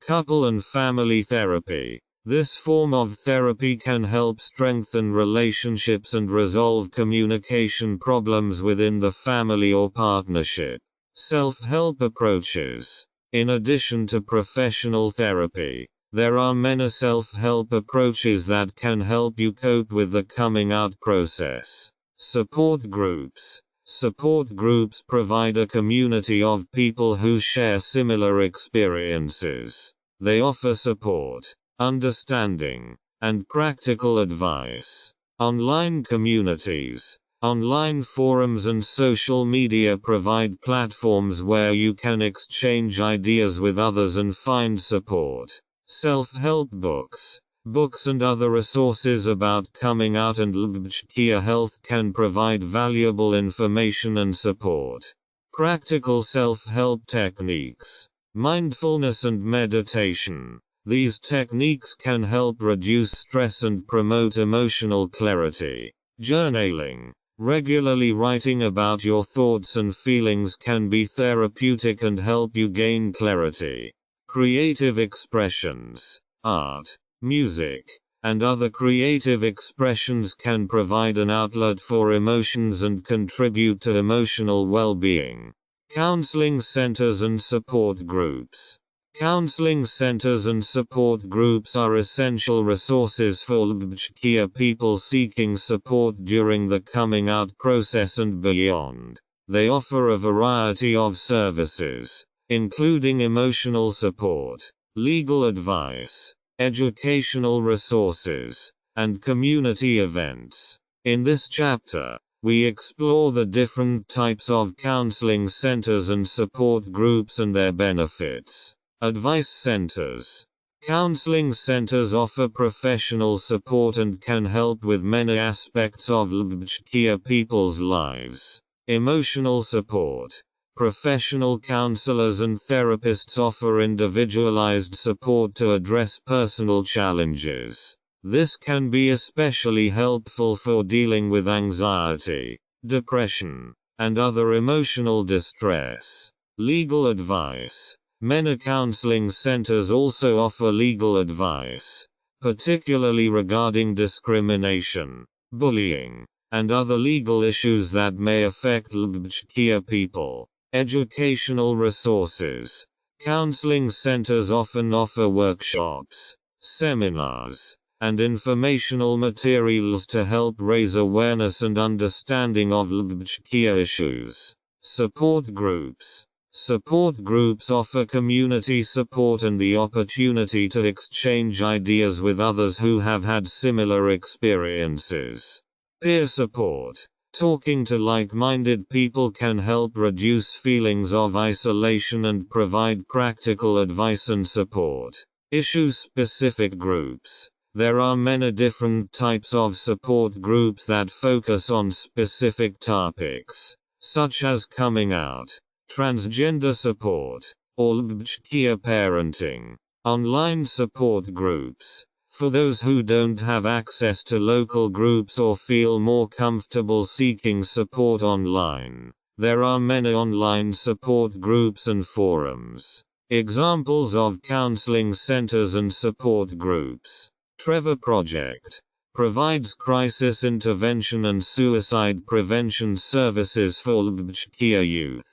Couple and family therapy. This form of therapy can help strengthen relationships and resolve communication problems within the family or partnership. Self-help approaches. In addition to professional therapy, there are many self-help approaches that can help you cope with the coming out process. Support groups. Support groups provide a community of people who share similar experiences. They offer support, understanding, and practical advice. Online communities. Online forums and social media provide platforms where you can exchange ideas with others and find support. Self-help books. Books and other resources about coming out and LGBTQ health can provide valuable information and support. Practical self-help techniques. Mindfulness and meditation. These techniques can help reduce stress and promote emotional clarity. Journaling. Regularly writing about your thoughts and feelings can be therapeutic and help you gain clarity. Creative expressions. Art, music, and other creative expressions can provide an outlet for emotions and contribute to emotional well-being. Counseling centers and support groups. Counseling centers and support groups are essential resources for LGBTQ people seeking support during the coming out process and beyond. They offer a variety of services, including emotional support, legal advice, educational resources, and community events. In this chapter, we explore the different types of counseling centers and support groups and their benefits. Advice centers. Counseling centers offer professional support and can help with many aspects of LGBTQ people's lives. Emotional support. Professional counselors and therapists offer individualized support to address personal challenges. This can be especially helpful for dealing with anxiety, depression, and other emotional distress. Legal advice. Many counseling centers also offer legal advice, particularly regarding discrimination, bullying, and other legal issues that may affect LGBTQ people. Educational resources. Counseling centers often offer workshops, seminars, and informational materials to help raise awareness and understanding of LGBTQ issues. Support groups. Support groups offer community support and the opportunity to exchange ideas with others who have had similar experiences. Peer support. Talking to like-minded people can help reduce feelings of isolation and provide practical advice and support. Issue-specific groups. There are many different types of support groups that focus on specific topics, such as coming out, transgender support, or LGBTQ parenting. Online support groups. For those who don't have access to local groups or feel more comfortable seeking support online, there are many online support groups and forums. Examples of counseling centers and support groups. Trevor Project provides crisis intervention and suicide prevention services for LGBTQ youth.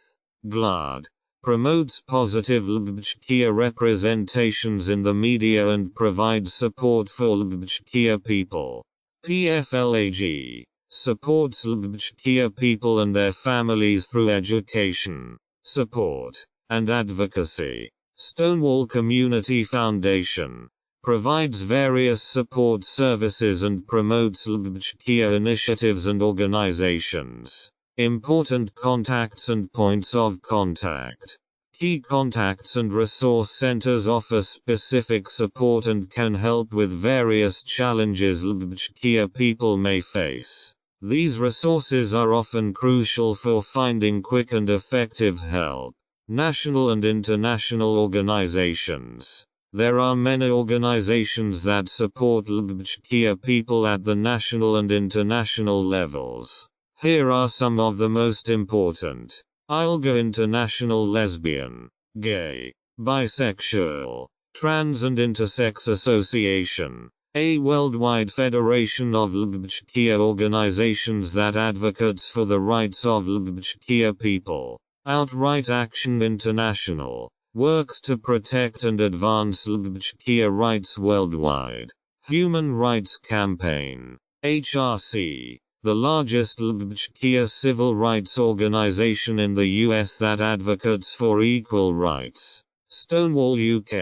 GLAD promotes positive LGBTQ representations in the media and provides support for LGBTQ people. PFLAG supports LGBTQ people and their families through education, support, and advocacy. Stonewall Community Foundation provides various support services and promotes LGBTQ initiatives and organizations. Important contacts and points of contact. Key contacts and resource centers offer specific support and can help with various challenges LGBTQ people may face. These resources are often crucial for finding quick and effective help. National and international organizations. There are many organizations that support LGBTQ people at the national and international levels. Here are some of the most important. ILGA International Lesbian, Gay, Bisexual, Trans and Intersex Association, a worldwide federation of LGBTQ organizations that advocates for the rights of LGBTQ people. Outright Action International works to protect and advance LGBTQ rights worldwide. Human Rights Campaign, HRC, the largest LGBTQ civil rights organization in the US that advocates for equal rights. Stonewall UK,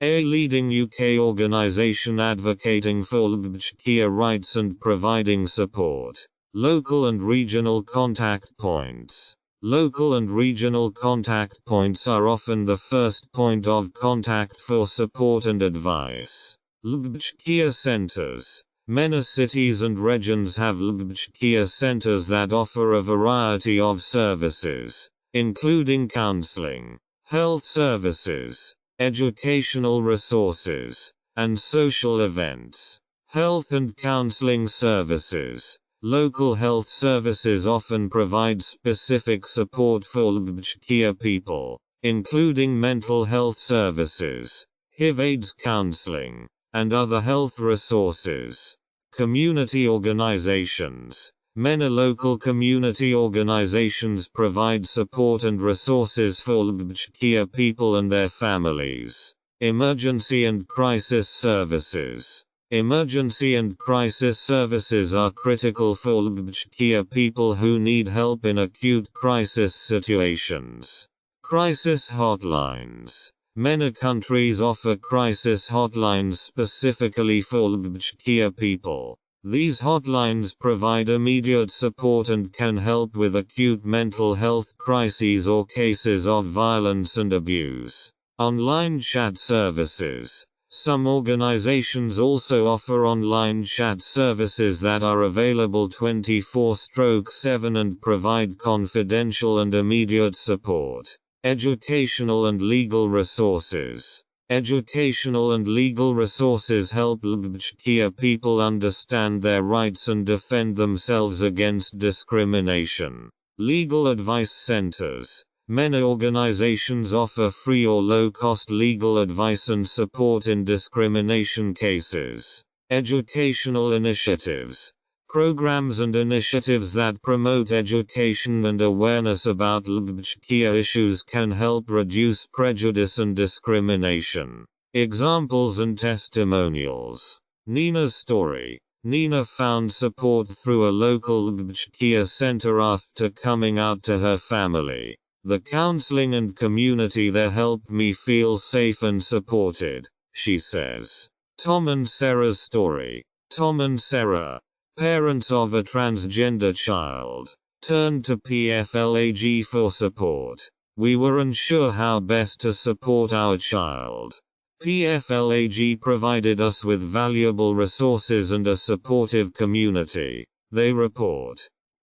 a leading UK organization advocating for LGBTQ rights and providing support. Local and regional contact points. Local and regional contact points are often the first point of contact for support and advice. LGBTQ centers. Many cities and regions have LGBTQ centers that offer a variety of services, including counseling, health services, educational resources, and social events. Health and counseling services. Local health services often provide specific support for LGBTQ people, including mental health services, HIV/AIDS counseling, and other health resources. Community organizations. Many local community organizations provide support and resources for LGBTQ people and their families. Emergency and crisis services. Emergency and crisis services are critical for LGBTQ people who need help in acute crisis situations. Crisis hotlines. Many countries offer crisis hotlines specifically for LGBTQ people. These hotlines provide immediate support and can help with acute mental health crises or cases of violence and abuse. Online chat services. Some organizations also offer online chat services that are available 24/7 and provide confidential and immediate support. Educational and legal resources. Educational and legal resources help LGBTQ people understand their rights and defend themselves against discrimination. Legal advice centers. Many organizations offer free or low-cost legal advice and support in discrimination cases. Educational initiatives. Programs and initiatives that promote education and awareness about LGBTQ issues can help reduce prejudice and discrimination. Examples and testimonials. Nina's story. Nina found support through a local LGBTQ center after coming out to her family. The counseling and community there helped me feel safe and supported, she says. Tom and Sarah's story. Tom and Sarah, parents of a transgender child, turned to PFLAG for support. We were unsure how best to support our child. PFLAG provided us with valuable resources and a supportive community, they report.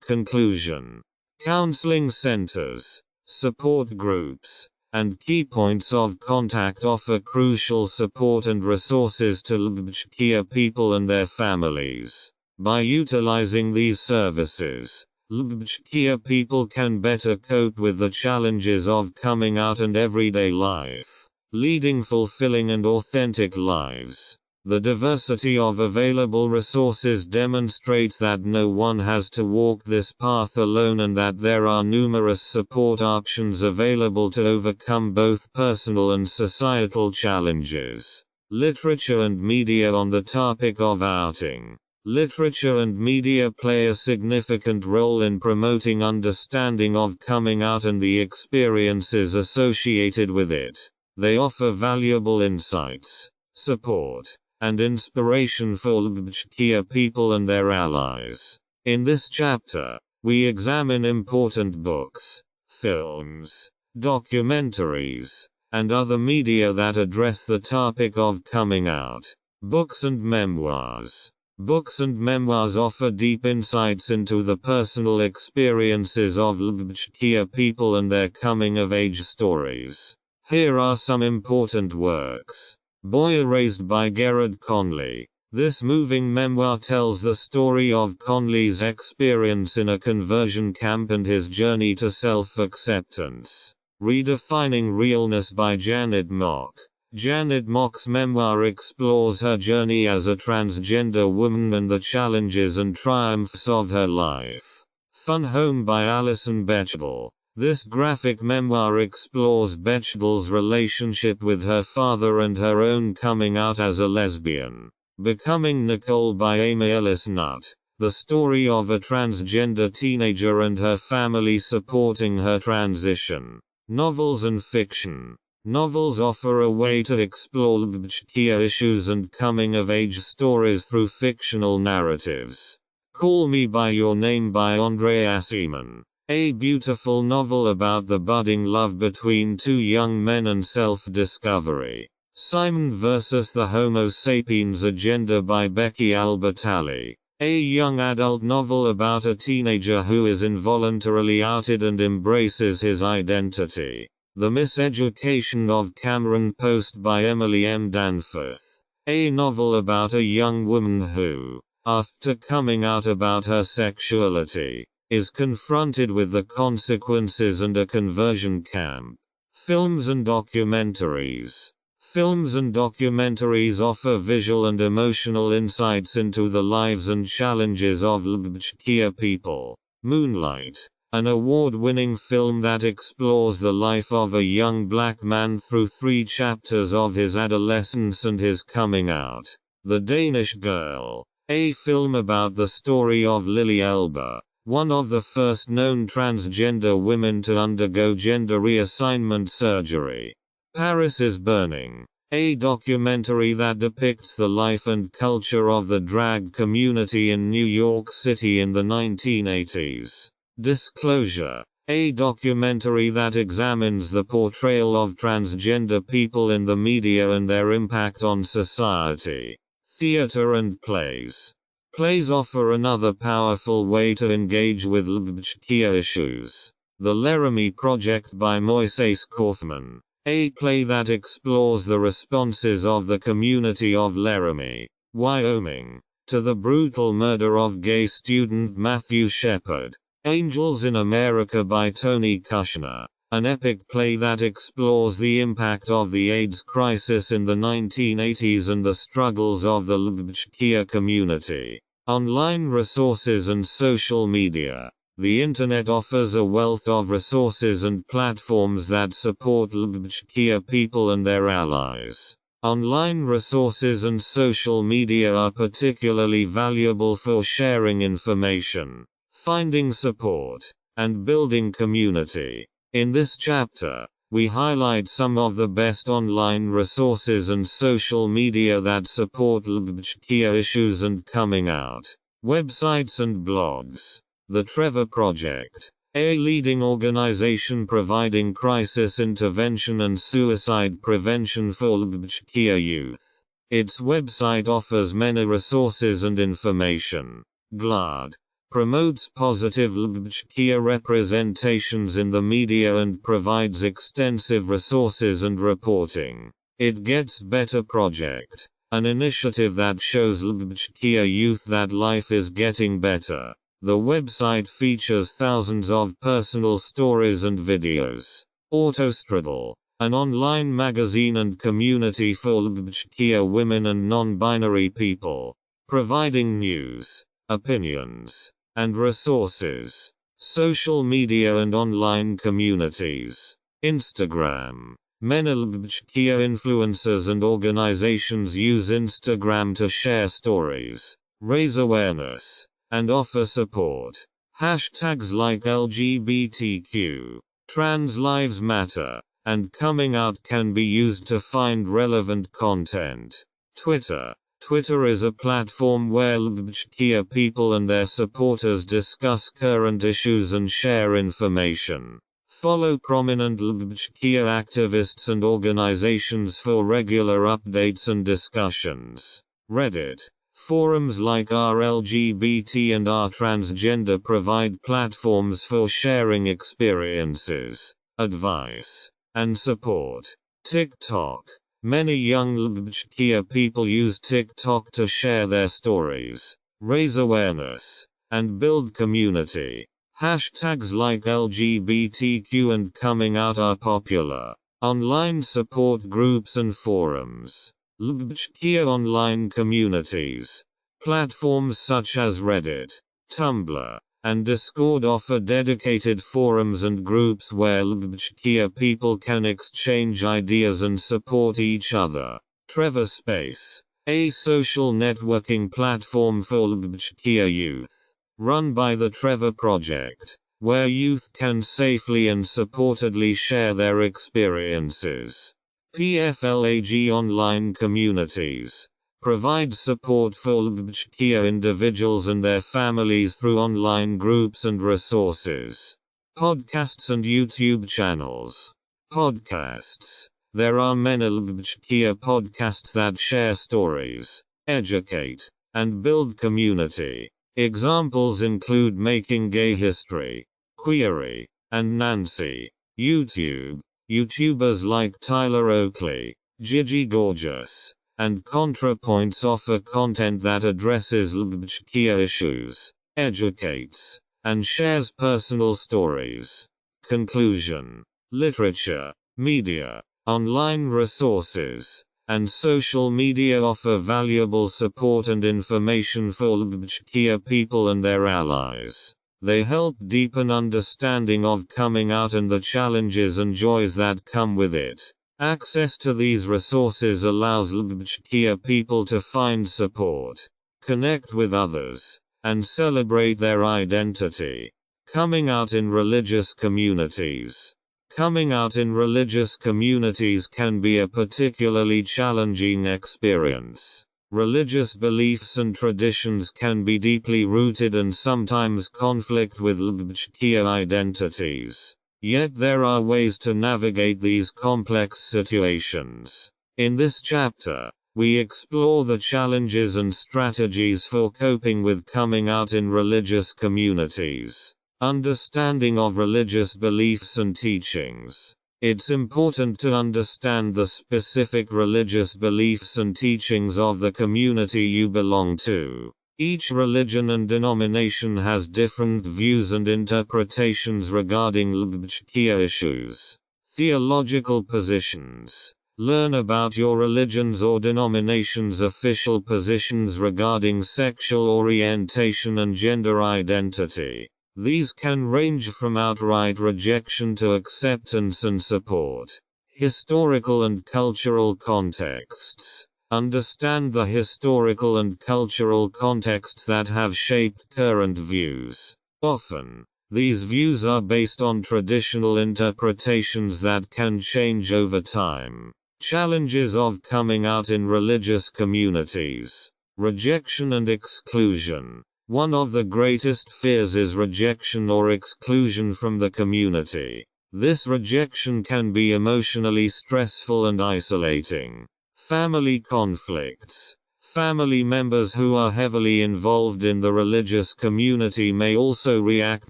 Conclusion. Counseling centers, support groups, and key points of contact offer crucial support and resources to LGBTQ people and their families. By utilizing these services, LGBTQ people can better cope with the challenges of coming out and everyday life, leading fulfilling and authentic lives. The diversity of available resources demonstrates that no one has to walk this path alone and that there are numerous support options available to overcome both personal and societal challenges. Literature and media on the topic of outing. Literature and media play a significant role in promoting understanding of coming out and the experiences associated with it. They offer valuable insights, support, and inspiration for LGBTQ people and their allies. In this chapter, we examine important books, films, documentaries, and other media that address the topic of coming out. Books and memoirs. Books and memoirs offer deep insights into the personal experiences of LGBTQ people and their coming-of-age stories. Here are some important works. Boy Erased by Gerard Conley. This moving memoir tells the story of Conley's experience in a conversion camp and his journey to self-acceptance. Redefining Realness by Janet Mock. Janet Mock's memoir explores her journey as a transgender woman and the challenges and triumphs of her life. Fun Home by Alison Bechdel. This graphic memoir explores Bechdel's relationship with her father and her own coming out as a lesbian. Becoming Nicole by Amy Ellis Nutt. The story of a transgender teenager and her family supporting her transition. Novels and fiction. Novels offer a way to explore LGBTQ issues and coming-of-age stories through fictional narratives. Call Me by Your Name by Andre Aciman. A beautiful novel about the budding love between two young men and self-discovery. Simon vs. the Homo sapiens Agenda by Becky Albertalli. A young adult novel about a teenager who is involuntarily outed and embraces his identity. The Miseducation of Cameron Post by Emily M. Danforth. A novel about a young woman who, after coming out about her sexuality, is confronted with the consequences and a conversion camp. Films and documentaries. Films and documentaries offer visual and emotional insights into the lives and challenges of LGBTQ people. Moonlight, an award-winning film that explores the life of a young black man through 3 chapters of his adolescence and his coming out. The Danish Girl, a film about the story of Lily Elba, one of the first known transgender women to undergo gender reassignment surgery. Paris is Burning, a documentary that depicts the life and culture of the drag community in New York City in the 1980s. Disclosure, a documentary that examines the portrayal of transgender people in the media and their impact on society. Theater and plays. Plays offer another powerful way to engage with LGBTQ issues. The Laramie Project by Moises Kaufman, a play that explores the responses of the community of Laramie, Wyoming, to the brutal murder of gay student Matthew Shepard. Angels in America by Tony Kushner, an epic play that explores the impact of the AIDS crisis in the 1980s and the struggles of the LGBTQ community. Online resources and social media. The Internet offers a wealth of resources and platforms that support LGBTQ people and their allies. Online resources and social media are particularly valuable for sharing information, finding support, and building community. In this chapter, we highlight some of the best online resources and social media that support LGBTQ issues and coming out. Websites and blogs. The Trevor Project, a leading organization providing crisis intervention and suicide prevention for LGBTQ youth. Its website offers many resources and information. GLAAD promotes positive LGBTQ representations in the media and provides extensive resources and reporting. It Gets Better Project, an initiative that shows LGBTQ youth that life is getting better. The website features thousands of personal stories and videos. Autostraddle, an online magazine and community for LGBTQ women and non-binary people, providing news, opinions, and resources. Social media and online communities. Instagram. Many LGBTQ influencers and organizations use Instagram to share stories, raise awareness, and offer support. Hashtags like LGBTQ, Trans Lives Matter, and Coming Out can be used to find relevant content. Twitter. Twitter is a platform where LGBTQ people and their supporters discuss current issues and share information. Follow prominent LGBTQ activists and organizations for regular updates and discussions. Reddit. Forums like r/LGBT and r/transgender provide platforms for sharing experiences, advice, and support. TikTok. Many young LGBTQ people use TikTok to share their stories, raise awareness, and build community. Hashtags like LGBTQ and coming out are popular. Online support groups and forums. LGBTQ online communities. Platforms such as Reddit, Tumblr, and Discord offer dedicated forums and groups where LGBTQ people can exchange ideas and support each other. Trevor Space, a social networking platform for LGBTQ youth, run by the Trevor Project, where youth can safely and supportedly share their experiences. PFLAG online communities provide support for LGBTQ individuals and their families through online groups and resources. Podcasts and YouTube channels. Podcasts. There are many LGBTQ podcasts that share stories, educate, and build community. Examples include Making Gay History, Queery, and Nancy. YouTubers like Tyler Oakley, Gigi Gorgeous, and ContraPoints offer content that addresses LGBTQ issues, educates, and shares personal stories. Conclusion. Literature, media, online resources, and social media offer valuable support and information for LGBTQ people and their allies. They help deepen understanding of coming out and the challenges and joys that come with it. Access to these resources allows LGBTQ people to find support, connect with others, and celebrate their identity. Coming out in religious communities. Coming out in religious communities can be a particularly challenging experience. Religious beliefs and traditions can be deeply rooted and sometimes conflict with LGBTQ identities. Yet there are ways to navigate these complex situations. In this chapter, we explore the challenges and strategies for coping with coming out in religious communities. Understanding of religious beliefs and teachings. It's important to understand the specific religious beliefs and teachings of the community you belong to. Each religion and denomination has different views and interpretations regarding LGBTQ issues. Theological positions. Learn about your religion's or denomination's official positions regarding sexual orientation and gender identity. These can range from outright rejection to acceptance and support. Historical and cultural contexts. Understand the historical and cultural contexts that have shaped current views. Often, these views are based on traditional interpretations that can change over time. Challenges of coming out in religious communities. Rejection and exclusion. One of the greatest fears is rejection or exclusion from the community. This rejection can be emotionally stressful and isolating. Family conflicts. Family members who are heavily involved in the religious community may also react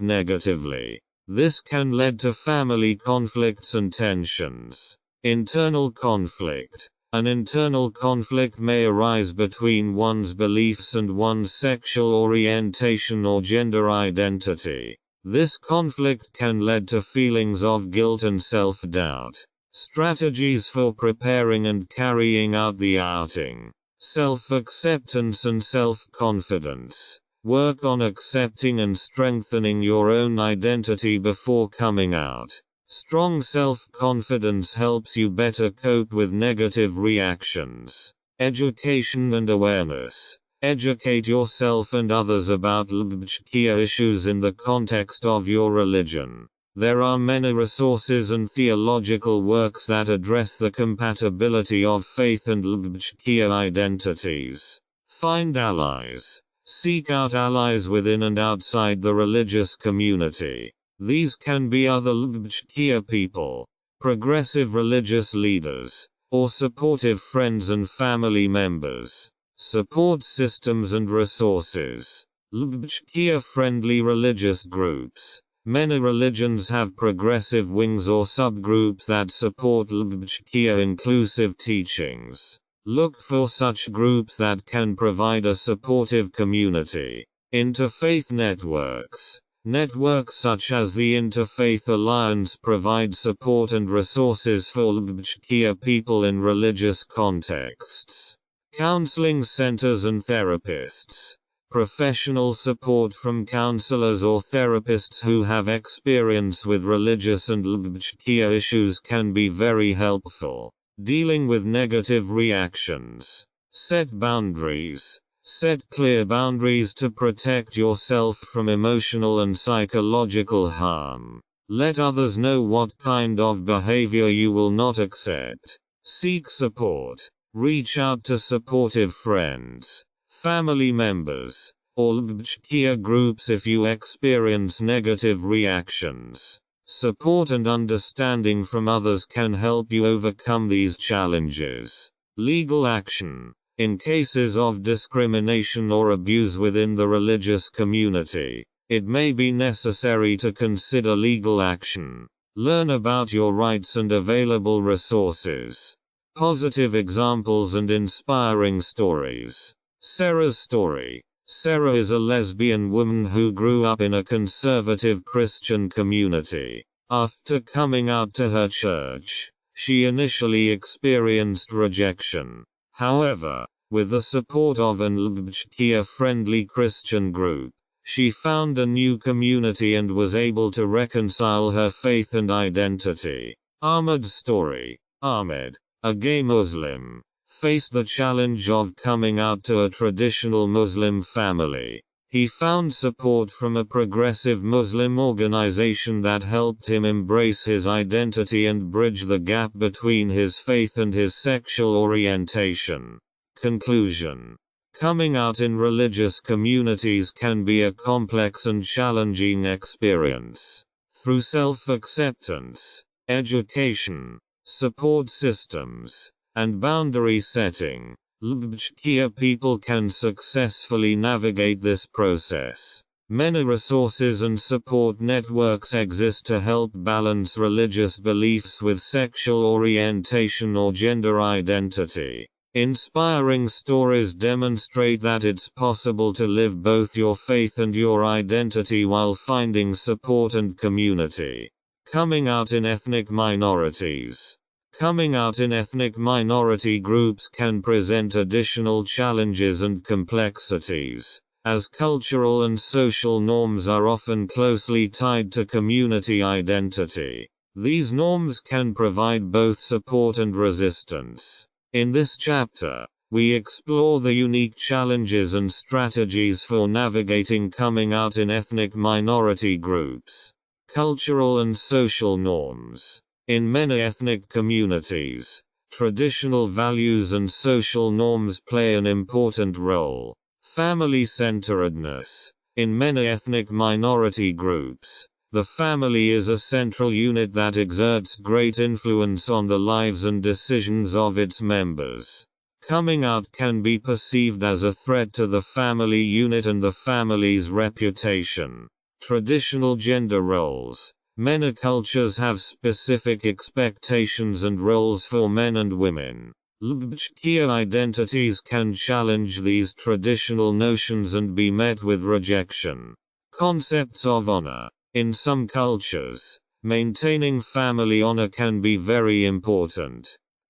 negatively. This can lead to family conflicts and tensions. Internal conflict. An internal conflict may arise between one's beliefs and one's sexual orientation or gender identity. This conflict can lead to feelings of guilt and self-doubt. Strategies for preparing and carrying out the outing. Self-acceptance and self-confidence. Work on accepting and strengthening your own identity before coming out. Strong self-confidence helps you better cope with negative reactions. Education and awareness. Educate yourself and others about LGBTQ issues in the context of your religion. There are many resources and theological works that address the compatibility of faith and LGBTQ identities. Find allies. Seek out allies within and outside the religious community. These can be other LGBTQ people, progressive religious leaders, or supportive friends and family members. Support systems and resources. LGBTQ-friendly religious groups. Many religions have progressive wings or subgroups that support LGBTQ-inclusive teachings. Look for such groups that can provide a supportive community. Interfaith networks. Networks such as the Interfaith Alliance provide support and resources for LGBTQ people in religious contexts. Counseling centers and therapists. Professional support from counselors or therapists who have experience with religious and LGBTQ issues can be very helpful. Dealing with negative reactions. Set boundaries. Set clear boundaries to protect yourself from emotional and psychological harm. Let others know what kind of behavior you will not accept. Seek support. Reach out to supportive friends, family members, or LGBTQ groups if you experience negative reactions. Support and understanding from others can help you overcome these challenges. Legal action. In cases of discrimination or abuse within the religious community, it may be necessary to consider legal action. Learn about your rights and available resources. Positive examples and inspiring stories. Sarah's story. Sarah is a lesbian woman who grew up in a conservative Christian community. After coming out to her church, she initially experienced rejection. However, with the support of an LGBTQ-friendly Christian group, she found a new community and was able to reconcile her faith and identity. Ahmed's story. Ahmed, a gay Muslim, faced the challenge of coming out to a traditional Muslim family. He found support from a progressive Muslim organization that helped him embrace his identity and bridge the gap between his faith and his sexual orientation. Conclusion. Coming out in religious communities can be a complex and challenging experience. Through self-acceptance, education, support systems, and boundary setting, LGBTQ people can successfully navigate this process. Many resources and support networks exist to help balance religious beliefs with sexual orientation or gender identity. Inspiring stories demonstrate that it's possible to live both your faith and your identity while finding support and community. Coming out in ethnic minorities. Coming out in ethnic minority groups can present additional challenges and complexities, as cultural and social norms are often closely tied to community identity. These norms can provide both support and resistance. In this chapter, we explore the unique challenges and strategies for navigating coming out in ethnic minority groups. Cultural and social norms. In many ethnic communities, traditional values and social norms play an important role. Family-centeredness. In many ethnic minority groups, the family is a central unit that exerts great influence on the lives and decisions of its members. Coming out can be perceived as a threat to the family unit and the family's reputation. Traditional gender roles. Many cultures have specific expectations and roles for men and women. LGBTQ identities can challenge these traditional notions and be met with rejection. Concepts of honor. In some cultures, maintaining family honor can be very important.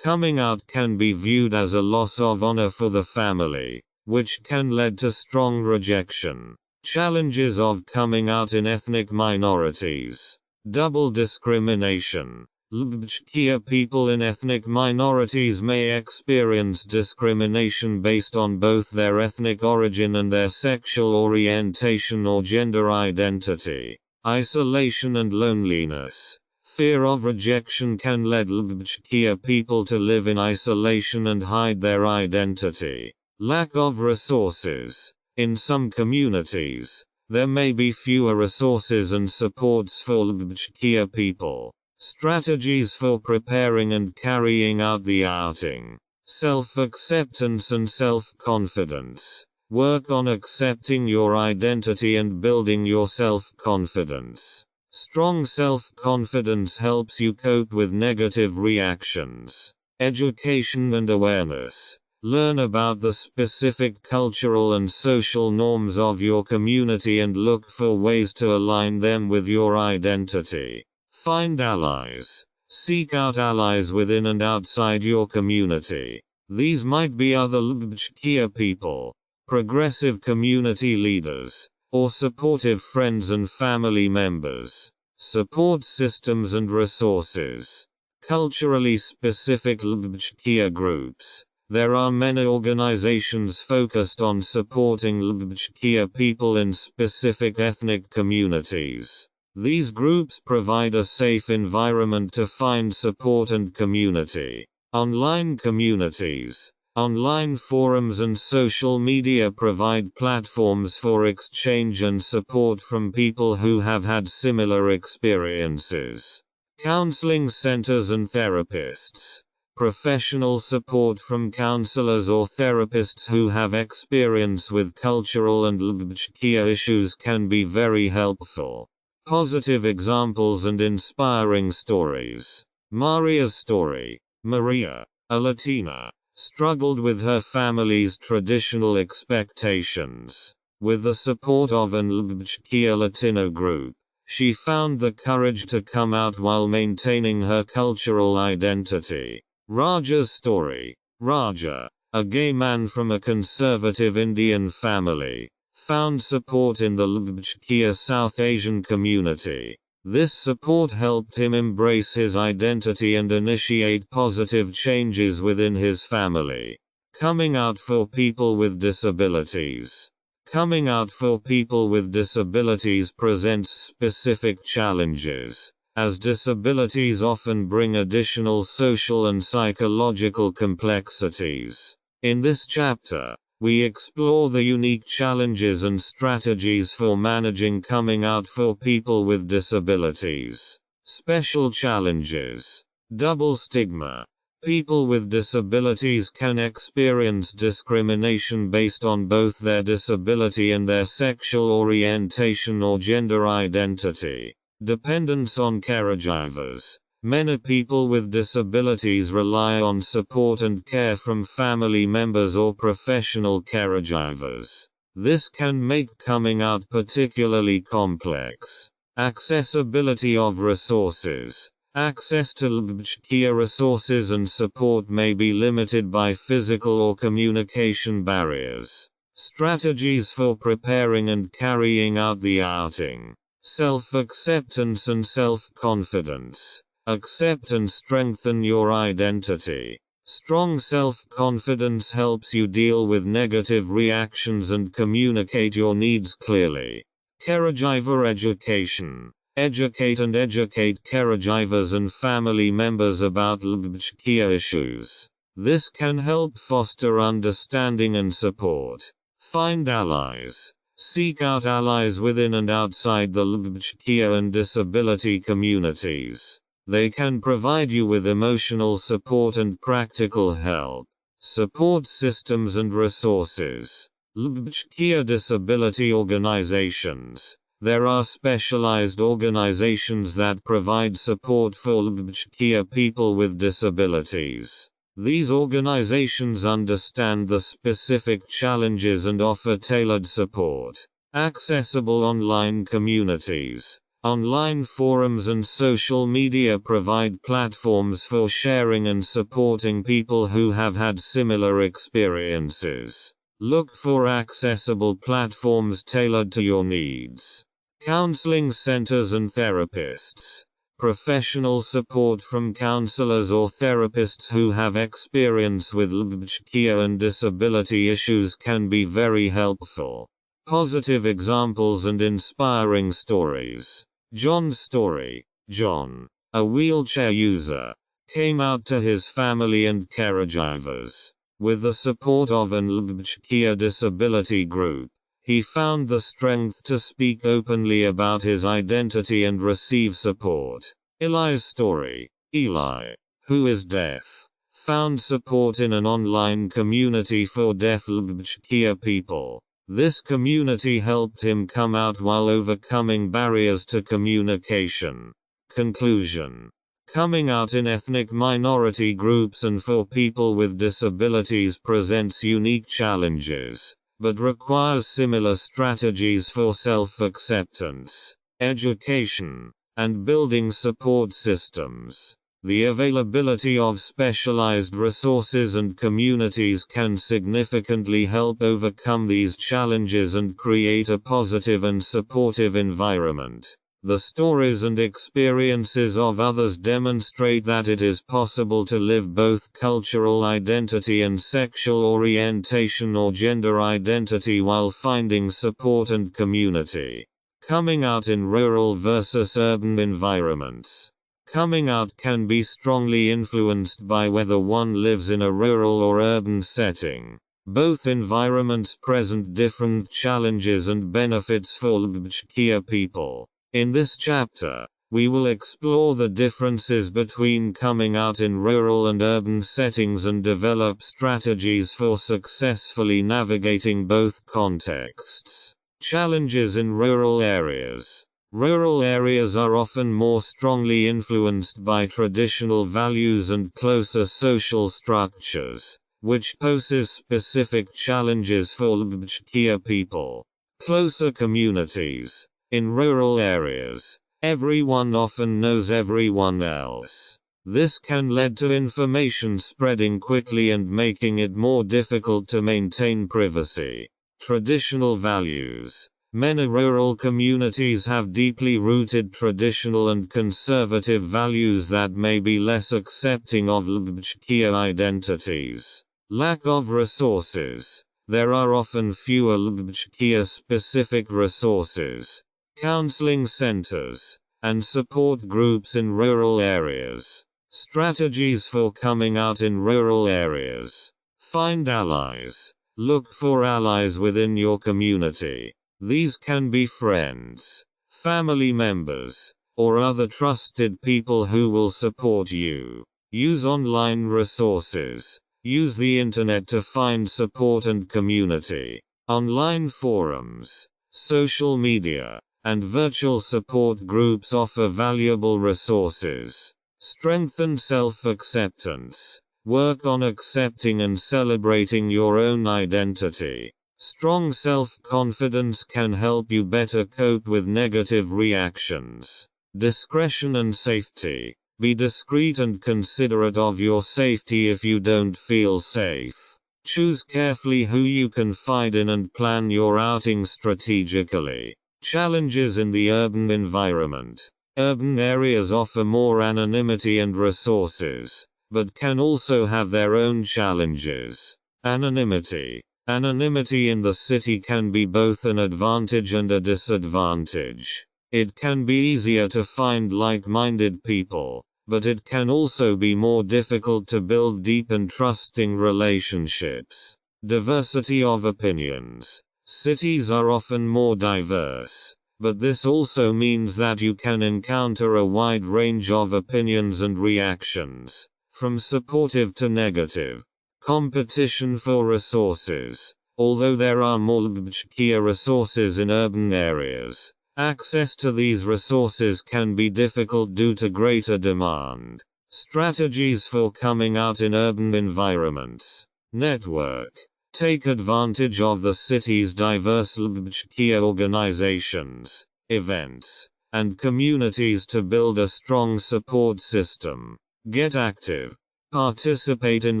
Coming out can be viewed as a loss of honor for the family, which can lead to strong rejection. Challenges of coming out in ethnic minorities. Double discrimination. LGBTQ people in ethnic minorities may experience discrimination based on both their ethnic origin and their sexual orientation or gender identity. Isolation and loneliness. Fear of rejection can lead LGBTQ people to live in isolation and hide their identity. Lack of resources. In some communities, there may be fewer resources and supports for LGBTQ people. Strategies for preparing and carrying out the outing. Self-acceptance and self-confidence. Work on accepting your identity and building your self-confidence. Strong self-confidence helps you cope with negative reactions. Education and awareness. Learn about the specific cultural and social norms of your community and look for ways to align them with your identity. Find allies. Seek out allies within and outside your community. These might be other LGBTQ people, progressive community leaders, or supportive friends and family members. Support systems and resources. Culturally specific LGBTQ groups. There are many organizations focused on supporting LGBTQ people in specific ethnic communities. These groups provide a safe environment to find support and community. Online communities. Online forums and social media provide platforms for exchange and support from people who have had similar experiences. Counseling centers and therapists. Professional support from counselors or therapists who have experience with cultural and LGBTQ issues can be very helpful. Positive examples and inspiring stories. Maria's story. Maria, a Latina, struggled with her family's traditional expectations. With the support of an LGBTQ Latino group, she found the courage to come out while maintaining her cultural identity. Raja's story. Raja, a gay man from a conservative Indian family, found support in the LGBTQ South Asian community. This support helped him embrace his identity and initiate positive changes within his family. Coming out for people with disabilities. Coming out for people with disabilities presents specific challenges, as disabilities often bring additional social and psychological complexities. In this chapter, we explore the unique challenges and strategies for managing coming out for people with disabilities. Special challenges. Double stigma. People with disabilities can experience discrimination based on both their disability and their sexual orientation or gender identity. Dependence on caregivers. Many people with disabilities rely on support and care from family members or professional caregivers. This can make coming out particularly complex. Accessibility of resources. Access to LGBTQ resources and support may be limited by physical or communication barriers. Strategies for preparing and carrying out the outing. Self-acceptance and self-confidence. Accept and strengthen your identity. Strong self-confidence helps you deal with negative reactions and communicate your needs clearly. Caregiver education. Educate and educate caregivers and family members about LGBTQ issues. This can help foster understanding and support. Find allies. Seek out allies within and outside the LGBTQ and disability communities. They can provide you with emotional support and practical help. Support systems and resources. LGBTQ disability organizations. There are specialized organizations that provide support for LGBTQ people with disabilities. These organizations understand the specific challenges and offer tailored support. Accessible online communities. Online forums and social media provide platforms for sharing and supporting people who have had similar experiences. Look for accessible platforms tailored to your needs. Counseling centers and therapists. Professional support from counselors or therapists who have experience with LGBTQ and disability issues can be very helpful. Positive examples and inspiring stories. John's story. John, a wheelchair user, came out to his family and caregivers. With the support of an LGBTQ disability group, he found the strength to speak openly about his identity and receive support. Eli's story. Eli, who is deaf, found support in an online community for deaf LGBTQ people. This community helped him come out while overcoming barriers to communication. Conclusion. Coming out in ethnic minority groups and for people with disabilities presents unique challenges, but requires similar strategies for self-acceptance, education, and building support systems. The availability of specialized resources and communities can significantly help overcome these challenges and create a positive and supportive environment. The stories and experiences of others demonstrate that it is possible to live both cultural identity and sexual orientation or gender identity while finding support and community. Coming out in rural versus urban environments. Coming out can be strongly influenced by whether one lives in a rural or urban setting. Both environments present different challenges and benefits for LGBTQ people. In this chapter, we will explore the differences between coming out in rural and urban settings and develop strategies for successfully navigating both contexts. Challenges in rural areas. Rural areas are often more strongly influenced by traditional values and closer social structures, which poses specific challenges for LGBTQ people. Closer communities. In rural areas, everyone often knows everyone else. This can lead to information spreading quickly and making it more difficult to maintain privacy. Traditional values. Many rural communities have deeply rooted traditional and conservative values that may be less accepting of LGBTQ identities. Lack of resources. There are often fewer LGBTQ-specific resources, counseling centers, and support groups in rural areas. Strategies for coming out in rural areas. Find allies. Look for allies within your community. These can be friends, family members, or other trusted people who will support you. Use online resources. Use the internet to find support and community. Online forums, social media, and virtual support groups offer valuable resources. Strengthen self-acceptance. Work on accepting and celebrating your own identity. Strong self-confidence can help you better cope with negative reactions. Discretion and safety. Be discreet and considerate of your safety if you don't feel safe. Choose carefully who you confide in and plan your outings strategically. Challenges in the urban environment. Urban areas offer more anonymity and resources, but can also have their own challenges. Anonymity. Anonymity in the city can be both an advantage and a disadvantage. It can be easier to find like-minded people, but it can also be more difficult to build deep and trusting relationships. Diversity of opinions. Cities are often more diverse, but this also means that you can encounter a wide range of opinions and reactions, from supportive to negative. Competition for resources. Although there are more resources in urban areas, access to these resources can be difficult due to greater demand. Strategies for coming out in urban environments. Network. Take advantage of the city's diverse organizations, events, and communities to build a strong support system. Get active. Participate in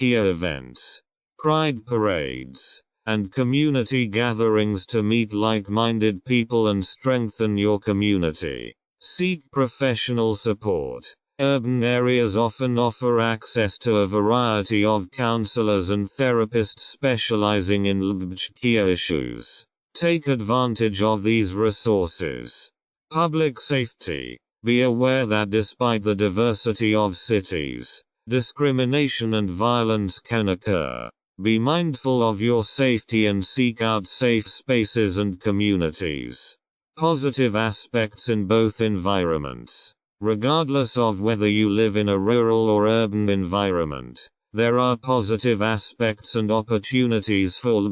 events, pride parades, and community gatherings to meet like-minded people and strengthen your community. Seek professional support. Urban areas often offer access to a variety of counselors and therapists specializing in issues. Take advantage of these resources. Public safety. Be aware that despite the diversity of cities, discrimination and violence can occur. Be mindful of your safety and seek out safe spaces and communities. Positive aspects in both environments. Regardless of whether you live in a rural or urban environment, there are positive aspects and opportunities for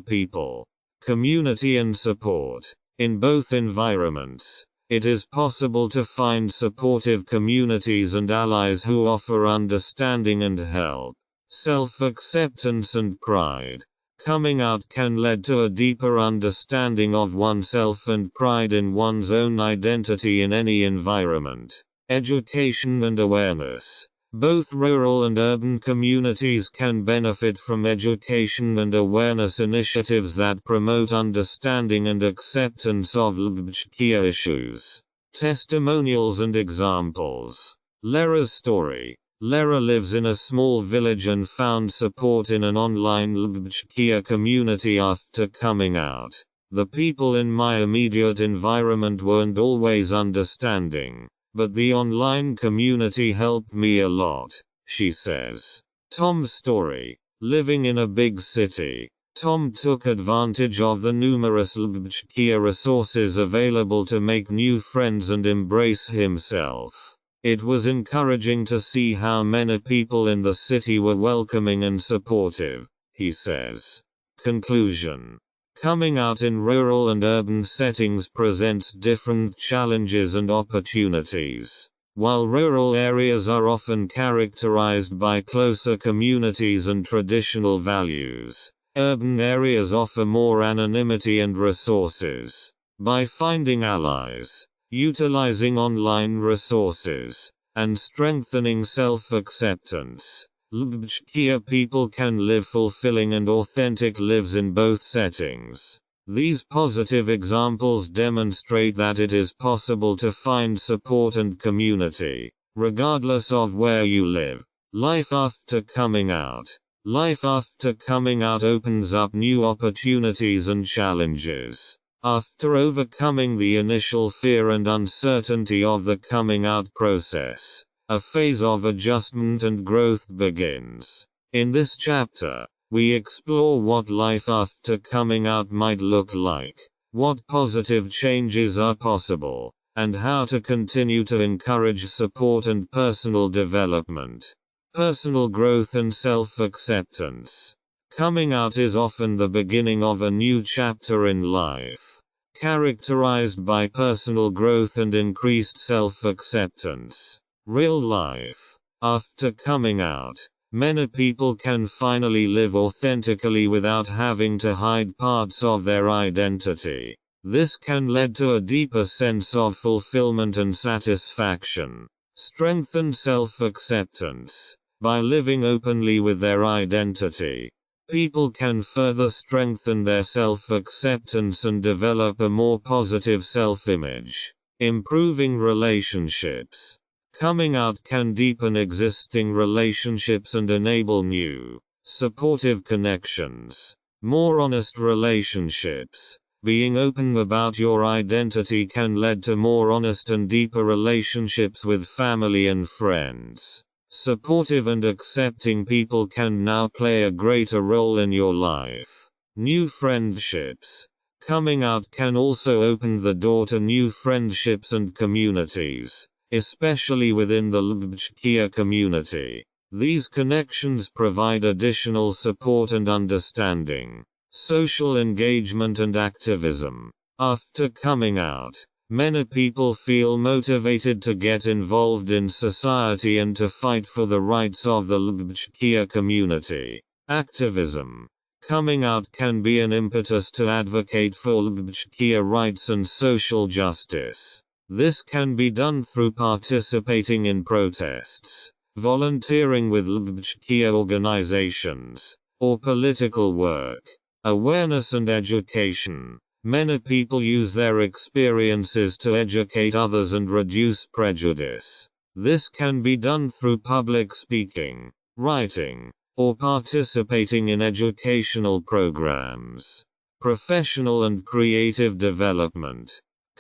people. Community and support. In both environments, it is possible to find supportive communities and allies who offer understanding and help. Self-acceptance and pride. Coming out can lead to a deeper understanding of oneself and pride in one's own identity in any environment. Education and awareness. Both rural and urban communities can benefit from education and awareness initiatives that promote understanding and acceptance of LGBTQ issues. Testimonials and examples. Lera's story. Lera lives in a small village and found support in an online LGBTQ community after coming out. The people in my immediate environment weren't always understanding, but the online community helped me a lot, she says. Tom's story. Living in a big city, Tom took advantage of the numerous LGBTQ resources available to make new friends and embrace himself. It was encouraging to see how many people in the city were welcoming and supportive, he says. Conclusion. Coming out in rural and urban settings presents different challenges and opportunities. While rural areas are often characterized by closer communities and traditional values, urban areas offer more anonymity and resources. By finding allies, utilizing online resources, and strengthening self-acceptance, LGBTQ people can live fulfilling and authentic lives in both settings. These positive examples demonstrate that it is possible to find support and community, regardless of where you live. Life after coming out. Life after coming out opens up new opportunities and challenges. After overcoming the initial fear and uncertainty of the coming out process, a phase of adjustment and growth begins. In this chapter, we explore what life after coming out might look like, what positive changes are possible, and how to continue to encourage support and personal development, personal growth and self-acceptance. Coming out is often the beginning of a new chapter in life, characterized by personal growth and increased self-acceptance. Real life. After coming out, many people can finally live authentically without having to hide parts of their identity. This can lead to a deeper sense of fulfillment and satisfaction. Strengthen self-acceptance. By living openly with their identity, people can further strengthen their self-acceptance and develop a more positive self-image. Improving relationships. Coming out can deepen existing relationships and enable new, supportive connections. More honest relationships. Being open about your identity can lead to more honest and deeper relationships with family and friends. Supportive and accepting people can now play a greater role in your life. New friendships. Coming out can also open the door to new friendships and communities, especially within the LGBTQ community. These connections provide additional support and understanding, social engagement and activism. After coming out, many people feel motivated to get involved in society and to fight for the rights of the LGBTQ community. Activism. Coming out can be an impetus to advocate for LGBTQ rights and social justice. This can be done through participating in protests, volunteering with LGBTQ organizations, or political work. Awareness and education. Many people use their experiences to educate others and reduce prejudice. This can be done through public speaking, writing, or participating in educational programs. Professional and creative development.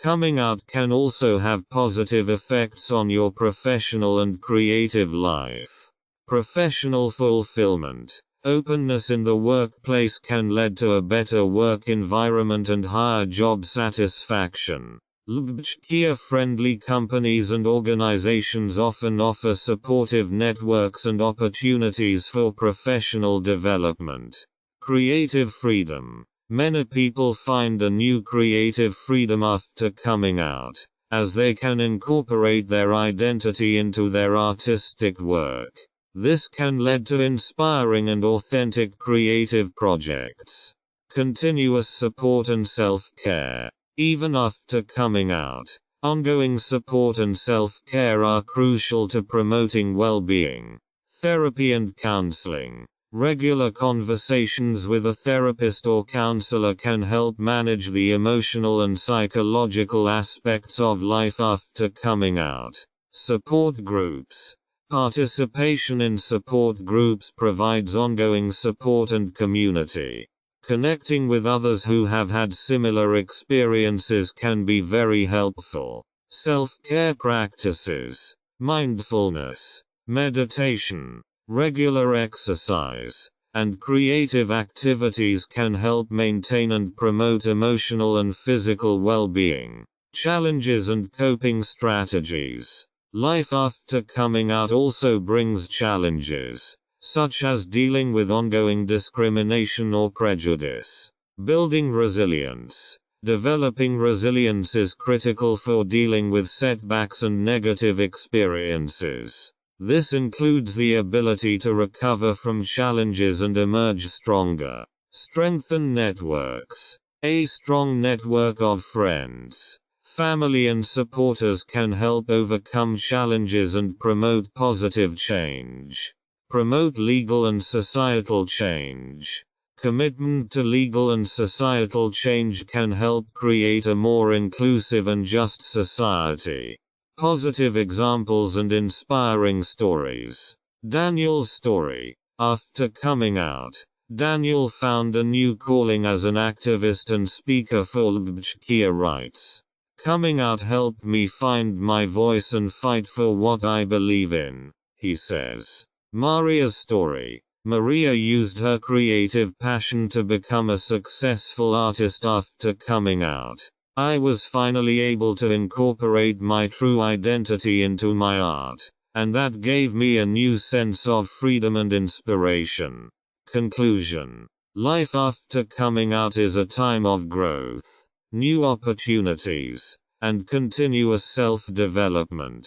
Coming out can also have positive effects on your professional and creative life. Professional fulfillment. Openness in the workplace can lead to a better work environment and higher job satisfaction. LGBTQ-friendly companies and organizations often offer supportive networks and opportunities for professional development. Creative freedom. Many people find a new creative freedom after coming out, as they can incorporate their identity into their artistic work. This can lead to inspiring and authentic creative projects. Continuous support and self-care. Even after coming out, ongoing support and self-care are crucial to promoting well-being. Therapy and counseling. Regular conversations with a therapist or counselor can help manage the emotional and psychological aspects of life after coming out. Support groups. Participation in support groups provides ongoing support and community. Connecting with others who have had similar experiences can be very helpful. Self-care practices, mindfulness, meditation, regular exercise, and creative activities can help maintain and promote emotional and physical well-being. Challenges and coping strategies. Life after coming out also brings challenges, such as dealing with ongoing discrimination or prejudice. Building resilience. Developing resilience is critical for dealing with setbacks and negative experiences. This includes the ability to recover from challenges and emerge stronger. Strengthen networks. A strong network of friends, family and supporters can help overcome challenges and promote positive change. Promote legal and societal change. Commitment to legal and societal change can help create a more inclusive and just society. Positive examples and inspiring stories. Daniel's story. After coming out, Daniel found a new calling as an activist and speaker for LGBTQ rights. Coming out helped me find my voice and fight for what I believe in, he says. Maria's story. Maria used her creative passion to become a successful artist after coming out. I was finally able to incorporate my true identity into my art, and that gave me a new sense of freedom and inspiration. Conclusion. Life after coming out is a time of growth, new opportunities, and continuous self-development.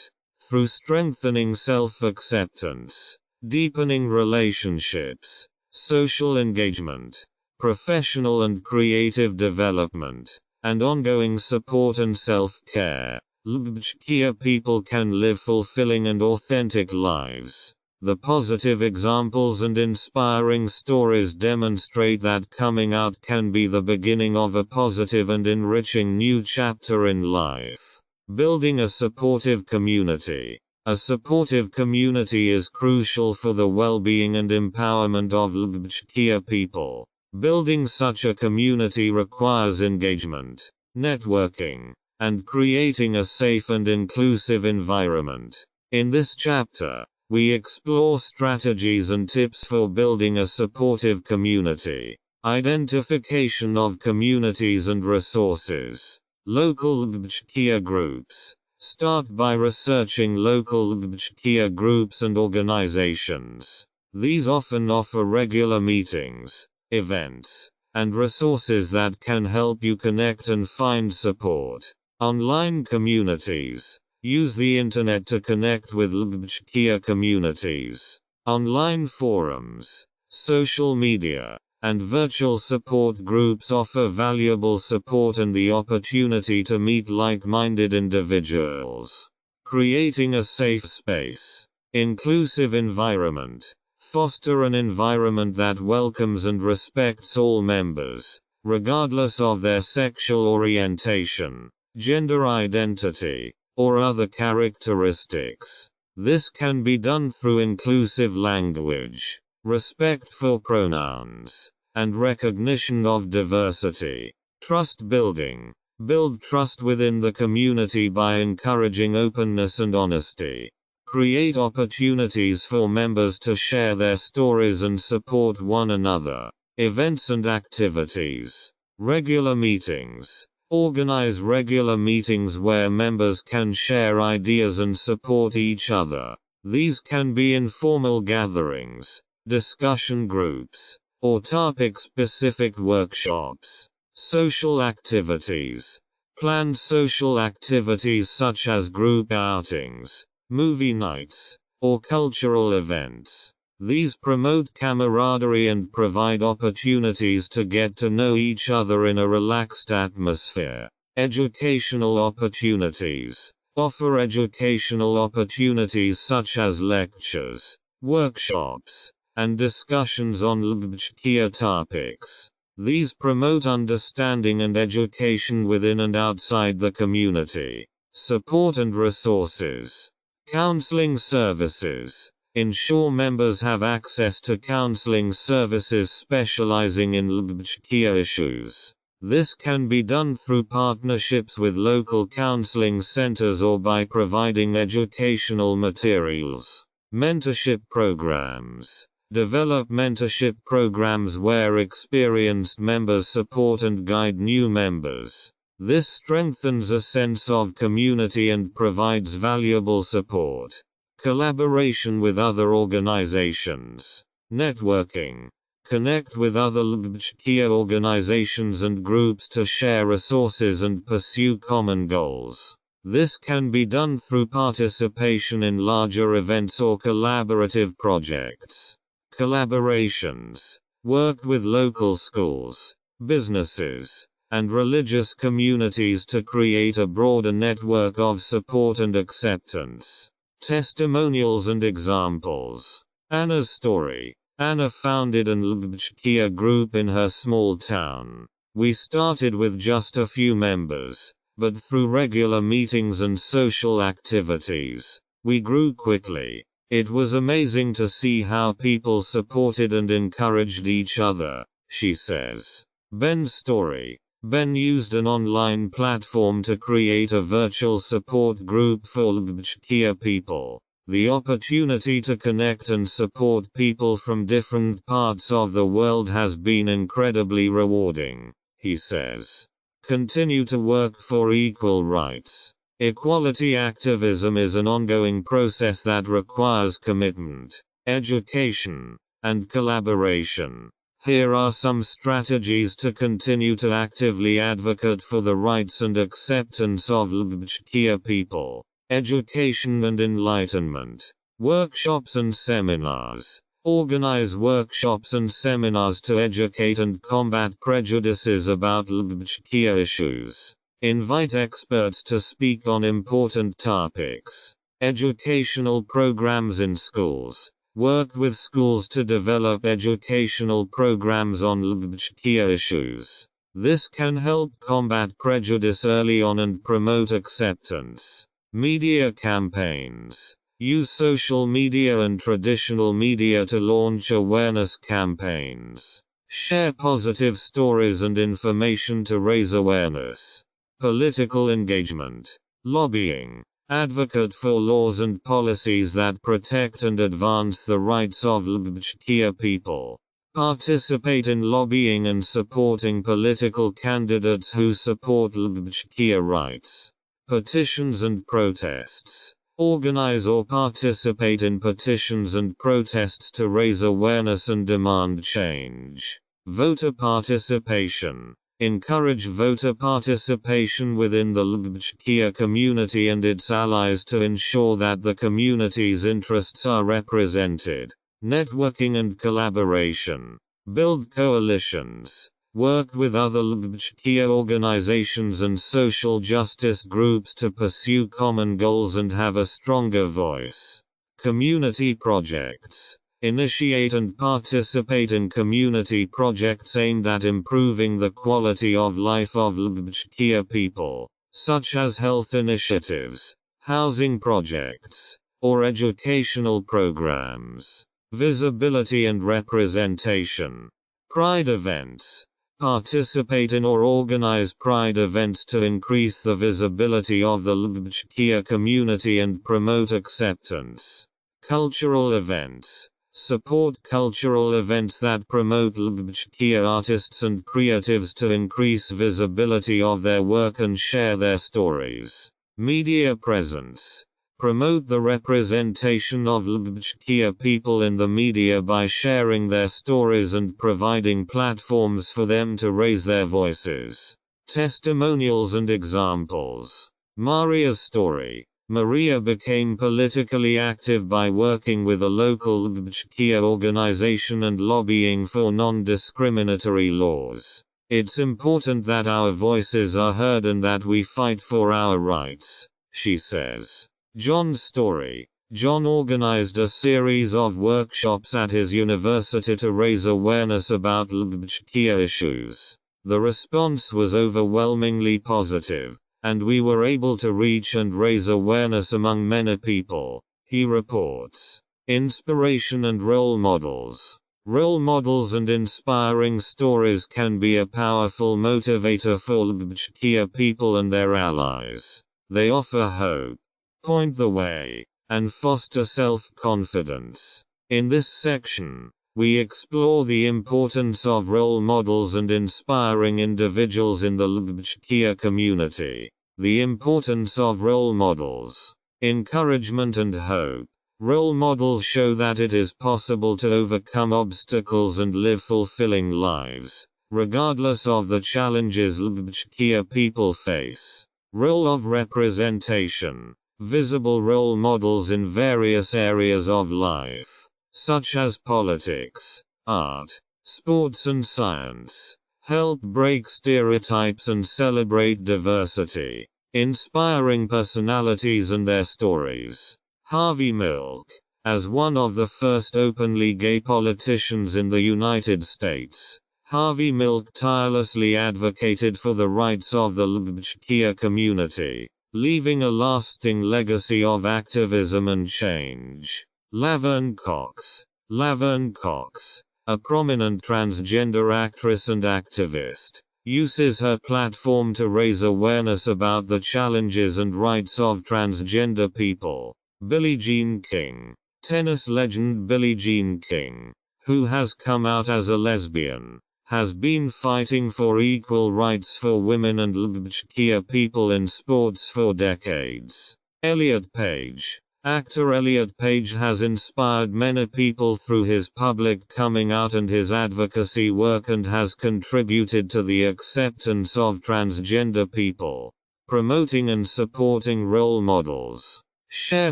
through strengthening self-acceptance, deepening relationships, social engagement, professional and creative development, and ongoing support and self-care. LGBTQ people can live fulfilling and authentic lives. The positive examples and inspiring stories demonstrate that coming out can be the beginning of a positive and enriching new chapter in life. Building a supportive community. A supportive community is crucial for the well-being and empowerment of LGBTQ people. Building such a community requires engagement, networking, and creating a safe and inclusive environment. In this chapter, we explore strategies and tips for building a supportive community. Identification of communities and resources. Local LGBTQ groups. Start by researching local LGBTQ groups and organizations. These often offer regular meetings, events, and resources that can help you connect and find support. Online communities. Use the internet to connect with LGBTQ communities. Online forums, social media, and virtual support groups offer valuable support and the opportunity to meet like-minded individuals. Creating a safe space. Inclusive environment. Foster an environment that welcomes and respects all members, regardless of their sexual orientation, gender identity, or other characteristics. This can be done through inclusive language, respect for pronouns, and recognition of diversity. Trust building. Build trust within the community by encouraging openness and honesty. Create opportunities for members to share their stories and support one another. Events and activities. Regular meetings. Organize regular meetings where members can share ideas and support each other. These can be informal gatherings, discussion groups, or topic-specific workshops. Social activities. Plan social activities such as group outings, movie nights, or cultural events. These promote camaraderie and provide opportunities to get to know each other in a relaxed atmosphere. Educational opportunities. Offer educational opportunities such as lectures, workshops, and discussions on LGBTQ topics. These promote understanding and education within and outside the community. Support and resources. Counseling services. Ensure members have access to counseling services specializing in LGBTQ issues. This can be done through partnerships with local counseling centers or by providing educational materials. Mentorship programs. Develop mentorship programs where experienced members support and guide new members. This strengthens a sense of community and provides valuable support. Collaboration with other organizations. Networking. Connect with other LGBTQ organizations and groups to share resources and pursue common goals. This can be done through participation in larger events or collaborative projects. Collaborations. Work with local schools, businesses, and religious communities to create a broader network of support and acceptance. Testimonials and examples. Anna's story. Anna founded an LGBTQ group in her small town. We started with just a few members, but through regular meetings and social activities, we grew quickly. It was amazing to see how people supported and encouraged each other, she says. Ben's story. Ben used an online platform to create a virtual support group for LGBTQ people. The opportunity to connect and support people from different parts of the world has been incredibly rewarding, he says. Continue to work for equal rights. Equality activism is an ongoing process that requires commitment, education, and collaboration. Here are some strategies to continue to actively advocate for the rights and acceptance of LGBTQ people. education and enlightenment, workshops and seminars. Organize workshops and seminars to educate and combat prejudices about LGBTQ issues. Invite experts to speak on important topics. Educational programs in schools. Work with schools to develop educational programs on LGBTQ issues. This can help combat prejudice early on and promote acceptance. Media campaigns. Use social media and traditional media to launch awareness campaigns. Share positive stories and information to raise awareness. Political engagement. Lobbying. Advocate for laws and policies that protect and advance the rights of LGBTQ people. Participate in lobbying and supporting political candidates who support LGBTQ rights. Petitions and protests. Organize or participate in petitions and protests to raise awareness and demand change. Voter participation. Encourage voter participation within the LGBTQ community and its allies to ensure that the community's interests are represented. Networking and collaboration. Build coalitions. Work with other LGBTQ organizations and social justice groups to pursue common goals and have a stronger voice. Community projects. Initiate and participate in community projects aimed at improving the quality of life of LGBTQ people, such as health initiatives, housing projects, or educational programs. Visibility and representation. Pride events. Participate in or organize pride events to increase the visibility of the LGBTQ community and promote acceptance. Cultural events. Support cultural events that promote LGBTQ artists and creatives to increase visibility of their work and share their stories. Media presence. Promote the representation of LGBTQ people in the media by sharing their stories and providing platforms for them to raise their voices. Testimonials and examples. Maria's story. Maria became politically active by working with a local LGBTQ organization and lobbying for non-discriminatory laws. It's important that our voices are heard and that we fight for our rights, she says. John's story. John organized a series of workshops at his university to raise awareness about LGBTQ issues. The response was overwhelmingly positive, and we were able to reach and raise awareness among many people, he reports. Inspiration and role models. Role models and inspiring stories can be a powerful motivator for LGBTQ people and their allies. They offer hope, point the way, and foster self-confidence. In this section, we explore the importance of role models and inspiring individuals in the LGBTQ community. The importance of role models. Encouragement and hope. Role models show that it is possible to overcome obstacles and live fulfilling lives, regardless of the challenges LGBTQ people face. Role of representation. Visible role models in various areas of life, such as politics, art, sports and science, help break stereotypes and celebrate diversity, inspiring personalities and their stories. Harvey Milk. As one of the first openly gay politicians in the United States, Harvey Milk tirelessly advocated for the rights of the LGBTQ community, leaving a lasting legacy of activism and change. Laverne Cox. Laverne Cox, a prominent transgender actress and activist, uses her platform to raise awareness about the challenges and rights of transgender people. Billie Jean King. Tennis legend Billie Jean King, who has come out as a lesbian, has been fighting for equal rights for women and LGBTQ people in sports for decades. Elliot Page. Actor Elliot Page has inspired many people through his public coming out and his advocacy work and has contributed to the acceptance of transgender people. Promoting and supporting role models. Share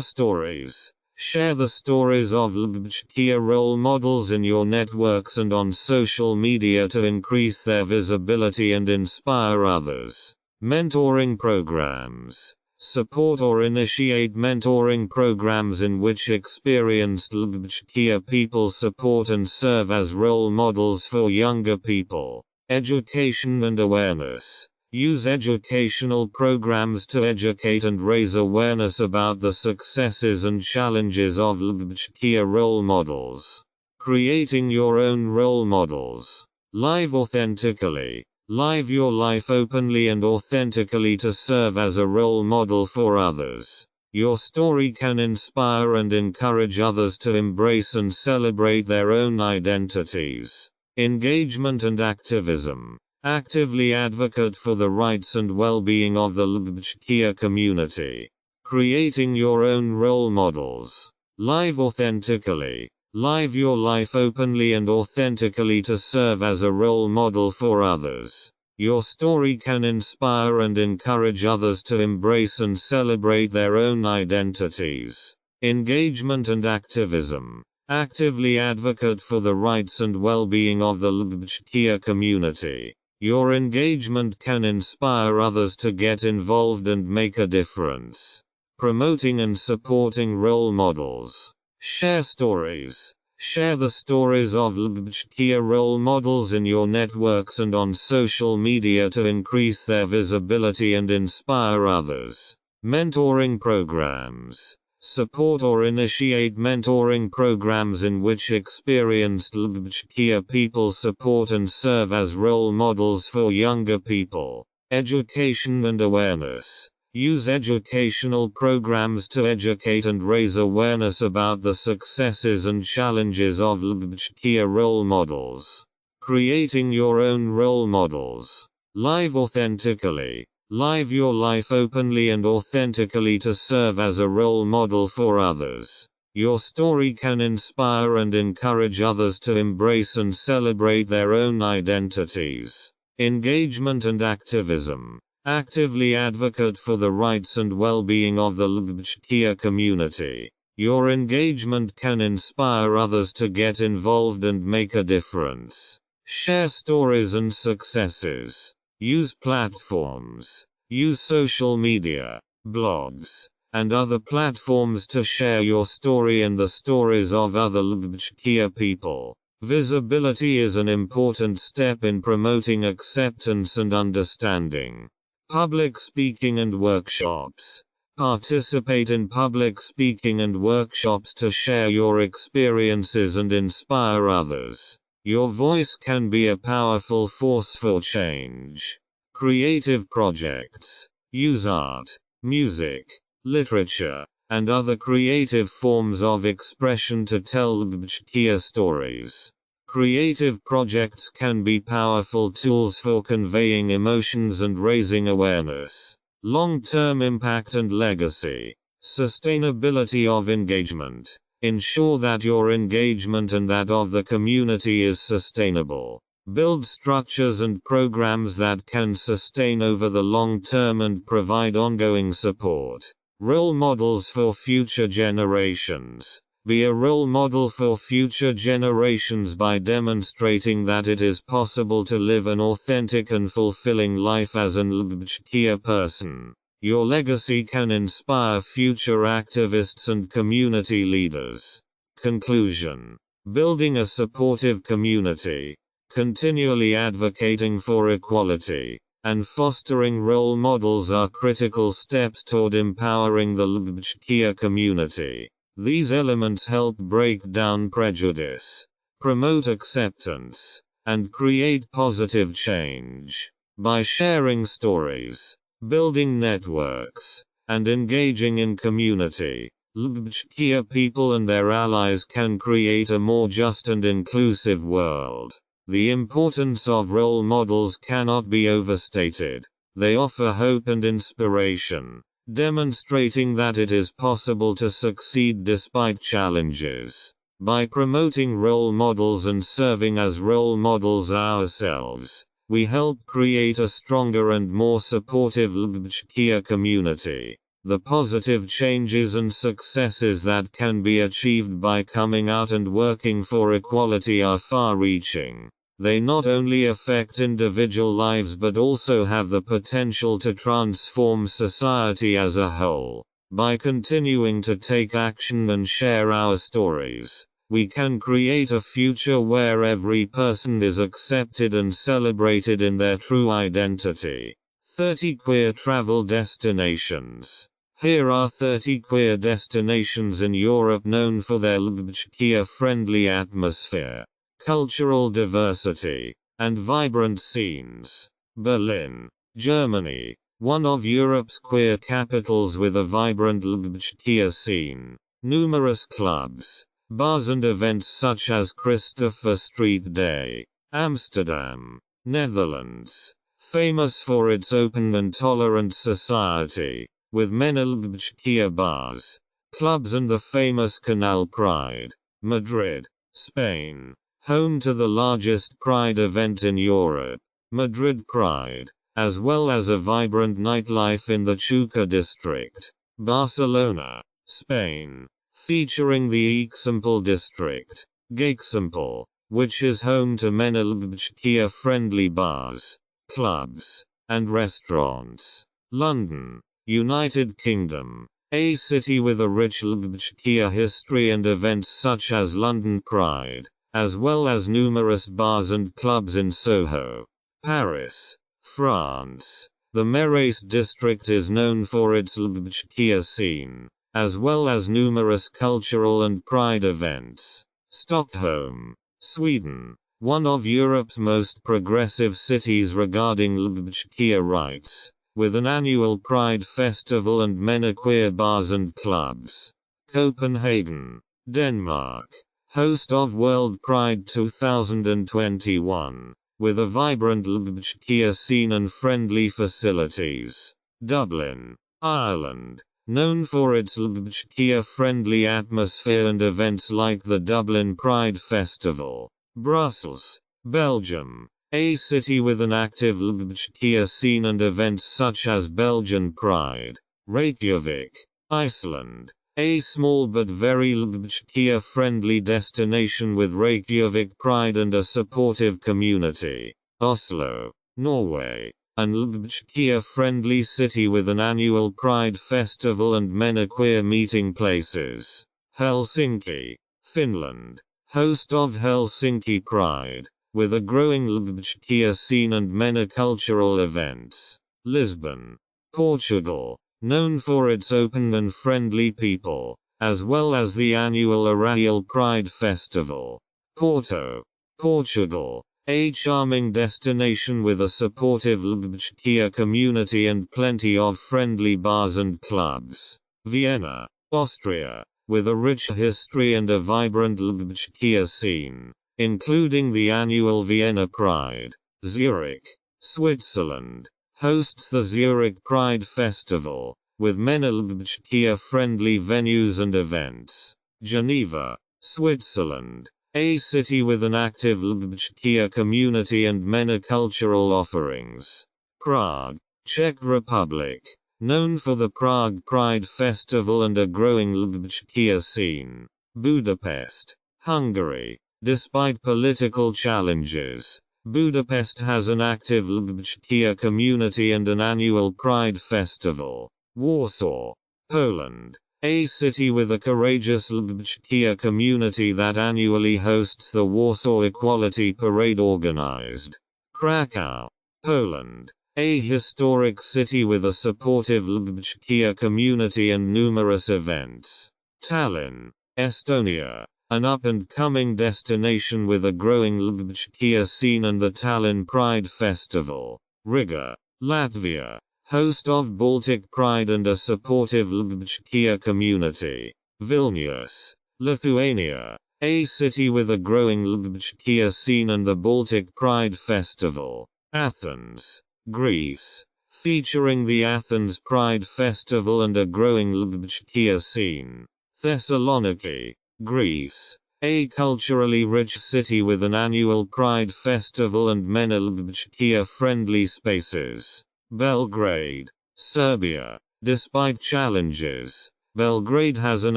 stories. Share the stories of LGBTQ role models in your networks and on social media to increase their visibility and inspire others. Mentoring programs. Support or initiate mentoring programs in which experienced LGBTQ people support and serve as role models for younger people. Education and awareness. Use educational programs to educate and raise awareness about the successes and challenges of LGBTQ role models. Creating your own role models. Live authentically. Live your life openly and authentically to serve as a role model for others. Your story can inspire and encourage others to embrace and celebrate their own identities. Engagement and activism. Actively advocate for the rights and well-being of the LGBTQ community. Creating your own role models. Live authentically. Live your life openly and authentically to serve as a role model for others. Your story can inspire and encourage others to embrace and celebrate their own identities. Engagement and activism. Actively advocate for the rights and well-being of the LGBTQ community. Your engagement can inspire others to get involved and make a difference. Promoting and supporting role models. Share stories. Share the stories of LGBTQ role models in your networks and on social media to increase their visibility and inspire others. Mentoring programs. Support or initiate mentoring programs in which experienced LGBTQ people support and serve as role models for younger people. Education and awareness. Use educational programs to educate and raise awareness about the successes and challenges of LGBTQ role models. Creating your own role models. Live authentically. Live your life openly and authentically to serve as a role model for others. Your story can inspire and encourage others to embrace and celebrate their own identities. Engagement and activism. Actively advocate for the rights and well-being of the LGBTQ community. Your engagement can inspire others to get involved and make a difference. Share stories and successes. Use platforms. Use social media, blogs, and other platforms to share your story and the stories of other LGBTQ people. Visibility is an important step in promoting acceptance and understanding. Public speaking and workshops. Participate in public speaking and workshops to share your experiences and inspire others. Your voice can be a powerful force for change. Creative projects. Use art, music, literature, and other creative forms of expression to tell LGBTQ stories. Creative projects can be powerful tools for conveying emotions and raising awareness. Long-term impact and legacy. Sustainability of engagement. Ensure that your engagement and that of the community is sustainable. Build structures and programs that can sustain over the long term and provide ongoing support. Role models for future generations. Be a role model for future generations by demonstrating that it is possible to live an authentic and fulfilling life as an LGBTQ person. Your legacy can inspire future activists and community leaders. Conclusion. Building a supportive community, continually advocating for equality, and fostering role models are critical steps toward empowering the LGBTQ community. These elements help break down prejudice, promote acceptance, and create positive change. By sharing stories, building networks, and engaging in community, LGBTQ people and their allies can create a more just and inclusive world. The importance of role models cannot be overstated. They offer hope and inspiration, demonstrating that it is possible to succeed despite challenges. By promoting role models and serving as role models ourselves, We help create a stronger and more supportive Ljubljanica community. The positive changes and successes that can be achieved by coming out and working for equality are far-reaching. They not only affect individual lives but also have the potential to transform society as a whole. By continuing to take action and share our stories, we can create a future where every person is accepted and celebrated in their true identity. 30 queer travel destinations. Here are 30 queer destinations in Europe known for their Ljubljanica-friendly atmosphere, cultural diversity, and vibrant scenes. Berlin, Germany, one of Europe's queer capitals with a vibrant Ljubljanica scene. Numerous clubs, bars and events such as Christopher Street Day. Amsterdam, Netherlands, famous for its open and tolerant society, with many Ljubljanica bars, clubs and the famous Canal Pride. Madrid, Spain, home to the largest Pride event in Europe, Madrid Pride, as well as a vibrant nightlife in the Chuca district. Barcelona, Spain, featuring the Eixample district, Geixample, which is home to many Ljubljanica-friendly bars, clubs, and restaurants. London, United Kingdom, a city with a rich Ljubljanica history and events such as London Pride, as well as numerous bars and clubs in Soho. Paris, France, the Marais district is known for its Ljubljanica scene, as well as numerous cultural and pride events. Stockholm, Sweden, one of Europe's most progressive cities regarding Ljubljanica rights, with an annual Pride Festival and many queer bars and clubs. Copenhagen, Denmark, host of World Pride 2021, with a vibrant Ljubljanica scene and friendly facilities. Dublin, Ireland, known for its Ljubljanica-friendly atmosphere and events like the Dublin Pride Festival. Brussels, Belgium, a city with an active Ljubljanica scene and events such as Belgian Pride. Reykjavik, Iceland, a small but very Ljubljanica-friendly destination with Reykjavik Pride and a supportive community. Oslo, Norway, an Ljubljanica-friendly city with an annual Pride Festival and many queer meeting places. Helsinki, Finland, host of Helsinki Pride, with a growing Ljubljanica scene and many cultural events. Lisbon, Portugal, known for its open and friendly people, as well as the annual Arraial Pride Festival. Porto, Portugal, a charming destination with a supportive Ljubljanica community and plenty of friendly bars and clubs. Vienna, Austria, with a rich history and a vibrant Ljubljanica scene, including the annual Vienna Pride. Zurich, Switzerland, hosts the Zurich Pride Festival, with many Ljubljanica-friendly venues and events. Geneva, Switzerland, a city with an active Ljubljanica community and many cultural offerings. Prague, Czech Republic, known for the Prague Pride Festival and a growing Ljubljanica scene. Budapest, Hungary, despite political challenges, Budapest has an active Ljubljanica community and an annual Pride Festival. Warsaw, Poland, a city with a courageous Ljubljanica community that annually hosts the Warsaw Equality Parade organized. Krakow, Poland, a historic city with a supportive Ljubljanica community and numerous events. Tallinn, Estonia, an up-and-coming destination with a growing Ljubljanica scene and the Tallinn Pride Festival. Riga, Latvia, host of Baltic Pride and a supportive Ljubljanica community. Vilnius, Lithuania, a city with a growing Ljubljanica scene and the Baltic Pride Festival. Athens, Greece, featuring the Athens Pride Festival and a growing Ljubljanica scene. Thessaloniki, Greece, a culturally rich city with an annual Pride festival and many LGBTQ-friendly spaces. Belgrade, Serbia. Despite challenges, Belgrade has an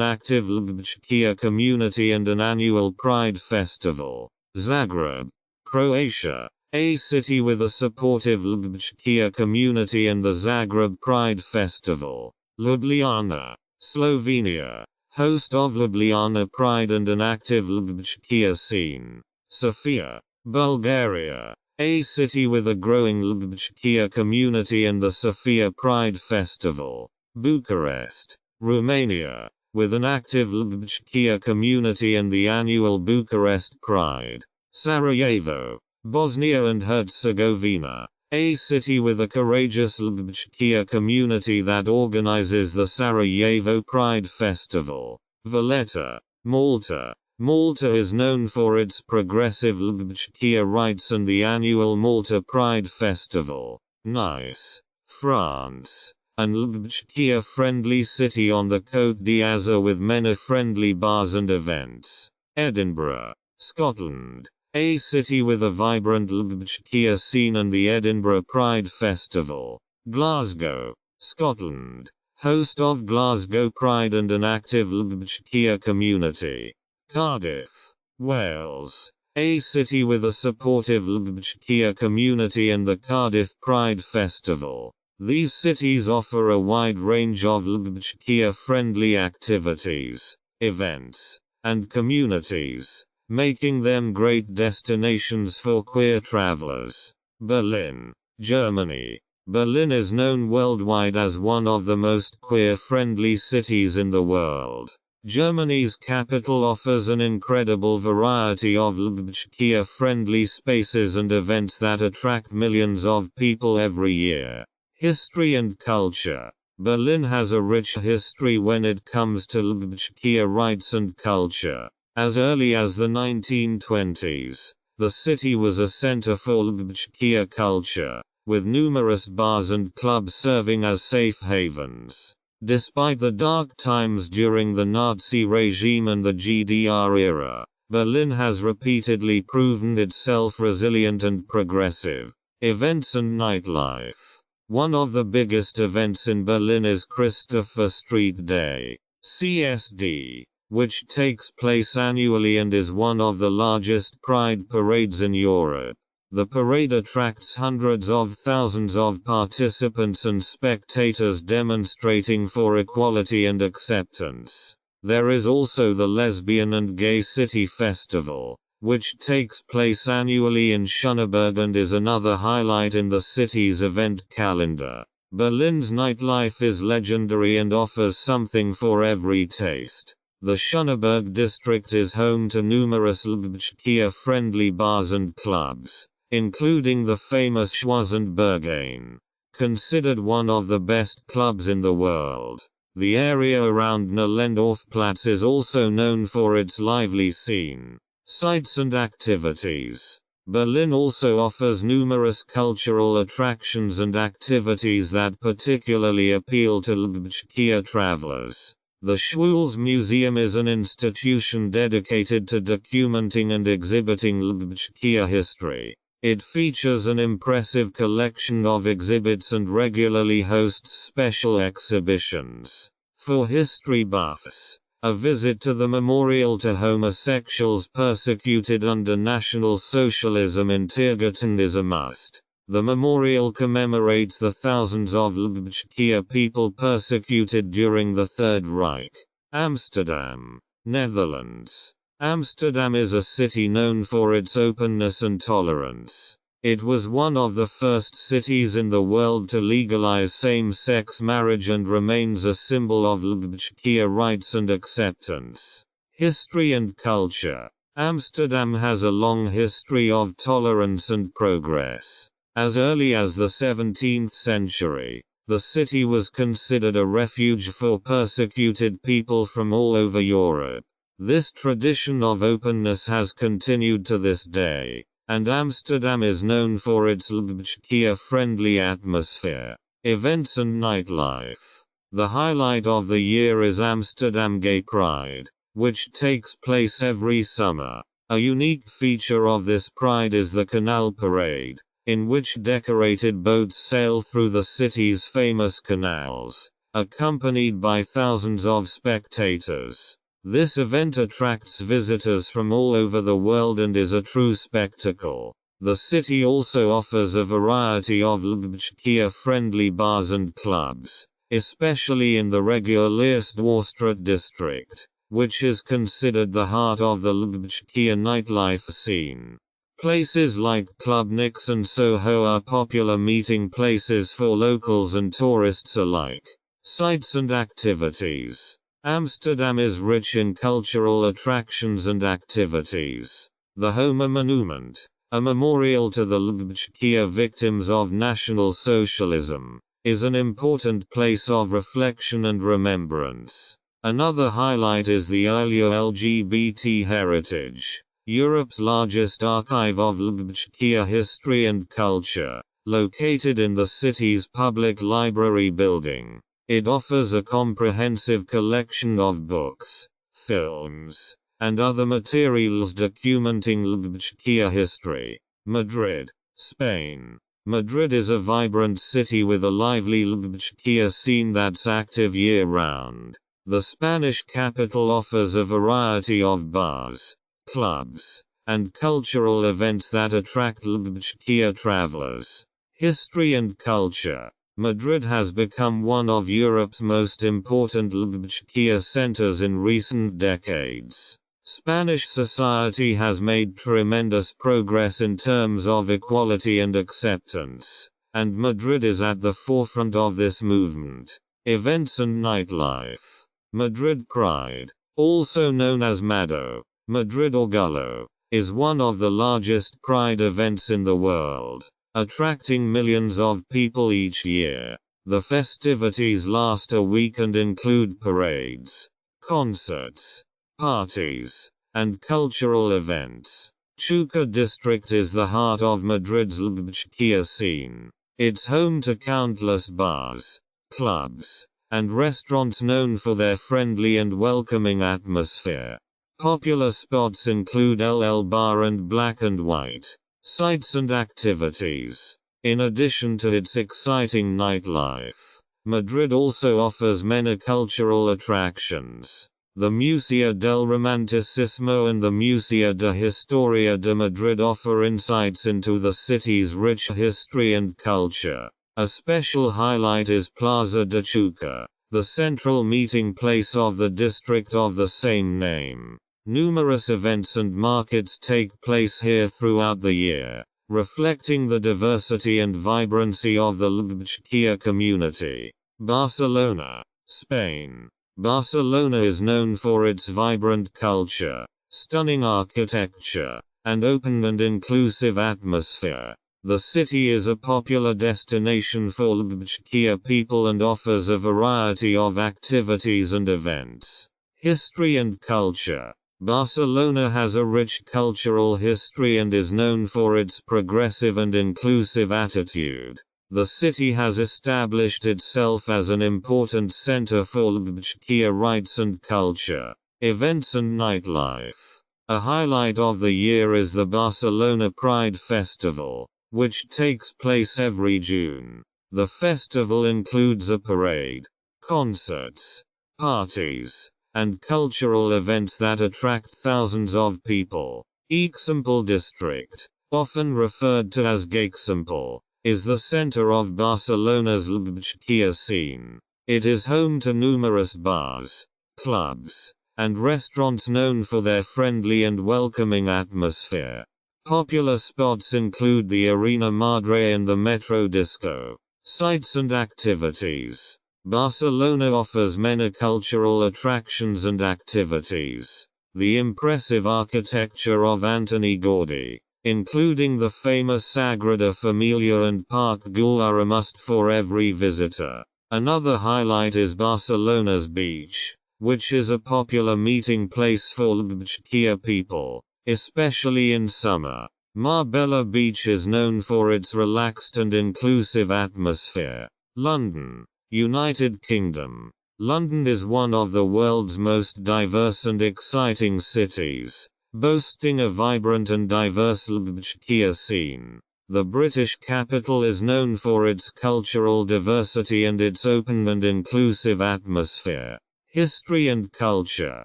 active LGBTQ community and an annual Pride festival. Zagreb, Croatia. A city with a supportive LGBTQ community and the Zagreb Pride Festival. Ljubljana, Slovenia. Host of Ljubljana Pride and an active LGBTQ scene. Sofia, Bulgaria. A city with a growing LGBTQ community and the Sofia Pride Festival. Bucharest, Romania. With an active LGBTQ community and the annual Bucharest Pride. Sarajevo, Bosnia and Herzegovina. A city with a courageous LGBTQ community that organizes the Sarajevo Pride Festival. Valletta, Malta. Malta is known for its progressive LGBTQ rights and the annual Malta Pride Festival. Nice, France. An LGBTQ-friendly city on the Côte d'Azur with many friendly bars and events. Edinburgh, Scotland. A city with a vibrant LGBTQ scene and the Edinburgh Pride Festival. Glasgow, Scotland. Host of Glasgow Pride and an active LGBTQ community. Cardiff, Wales. A city with a supportive LGBTQ community and the Cardiff Pride Festival. These cities offer a wide range of LGBTQ-friendly activities, events, and communities, making them great destinations for queer travelers. Berlin, Germany. Berlin is known worldwide as one of the most queer-friendly cities in the world. Germany's capital offers an incredible variety of LGBTQ-friendly spaces and events that attract millions of people every year. History and culture. Berlin has a rich history when it comes to LGBTQ rights and culture. As early as the 1920s, the city was a center for LGBTQ culture, with numerous bars and clubs serving as safe havens. Despite the dark times during the Nazi regime and the GDR era, Berlin has repeatedly proven itself resilient and progressive. Events and nightlife. One of the biggest events in Berlin is Christopher Street Day, CSD, which takes place annually and is one of the largest pride parades in Europe. The parade attracts hundreds of thousands of participants and spectators demonstrating for equality and acceptance. There is also the Lesbian and Gay City Festival, which takes place annually in Schöneberg and is another highlight in the city's event calendar. Berlin's nightlife is legendary and offers something for every taste. The Schöneberg district is home to numerous LGBTQ-friendly bars and clubs, including the famous Schwarz und Berghain, considered one of the best clubs in the world. The area around Nellendorfplatz is also known for its lively scene, sites and activities. Berlin also offers numerous cultural attractions and activities that particularly appeal to LGBTQ travelers. The Schwules Museum is an institution dedicated to documenting and exhibiting LGBTQ history. It features an impressive collection of exhibits and regularly hosts special exhibitions. For history buffs, a visit to the memorial to homosexuals persecuted under National Socialism in Tiergarten is a must. The memorial commemorates the thousands of LGBTQ people persecuted during the Third Reich. Amsterdam, Netherlands. Amsterdam is a city known for its openness and tolerance. It was one of the first cities in the world to legalize same-sex marriage and remains a symbol of LGBTQ rights and acceptance. History and culture. Amsterdam has a long history of tolerance and progress. As early as the 17th century, the city was considered a refuge for persecuted people from all over Europe. This tradition of openness has continued to this day, and Amsterdam is known for its LGBTQ-friendly atmosphere, events and nightlife. The highlight of the year is Amsterdam Gay Pride, which takes place every summer. A unique feature of this pride is the Canal Parade, in which decorated boats sail through the city's famous canals, accompanied by thousands of spectators. This event attracts visitors from all over the world and is a true spectacle. The city also offers a variety of Ljubljanica-friendly bars and clubs, especially in the Regulierstraat district, which is considered the heart of the Ljubljanica nightlife scene. Places like Club Nix and Soho are popular meeting places for locals and tourists alike. Sites and activities. Amsterdam is rich in cultural attractions and activities. The Homer Monument, a memorial to the Ljubljanica victims of National Socialism, is an important place of reflection and remembrance. Another highlight is the Earlier LGBT Heritage, Europe's largest archive of Ljubljanica history and culture, located in the city's public library building. It offers a comprehensive collection of books, films, and other materials documenting Ljubljanica history. Madrid, Spain. Madrid is a vibrant city with a lively Ljubljanica scene that's active year-round. The Spanish capital offers a variety of bars, clubs, and cultural events that attract Ljubljanica travelers. History and culture. Madrid has become one of Europe's most important Ljubljanica centers in recent decades. Spanish society has made tremendous progress in terms of equality and acceptance, and Madrid is at the forefront of this movement. Events and nightlife. Madrid Pride, also known as Mado, Madrid Orgullo, is one of the largest pride events in the world, attracting millions of people each year. The festivities last a week and include parades, concerts, parties, and cultural events. Chuca district is the heart of Madrid's Ljubljanica scene. It's home to countless bars, clubs, and restaurants known for their friendly and welcoming atmosphere. Popular spots include LL Bar and Black and White. Sites and activities. In addition to its exciting nightlife, Madrid also offers many cultural attractions. The Museo del Romanticismo and the Museo de Historia de Madrid offer insights into the city's rich history and culture. A special highlight is Plaza de Chuca, the central meeting place of the district of the same name. Numerous events and markets take place here throughout the year, reflecting the diversity and vibrancy of the Ljubljanica community. Barcelona, Spain. Barcelona is known for its vibrant culture, stunning architecture, and open and inclusive atmosphere. The city is a popular destination for Ljubljanica people and offers a variety of activities and events. History and culture. Barcelona has a rich cultural history and is known for its progressive and inclusive attitude. The city has established itself as an important center for Ljubljanica rights and culture, events and nightlife. A highlight of the year is the Barcelona Pride Festival, which takes place every June. The festival includes a parade, concerts, parties, and cultural events that attract thousands of people. Eixample district, often referred to as Geixample, is the center of Barcelona's Ljubljanica scene. It is home to numerous bars, clubs, and restaurants known for their friendly and welcoming atmosphere. Popular spots include the Arena Madre and the Metro Disco. Sites and activities. Barcelona offers many cultural attractions and activities. The impressive architecture of Antoni Gaudí, including the famous Sagrada Familia and Parc Güell, are a must for every visitor. Another highlight is Barcelona's beach, which is a popular meeting place for Ljubljanica people, especially in summer. Marbella Beach is known for its relaxed and inclusive atmosphere. London, United Kingdom. London is one of the world's most diverse and exciting cities, boasting a vibrant and diverse Hörbücher scene. The British capital is known for its cultural diversity and its open and inclusive atmosphere. History and culture.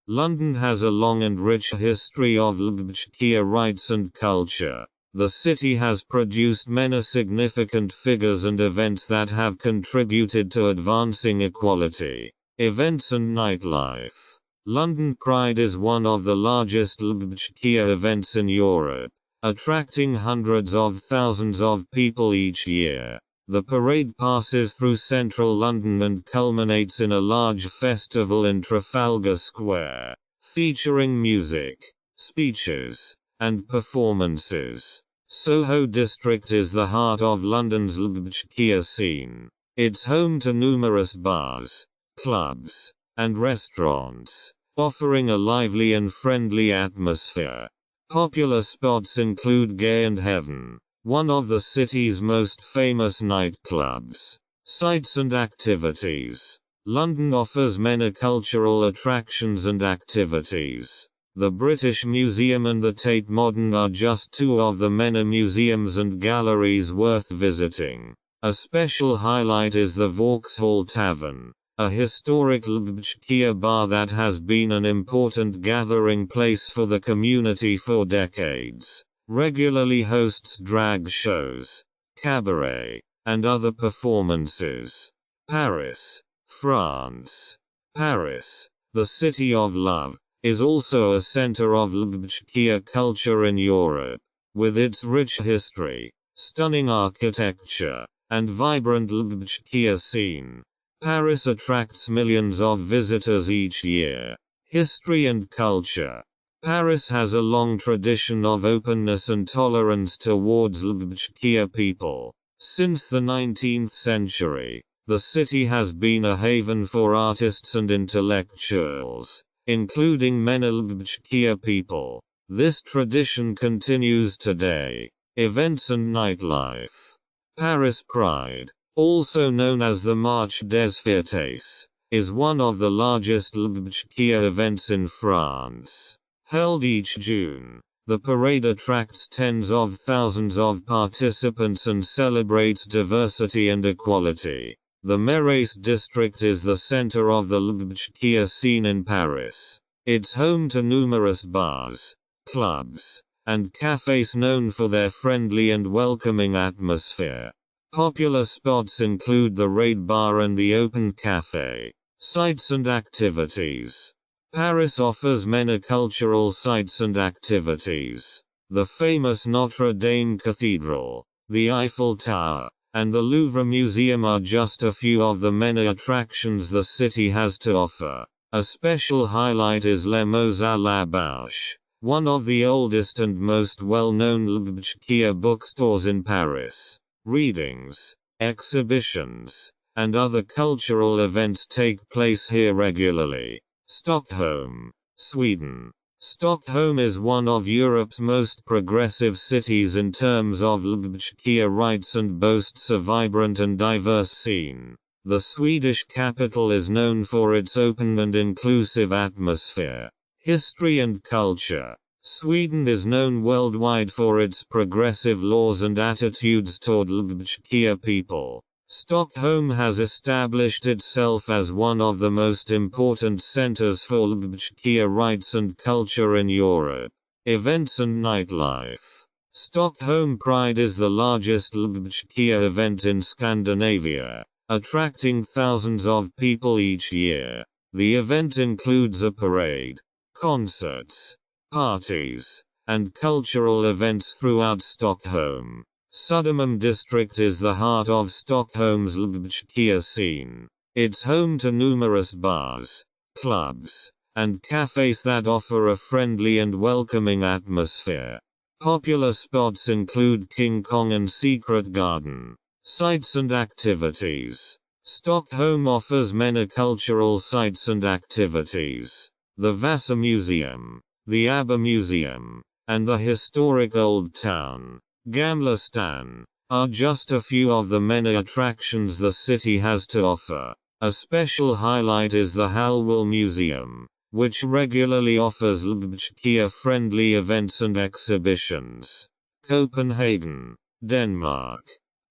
London has a long and rich history of Hörbücher rights and culture. The city has produced many significant figures and events that have contributed to advancing equality. Events and nightlife. London Pride is one of the largest Hörbücher events in Europe, attracting hundreds of thousands of people each year. The parade passes through central London and culminates in a large festival in Trafalgar Square, featuring music, speeches, and performances. Soho District is the heart of London's Hörbücher scene. It's home to numerous bars, clubs, and restaurants, offering a lively and friendly atmosphere. Popular spots include Gay and Heaven, one of the city's most famous nightclubs. Sites and activities. London offers many cultural attractions and activities. The British Museum and the Tate Modern are just two of the many museums and galleries worth visiting. A special highlight is the Vauxhall Tavern, a historic Hörbücher bar that has been an important gathering place for the community for decades. Regularly hosts drag shows, cabaret, and other performances. Paris, France. Paris, the city of love, is also a center of Hörbücher culture in Europe. With its rich history, stunning architecture, and vibrant Hörbücher scene, Paris attracts millions of visitors each year. History and culture. Paris has a long tradition of openness and tolerance towards Hörbücher people. Since the 19th century, the city has been a haven for artists and intellectuals, including many Hörbücher people. This tradition continues today. Events and nightlife. Paris Pride, also known as the Marche des Fiertés, is one of the largest Hörbücher events in France. Held each June, the parade attracts tens of thousands of participants and celebrates diversity and equality. The Marais district is the center of the Hörbücher scene in Paris. It's home to numerous bars, clubs, and cafes known for their friendly and welcoming atmosphere. Popular spots include the Raid Bar and the Open Cafe. Sites and activities. Paris offers many cultural sites and activities. The famous Notre Dame Cathedral, the Eiffel Tower, and the Louvre Museum are just a few of the many attractions the city has to offer. A special highlight is Les Mots à la Bouche, one of the oldest and most well-known Hörbücher bookstores in Paris. Readings, exhibitions, and other cultural events take place here regularly. Stockholm, Sweden. Stockholm is one of Europe's most progressive cities in terms of Hörbücher rights and boasts a vibrant and diverse scene. The Swedish capital is known for its open and inclusive atmosphere. History and culture. Sweden is known worldwide for its progressive laws and attitudes toward Hörbücher people. Stockholm has established itself as one of the most important centers for Hörbücher rights and culture in Europe. Events and nightlife. Stockholm Pride is the largest Hörbücher event in Scandinavia, attracting thousands of people each year. The event includes a parade, concerts, parties, and cultural events throughout Stockholm. Södermalm district is the heart of Stockholm's Hörbücher scene. It's home to numerous bars, clubs, and cafes that offer a friendly and welcoming atmosphere. Popular spots include King Kong and Secret Garden. Sites and activities. Stockholm offers many cultural sites and activities. The Vasa Museum, the ABBA Museum, and the historic Old Town, Gamla Stan, are just a few of the many attractions the city has to offer. A special highlight is the Halwil Museum, which regularly offers LGBTQ-friendly events and exhibitions. Copenhagen, Denmark.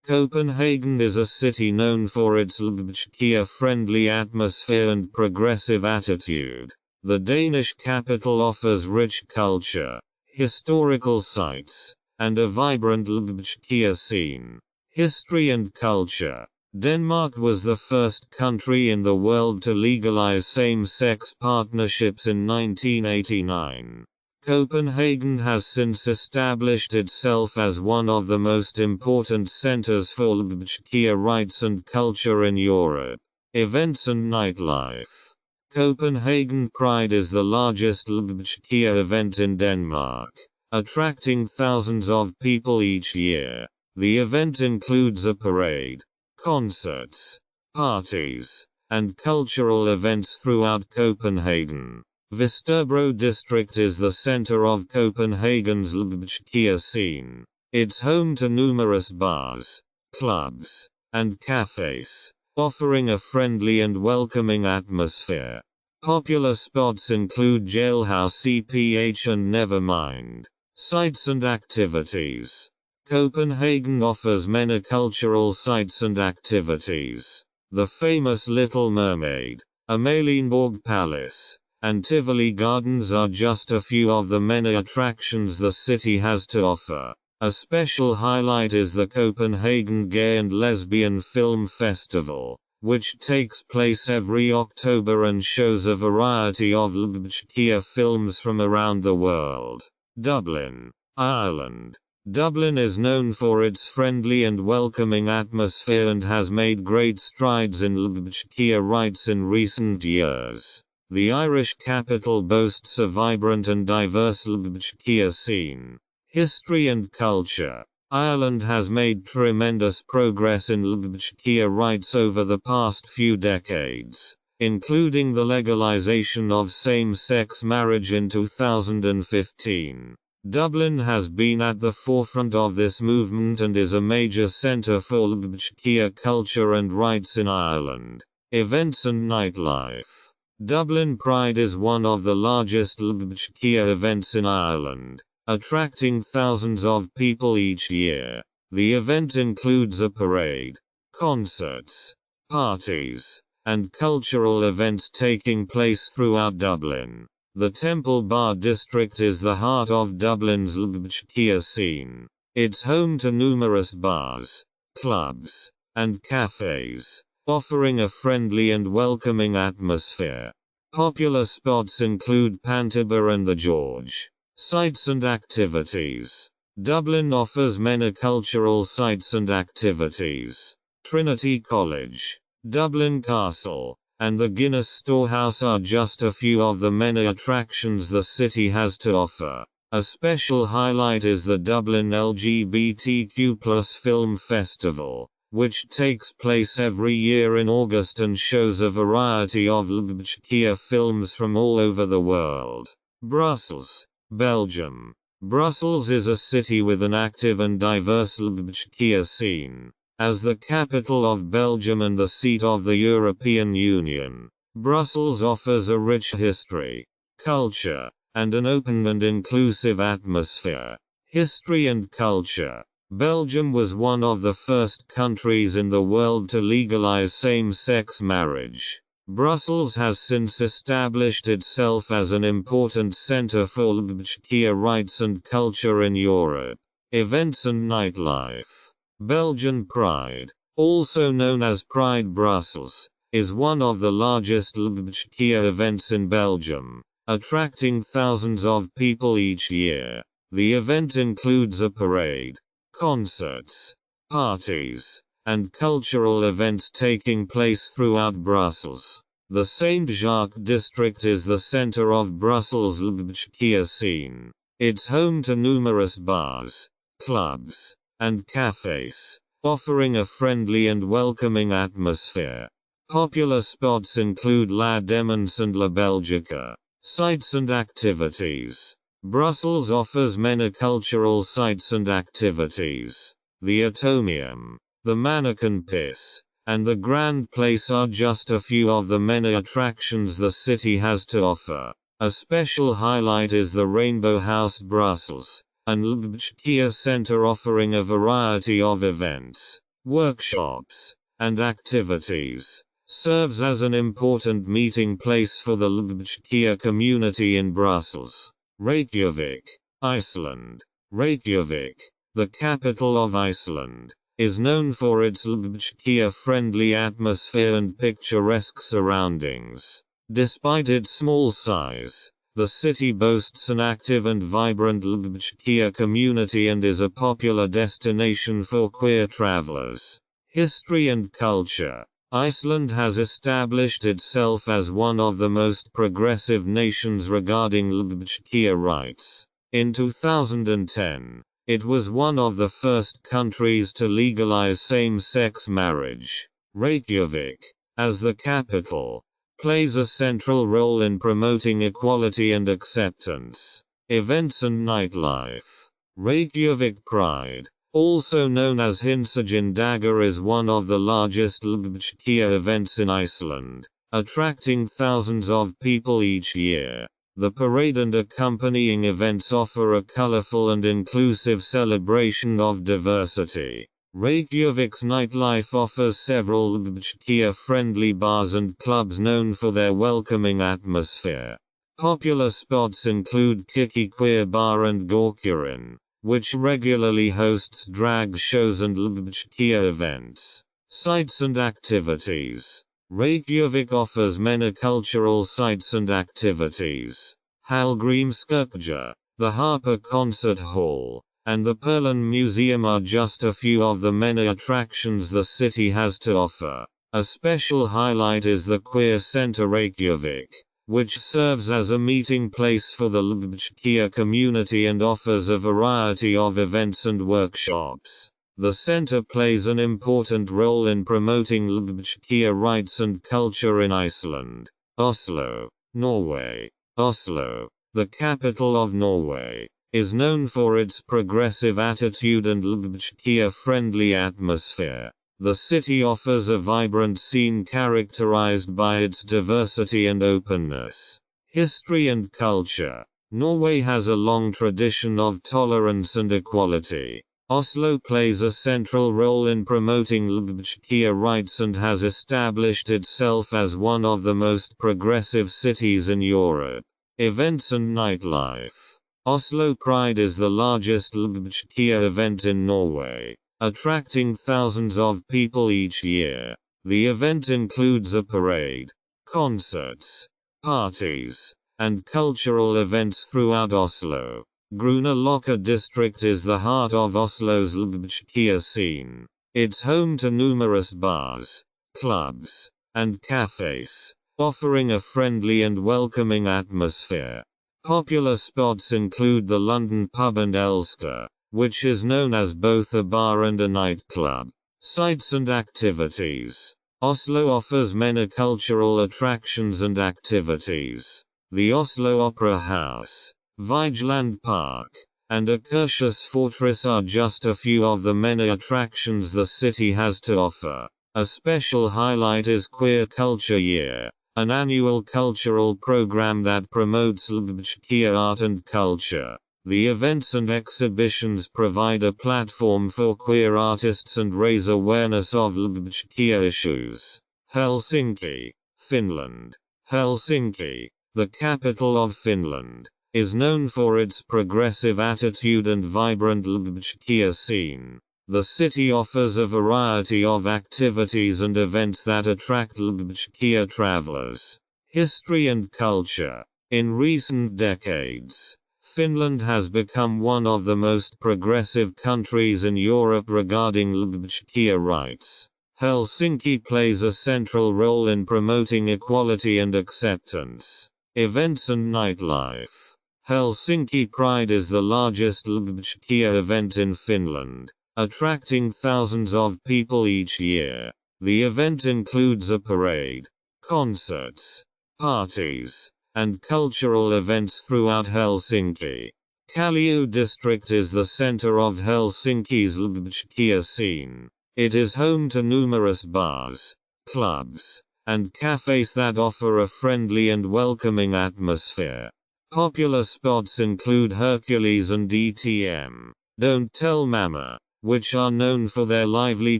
Copenhagen is a city known for its LGBTQ-friendly atmosphere and progressive attitude. The Danish capital offers rich culture, historical sites, and a vibrant LGBTQ scene. History and culture. Denmark was the first country in the world to legalize same-sex partnerships in 1989. Copenhagen has since established itself as one of the most important centers for LGBTQ rights and culture in Europe. Events and nightlife. Copenhagen Pride is the largest LGBTQ event in Denmark, attracting thousands of people each year. The event includes a parade, concerts, parties, and cultural events throughout Copenhagen. Vesterbro district is the center of Copenhagen's LGBTQ scene. It's home to numerous bars, clubs, and cafes, offering a friendly and welcoming atmosphere. Popular spots include Jailhouse CPH and Nevermind. Sites and activities. Copenhagen offers many cultural sites and activities. The famous Little Mermaid, Amalienborg Palace, and Tivoli Gardens are just a few of the many attractions the city has to offer. A special highlight is the Copenhagen Gay and Lesbian Film Festival, which takes place every October and shows a variety of LGBTQ films from around the world. Dublin, Ireland. Dublin is known for its friendly and welcoming atmosphere and has made great strides in LGBTQ rights in recent years. The Irish capital boasts a vibrant and diverse LGBTQ scene. History and culture. Ireland has made tremendous progress in LGBTQ rights over the past few decades, including the legalization of same-sex marriage in 2015. Dublin has been at the forefront of this movement and is a major center for LGBTQ culture and rights in Ireland. Events and nightlife. Dublin Pride is one of the largest LGBTQ events in Ireland, attracting thousands of people each year. The event includes a parade, concerts, parties, and cultural events taking place throughout Dublin. The Temple Bar district is the heart of Dublin's LGBTQ scene. It's home to numerous bars, clubs, and cafes, offering a friendly and welcoming atmosphere. Popular spots include Pantaba and the George. Sites and activities. Dublin offers many cultural sites and activities. Trinity College, Dublin Castle, and the Guinness Storehouse are just a few of the many attractions the city has to offer. A special highlight is the Dublin LGBTQ+ Film Festival, which takes place every year in August and shows a variety of LGBTQ films from all over the world. Brussels, Belgium. Brussels is a city with an active and diverse LGBTQ scene. As the capital of Belgium and the seat of the European Union, Brussels offers a rich history, culture, and an open and inclusive atmosphere. History and culture. Belgium was one of the first countries in the world to legalize same-sex marriage. Brussels has since established itself as an important center for LGBTQ rights and culture in Europe. Events and nightlife. Belgian Pride, also known as Pride Brussels, is one of the largest LGBTQ events in Belgium, attracting thousands of people each year. The event includes a parade, concerts, parties, and cultural events taking place throughout Brussels. The Saint-Jacques district is the center of Brussels' LGBTQ scene. It's home to numerous bars, clubs, and cafes, offering a friendly and welcoming atmosphere. Popular spots include La Démence and La Belgica. Sites and activities. Brussels offers many cultural sites and activities. The Atomium, the Mannequin Piss, and the Grand Place are just a few of the many attractions the city has to offer. A special highlight is the Rainbow House Brussels, an Hörbücher center offering a variety of events, workshops, and activities. Serves as an important meeting place for the Hörbücher community in Brussels. Reykjavik, Iceland. Reykjavik, the capital of Iceland, is known for its Hörbücher-friendly atmosphere and picturesque surroundings. Despite its small size, the city boasts an active and vibrant Hörbücher community and is a popular destination for queer travelers. History and culture. Iceland has established itself as one of the most progressive nations regarding Hörbücher rights. In 2010, it was one of the first countries to legalize same-sex marriage. Reykjavik, as the capital, plays a central role in promoting equality and acceptance. Events and nightlife. Reykjavik Pride, also known as Hinsegin is one of the largest Hörbücher events in Iceland, attracting thousands of people each year. The parade and accompanying events offer a colorful and inclusive celebration of diversity. Reykjavik's nightlife offers several Hörbücher-friendly bars and clubs known for their welcoming atmosphere. Popular spots include Kiki Queer Bar and Gorkurinn, which regularly hosts drag shows and Hörbücher events. Sites and activities. Reykjavik offers many cultural sites and activities. Hallgrímskirkja, the Harper Concert Hall, and the Perlan Museum are just a few of the many attractions the city has to offer. A special highlight is the Queer Center Reykjavik, which serves as a meeting place for the Hörbücher community and offers a variety of events and workshops. The center plays an important role in promoting Hörbücher rights and culture in Iceland. Oslo, Norway. Oslo, the capital of Norway, is known for its progressive attitude and Hörbücher-friendly atmosphere. The city offers a vibrant scene characterized by its diversity and openness. History and culture. Norway has a long tradition of tolerance and equality. Oslo plays a central role in promoting Hörbücher rights and has established itself as one of the most progressive cities in Europe. Events and nightlife. Oslo Pride is the largest Hörbücher event in Norway, attracting thousands of people each year. The event includes a parade, concerts, parties, and cultural events throughout Oslo. Grünerløkka district is the heart of Oslo's Hörbücher scene. It's home to numerous bars, clubs, and cafes, offering a friendly and welcoming atmosphere. Popular spots include the London pub and Elsker, which is known as both a bar and a nightclub. Sites and activities. Oslo offers many cultural attractions and activities. The Oslo Opera House, Vigeland Park, and Akershus Fortress are just a few of the many attractions the city has to offer. A special highlight is Queer Culture Year, an annual cultural program that promotes Hörbücher art and culture. The events and exhibitions provide a platform for queer artists and raise awareness of Hörbücher issues. Helsinki, Finland. Helsinki, the capital of Finland, is known for its progressive attitude and vibrant Hörbücher scene. The city offers a variety of activities and events that attract Hörbücher travelers. History and culture. In recent decades, Finland has become one of the most progressive countries in Europe regarding Hörbücher rights. Helsinki plays a central role in promoting equality and acceptance. Events and nightlife. Helsinki Pride is the largest Hörbücher event in Finland, attracting thousands of people each year. The event includes a parade, concerts, parties, and cultural events throughout Helsinki. Kallio district is the center of Helsinki's Hörbücher scene. It is home to numerous bars, clubs, and cafes that offer a friendly and welcoming atmosphere. Popular spots include Hercules and DTM, Don't Tell Mama, which are known for their lively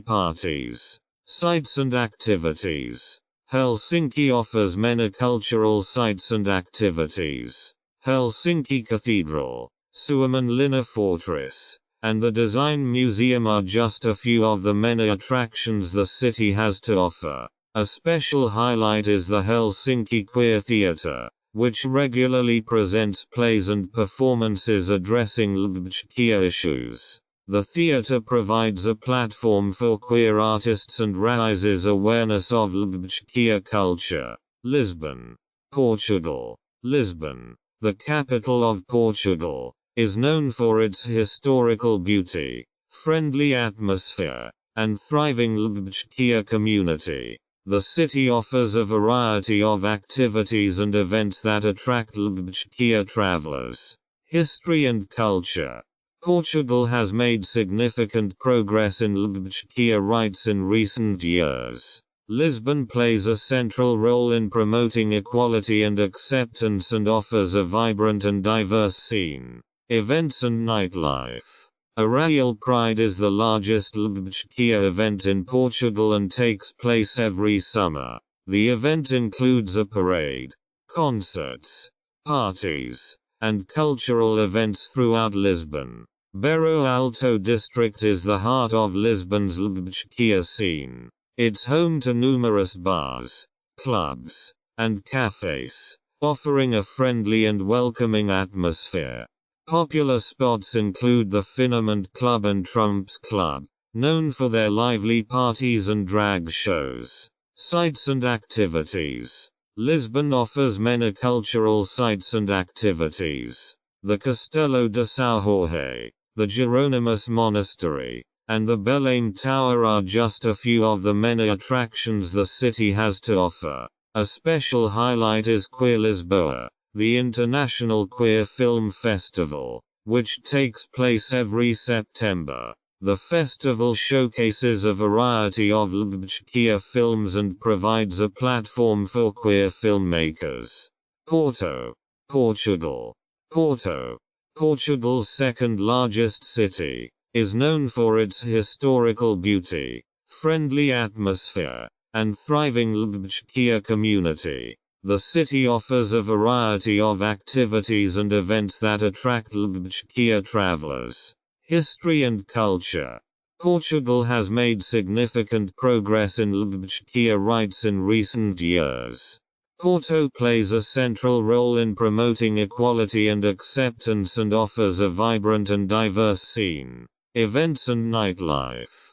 parties. Sites and activities. Helsinki offers many cultural sites and activities. Helsinki Cathedral, Suomenlinna Fortress, and the Design Museum are just a few of the many attractions the city has to offer. A special highlight is the Helsinki Queer Theatre, which regularly presents plays and performances addressing LGBTQ issues. The theatre provides a platform for queer artists and raises awareness of LGBTQ culture. Lisbon, Portugal. Lisbon, the capital of Portugal, is known for its historical beauty, friendly atmosphere, and thriving LGBTQ community. The city offers a variety of activities and events that attract LGBTQ travelers. History and culture. Portugal has made significant progress in LGBTQ rights in recent years. Lisbon plays a central role in promoting equality and acceptance and offers a vibrant and diverse scene, events and nightlife. Arraial Pride is the largest LGBTQ event in Portugal and takes place every summer. The event includes a parade, concerts, parties, and cultural events throughout Lisbon. Bairro Alto district is the heart of Lisbon's LGBTQ scene. It's home to numerous bars, clubs, and cafes, offering a friendly and welcoming atmosphere. Popular spots include the Finament Club and Trumps Club, known for their lively parties and drag shows. Sites and activities. Lisbon offers many cultural sites and activities. The Castelo de São Jorge, the Jeronimus Monastery, and the Belém Tower are just a few of the many attractions the city has to offer. A special highlight is Queer Lisboa, the international queer film festival, which takes place every September. The festival showcases a variety of LGBTQ films and provides a platform for queer filmmakers. Porto, Portugal. Porto, Portugal's second largest city, is known for its historical beauty, friendly atmosphere, and thriving LGBTQ community. The city offers a variety of activities and events that attract LGBTQ travelers. History and culture. Portugal has made significant progress in LGBTQ rights in recent years. Porto plays a central role in promoting equality and acceptance and offers a vibrant and diverse scene, events and nightlife.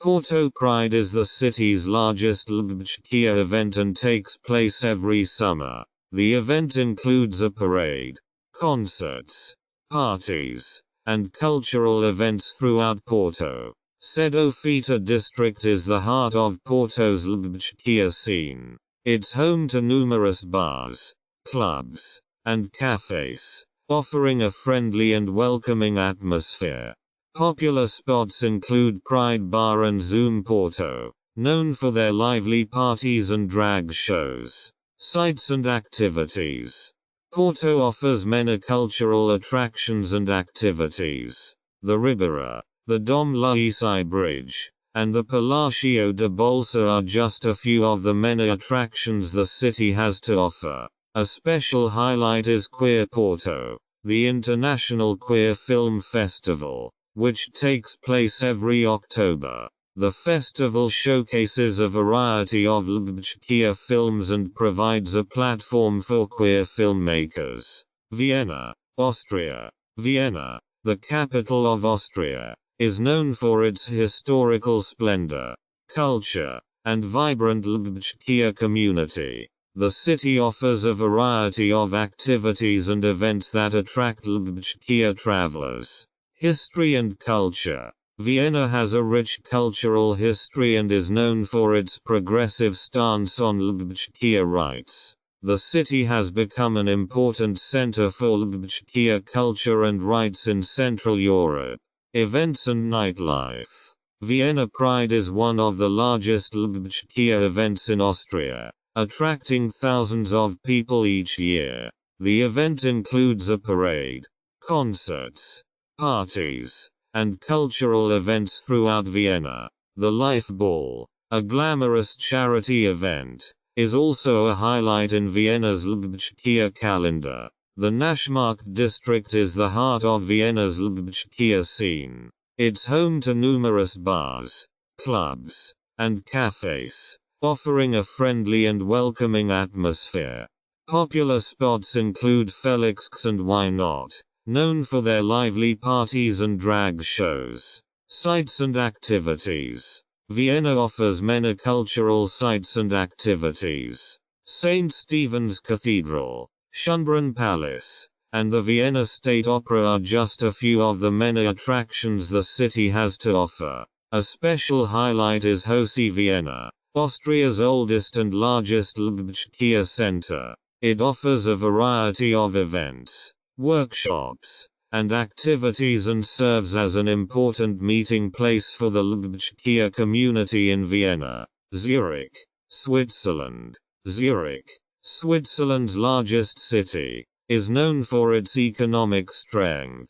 Porto Pride is the city's largest LGBTQ event and takes place every summer. The event includes a parade, concerts, parties, and cultural events throughout Porto. Cedo Fita district is the heart of Porto's LGBTQ scene. It's home to numerous bars, clubs, and cafes, offering a friendly and welcoming atmosphere. Popular spots include Pride Bar and Zoom Porto, known for their lively parties and drag shows. Sites and activities. Porto offers many cultural attractions and activities. The Ribeira, the Dom Laísai Bridge, and the Palácio de Bolsa are just a few of the many attractions the city has to offer. A special highlight is Queer Porto, the international queer film festival, which takes place every October. The festival showcases a variety of LGBTQ films and provides a platform for queer filmmakers. Vienna, Austria. Vienna, the capital of Austria, is known for its historical splendor, culture, and vibrant LGBTQ community. The city offers a variety of activities and events that attract LGBTQ travelers. History and culture. Vienna has a rich cultural history and is known for its progressive stance on LGBTQ rights. The city has become an important center for LGBTQ culture and rights in Central Europe. Events and nightlife. Vienna Pride is one of the largest Hörbücher events in Austria, attracting thousands of people each year. The event includes a parade, concerts, parties, and cultural events throughout Vienna. The Life Ball, a glamorous charity event, is also a highlight in Vienna's Hörbücher calendar. The Naschmarkt district is the heart of Vienna's Hörbücher scene. It's home to numerous bars, clubs, and cafes, offering a friendly and welcoming atmosphere. Popular spots include Felix's and Why Not, known for their lively parties and drag shows. Sites and activities. Vienna offers many cultural sites and activities. St. Stephen's Cathedral, Schönbrunn Palace, and the Vienna State Opera are just a few of the many attractions the city has to offer. A special highlight is Hörbücher Vienna, Austria's oldest and largest Hörbücher center. It offers a variety of events, workshops, and activities and serves as an important meeting place for the Hörbücher community in Vienna. Zurich, Switzerland. Zurich, Switzerland's largest city, is known for its economic strength,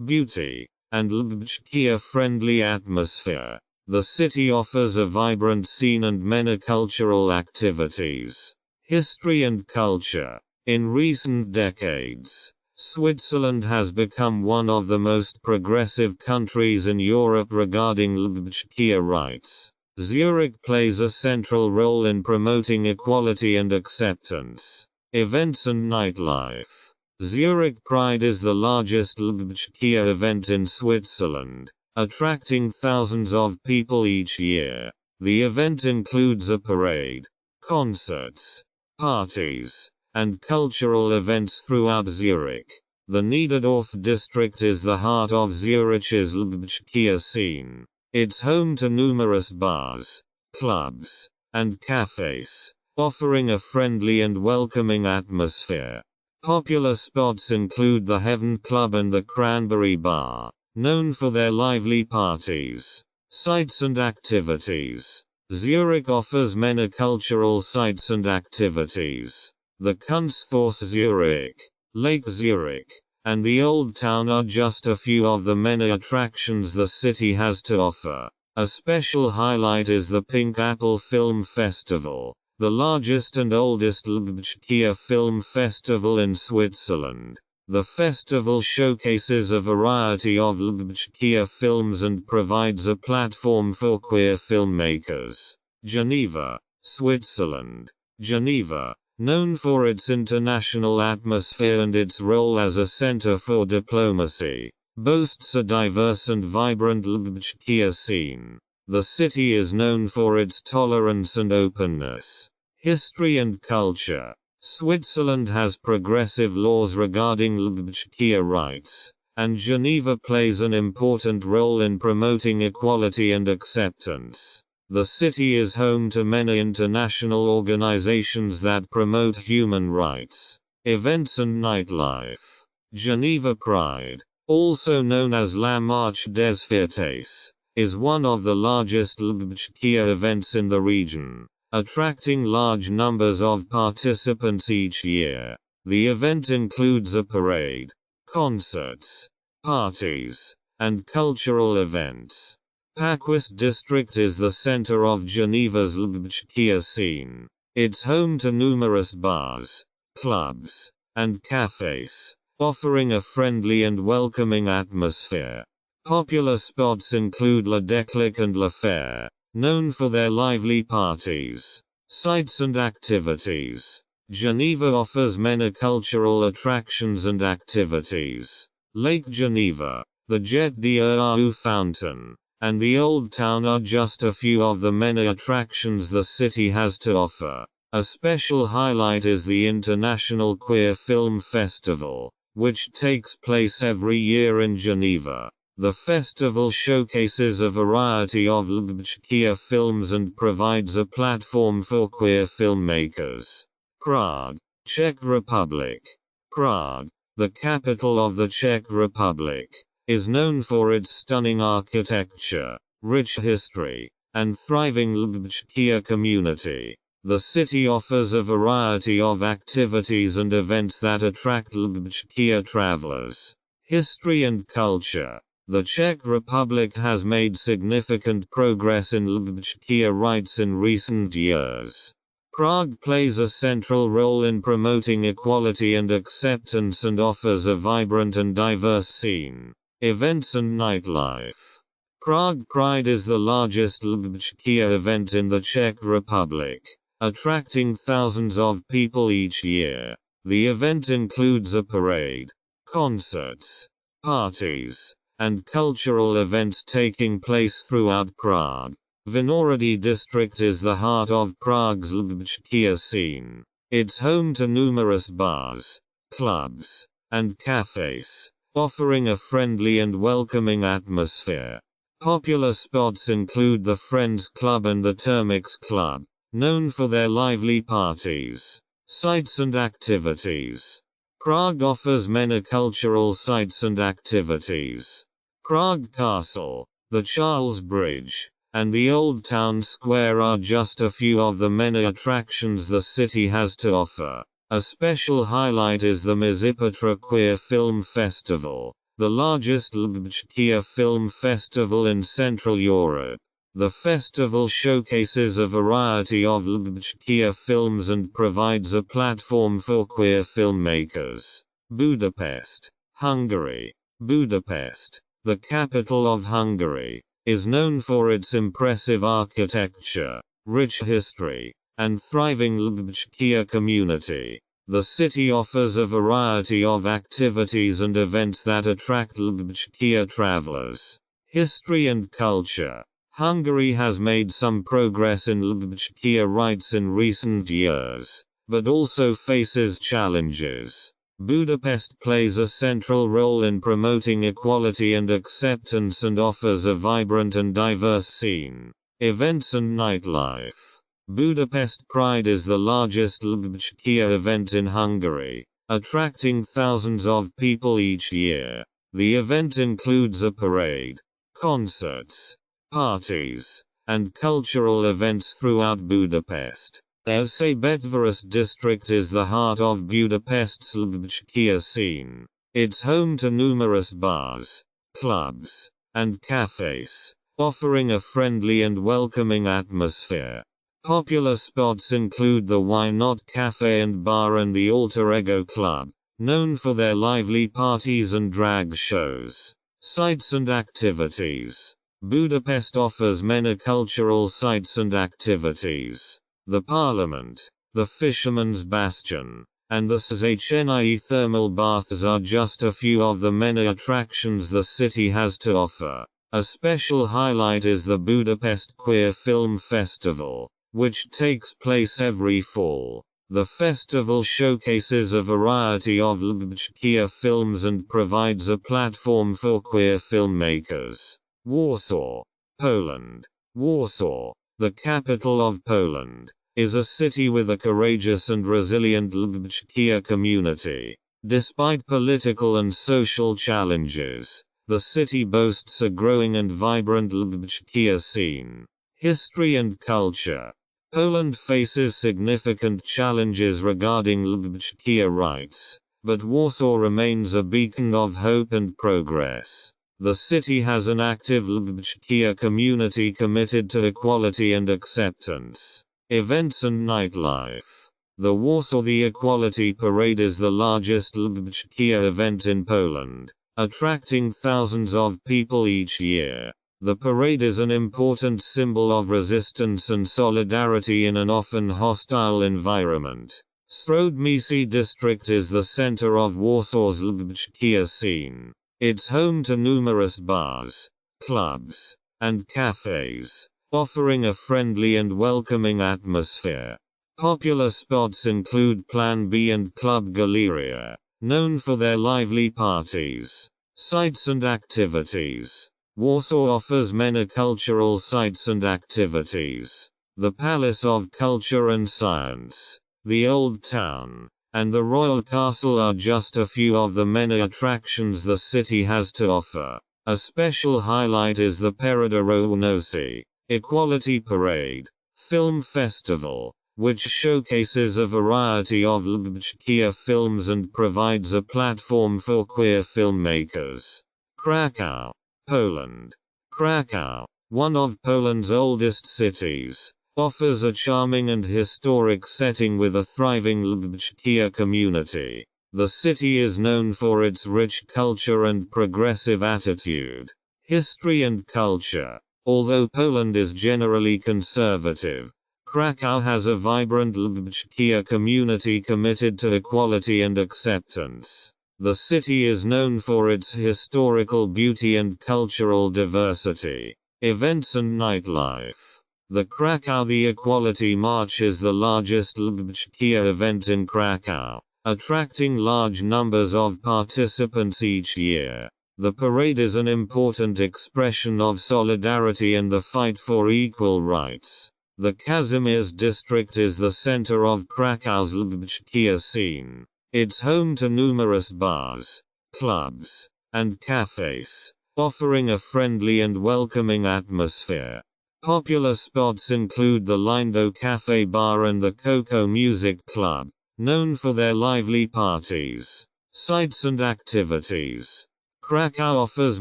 beauty, and Hörbücher-friendly atmosphere. The city offers a vibrant scene and many cultural activities. History and culture. In recent decades, Switzerland has become one of the most progressive countries in Europe regarding Hörbücher rights. Zurich plays a central role in promoting equality and acceptance. Events and nightlife. Zurich Pride is the largest Hörbücher event in Switzerland, attracting thousands of people each year. The event includes a parade, concerts, parties, and cultural events throughout Zurich. The Niederdorf district is the heart of Zurich's Hörbücher scene. It's home to numerous bars, clubs, and cafes, offering a friendly and welcoming atmosphere. Popular spots include the Heaven Club and the Cranberry Bar, known for their lively parties. Sites and activities. Zurich offers many cultural sites and activities. The Kunsthaus Zurich, Lake Zurich, and the Old Town are just a few of the many attractions the city has to offer. A special highlight is the Pink Apple Film Festival, the largest and oldest Hörbücher film festival in Switzerland. The festival showcases a variety of Hörbücher films and provides a platform for queer filmmakers. Geneva, Switzerland. Geneva, known for its international atmosphere and its role as a center for diplomacy, boasts a diverse and vibrant Hörbücher scene. The city is known for its tolerance and openness. History and culture. Switzerland has progressive laws regarding Hörbücher rights, and Geneva plays an important role in promoting equality and acceptance. The city is home to many international organizations that promote human rights. Events and nightlife. Geneva Pride, also known as La Marche des Fiertés, is one of the largest Hörbücher events in the region, attracting large numbers of participants each year. The event includes a parade, concerts, parties, and cultural events. Paquis district is the center of Geneva's Hörbücher scene. It's home to numerous bars, clubs, and cafes, offering a friendly and welcoming atmosphere. Popular spots include La Déclic and La Faire, known for their lively parties. Sites and activities. Geneva offers many cultural attractions and activities. Lake Geneva, the Jet d'Eau fountain, and the Old Town are just a few of the many attractions the city has to offer. A special highlight is the International Queer Film Festival, which takes place every year in Geneva. The festival showcases a variety of Hörbücher films and provides a platform for queer filmmakers. Prague, Czech Republic. Prague, the capital of the Czech Republic, is known for its stunning architecture, rich history, and thriving Ljubljanskia community. The city offers a variety of activities and events that attract Ljubljanskia travelers. History and culture. The Czech Republic has made significant progress in Ljubljanskia rights in recent years. Prague plays a central role in promoting equality and acceptance and offers a vibrant and diverse scene, events and nightlife. Prague Pride is the largest Ljubljanskia event in the Czech Republic, attracting thousands of people each year. The event includes a parade, concerts, parties, and cultural events taking place throughout Prague. Vinohrady district is the heart of Prague's Ljubljanskia scene. It's home to numerous bars, clubs, and cafes, offering a friendly and welcoming atmosphere. Popular spots include the Friends Club and the Termix Club, known for their lively parties, sites and activities. Prague offers many cultural sites and activities. Prague Castle, the Charles Bridge, and the Old Town Square are just a few of the many attractions the city has to offer. A special highlight is the Mizipatra Queer Film Festival, the largest Ljubljanskia film festival in Central Europe. The festival showcases a variety of Ljubljanskia films and provides a platform for queer filmmakers. Budapest, Hungary. Budapest, the capital of Hungary, is known for its impressive architecture, rich history, and thriving Ljubljanskia community. The city offers a variety of activities and events that attract Ljubljanskia travelers. History and culture. Hungary has made some progress in Ljubljanskia rights in recent years, but also faces challenges. Budapest plays a central role in promoting equality and acceptance and offers a vibrant and diverse scene, events and nightlife. Budapest Pride is the largest Ljubljanskia event in Hungary, attracting thousands of people each year. The event includes a parade, concerts, parties, and cultural events throughout Budapest. Erzsébetváros district is the heart of Budapest's Ljubljanskia scene. It's home to numerous bars, clubs, and cafes, offering a friendly and welcoming atmosphere. Popular spots include the Why Not Cafe and Bar and the Alter Ego Club, known for their lively parties and drag shows. Sites and activities. Budapest offers many cultural sites and activities. The Parliament, the Fisherman's Bastion, and the Széchenyi thermal baths are just a few of the many attractions the city has to offer. A special highlight is the Budapest Queer Film Festival, which takes place every fall. The festival showcases a variety of Ljubljanskia films and provides a platform for queer filmmakers. Warsaw, Poland. Warsaw, the capital of Poland, is a city with a courageous and resilient Ljubljanskia community. Despite political and social challenges, the city boasts a growing and vibrant Ljubljanskia scene. History and culture. Poland faces significant challenges regarding Ljubljanskia rights, but Warsaw remains a beacon of hope and progress. The city has an active Ljubljanskia community committed to equality and acceptance. Events and nightlife. The Warsaw The Equality Parade is the largest Ljubljanskia event in Poland, attracting thousands of people each year. The parade is an important symbol of resistance and solidarity in an often hostile environment. Strodmisi district is the center of Warsaw's Ljubljanskia scene. It's home to numerous bars, clubs, and cafes, offering a friendly and welcoming atmosphere. Popular spots include Plan B and Club Galeria, known for their lively parties, sites and activities. Warsaw offers many cultural sites and activities. The Palace of Culture and Science, the Old Town, and the Royal Castle are just a few of the many attractions the city has to offer. A special highlight is the Pereda Nosi Equality Parade Film Festival, which showcases a variety of LGBTQ films and provides a platform for queer filmmakers. Krakow, Poland. Krakow, one of Poland's oldest cities, offers a charming and historic setting with a thriving LGBTQ community. The city is known for its rich culture and progressive attitude. History and culture. Although Poland is generally conservative, Krakow has a vibrant LGBTQ community committed to equality and acceptance. The city is known for its historical beauty and cultural diversity. Events and nightlife. The Krakow The Equality March is the largest LGBTQ event in Krakow, attracting large numbers of participants each year. The parade is an important expression of solidarity and the fight for equal rights. The Kazimierz district is the center of Krakow's LGBTQ scene. It's home to numerous bars, clubs, and cafes, offering a friendly and welcoming atmosphere. Popular spots include the Lindo Cafe Bar and the Coco Music Club, known for their lively parties. Sites and activities. Krakow offers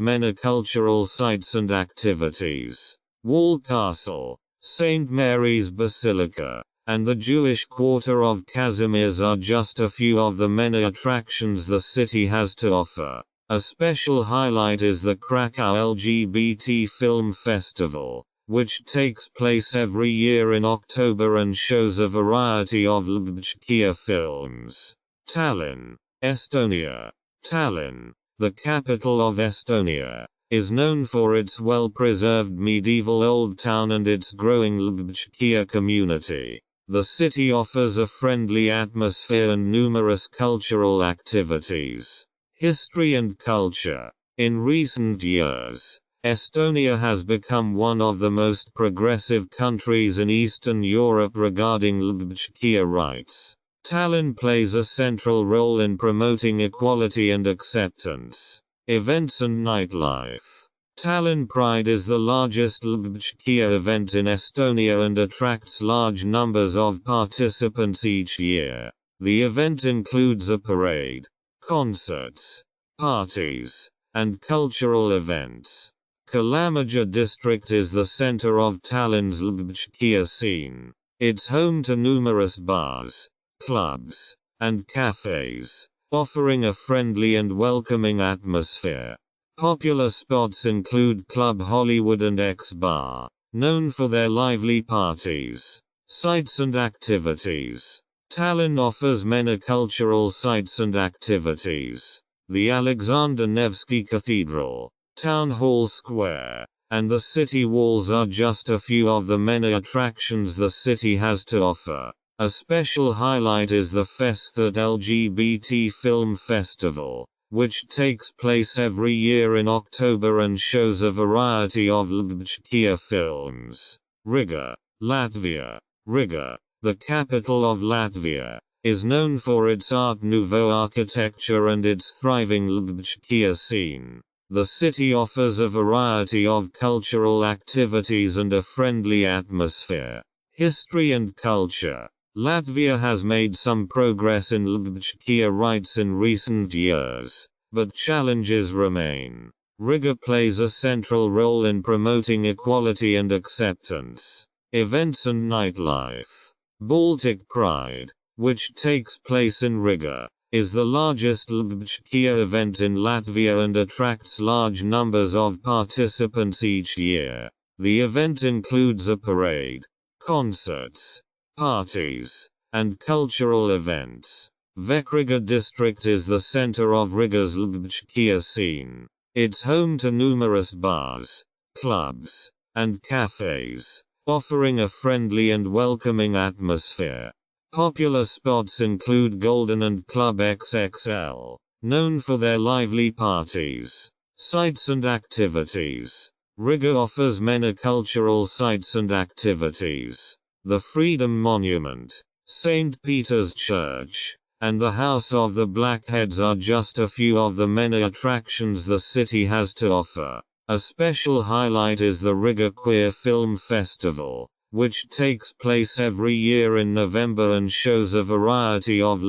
many cultural sites and activities. Wall Castle, St. Mary's Basilica, and the Jewish quarter of Kazimierz are just a few of the many attractions the city has to offer. A special highlight is the Krakow LGBT Film Festival, which takes place every year in October and shows a variety of LGBTQ films. Tallinn, Estonia. Tallinn, the capital of Estonia, is known for its well-preserved medieval old town and its growing LGBTQ community. The city offers a friendly atmosphere and numerous cultural activities. History and culture. In recent years, Estonia has become one of the most progressive countries in Eastern Europe regarding LGBTQ rights. Tallinn plays a central role in promoting equality and acceptance. Events and nightlife. Tallinn Pride is the largest LGBTQ event in Estonia and attracts large numbers of participants each year. The event includes a parade, concerts, parties, and cultural events. Kalamaja district is the center of Tallinn's LGBTQ scene. It's home to numerous bars, clubs, and cafes, offering a friendly and welcoming atmosphere. Popular spots include Club Hollywood and X Bar, known for their lively parties. Sites and activities. Tallinn offers many cultural sites and activities. The Alexander Nevsky Cathedral, Town Hall Square, and the city walls are just a few of the many attractions the city has to offer. A special highlight is the Festhat LGBT Film Festival, which takes place every year in October and shows a variety of LGBTQ films. Riga, Latvia. Riga, the capital of Latvia, is known for its Art Nouveau architecture and its thriving LGBTQ scene. The city offers a variety of cultural activities and a friendly atmosphere. History and culture. Latvia has made some progress in LGBTQ rights in recent years, but challenges remain. Riga plays a central role in promoting equality and acceptance. Events and nightlife. Baltic Pride, which takes place in Riga, is the largest LGBTQ event in Latvia and attracts large numbers of participants each year. The event includes a parade, concerts, parties, and cultural events. Vekriga district is the center of Riga's LGBTQ scene. It's home to numerous bars, clubs, and cafes, offering a friendly and welcoming atmosphere. Popular spots include Golden and Club XXL, known for their lively parties. Sites and activities. Riga offers many cultural sites and activities. The Freedom Monument, St. Peter's Church, and the House of the Blackheads are just a few of the many attractions the city has to offer. A special highlight is the Riga Queer Film Festival, which takes place every year in November and shows a variety of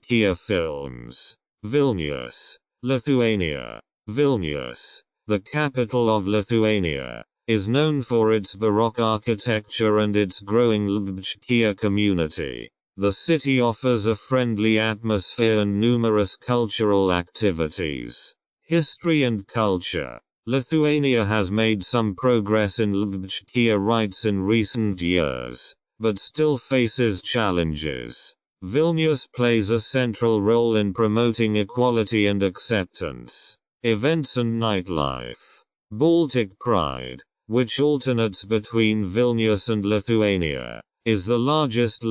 queer films. Vilnius, Lithuania. Vilnius, the capital of Lithuania, is known for its Baroque architecture and its growing queer community. The city offers a friendly atmosphere and numerous cultural activities. History and culture. Lithuania has made some progress in queer rights in recent years, but still faces challenges. Vilnius plays a central role in promoting equality and acceptance. Events and nightlife. Baltic Pride, which alternates between Vilnius and Lithuania, is the largest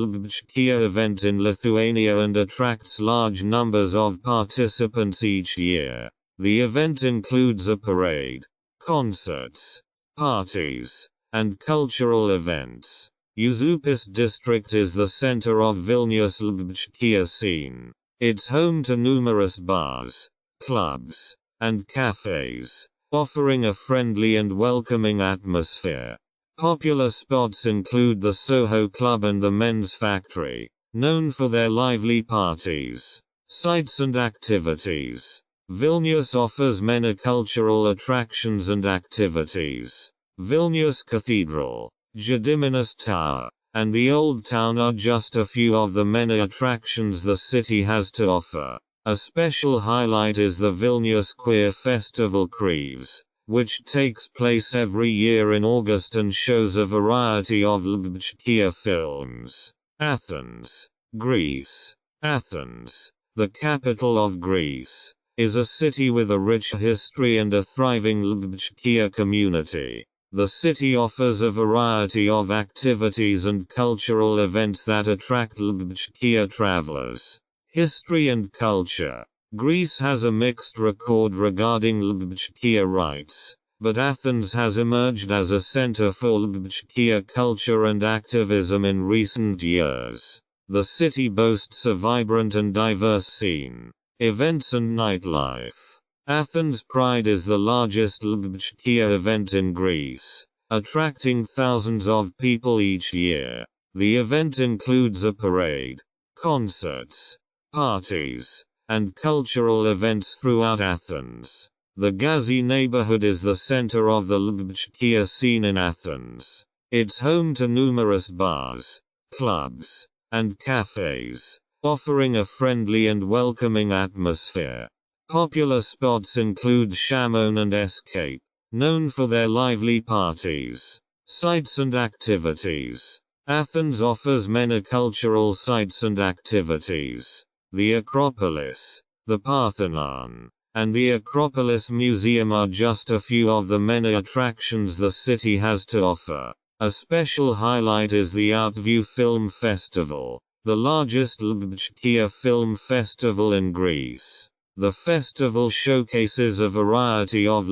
queer event in Lithuania and attracts large numbers of participants each year. The event includes a parade, concerts, parties, and cultural events. Užupis district is the center of Vilnius queer scene. It's home to numerous bars, clubs, and cafes, offering a friendly and welcoming atmosphere. Popular spots include the Soho Club and the Men's Factory, known for their lively parties. Sites and activities. Vilnius offers many cultural attractions and activities. Vilnius Cathedral, Gediminas Tower, and the Old Town are just a few of the many attractions the city has to offer. A special highlight is the Vilnius Queer Festival Kreves, which takes place every year in August and shows a variety of queer films. Athens, Greece. Athens, the capital of Greece, is a city with a rich history and a thriving queer community. The city offers a variety of activities and cultural events that attract queer travelers. History and culture. Greece has a mixed record regarding queer rights, but Athens has emerged as a center for queer culture and activism in recent years. The city boasts a vibrant and diverse scene. Events and nightlife. Athens Pride is the largest queer event in Greece, attracting thousands of people each year. The event includes a parade, concerts, parties, and cultural events throughout Athens. The Gazi neighborhood is the center of the queer scene in Athens. It's home to numerous bars, clubs, and cafes, offering a friendly and welcoming atmosphere. Popular spots include Shamon and Escape, known for their lively parties. Sites and activities. Athens offers many cultural sites and activities. The Acropolis, the Parthenon, and the Acropolis Museum are just a few of the many attractions the city has to offer. A special highlight is the Outview Film Festival, the largest queer film festival in Greece. The festival showcases a variety of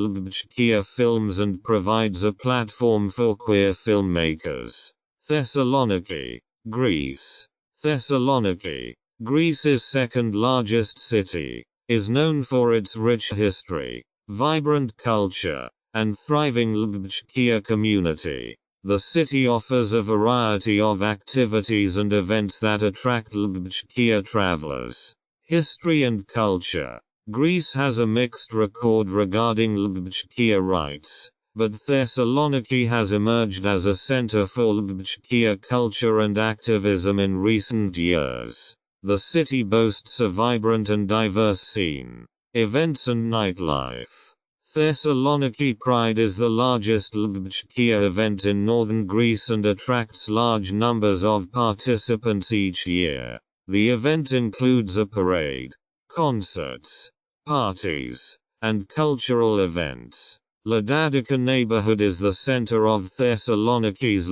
queer films and provides a platform for queer filmmakers. Thessaloniki, Greece. Thessaloniki, Greece's second largest city, is known for its rich history, vibrant culture, and thriving queer community. The city offers a variety of activities and events that attract queer travelers. History and culture. Greece has a mixed record regarding queer rights, but Thessaloniki has emerged as a center for queer culture and activism in recent years. The city boasts a vibrant and diverse scene. Events and nightlife. Thessaloniki Pride is the largest queer event in northern Greece and attracts large numbers of participants each year. The event includes a parade, concerts, parties, and cultural events. Ladadika neighborhood is the center of Thessaloniki's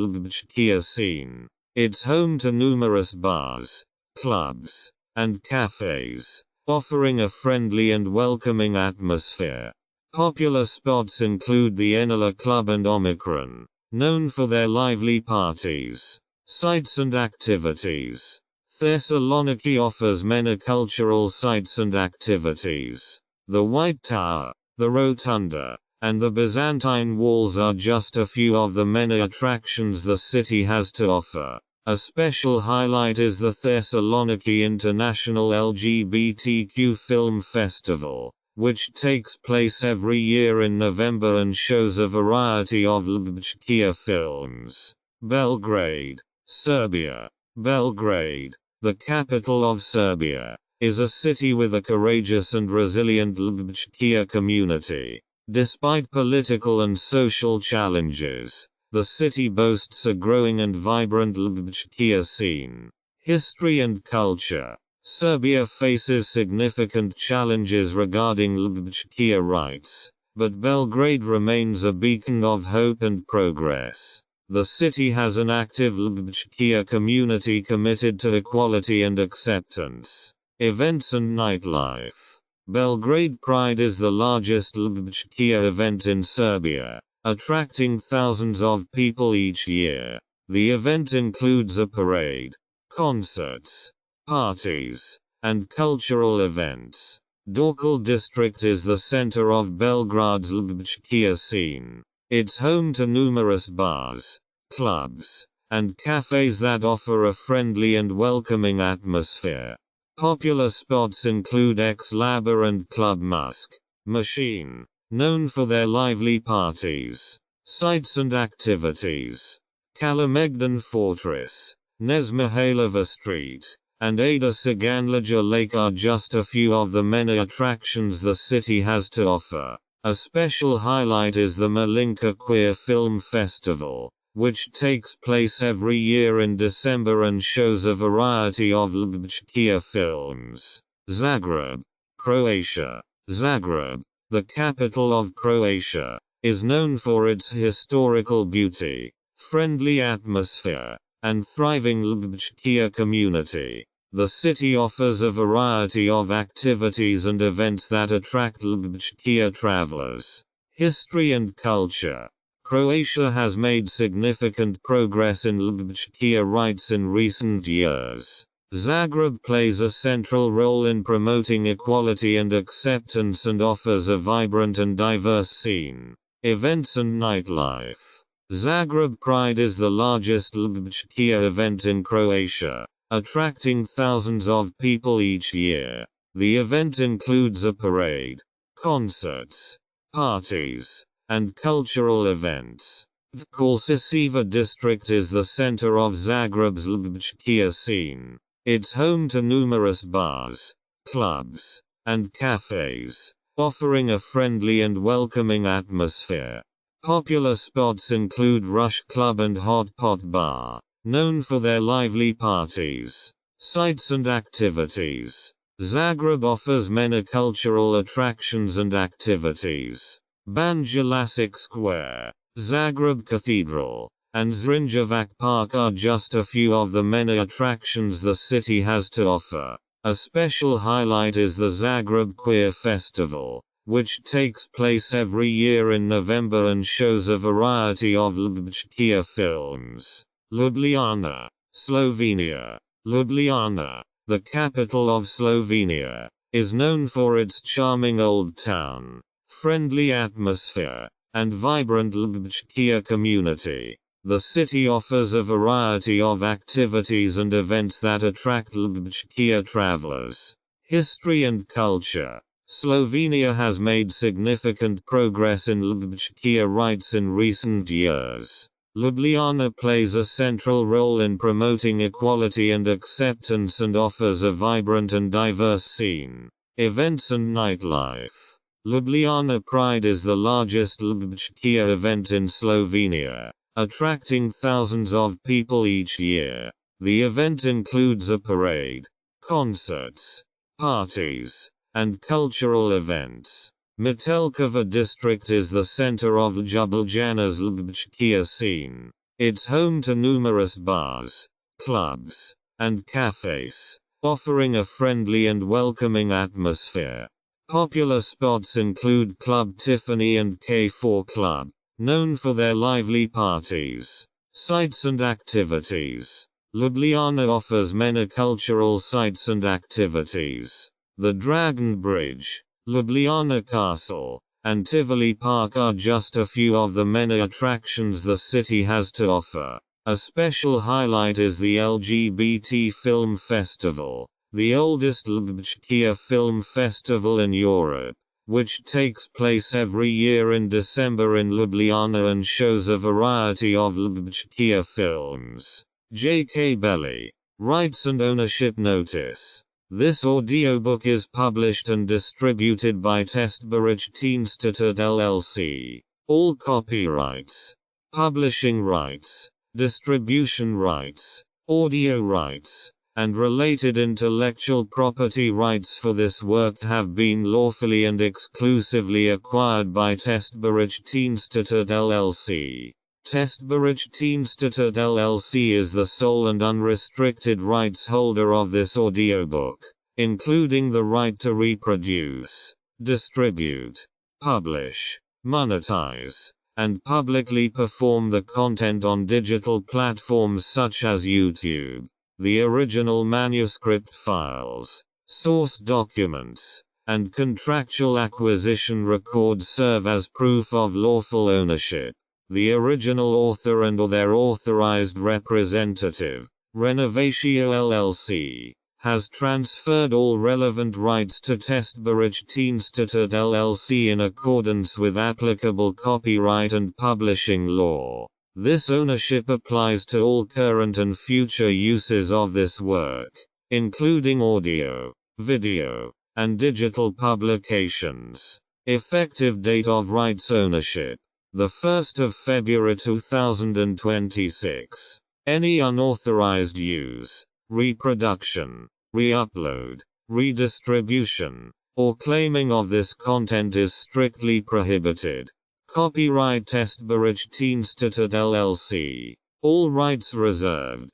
queer scene. It's home to numerous bars, clubs, and cafes, offering a friendly and welcoming atmosphere. Popular spots include the Enela Club and Omicron, known for their lively parties. Sites and activities. Thessaloniki offers many cultural sites and activities. The White Tower, the Rotunda, and the Byzantine Walls are just a few of the many attractions the city has to offer. A special highlight is the Thessaloniki International LGBTQ Film Festival, which takes place every year in November and shows a variety of LGBTQ films. Belgrade, Serbia. Belgrade, the capital of Serbia, is a city with a courageous and resilient LGBTQ community. Despite political and social challenges, the city boasts a growing and vibrant LGBTQ scene. History and culture. Serbia faces significant challenges regarding LGBTQ rights, but Belgrade remains a beacon of hope and progress. The city has an active LGBTQ community committed to equality and acceptance. Events and nightlife. Belgrade Pride is the largest LGBTQ event in Serbia, attracting thousands of people each year. The event includes a parade, concerts, parties, and cultural events. Dorčul district is the center of Belgrade's LGBTQ scene. It's home to numerous bars, clubs, and cafes that offer a friendly and welcoming atmosphere. Popular spots include X-Laba and Club Musk Machine, known for their lively parties. Sites and activities. Kalemegdan Fortress, Nezmihailova Street, and Ada Ciganlija Lake are just a few of the many attractions the city has to offer. A special highlight is the Malinka Queer Film Festival, which takes place every year in December and shows a variety of LGBTQ films. Zagreb, Croatia. Zagreb, the capital of Croatia, is known for its historical beauty, friendly atmosphere, and thriving LGBTQ community. The city offers a variety of activities and events that attract LGBTQ travelers. History and culture. Croatia has made significant progress in LGBTQ rights in recent years. Zagreb plays a central role in promoting equality and acceptance and offers a vibrant and diverse scene. Events and nightlife. Zagreb Pride is the largest LGBTQ event in Croatia, attracting thousands of people each year. The event includes a parade, concerts, parties, and cultural events. The Korsasiva district is the center of Zagreb's LGBTQ scene. It's home to numerous bars, clubs, and cafes, offering a friendly and welcoming atmosphere. Popular spots include Rush Club and Hot Pot Bar, known for their lively parties. Sites and activities. Zagreb offers many cultural attractions and activities. Banja Luka Square, Zagreb Cathedral, and Zrinjevac Park are just a few of the many attractions the city has to offer. A special highlight is the Zagreb Queer Festival, which takes place every year in November and shows a variety of LGBTQ films. Ljubljana, Slovenia. Ljubljana, the capital of Slovenia, is known for its charming old town, friendly atmosphere, and vibrant LGBTQ community. The city offers a variety of activities and events that attract LGBTQ travelers. History and culture. Slovenia has made significant progress in LGBTQ rights in recent years. Ljubljana plays a central role in promoting equality and acceptance and offers a vibrant and diverse scene. Events and nightlife. Ljubljana Pride is the largest LGBTQ event in Slovenia, attracting thousands of people each year. The event includes a parade, concerts, parties, and cultural events. Metelkova district is the center of Ljubljana's LGBTQ scene. It's home to numerous bars, clubs, and cafes, offering a friendly and welcoming atmosphere. Popular spots include Club Tiffany and K4 Club, known for their lively parties. Sites and activities. Ljubljana offers many cultural sites and activities. The Dragon Bridge, Ljubljana Castle, and Tivoli Park are just a few of the many attractions the city has to offer. A special highlight is the LGBT Film Festival, the oldest LGBTQ film festival in Europe, which takes place every year in December in Ljubljana and shows a variety of LGBTQ films. J.K. Belli. Rights and Ownership Notice. This audiobook is published and distributed by Testberichteinstitut LLC. All copyrights, publishing rights, distribution rights, audio rights, and related intellectual property rights for this work have been lawfully and exclusively acquired by Testberichteinstitut LLC. Testberichteinstitut LLC is the sole and unrestricted rights holder of this audiobook, including the right to reproduce, distribute, publish, monetize, and publicly perform the content on digital platforms such as YouTube. The original manuscript files, source documents, and contractual acquisition records serve as proof of lawful ownership. The original author and/or their authorized representative, Renovatio LLC, has transferred all relevant rights to Testberichteinstitut LLC in accordance with applicable copyright and publishing law. This ownership applies to all current and future uses of this work, including audio, video, and digital publications. Effective date of rights ownership: the 1st of February 2026. Any unauthorized use, reproduction, re-upload, redistribution, or claiming of this content is strictly prohibited. Copyright Testberichteinstitut LLC. All rights reserved.